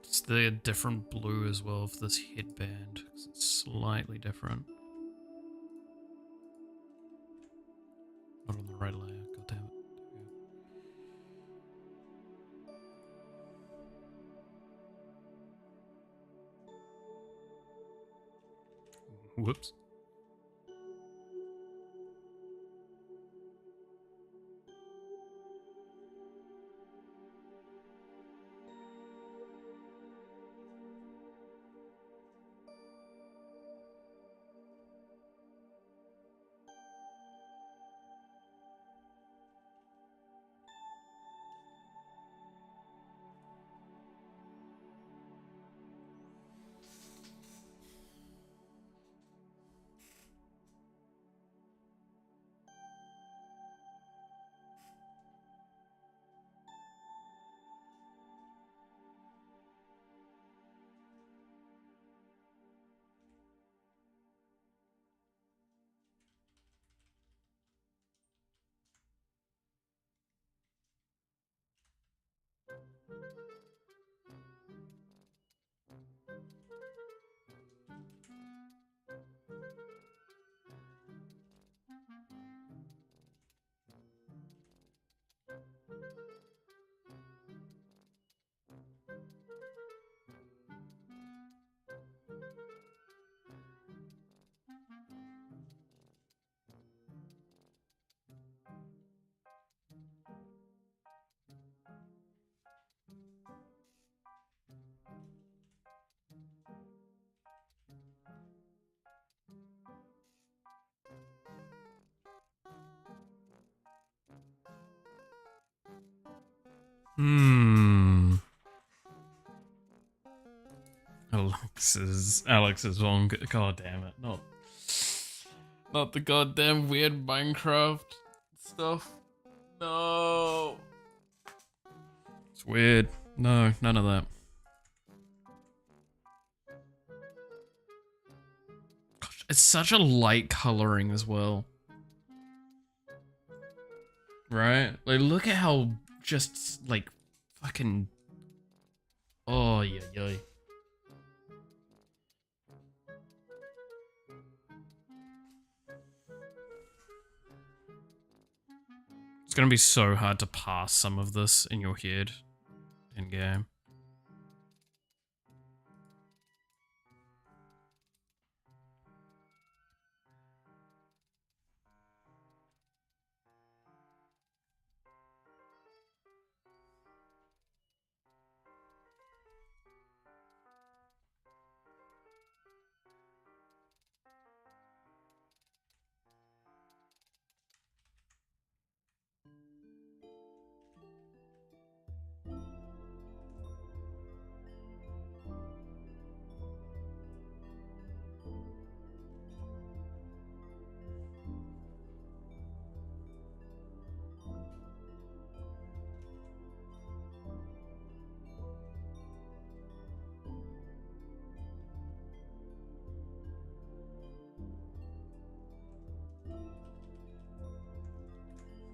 It's the different blue as well for this headband, because it's slightly different. Not on the right layer, god damn it. Whoops. Alex is wrong. God damn it. Not the goddamn weird Minecraft stuff. No. It's weird. No, none of that. Gosh, it's such a light coloring as well. Right? Like, look at how just, like, fucking... Oh, yeah, yeah. It's gonna be so hard to pass some of this in your head in game.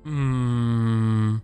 Hmm.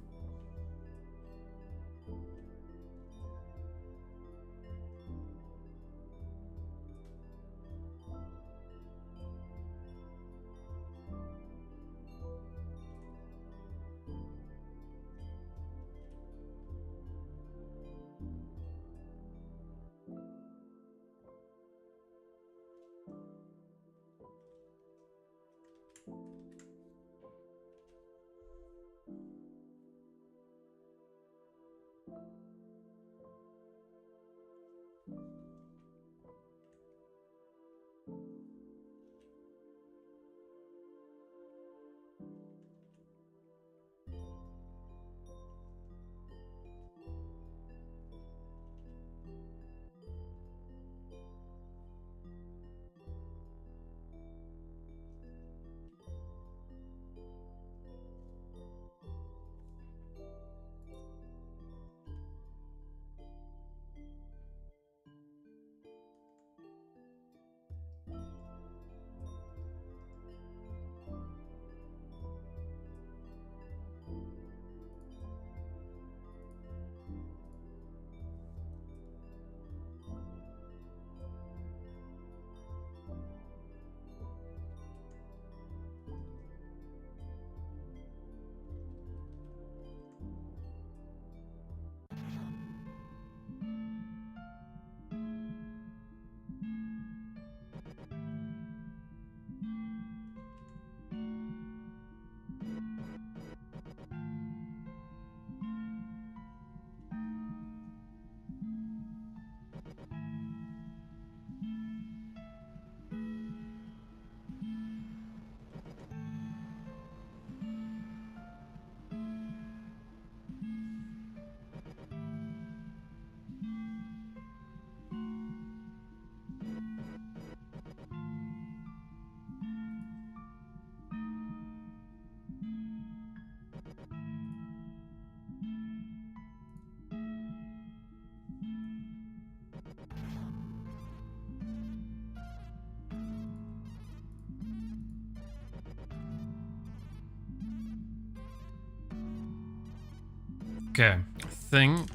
Okay, I think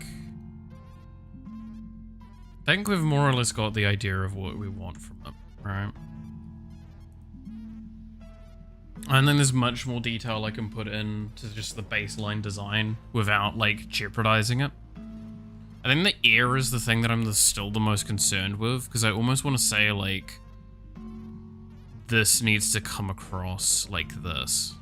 think we've more or less got the idea of what we want from them, right? And then there's much more detail I can put into just the baseline design without, like, jeopardizing it. I think the air is the thing that I'm still the most concerned with, because I almost want to say, like, this needs to come across like this.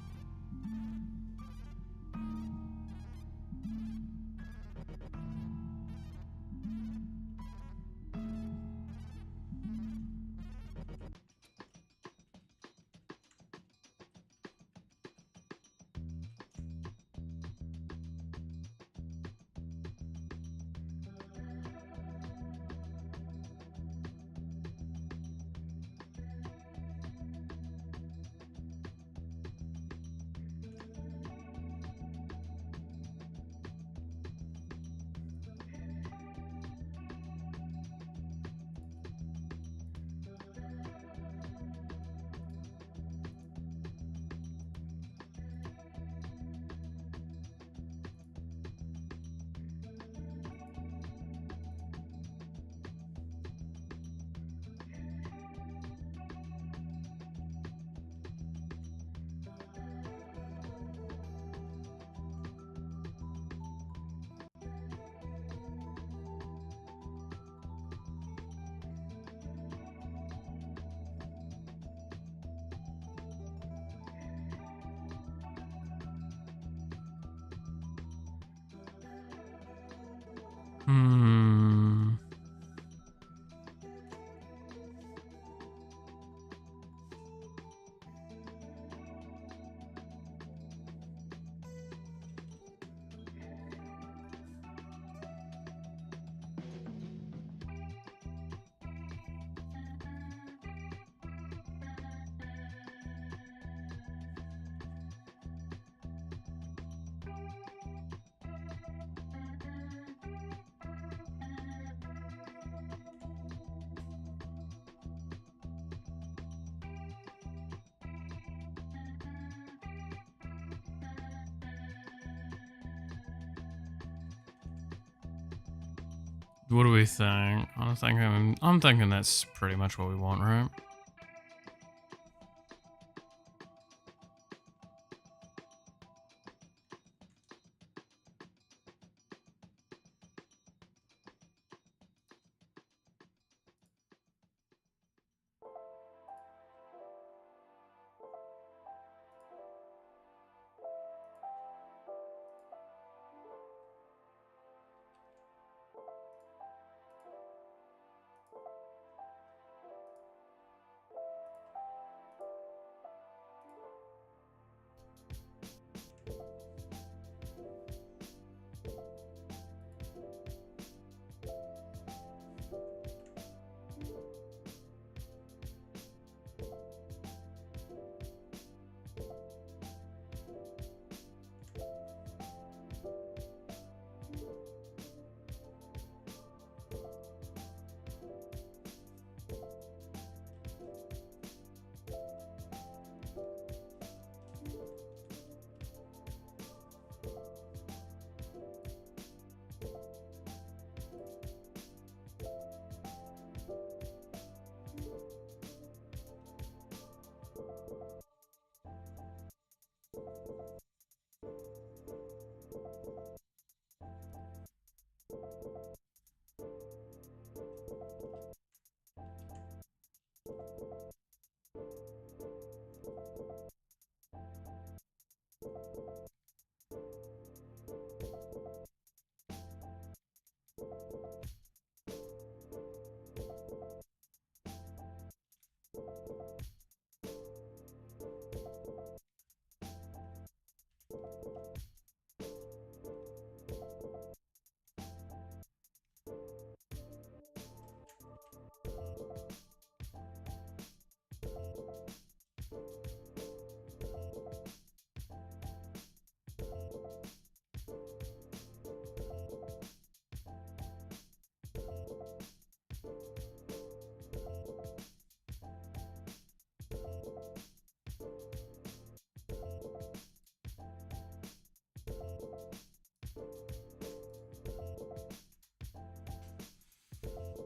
What do we think? I'm thinking that's pretty much what we want, right?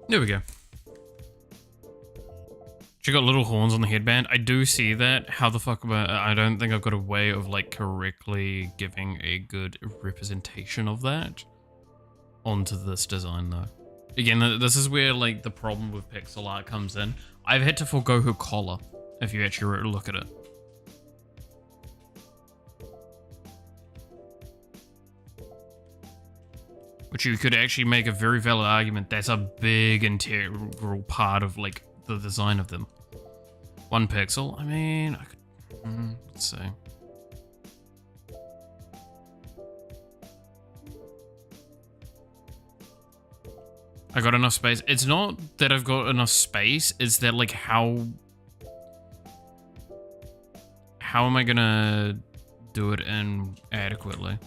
There we go. She got little horns on the headband. I do see that. How the fuck about... I don't think I've got a way of, like, correctly giving a good representation of that onto this design, though. Again, this is where, like, the problem with pixel art comes in. I've had to forego her collar, if you actually look at it. Which you could actually make a very valid argument. That's a big integral part of, like, the design of them. 1 pixel. I mean, I could... let's see. I got enough space. It's not that I've got enough space. It's that, like, how am I gonna do it adequately?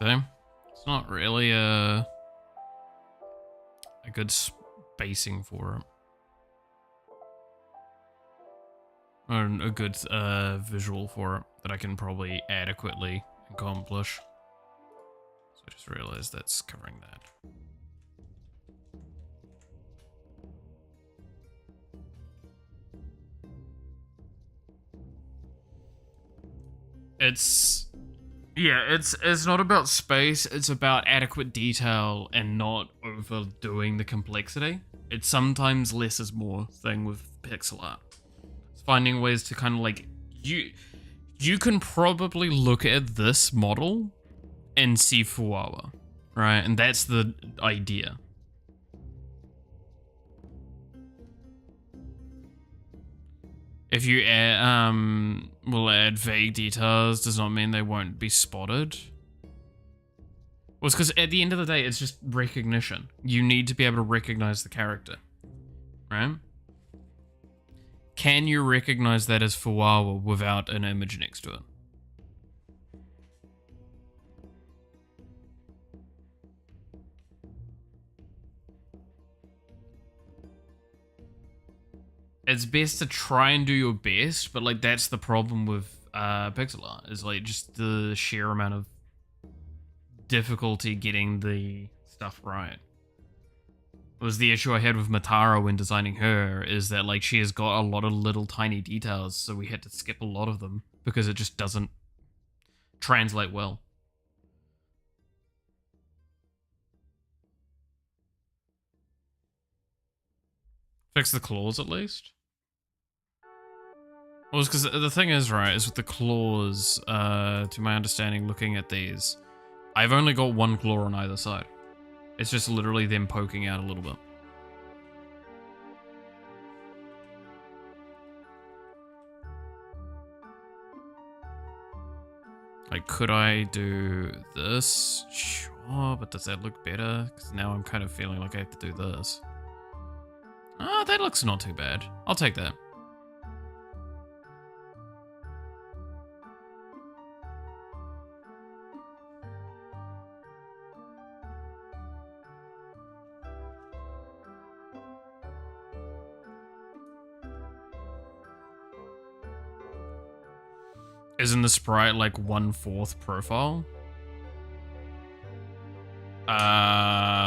So, it's not really a good spacing for it. Or a good visual for it that I can probably adequately accomplish. So I just realized that's covering that. It's not about space, it's about adequate detail and not overdoing the complexity. It's sometimes less is more thing with pixel art. It's finding ways to kind of like, you can probably look at this model and see Fuawa, right? And that's the idea. If you will add vague details, does not mean they won't be spotted. Well, it's because at the end of the day, it's just recognition. You need to be able to recognize the character, right? Can you recognize that as Fuawa without an image next to it? It's best to try and do your best, but like that's the problem with pixel art, is like just the sheer amount of difficulty getting the stuff right. It was the issue I had with Matara when designing her, is that like she has got a lot of little tiny details, so we had to skip a lot of them because it just doesn't translate well. Fix the claws at least. Well, it's because the thing is, right, is with the claws, to my understanding, looking at these, I've only got 1 claw on either side. It's just literally them poking out a little bit. Like, could I do this? Sure, but does that look better? Because now I'm kind of feeling like I have to do this. Ah, that looks not too bad. I'll take that. Isn't the sprite like 1/4 profile? I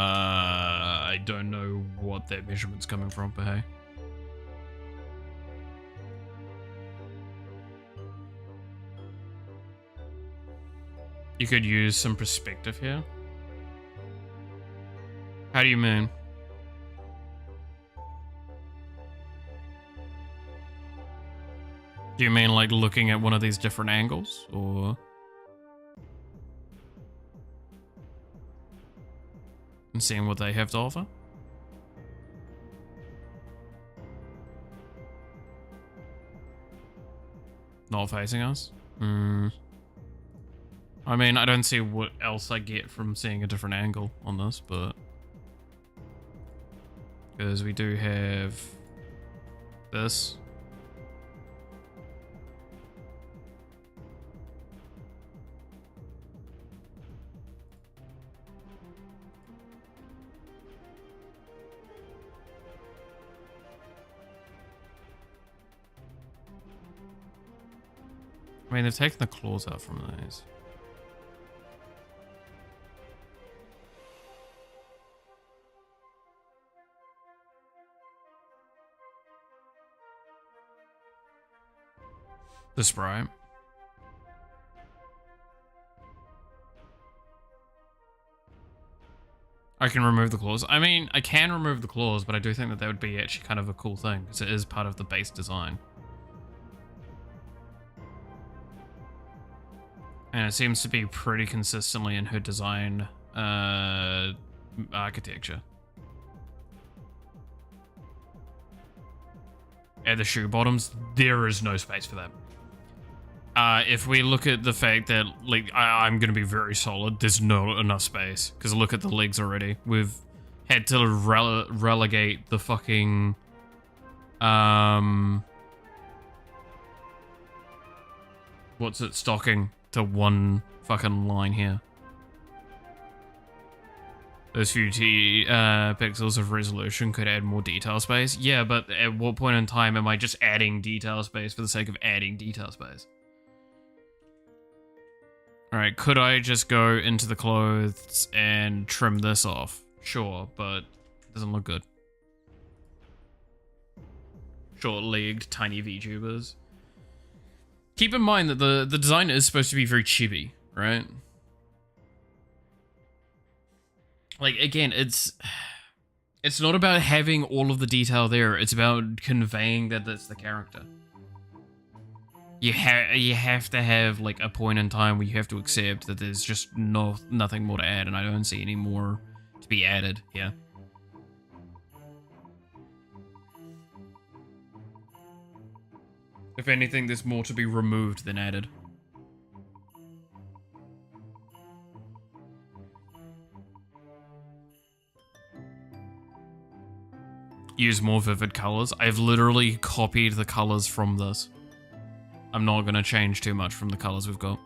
don't know what that measurement's coming from, but hey. You could use some perspective here. How do you mean? Do you mean like looking at one of these different angles, or? And seeing what they have to offer? Not facing us? I mean, I don't see what else I get from seeing a different angle on this, but... Because we do have... this. I mean, they've taken the claws out from these. The sprite. I can remove the claws. I mean, I can remove the claws, but I do think that that would be actually kind of a cool thing, because it is part of the base design. And it seems to be pretty consistently in her design architecture. At the shoe bottoms, there is no space for that. If we look at the fact that, like, I'm going to be very solid, there's not enough space. Because look at the legs already. We've had to relegate the fucking... what's it? Stocking to one fucking line here. Those few pixels of resolution could add more detail space. Yeah, but at what point in time am I just adding detail space for the sake of adding detail space? Alright, could I just go into the clothes and trim this off? Sure, but it doesn't look good. Short-legged, tiny VTubers. Keep in mind that the design is supposed to be very chibi, right? Like, again, it's not about having all of the detail there. It's about conveying that that's the character. You have to have, like, a point in time where you have to accept that there's just nothing more to add, and I don't see any more to be added here. If anything, there's more to be removed than added. Use more vivid colors. I've literally copied the colors from this. I'm not going to change too much from the colors we've got.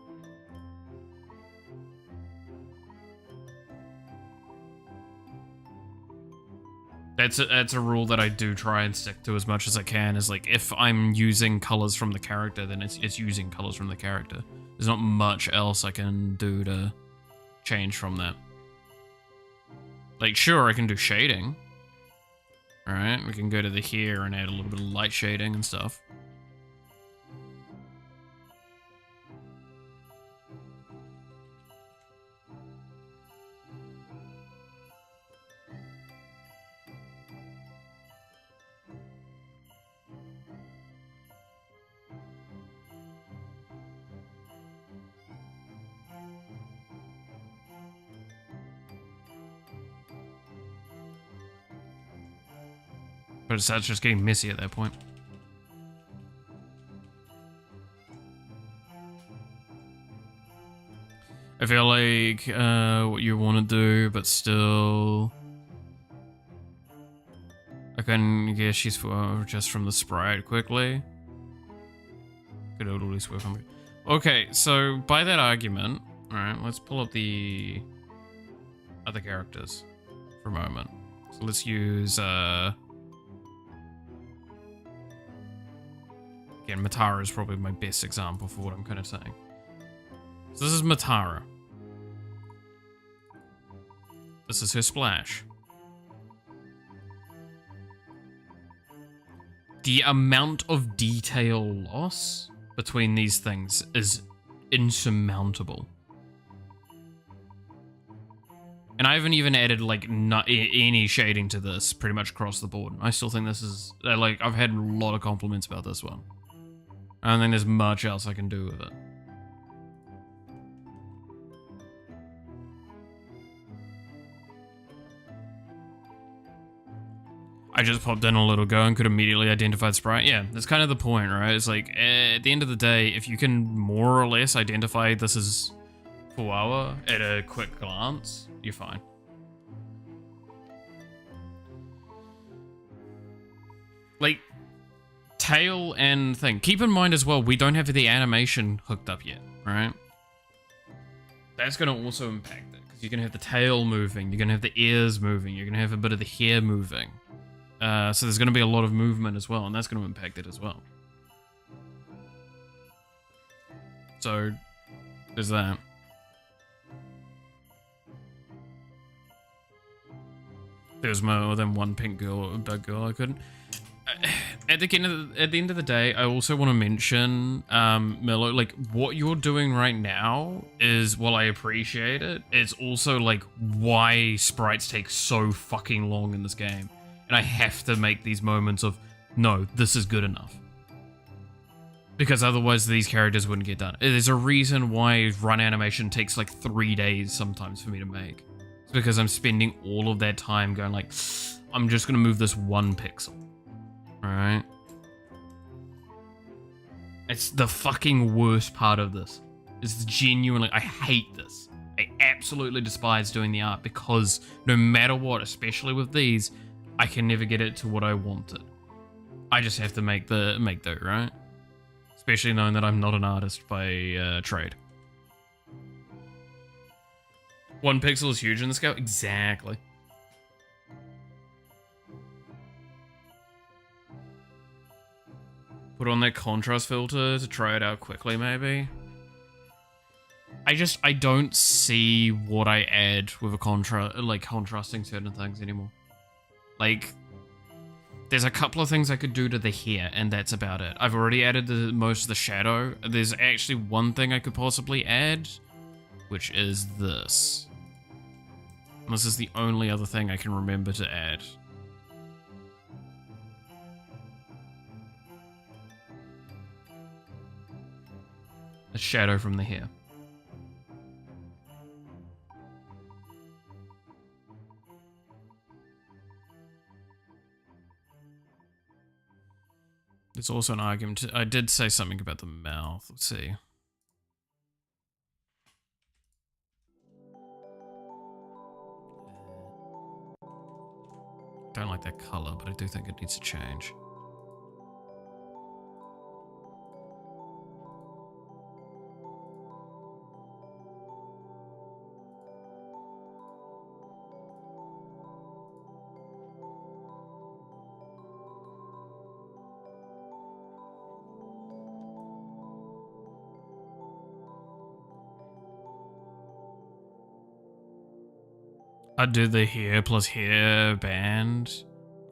That's a rule that I do try and stick to as much as I can, is like, if I'm using colors from the character, then it's using colors from the character. There's not much else I can do to change from that. Like, sure, I can do shading. Alright, we can go to the here and add a little bit of light shading and stuff. But it starts just getting messy at that point. I feel like what you want to do, but still... I can guess she's just from the sprite quickly. Could at least work on me. Okay, so by that argument, alright, let's pull up the other characters for a moment. So let's use again, Matara is probably my best example for what I'm kind of saying. So this is Matara. This is her splash. The amount of detail loss between these things is insurmountable. And I haven't even added, like, any shading to this pretty much across the board. I still think this is, like, I've had a lot of compliments about this one. I don't think there's much else I can do with it. I just popped in a little go and could immediately identify the sprite. Yeah, that's kind of the point, right? It's like, at the end of the day, if you can more or less identify this is Fuawa at a quick glance, you're fine. Like, tail and thing. Keep in mind as well, we don't have the animation hooked up yet, right? That's going to also impact it, because you're going to have the tail moving, you're going to have the ears moving, you're going to have a bit of the hair moving. So there's going to be a lot of movement as well, and that's going to impact it as well. So, there's that. There's more than one pink girl or bug girl I couldn't. At the end of the day, I also want to mention, Milo, like, what you're doing right now is, while I appreciate it, it's also, like, why sprites take so fucking long in this game. And I have to make these moments of, no, this is good enough. Because otherwise these characters wouldn't get done. There's a reason why run animation takes like 3 days sometimes for me to make. It's because I'm spending all of that time going like, I'm just gonna move this 1 pixel. Alright? It's the fucking worst part of this. It's genuinely, I hate this. I absolutely despise doing the art because no matter what, especially with these, I can never get it to what I wanted. I just have to make do, right? Especially knowing that I'm not an artist by trade. 1 pixel is huge in the scale? Exactly. Put on that contrast filter to try it out quickly, maybe. I don't see what I add with a contrasting certain things anymore. Like, there's a couple of things I could do to the hair, and that's about it. I've already added most of the shadow. There's actually one thing I could possibly add, which is this. And this is the only other thing I can remember to add. A shadow from the hair. There's also an argument. I did say something about the mouth. Let's see. Don't like that color, but I do think it needs to change. I'd do the hair plus hair band.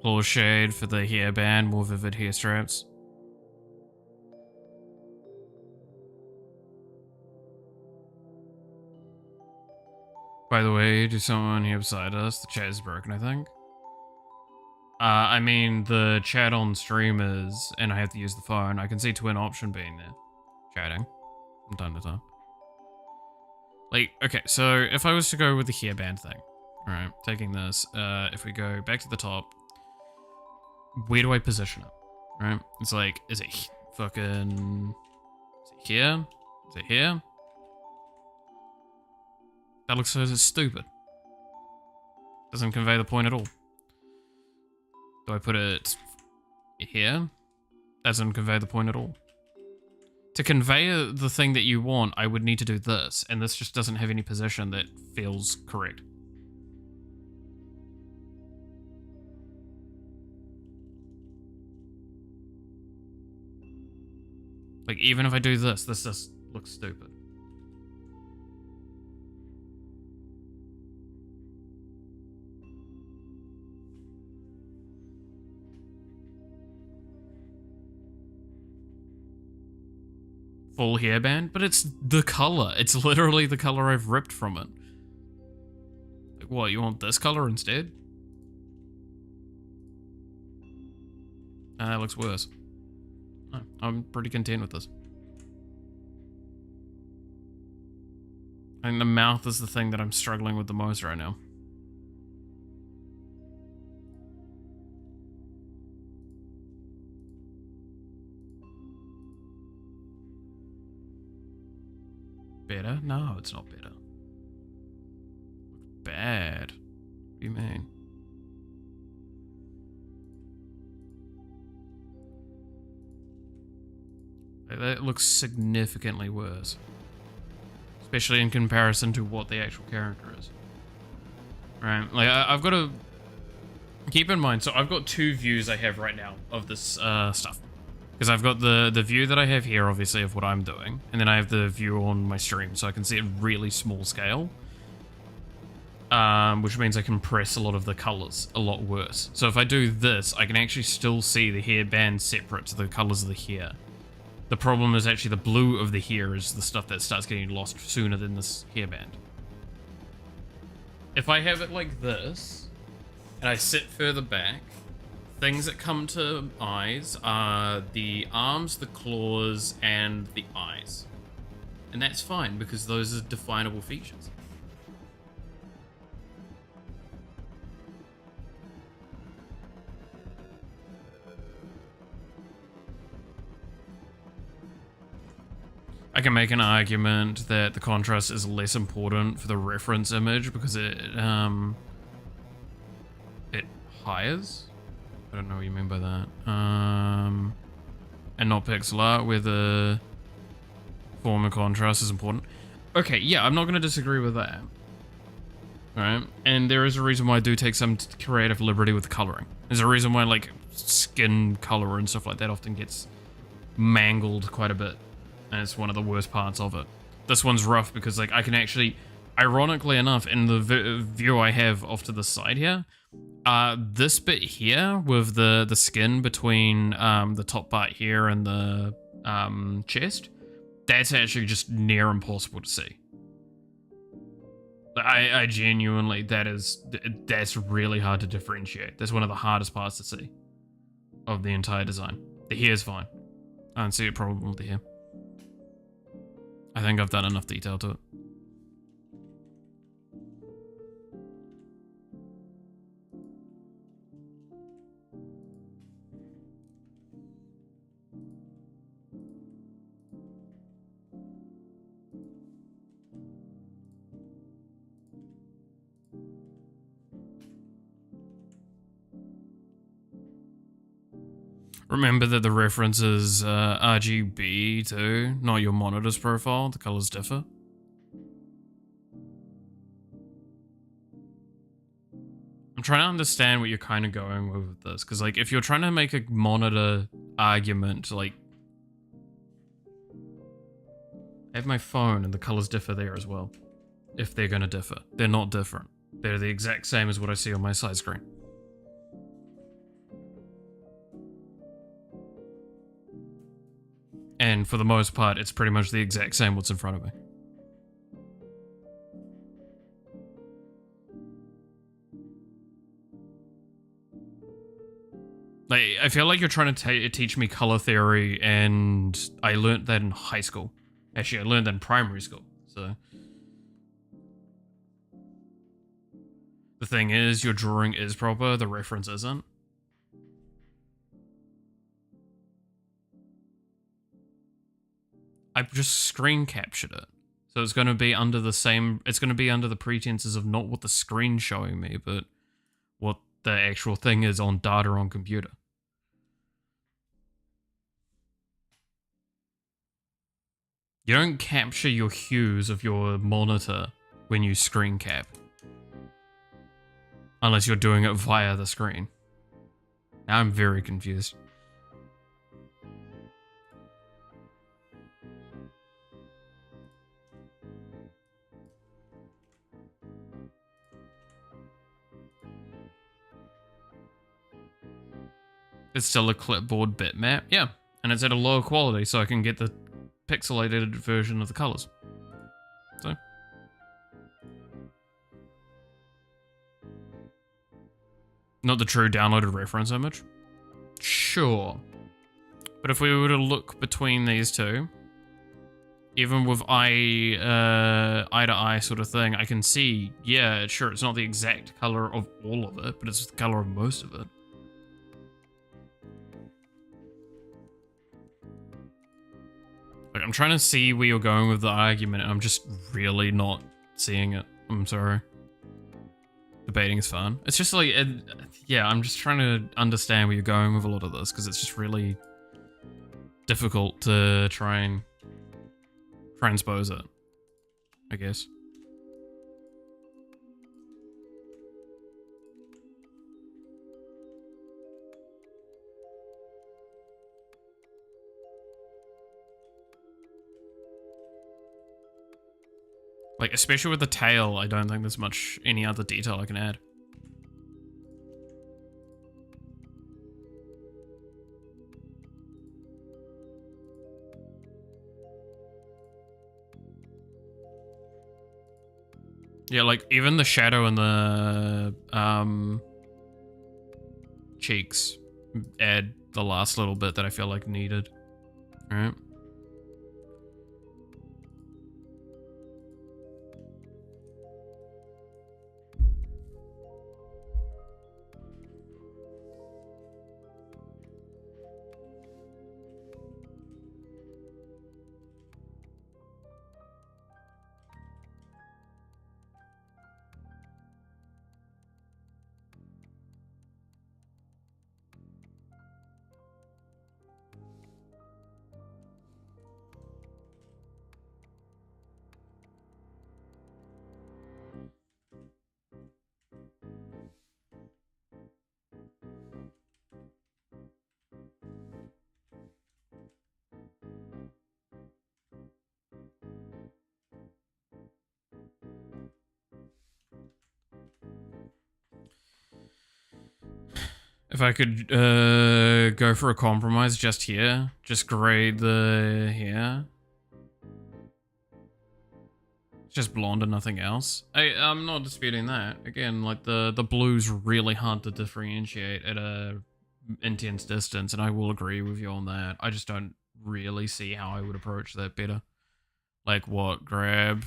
Claw shade for the hair band, more vivid hair straps. By the way, to someone here beside us, the chat is broken, I think. I mean, the chat on stream is, and I have to use the phone. I can see twin option being there. Chatting. From time to time. Like, okay, so if I was to go with the hairband thing. Alright, taking this. If we go back to the top. Where do I position it? Right? It's like, is it fucking... Is it here? Is it here? That looks so stupid. Doesn't convey the point at all. Do I put it here? Doesn't convey the point at all. To convey the thing that you want, I would need to do this, and this just doesn't have any position that feels correct. Like, even if I do this, this just looks stupid. Full hairband, but it's the color. It's literally the color I've ripped from it. Like, what, you want this color instead? That looks worse. Oh, I'm pretty content with this. I think the mouth is the thing that I'm struggling with the most right now. Better? No, it's not better. Bad. What do you mean? That looks significantly worse. Especially in comparison to what the actual character is. Right, like I've got to keep in mind, so I've got two views I have right now of this stuff. Because I've got the view that I have here, obviously, of what I'm doing. And then I have the view on my stream, so I can see it really small scale. Which means I can press a lot of the colors a lot worse. So if I do this, I can actually still see the hair band separate to the colors of the hair. The problem is actually the blue of the hair is the stuff that starts getting lost sooner than this hairband. If I have it like this, and I sit further back, things that come to eyes are the arms, the claws, and the eyes. And that's fine, because those are definable features. I can make an argument that the contrast is less important for the reference image because it hires. I don't know what you mean by that. And not pixel art, where the form and contrast is important. Okay, yeah, I'm not going to disagree with that. Alright, and there is a reason why I do take some creative liberty with the coloring. There's a reason why, like, skin color and stuff like that often gets mangled quite a bit. And it's one of the worst parts of it. This one's rough because, like, I can actually, ironically enough, in the view I have off to the side here, this bit here with the skin between the top part here and the chest, that's actually just near impossible to see. I genuinely, that's really hard to differentiate. That's one of the hardest parts to see of the entire design. The hair's fine. I don't see a problem with the hair. I think I've done enough detail to it. Remember that the reference is RGB too, not your monitor's profile. The colors differ. I'm trying to understand what you're kind of going with this, because like if you're trying to make a monitor argument, like I have my phone and the colors differ there as well. If they're going to differ, they're not different. They're the exact same as what I see on my side screen. And for the most part, it's pretty much the exact same what's in front of me. Like, I feel like you're trying to teach me color theory, and I learned that in high school. Actually, I learned that in primary school, so. The thing is, your drawing is proper, the reference isn't. I've just screen captured it. So it's going to be under the same, it's going to be under the pretenses of not what the screen's showing me, but what the actual thing is on data on computer. You don't capture your hues of your monitor when you screen cap. Unless you're doing it via the screen. Now I'm very confused. It's still a clipboard bitmap, yeah. And it's at a lower quality, so I can get the pixelated version of the colors. So. Not the true downloaded reference image? Sure. But if we were to look between these two, even with eye to eye sort of thing, I can see, yeah, sure, it's not the exact color of all of it, but it's the color of most of it. Like, I'm trying to see where you're going with the argument, and I'm just really not seeing it. I'm sorry. Debating is fun. It's just like, yeah, I'm just trying to understand where you're going with a lot of this, because it's just really difficult to try and transpose it, I guess. Like, especially with the tail, I don't think there's much any other detail I can add. Yeah, like, even the shadow and the, cheeks add the last little bit that I feel like needed. Alright. If I could go for a compromise just here, just grade the hair. Just blonde and nothing else. I'm not disputing that. Again, like the blue's really hard to differentiate at a intense distance, and I will agree with you on that. I just don't really see how I would approach that better. Like what, grab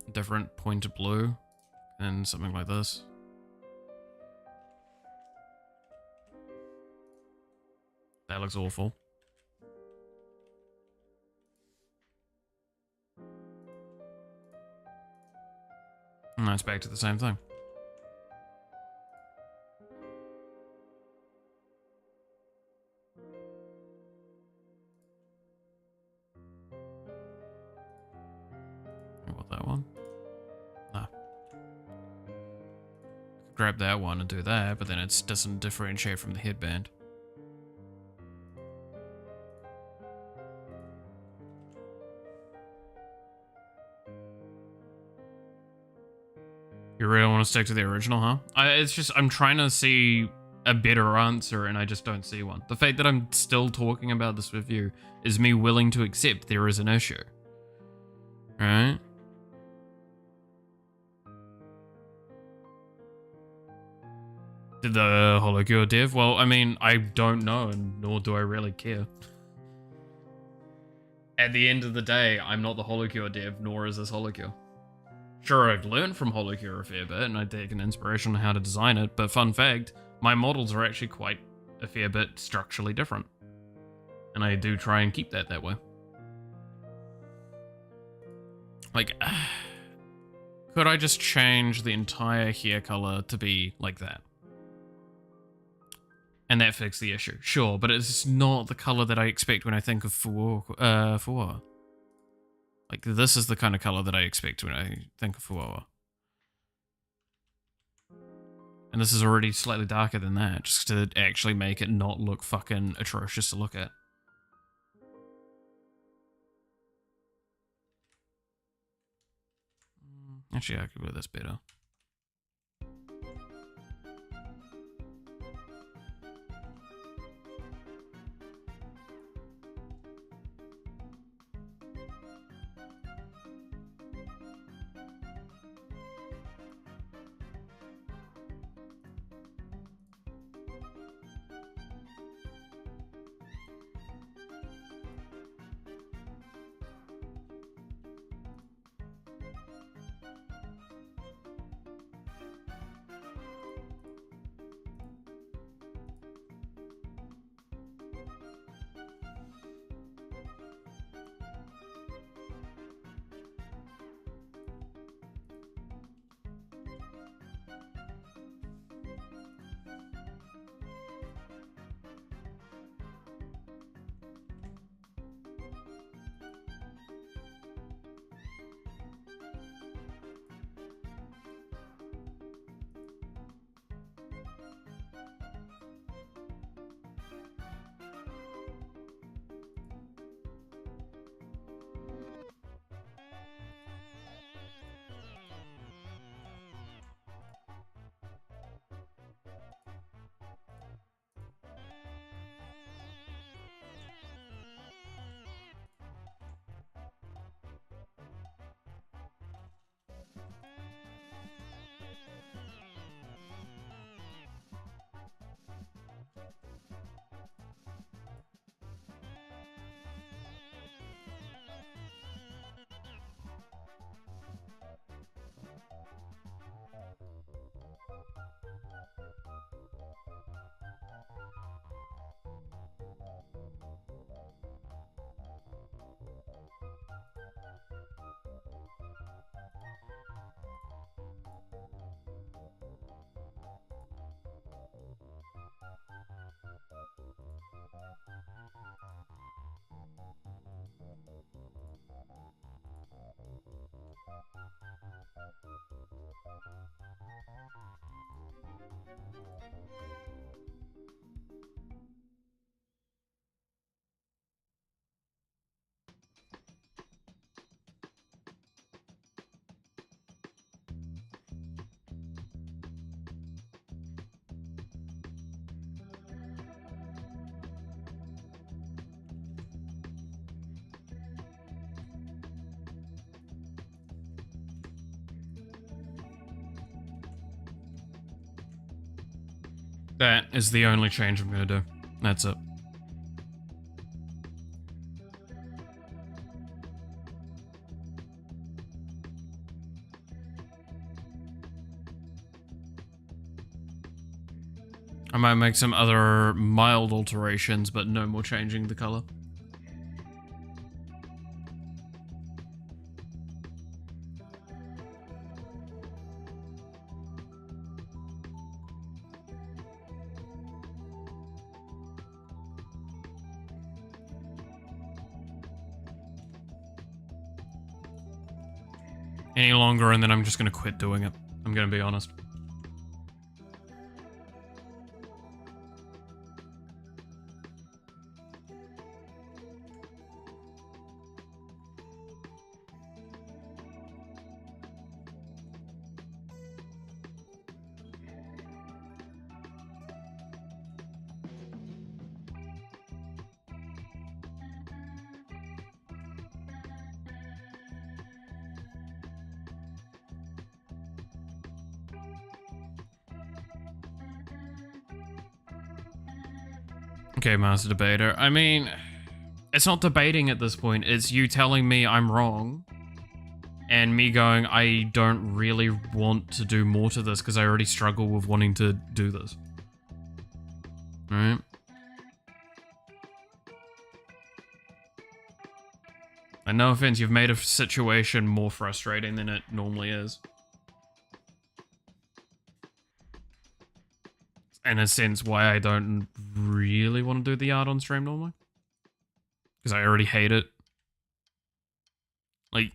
a different point of blue and something like this. That looks awful. And that's back to the same thing. I want that one. No. Grab that one and do that, but then it doesn't differentiate from the headband. You really want to stick to the original, huh? It's just, I'm trying to see a better answer and I just don't see one. The fact that I'm still talking about this with you is me willing to accept there is an issue. Right? Did the holocure dev? Well, I mean, I don't know, and nor do I really care. At the end of the day, I'm not the holocure dev, nor is this holocure. Sure, I've learned from holocure a fair bit, and I take an inspiration on how to design it, but fun fact, my models are actually quite a fair bit structurally different. And I do try and keep that way. Like, could I just change the entire hair color to be like that? And that fixed the issue. Sure, but it's not the color that I expect when I think of Fuwa. Like, this is the kind of color that I expect when I think of Fuwa. And this is already slightly darker than that, just to actually make it not look fucking atrocious to look at. Actually, I could do this better. That is the only change I'm gonna do. That's it. I might make some other mild alterations, but no more changing the color. Any longer and then I'm just gonna quit doing it. I'm gonna be honest. Okay, Master Debater. I mean, it's not debating at this point. It's you telling me I'm wrong. And me going, I don't really want to do more to this because I already struggle with wanting to do this. Alright? And no offense, you've made a situation more frustrating than it normally is. In a sense, why I don't really want to do the art on stream normally. Because I already hate it. Like,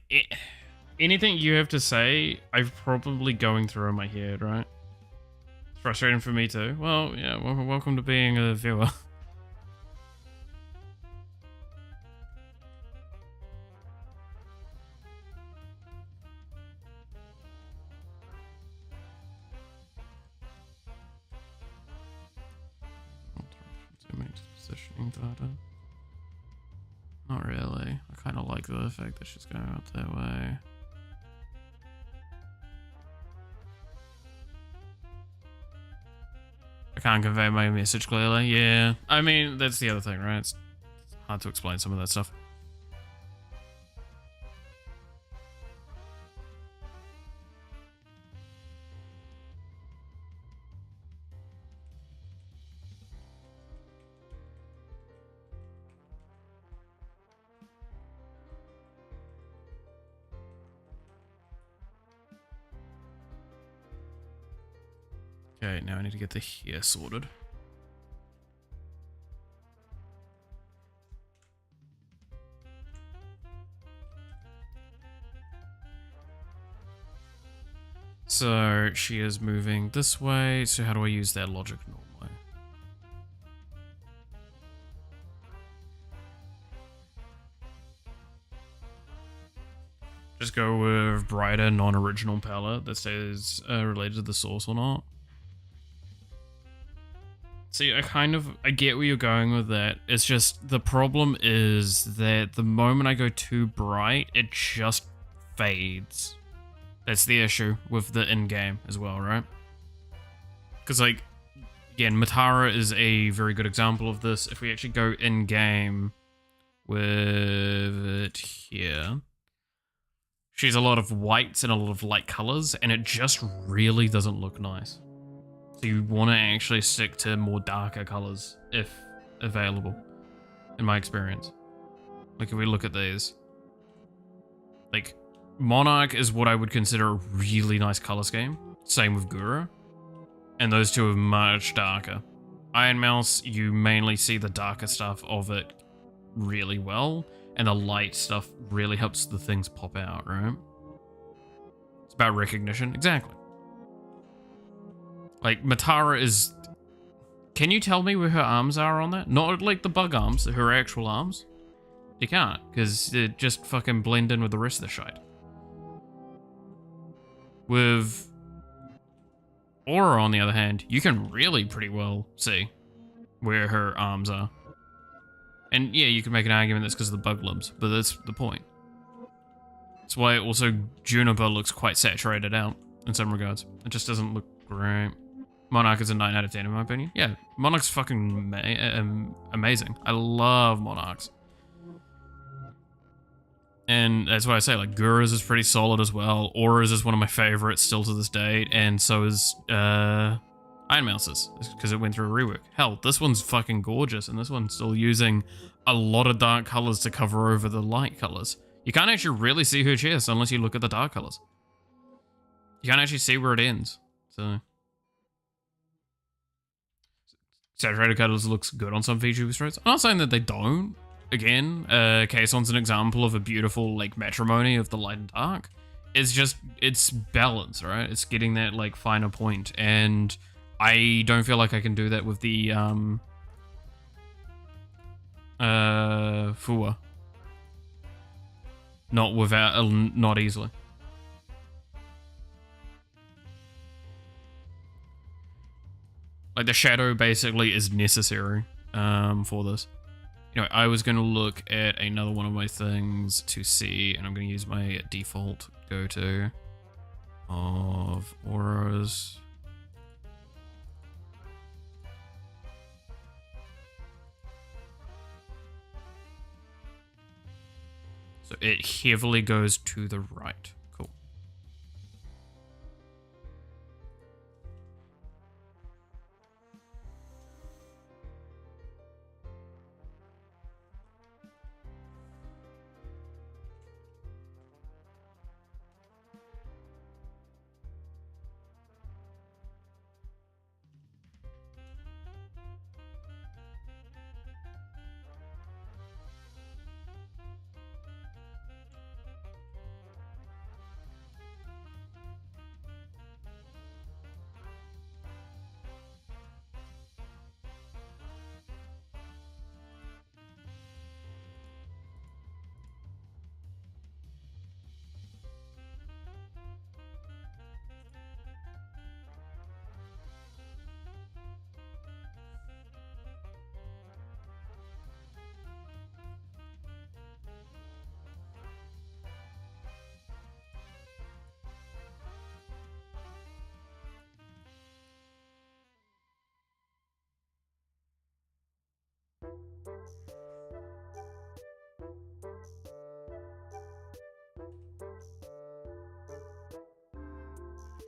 anything you have to say, I'm probably going through in my head, right? It's frustrating for me too. Well, yeah, welcome to being a viewer. Positioning data. Not really. I kind of like the effect that she's going out that way. I can't convey my message clearly. Yeah. I mean, that's the other thing, right? It's hard to explain some of that stuff. Okay, now I need to get the hair sorted. So she is moving this way, so how do I use that logic normally? Just go with brighter, non-original palette that stays related to the source or not. See, I get where you're going with that. It's just, the problem is that the moment I go too bright, it just fades. That's the issue with the in-game as well, right? Because, like, again, Matara is a very good example of this. If we actually go in-game with it here, she's a lot of whites and a lot of light colors, and it just really doesn't look nice. So you want to actually stick to more darker colors, if available, in my experience. Like, if we look at these. Like, Monarch is what I would consider a really nice color scheme. Same with Guru. And those two are much darker. Iron Mouse, you mainly see the darker stuff of it really well, and the light stuff really helps the things pop out, right? It's about recognition. Exactly. Like, Matara is... Can you tell me where her arms are on that? Not like the bug arms, her actual arms. You can't, because they just fucking blend in with the rest of the shite. With Aura, on the other hand, you can really pretty well see where her arms are. And yeah, you can make an argument that's because of the bug limbs, but that's the point. That's why also Juniper looks quite saturated out in some regards. It just doesn't look great. Monarch is a 9 out of 10 in my opinion. Yeah, Monarch's fucking amazing. I love Monarchs. And that's why I say, like, Gura's is pretty solid as well. Aura's is one of my favorites still to this day. And so is Iron Mouse's, because it went through a rework. Hell, this one's fucking gorgeous. And this one's still using a lot of dark colors to cover over the light colors. You can't actually really see her chest unless you look at the dark colors. You can't actually see where it ends. So saturated colors looks good on some VTuber strats. I'm not saying that they don't. Again, Kaison's an example of a beautiful, like, matrimony of the light and dark. It's just, it's balance, right? It's getting that, like, finer point. And I don't feel like I can do that with the, Fua. Not easily. Like, the shadow basically is necessary, for this. Anyway, I was going to look at another one of my things to see, and I'm going to use my default go-to of auras. So it heavily goes to the right. Cool.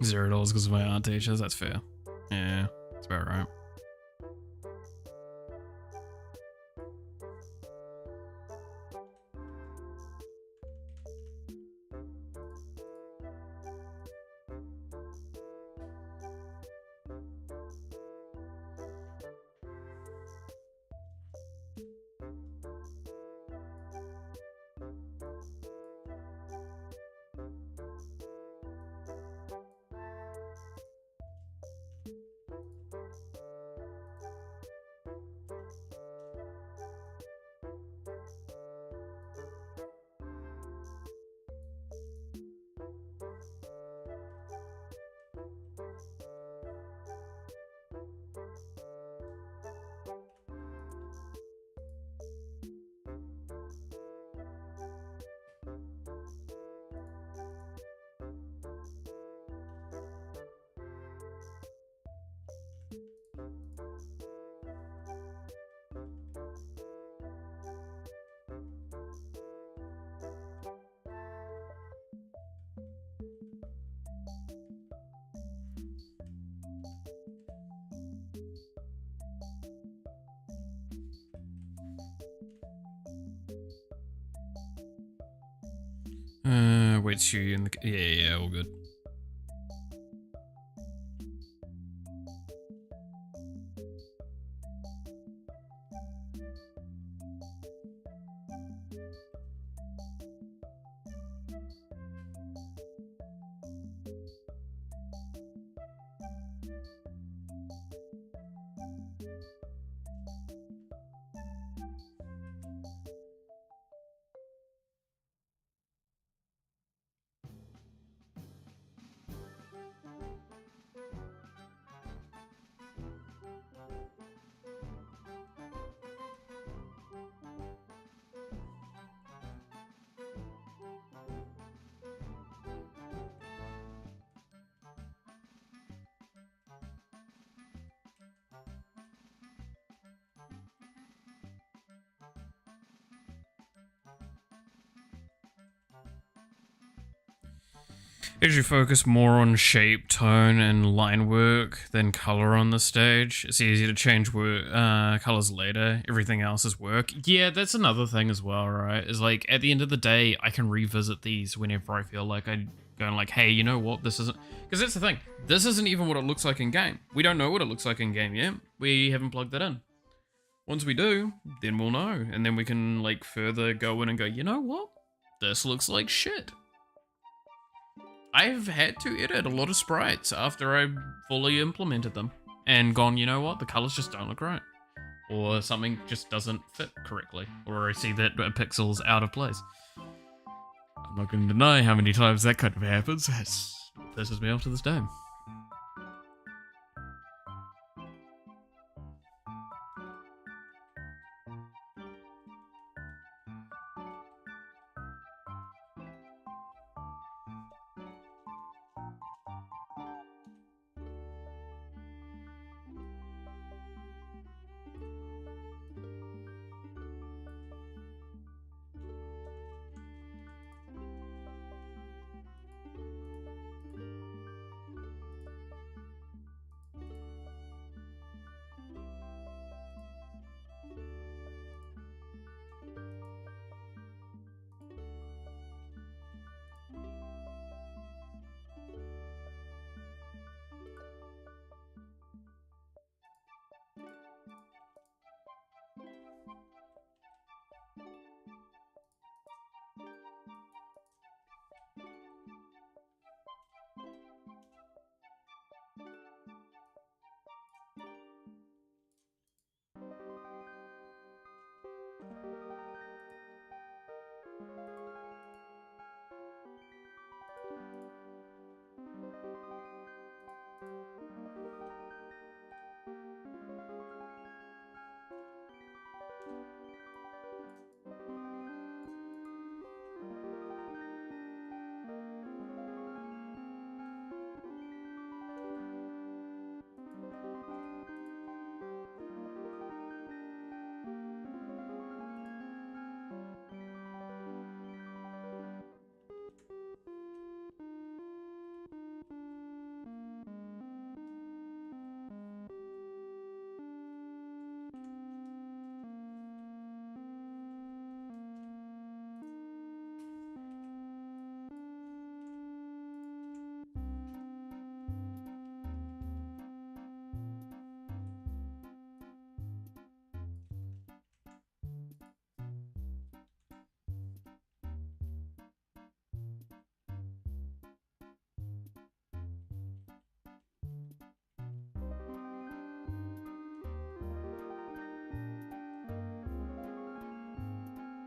$0 because of my art teachers. That's fair. Yeah, that's about right. Wait, she in the... Yeah, all good. As you focus more on shape, tone, and line work than color on the stage, it's easy to change colors later. Everything else is work. Yeah, that's another thing as well, right? Is like, at the end of the day, I can revisit these whenever I feel like I'm going like, hey, you know what? This isn't... Because that's the thing. This isn't even what it looks like in game. We don't know what it looks like in game yet. We haven't plugged that in. Once we do, then we'll know. And then we can, like, further go in and go, you know what? This looks like shit. I've had to edit a lot of sprites after I fully implemented them and gone, you know what, the colors just don't look right. Or something just doesn't fit correctly. Or I see that a pixel's out of place. I'm not going to deny how many times that kind of happens. It pisses me off to this day.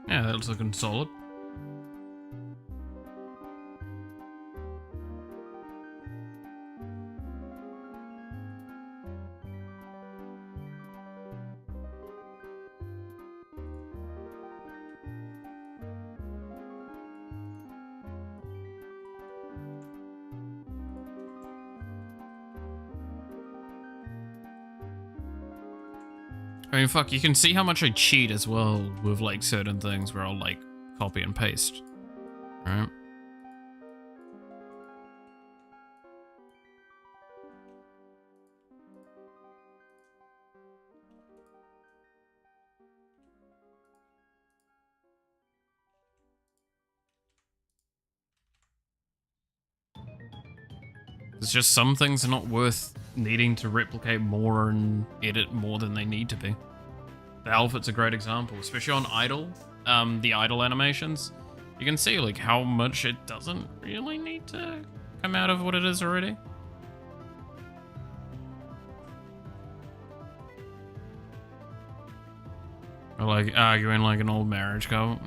Yeah, that looks looking solid. I mean, fuck, you can see how much I cheat as well with, like, certain things where I'll, like, copy and paste. Right? It's just some things are not worth needing to replicate more and edit more than they need to be. The outfit's a great example, especially on Idle, the Idle animations. You can see, like, how much it doesn't really need to come out of what it is already. Or, like, arguing like an old marriage couple.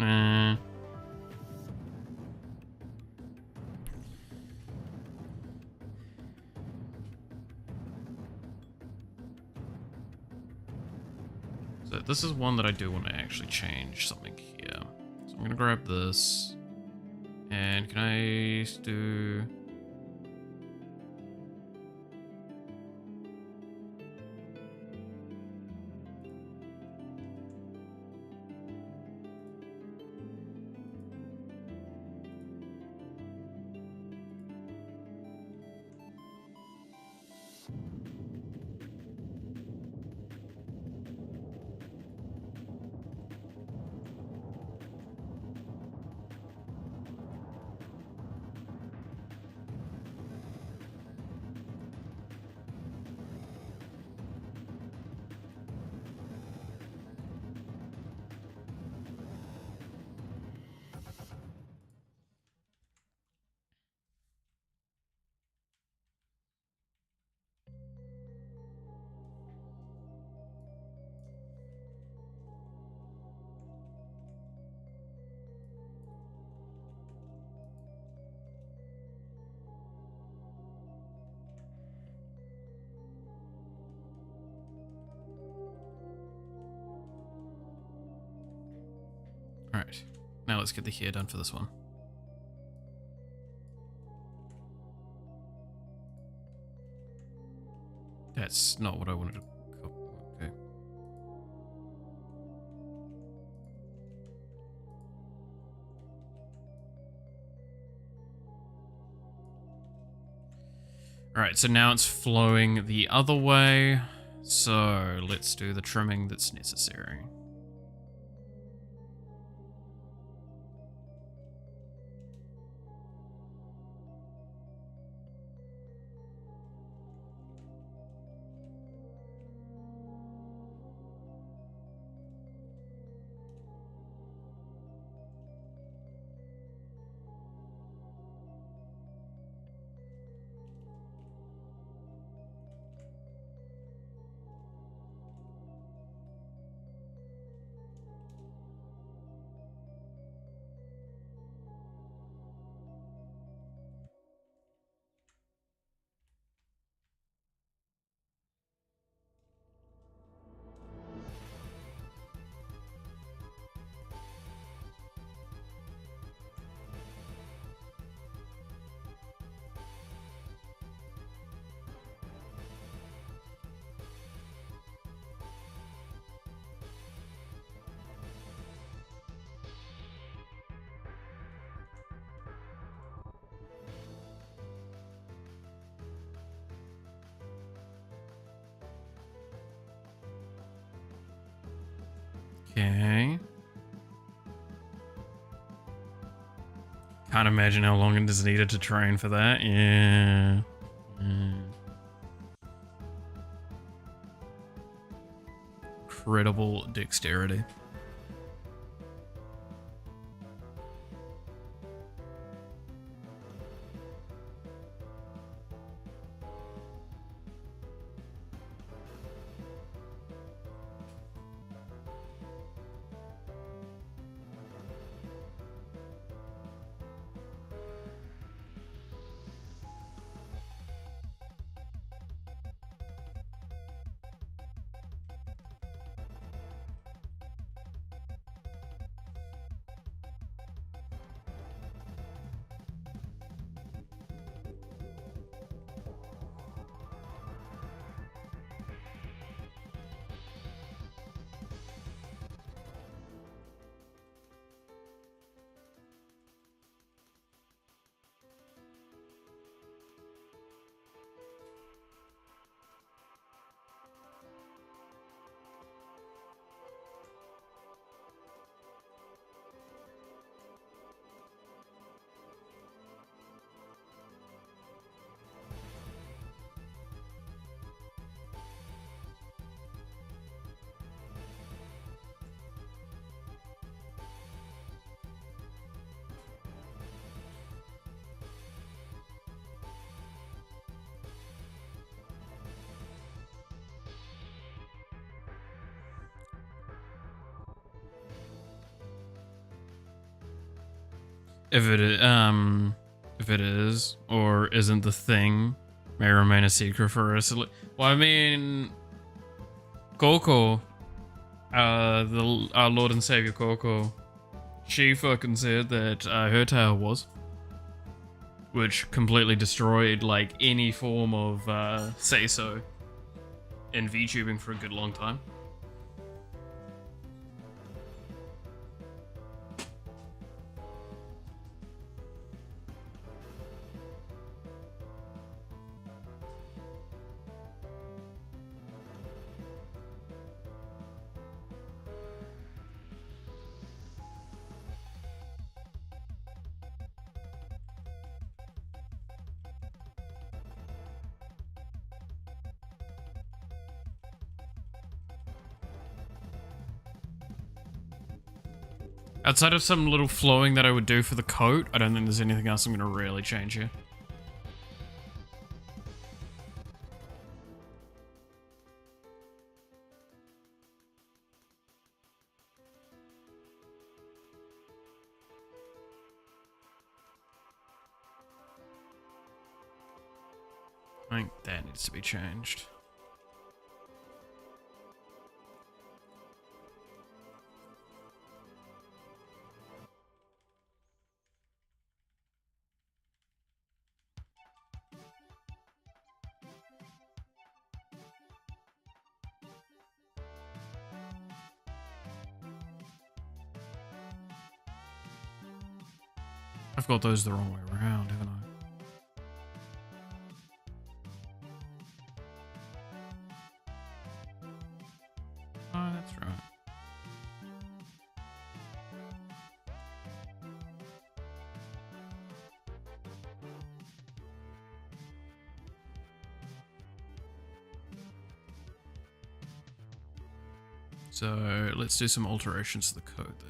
So this is one that I do want to actually change something here. So I'm gonna grab this. And can I do... Now let's get the hair done for this one. That's not what I wanted to... Okay. Alright, so now it's flowing the other way. So let's do the trimming that's necessary. Okay. Can't imagine how long it is needed to train for that. Yeah. Incredible dexterity. If it is or isn't the thing, may remain a secret for us. Well, I mean, Coco, our Lord and Savior Coco, she fucking said that her tail was, which completely destroyed like any form of say so in VTubing for a good long time. Outside of some little flowing that I would do for the coat, I don't think there's anything else I'm going to really change here. I think that needs to be changed. I've got those the wrong way around, haven't I? Oh, that's right. So let's do some alterations to the code then.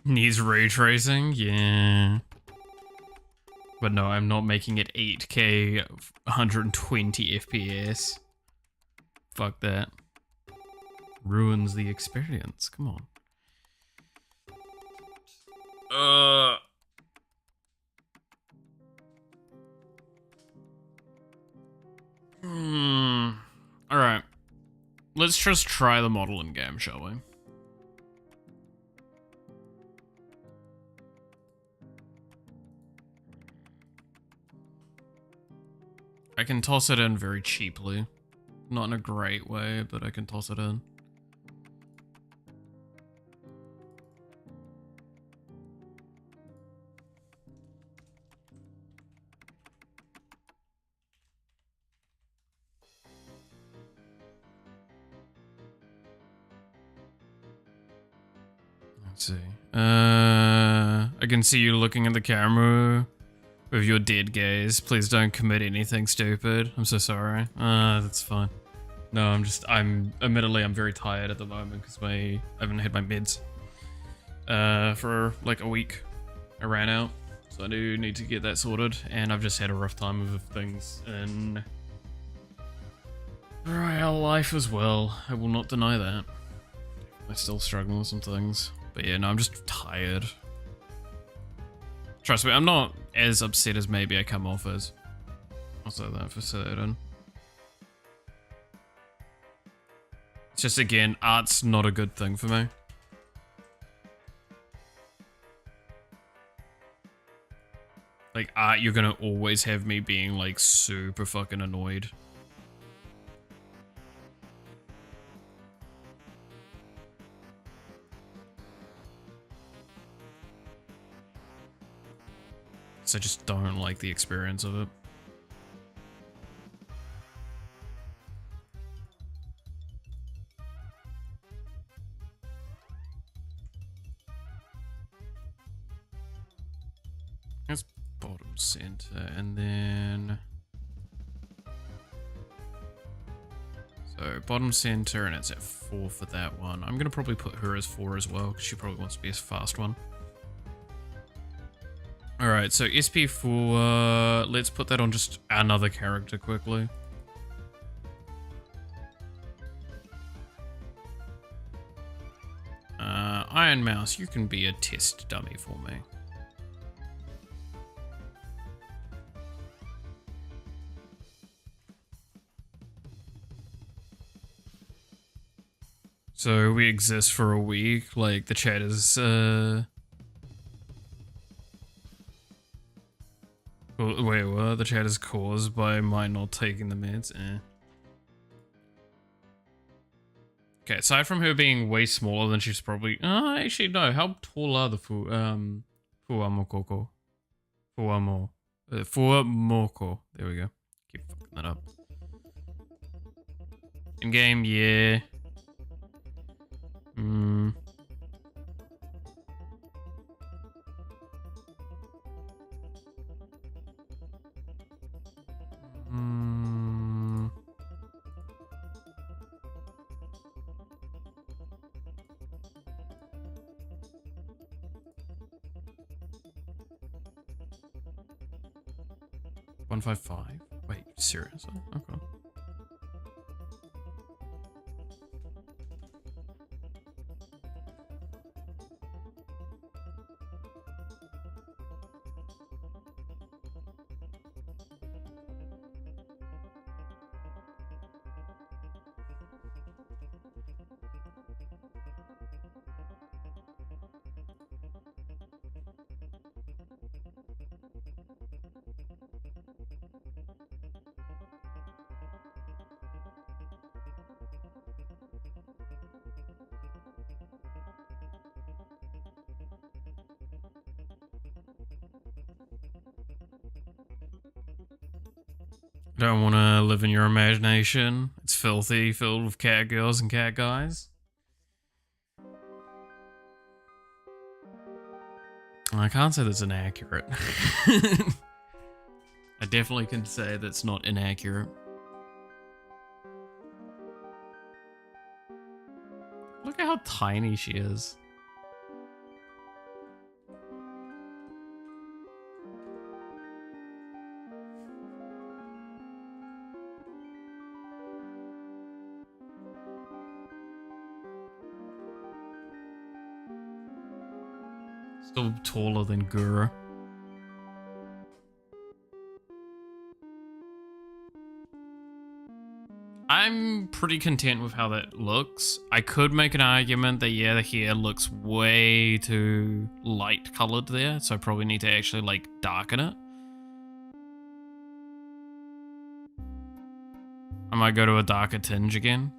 Needs ray tracing? Yeah. But no, I'm not making it 8K 120 FPS. Fuck that. Ruins the experience. Come on. Alright. Let's just try the model in game, shall we? I can toss it in very cheaply. Not in a great way, but I can toss it in. Let's see. I can see you looking at the camera with your dead gaze. Please don't commit anything stupid. I'm so sorry. That's fine. No, admittedly, I'm very tired at the moment because I haven't had my meds for like a week. I ran out, so I do need to get that sorted, and I've just had a rough time with things in real life as well. I will not deny that. I'm still struggling with some things. But yeah, no, I'm just tired. Trust me, I'm not as upset as maybe I come off as. I'll say that for certain. It's just, again, art's not a good thing for me. Like, art, you're gonna always have me being, like, super fucking annoyed. I just don't like the experience of it. That's bottom center, and then so bottom center, and it's at 4 for that one. I'm gonna probably put her as 4 as well, because she probably wants to be a fast one. Alright. Alright, so SP4, let's put that on just another character quickly. Iron Mouse, you can be a test dummy for me. So we exist for a week, like the chat is, wait, what? The chat is caused by my not taking the meds? Okay, aside from her being way smaller than she's probably... actually, no. How tall are the Fuamokoko? Fuamoko. There we go. Keep fucking that up. In-game, yeah. 155? Wait, seriously? Okay. Don't want to live in your imagination. It's filthy, filled with cat girls and cat guys. I can't say that's inaccurate. I definitely can say that's not inaccurate. Look at how tiny she is. Still taller than Gura. I'm pretty content with how that looks. I could make an argument that, yeah, the hair looks way too light colored there, so I probably need to actually, like, darken it. I might go to a darker tinge again.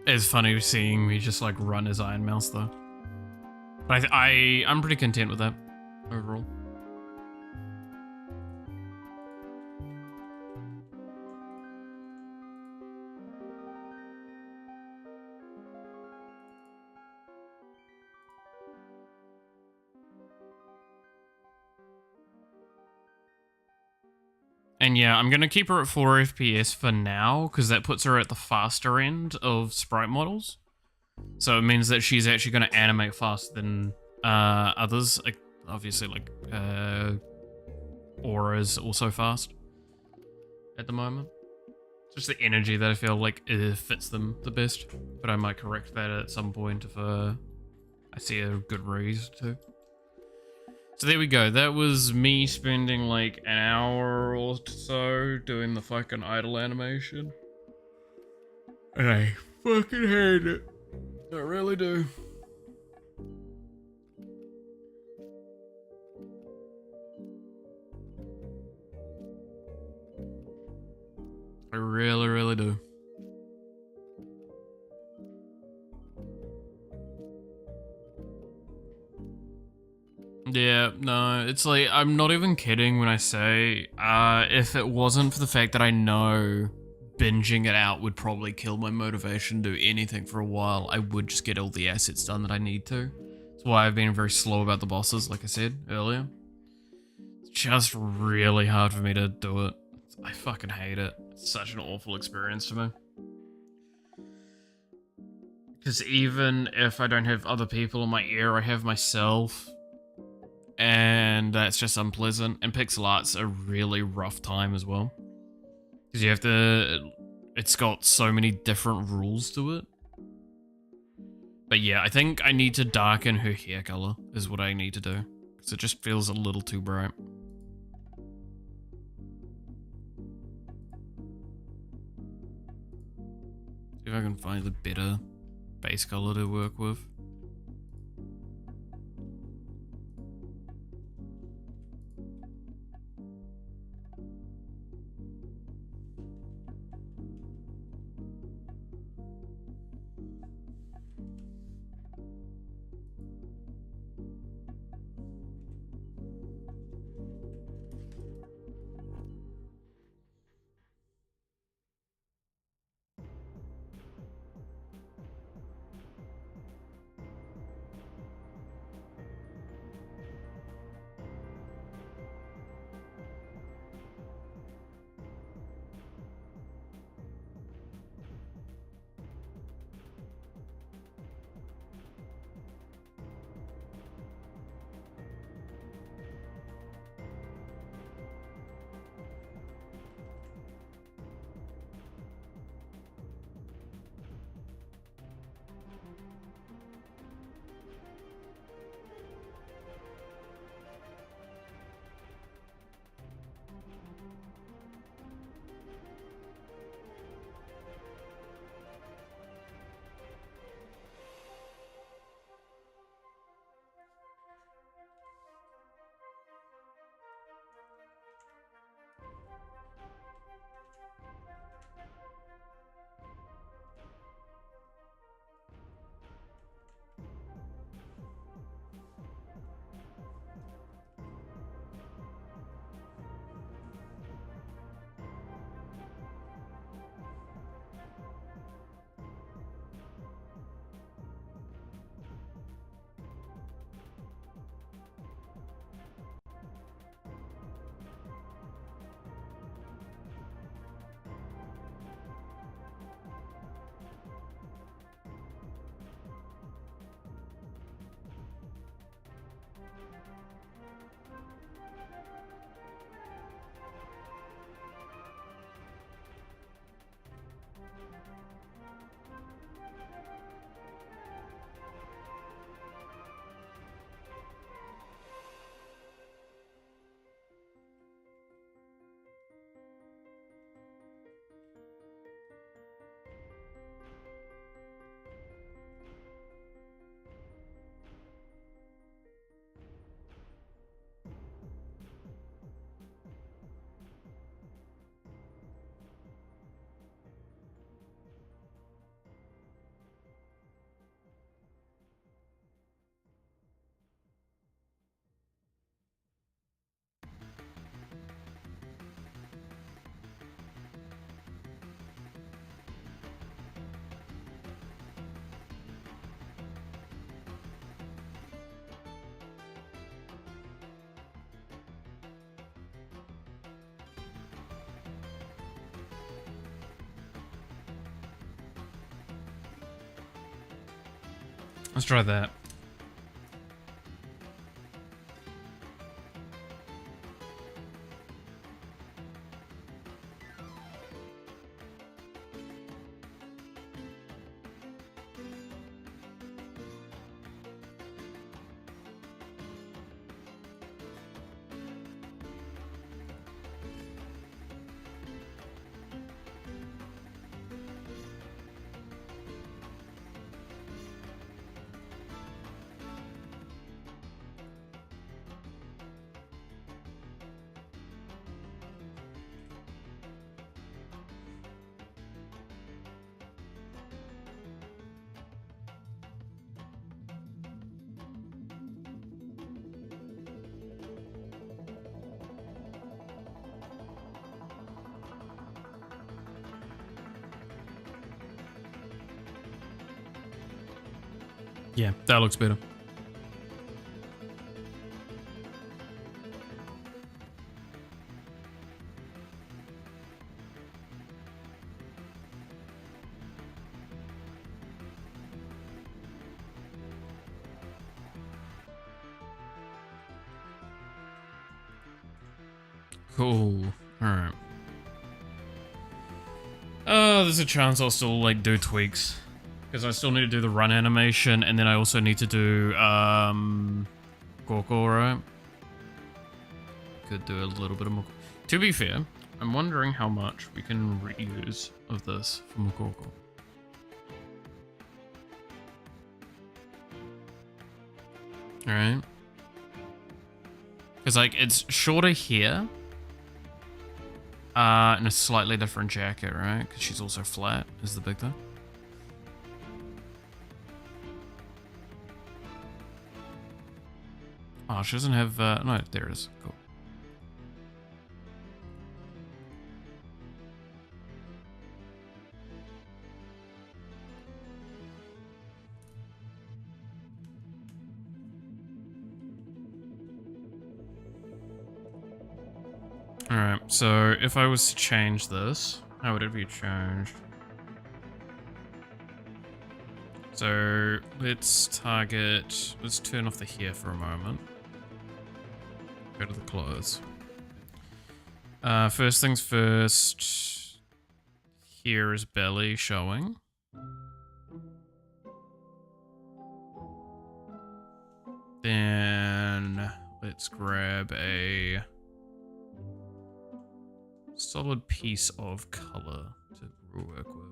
It's funny seeing me just like run as Iron Mouse though. But I'm pretty content with that overall. And yeah, I'm going to keep her at 4 FPS for now, because that puts her at the faster end of sprite models. So it means that she's actually going to animate faster than others. Like, obviously, like, Aura is also fast at the moment. It's just the energy that I feel like fits them the best. But I might correct that at some point if I see a good reason to. So there we go. That was me spending like an hour or so doing the fucking idle animation. And I fucking hate it. I really do. I really, really do. Yeah, no, it's like, I'm not even kidding when I say, if it wasn't for the fact that I know binging it out would probably kill my motivation to do anything for a while, I would just get all the assets done that I need to. That's why I've been very slow about the bosses, like I said earlier. It's just really hard for me to do it. I fucking hate it. It's such an awful experience to me. Because even if I don't have other people in my ear, I have myself. And that's just unpleasant. And pixel art's a really rough time as well. Because you have to... It's got so many different rules to it. But yeah, I think I need to darken her hair color is what I need to do. Because it just feels a little too bright. See if I can find a better base color to work with. Let's try that. Yeah, that looks better. Cool. Alright. There's a chance I'll still, like, do tweaks. Because I still need to do the run animation, and then I also need to do, Gorko, right? Could do a little bit of more. To be fair, I'm wondering how much we can reuse of this for Gorko. Alright. Because, like, it's shorter here. And a slightly different jacket, right? Because she's also flat, is the big thing. Oh, she doesn't have, no, there it is. Cool. Alright, so if I was to change this, how would it be changed? So let's turn off the hair for a moment. Go to the clothes. First things first, here is belly showing. Then let's grab a solid piece of color to work with.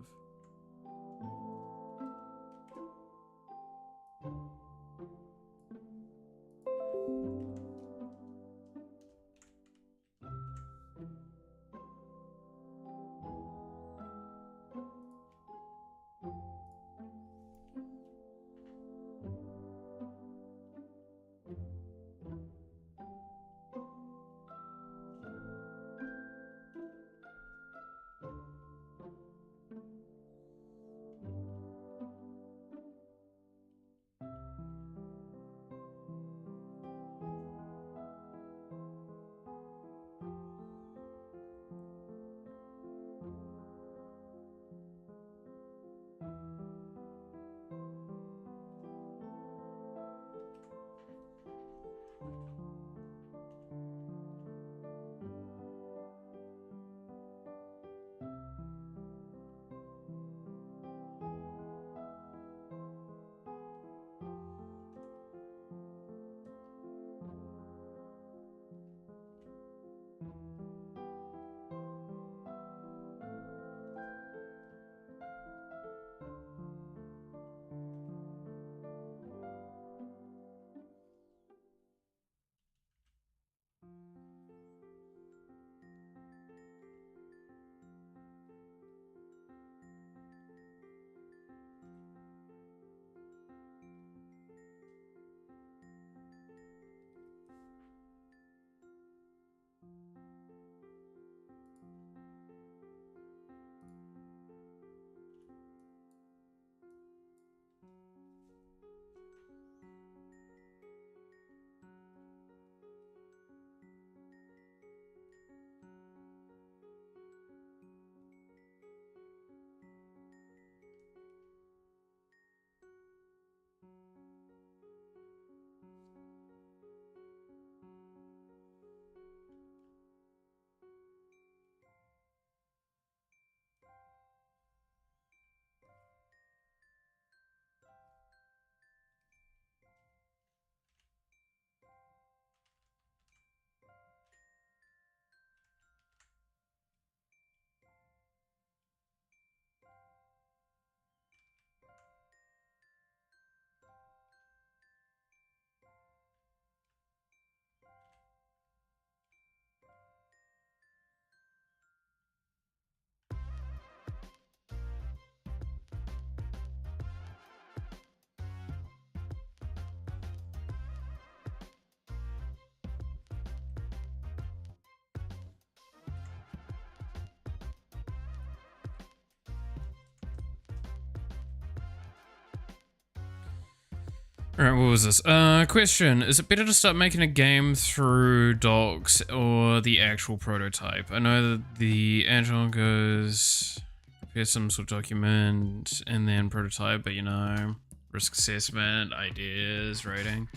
Alright, what was this? Question. Is it better to start making a game through docs or the actual prototype? I know that the agile goes, prepare some sort of document and then prototype, but you know, risk assessment, ideas, rating.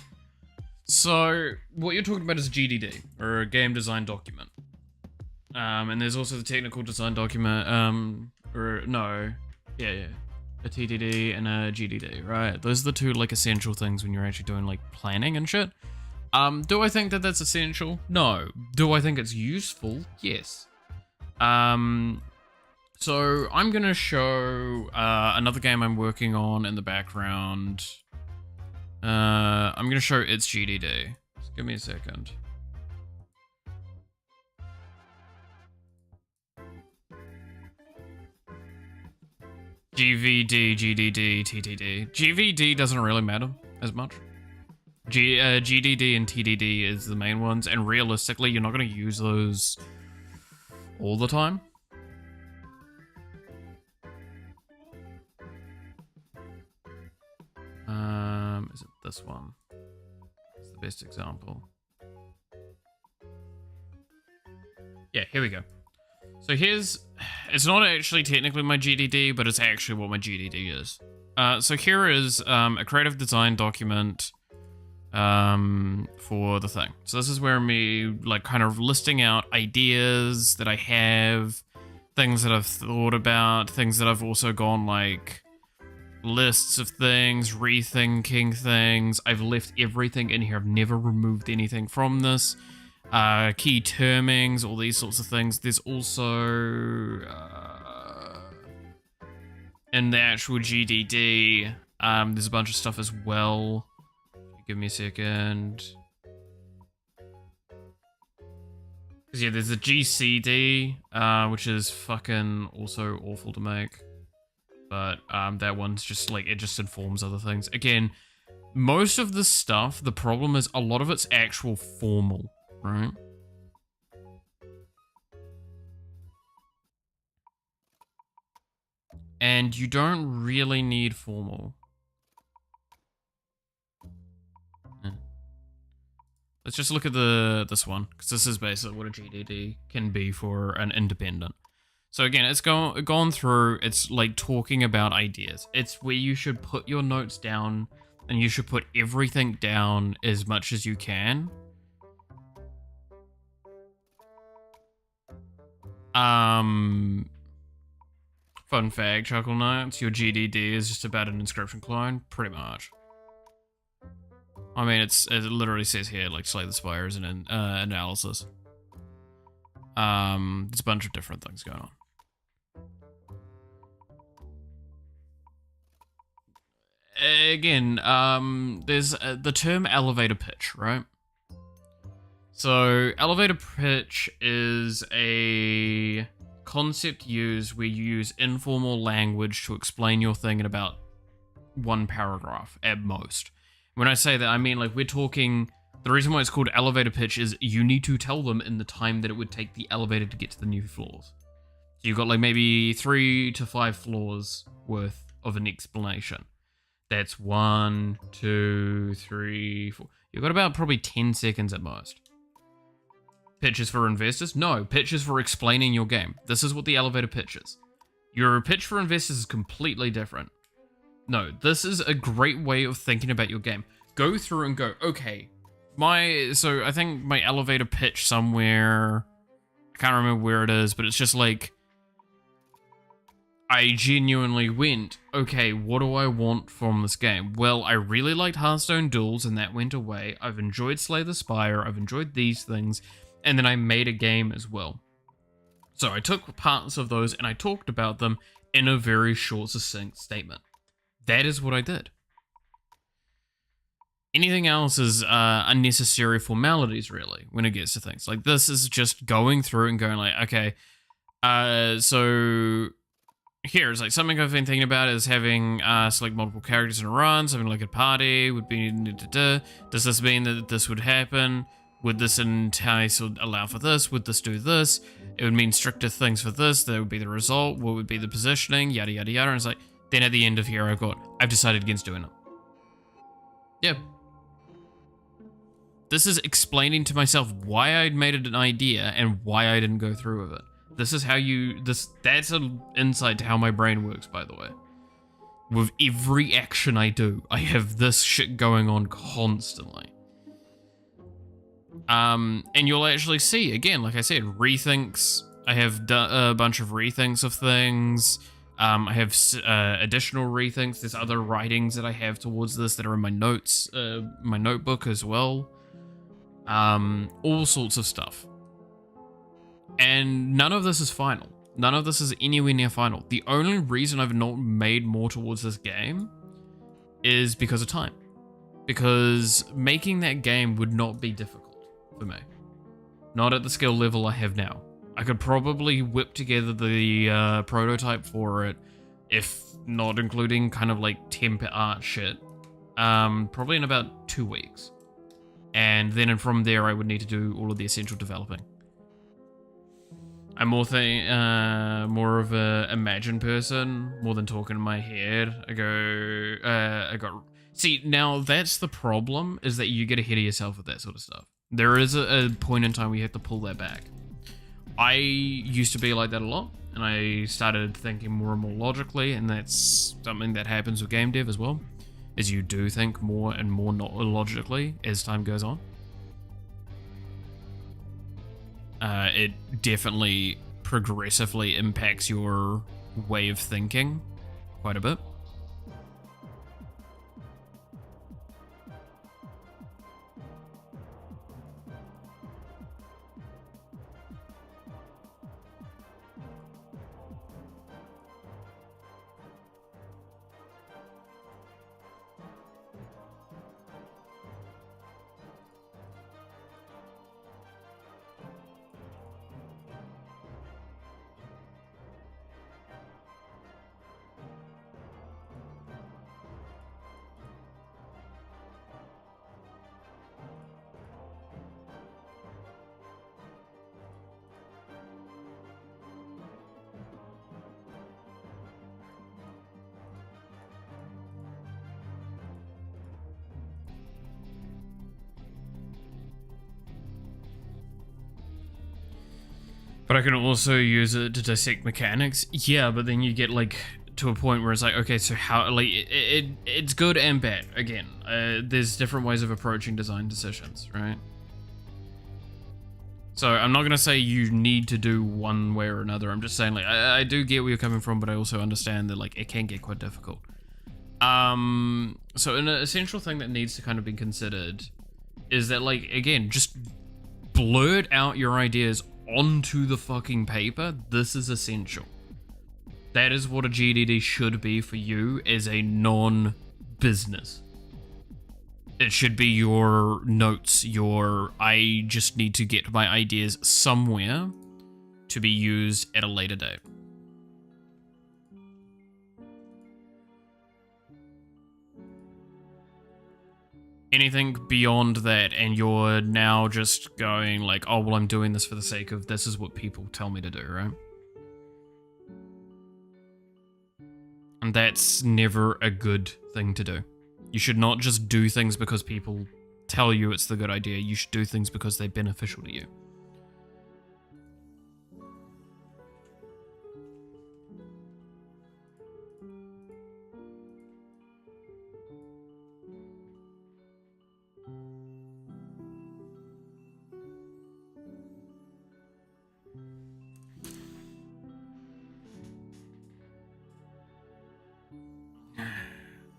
So, what you're talking about is GDD, or a game design document. And there's also the technical design document, a TDD and a GDD, right? Those are the two, like, essential things when you're actually doing, like, planning and shit. Do I think that that's essential? No. Do I think it's useful? Yes. So I'm gonna show, another game I'm working on in the background. I'm gonna show its GDD. Just give me a second. GVD, GDD, TTD. GVD doesn't really matter as much. GDD and TDD is the main ones, and realistically, you're not going to use those all the time. Is it this one? It's the best example. Yeah, here we go. So it's not actually technically my GDD, but it's actually what my GDD is. So here is a creative design document for the thing. So this is where me like kind of listing out ideas that I have, things that I've thought about, things that I've also gone like lists of things, rethinking things. I've left everything in here. I've never removed anything from this. Key termings, all these sorts of things. There's also in the actual GDD, there's a bunch of stuff as well. Give me a second. Cause yeah, there's a GCD, which is fucking also awful to make. But that one's just like, it just informs other things. Again, most of the stuff, the problem is a lot of it's actual formal, right? And you don't really need formal. Let's just look at this one, because this is basically what a GDD can be for an independent. So again, it's gone through, it's like talking about ideas. It's where you should put your notes down, and you should put everything down as much as you can. Fun fact, Chuckle Notes, your GDD is just about an inscription clone, pretty much. I mean, it literally says here, like, Slay the Spire is an analysis. There's a bunch of different things going on. Again, there's the term elevator pitch, right? So, elevator pitch is a concept used where you use informal language to explain your thing in about one paragraph at most. When I say that, I mean like we're talking, the reason why it's called elevator pitch is you need to tell them in the time that it would take the elevator to get to the new floors. So you've got like maybe 3 to 5 floors worth of an explanation. That's 1, 2, 3, 4. You've got about probably 10 seconds at most. Pitches for investors? No, pitches for explaining your game. This is what the elevator pitch is. Your pitch for investors is completely different. No, this is a great way of thinking about your game. Go through and go, okay, so I think my elevator pitch somewhere, I can't remember where it is, but it's just like, I genuinely went, okay, what do I want from this game? Well, I really liked Hearthstone Duels, and that went away. I've enjoyed Slay the Spire, I've enjoyed these things, and then I made a game as well. So I took parts of those, and I talked about them in a very short, succinct statement. That is what I did. Anything else is unnecessary formalities, really, when it gets to things. Like, this is just going through and going like, okay, so here is like something I've been thinking about is having select multiple characters in a run, something like a party would be, does this mean that this would happen? Would this entice or allow for this? Would this do this? It would mean stricter things for this, that would be the result, what would be the positioning, yada, yada, yada, and it's like, then at the end of here, I've decided against doing it. Yeah. This is explaining to myself why I'd made it an idea and why I didn't go through with it. This is how that's an insight to how my brain works, by the way. With every action I do, I have this shit going on constantly. And you'll actually see, again, like I said, rethinks. I have a bunch of rethinks of things. I have additional rethinks. There's other writings that I have towards this that are in my notes, my notebook as well. All sorts of stuff. And none of this is final. None of this is anywhere near final. The only reason I've not made more towards this game is because of time. Because making that game would not be difficult for me. Not at the skill level I have now. I could probably whip together the prototype for it, if not including kind of like temp art shit, probably in about 2 weeks. And then from there, I would need to do all of the essential developing. I'm more of a imagine person, more than talking in my head. See, now that's the problem, is that you get ahead of yourself with that sort of stuff. There is a point in time where you have to pull that back. I used to be like that a lot, and I started thinking more and more logically, and that's something that happens with game dev as well, is you do think more and more not logically as time goes on. It definitely progressively impacts your way of thinking quite a bit. But I can also use it to dissect mechanics. Yeah, but then you get like to a point where it's like, okay, so how, like, it's good and bad. Again, there's different ways of approaching design decisions, right? So I'm not gonna say you need to do one way or another. I'm just saying, like, I do get where you're coming from, but I also understand that, like, it can get quite difficult. So an essential thing that needs to kind of be considered is that, like, again, just blurt out your ideas onto the fucking paper. This is essential. That is what a GDD should be for you as a non-business. It should be your notes, I just need to get my ideas somewhere to be used at a later date. Anything beyond that, and you're now just going like, oh, well, I'm doing this for the sake of this is what people tell me to do, right? And that's never a good thing to do. You should not just do things because people tell you it's the good idea. You should do things because they're beneficial to you.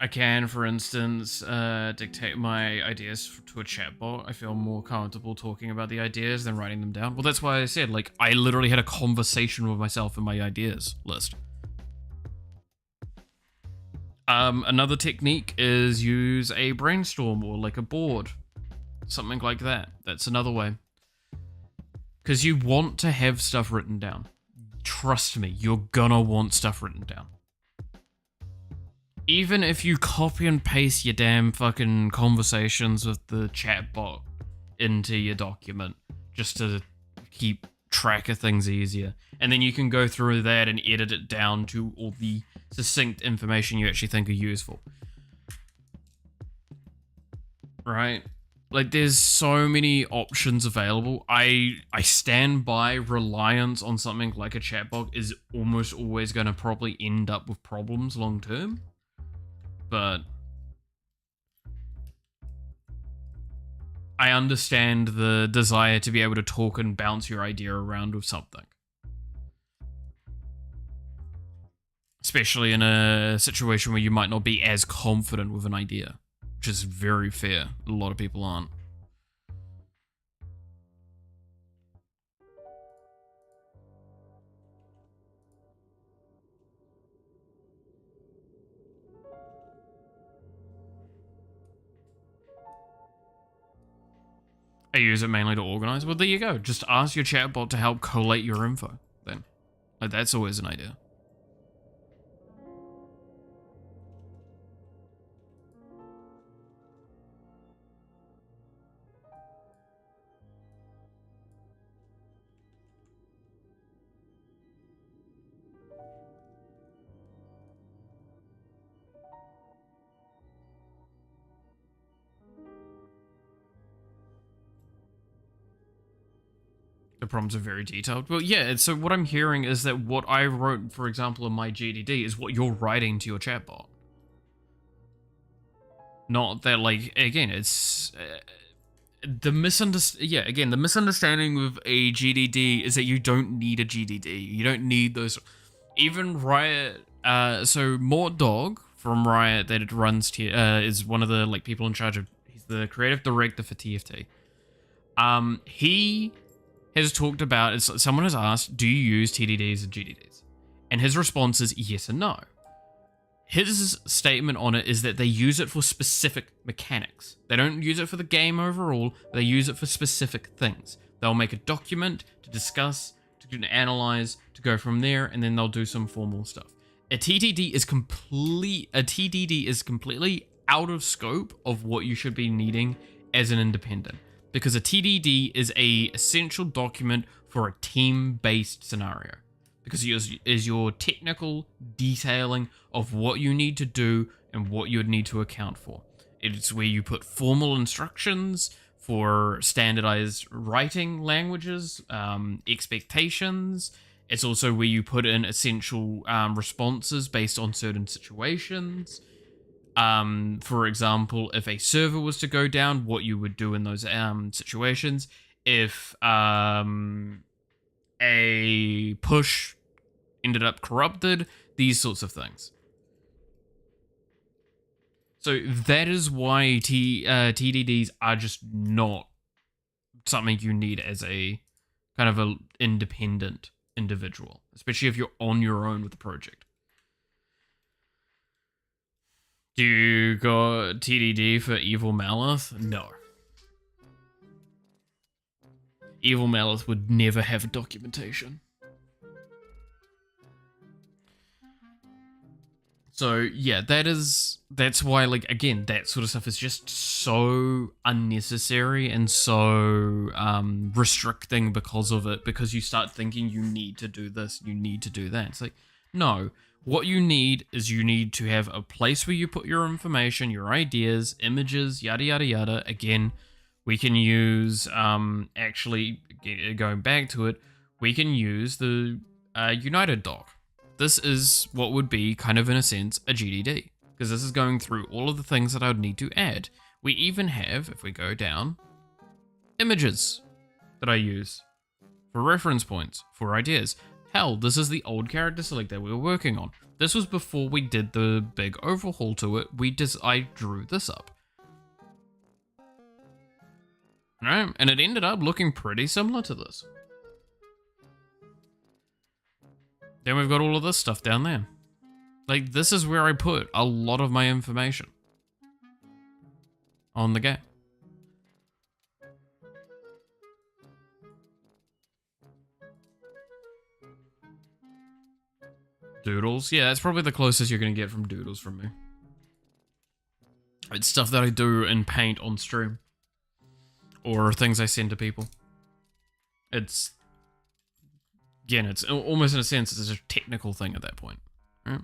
I can, for instance, dictate my ideas to a chatbot. I feel more comfortable talking about the ideas than writing them down. Well, that's why I said, like, I literally had a conversation with myself in my ideas list. Another technique is use a brainstorm or like a board. Something like that. That's another way. Because you want to have stuff written down. Trust me, you're gonna want stuff written down. Even if you copy and paste your damn fucking conversations with the chatbot into your document, just to keep track of things easier. And then you can go through that and edit it down to all the succinct information you actually think are useful. right? Like there's so many options available. I stand by reliance on something like a chatbot is almost always going to probably end up with problems long term. But I understand the desire to be able to talk and bounce your idea around with something. Especially in a situation where you might not be as confident with an idea, which is very fair. A lot of people aren't. I use it mainly to organize. Well, there you go. Just ask your chatbot to help collate your info then. Like, that's always an idea. The problems are very detailed. Well, yeah, so what I'm hearing is that what I wrote, for example, in my GDD is what you're writing to your chatbot. Not that, like, again, it's... the misunderstanding with a GDD is that you don't need a GDD. You don't need those... Even Riot... so Mort Dog from Riot that it runs is one of the, like, people in charge of... He's the creative director for TFT. He has talked about, someone has asked, do you use TDDs and GDDs? And his response is yes and no. His statement on it is that they use it for specific mechanics. They don't use it for the game overall, they use it for specific things. They'll make a document to discuss, to analyze, to go from there, and then they'll do some formal stuff. A TDD is completely out of scope of what you should be needing as an independent. Because a TDD is a essential document for a team-based scenario. Because it is your technical detailing of what you need to do and what you would need to account for. It's where you put formal instructions for standardized writing languages, expectations. It's also where you put in essential responses based on certain situations. For example, if a server was to go down, what you would do in those situations. If a push ended up corrupted, these sorts of things. So that is why TDDs are just not something you need as a kind of an independent individual, especially if you're on your own with the project. Do you got TDD for Evil Malith? No. Evil Malith would never have documentation. So yeah, that's why, like, again, that sort of stuff is just so unnecessary and so restricting because of it, because you start thinking you need to do this, you need to do that. It's like, no, what you need is you need to have a place where you put your information, your ideas, images, yada yada yada. Again, we can use actually going back to it, we can use the United doc. This is what would be kind of, in a sense, a GDD, because this is going through all of the things that I would need to add. We even have, if we go down, images that I use for reference points, for ideas. Hell, this is the old character select that we were working on. This was before we did the big overhaul to it. I drew this up. Right? And it ended up looking pretty similar to this. Then we've got all of this stuff down there. Like, this is where I put a lot of my information on the game. Doodles. Yeah, that's probably the closest you're going to get from Doodles from me. It's stuff that I do in Paint on stream. Or things I send to people. It's... Again, it's almost, in a sense, it's a technical thing at that point. Right?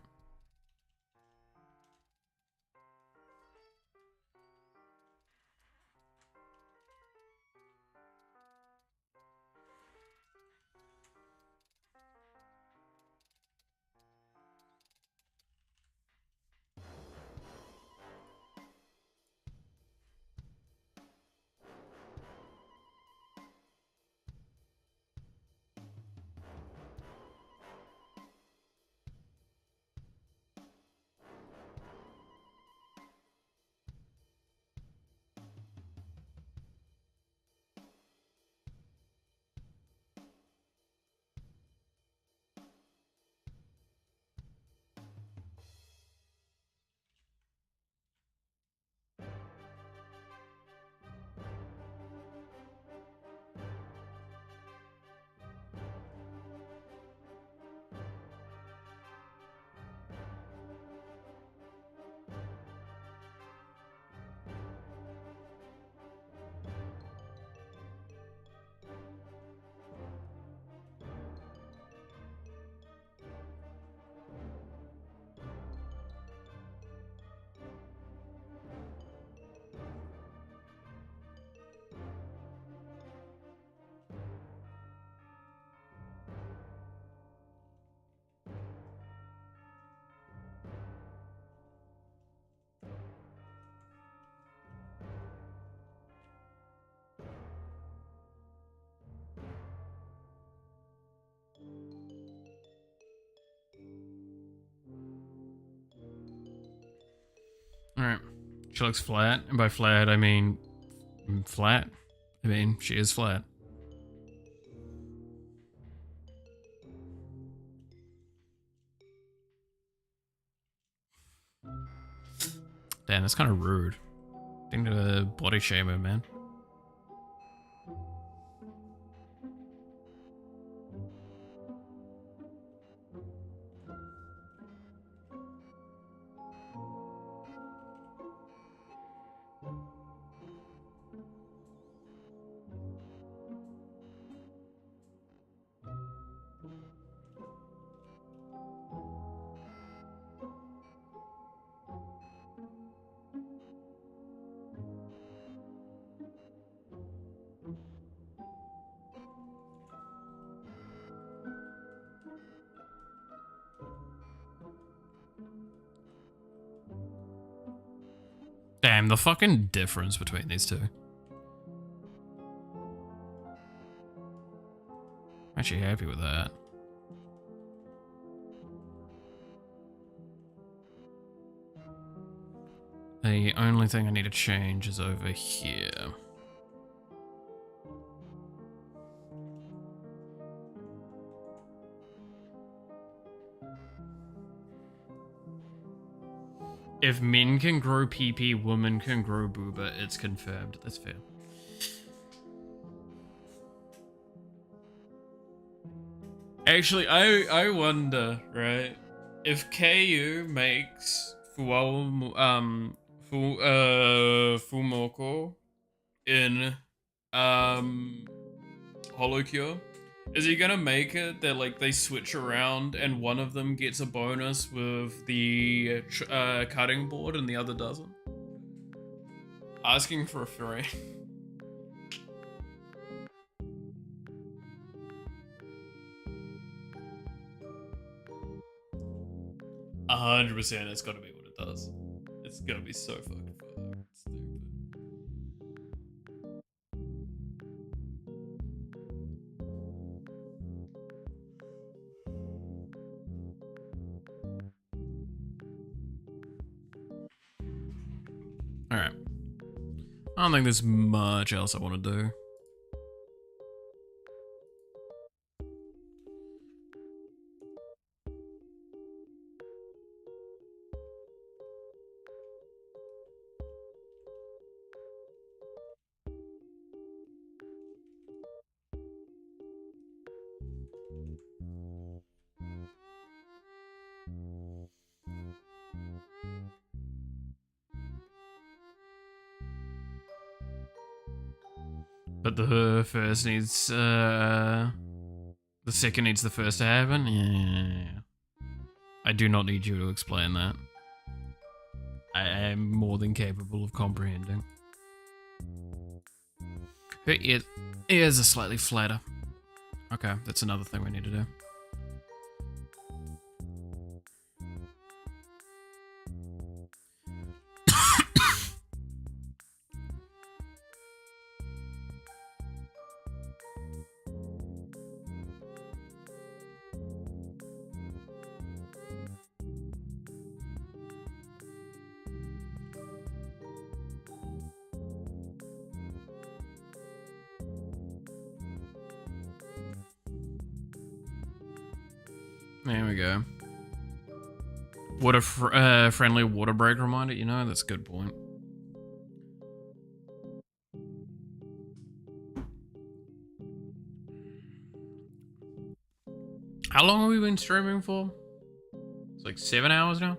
She looks flat, and by flat I mean flat. I mean, she is flat. Damn, that's kind of rude. Think to body shame her, man. Damn, the fucking difference between these two. I'm actually happy with that. The only thing I need to change is over here. If men can grow PP, women can grow booba. It's confirmed. That's fair. Actually, I wonder, right? If KU makes Fumoko in holocure, is he gonna make it that like they switch around and one of them gets a bonus with the cutting board and the other doesn't? Asking for a friend. 100%, it's gotta be what it does. It's gonna be so fucking stupid. Alright. I don't think there's much else I want to do. But the first needs, the second needs the first to happen? Yeah. I do not need you to explain that. I am more than capable of comprehending. Her ears are slightly flatter. Okay, that's another thing we need to do. There we go. What a friendly water break reminder, you know? That's a good point. How long have we been streaming for? It's like 7 hours now?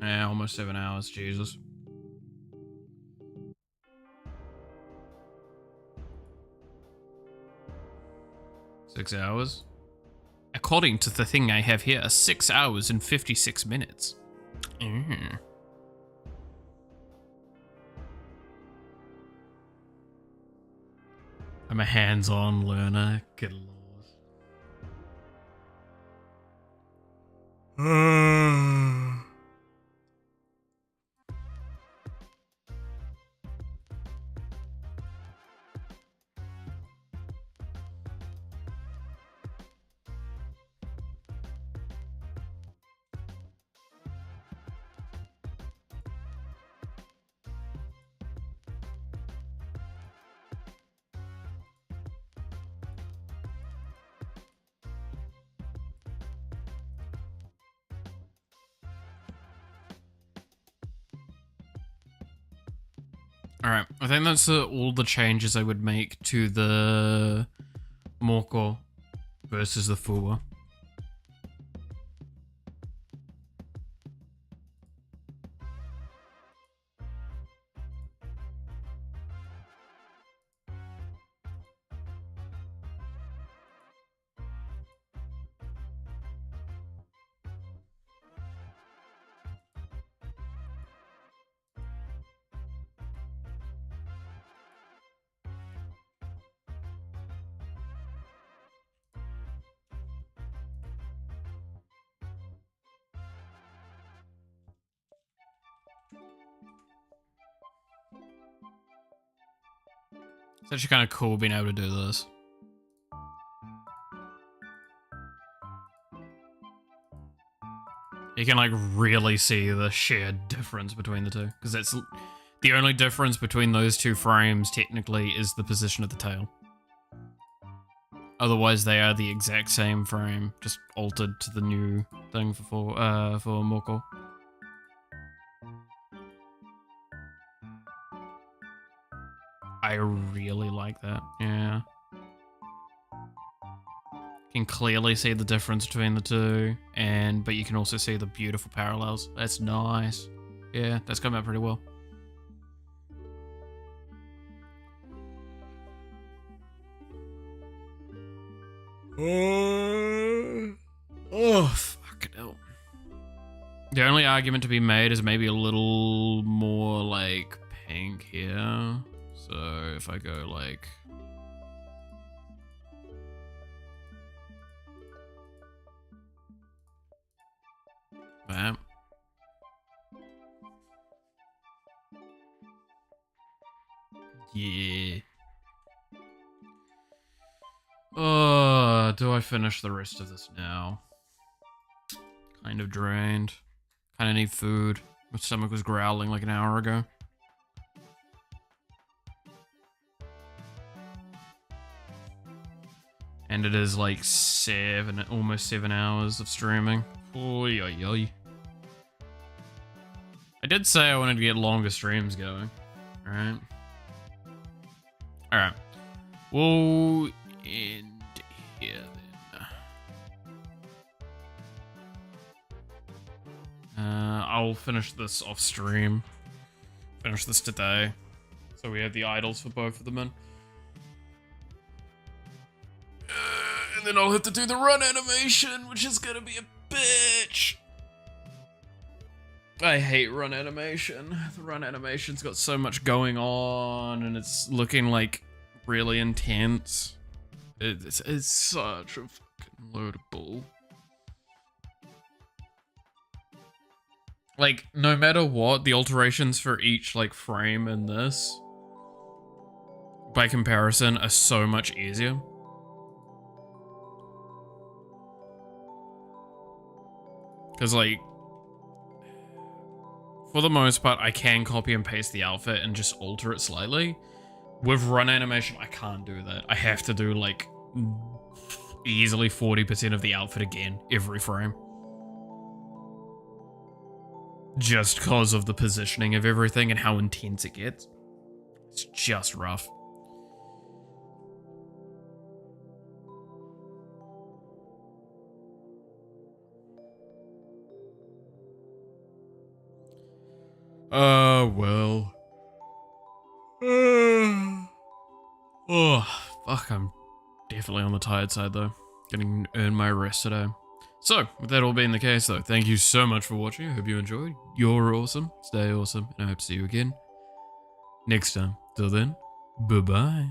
Yeah, almost 7 hours, Jesus. 6 hours? According to the thing I have here, 6 hours and 56 minutes. Mm. I'm a hands-on learner. Good lord. Alright, I think that's all the changes I would make to the Moko versus the Fuwa. It's actually kind of cool being able to do this. You can like really see the sheer difference between the two, because that's the only difference between those two frames technically is the position of the tail. Otherwise, they are the exact same frame, just altered to the new thing for Moko. I really like that, yeah. You can clearly see the difference between the two, but you can also see the beautiful parallels. That's nice. Yeah, that's come out pretty well. Oh, fucking hell. The only argument to be made is maybe a little more, like, pink here. So if I go like... that. Yeah. Do I finish the rest of this now? Kind of drained. Kind of need food. My stomach was growling like an hour ago. And it is like almost 7 hours of streaming. Oy, oy, oy. I did say I wanted to get longer streams going. Alright. Alright. We'll end here then. I'll finish this off stream. Finish this today. So we have the idols for both of them in. And then I'll have to do the run animation, which is gonna be a bitch. I hate run animation. The run animation's got so much going on, and it's looking like really intense. It's such a fucking load of bull. Like, no matter what, the alterations for each, like, frame in this, by comparison, are so much easier. Because, like, for the most part, I can copy and paste the outfit and just alter it slightly. With run animation, I can't do that. I have to do, like, easily 40% of the outfit again every frame. Just because of the positioning of everything and how intense it gets. It's just rough. Well. Oh, fuck, I'm definitely on the tired side, though. Gonna earn my rest today. So, with that all being the case, though, thank you so much for watching. I hope you enjoyed. You're awesome. Stay awesome. And I hope to see you again next time. Till then, bye-bye.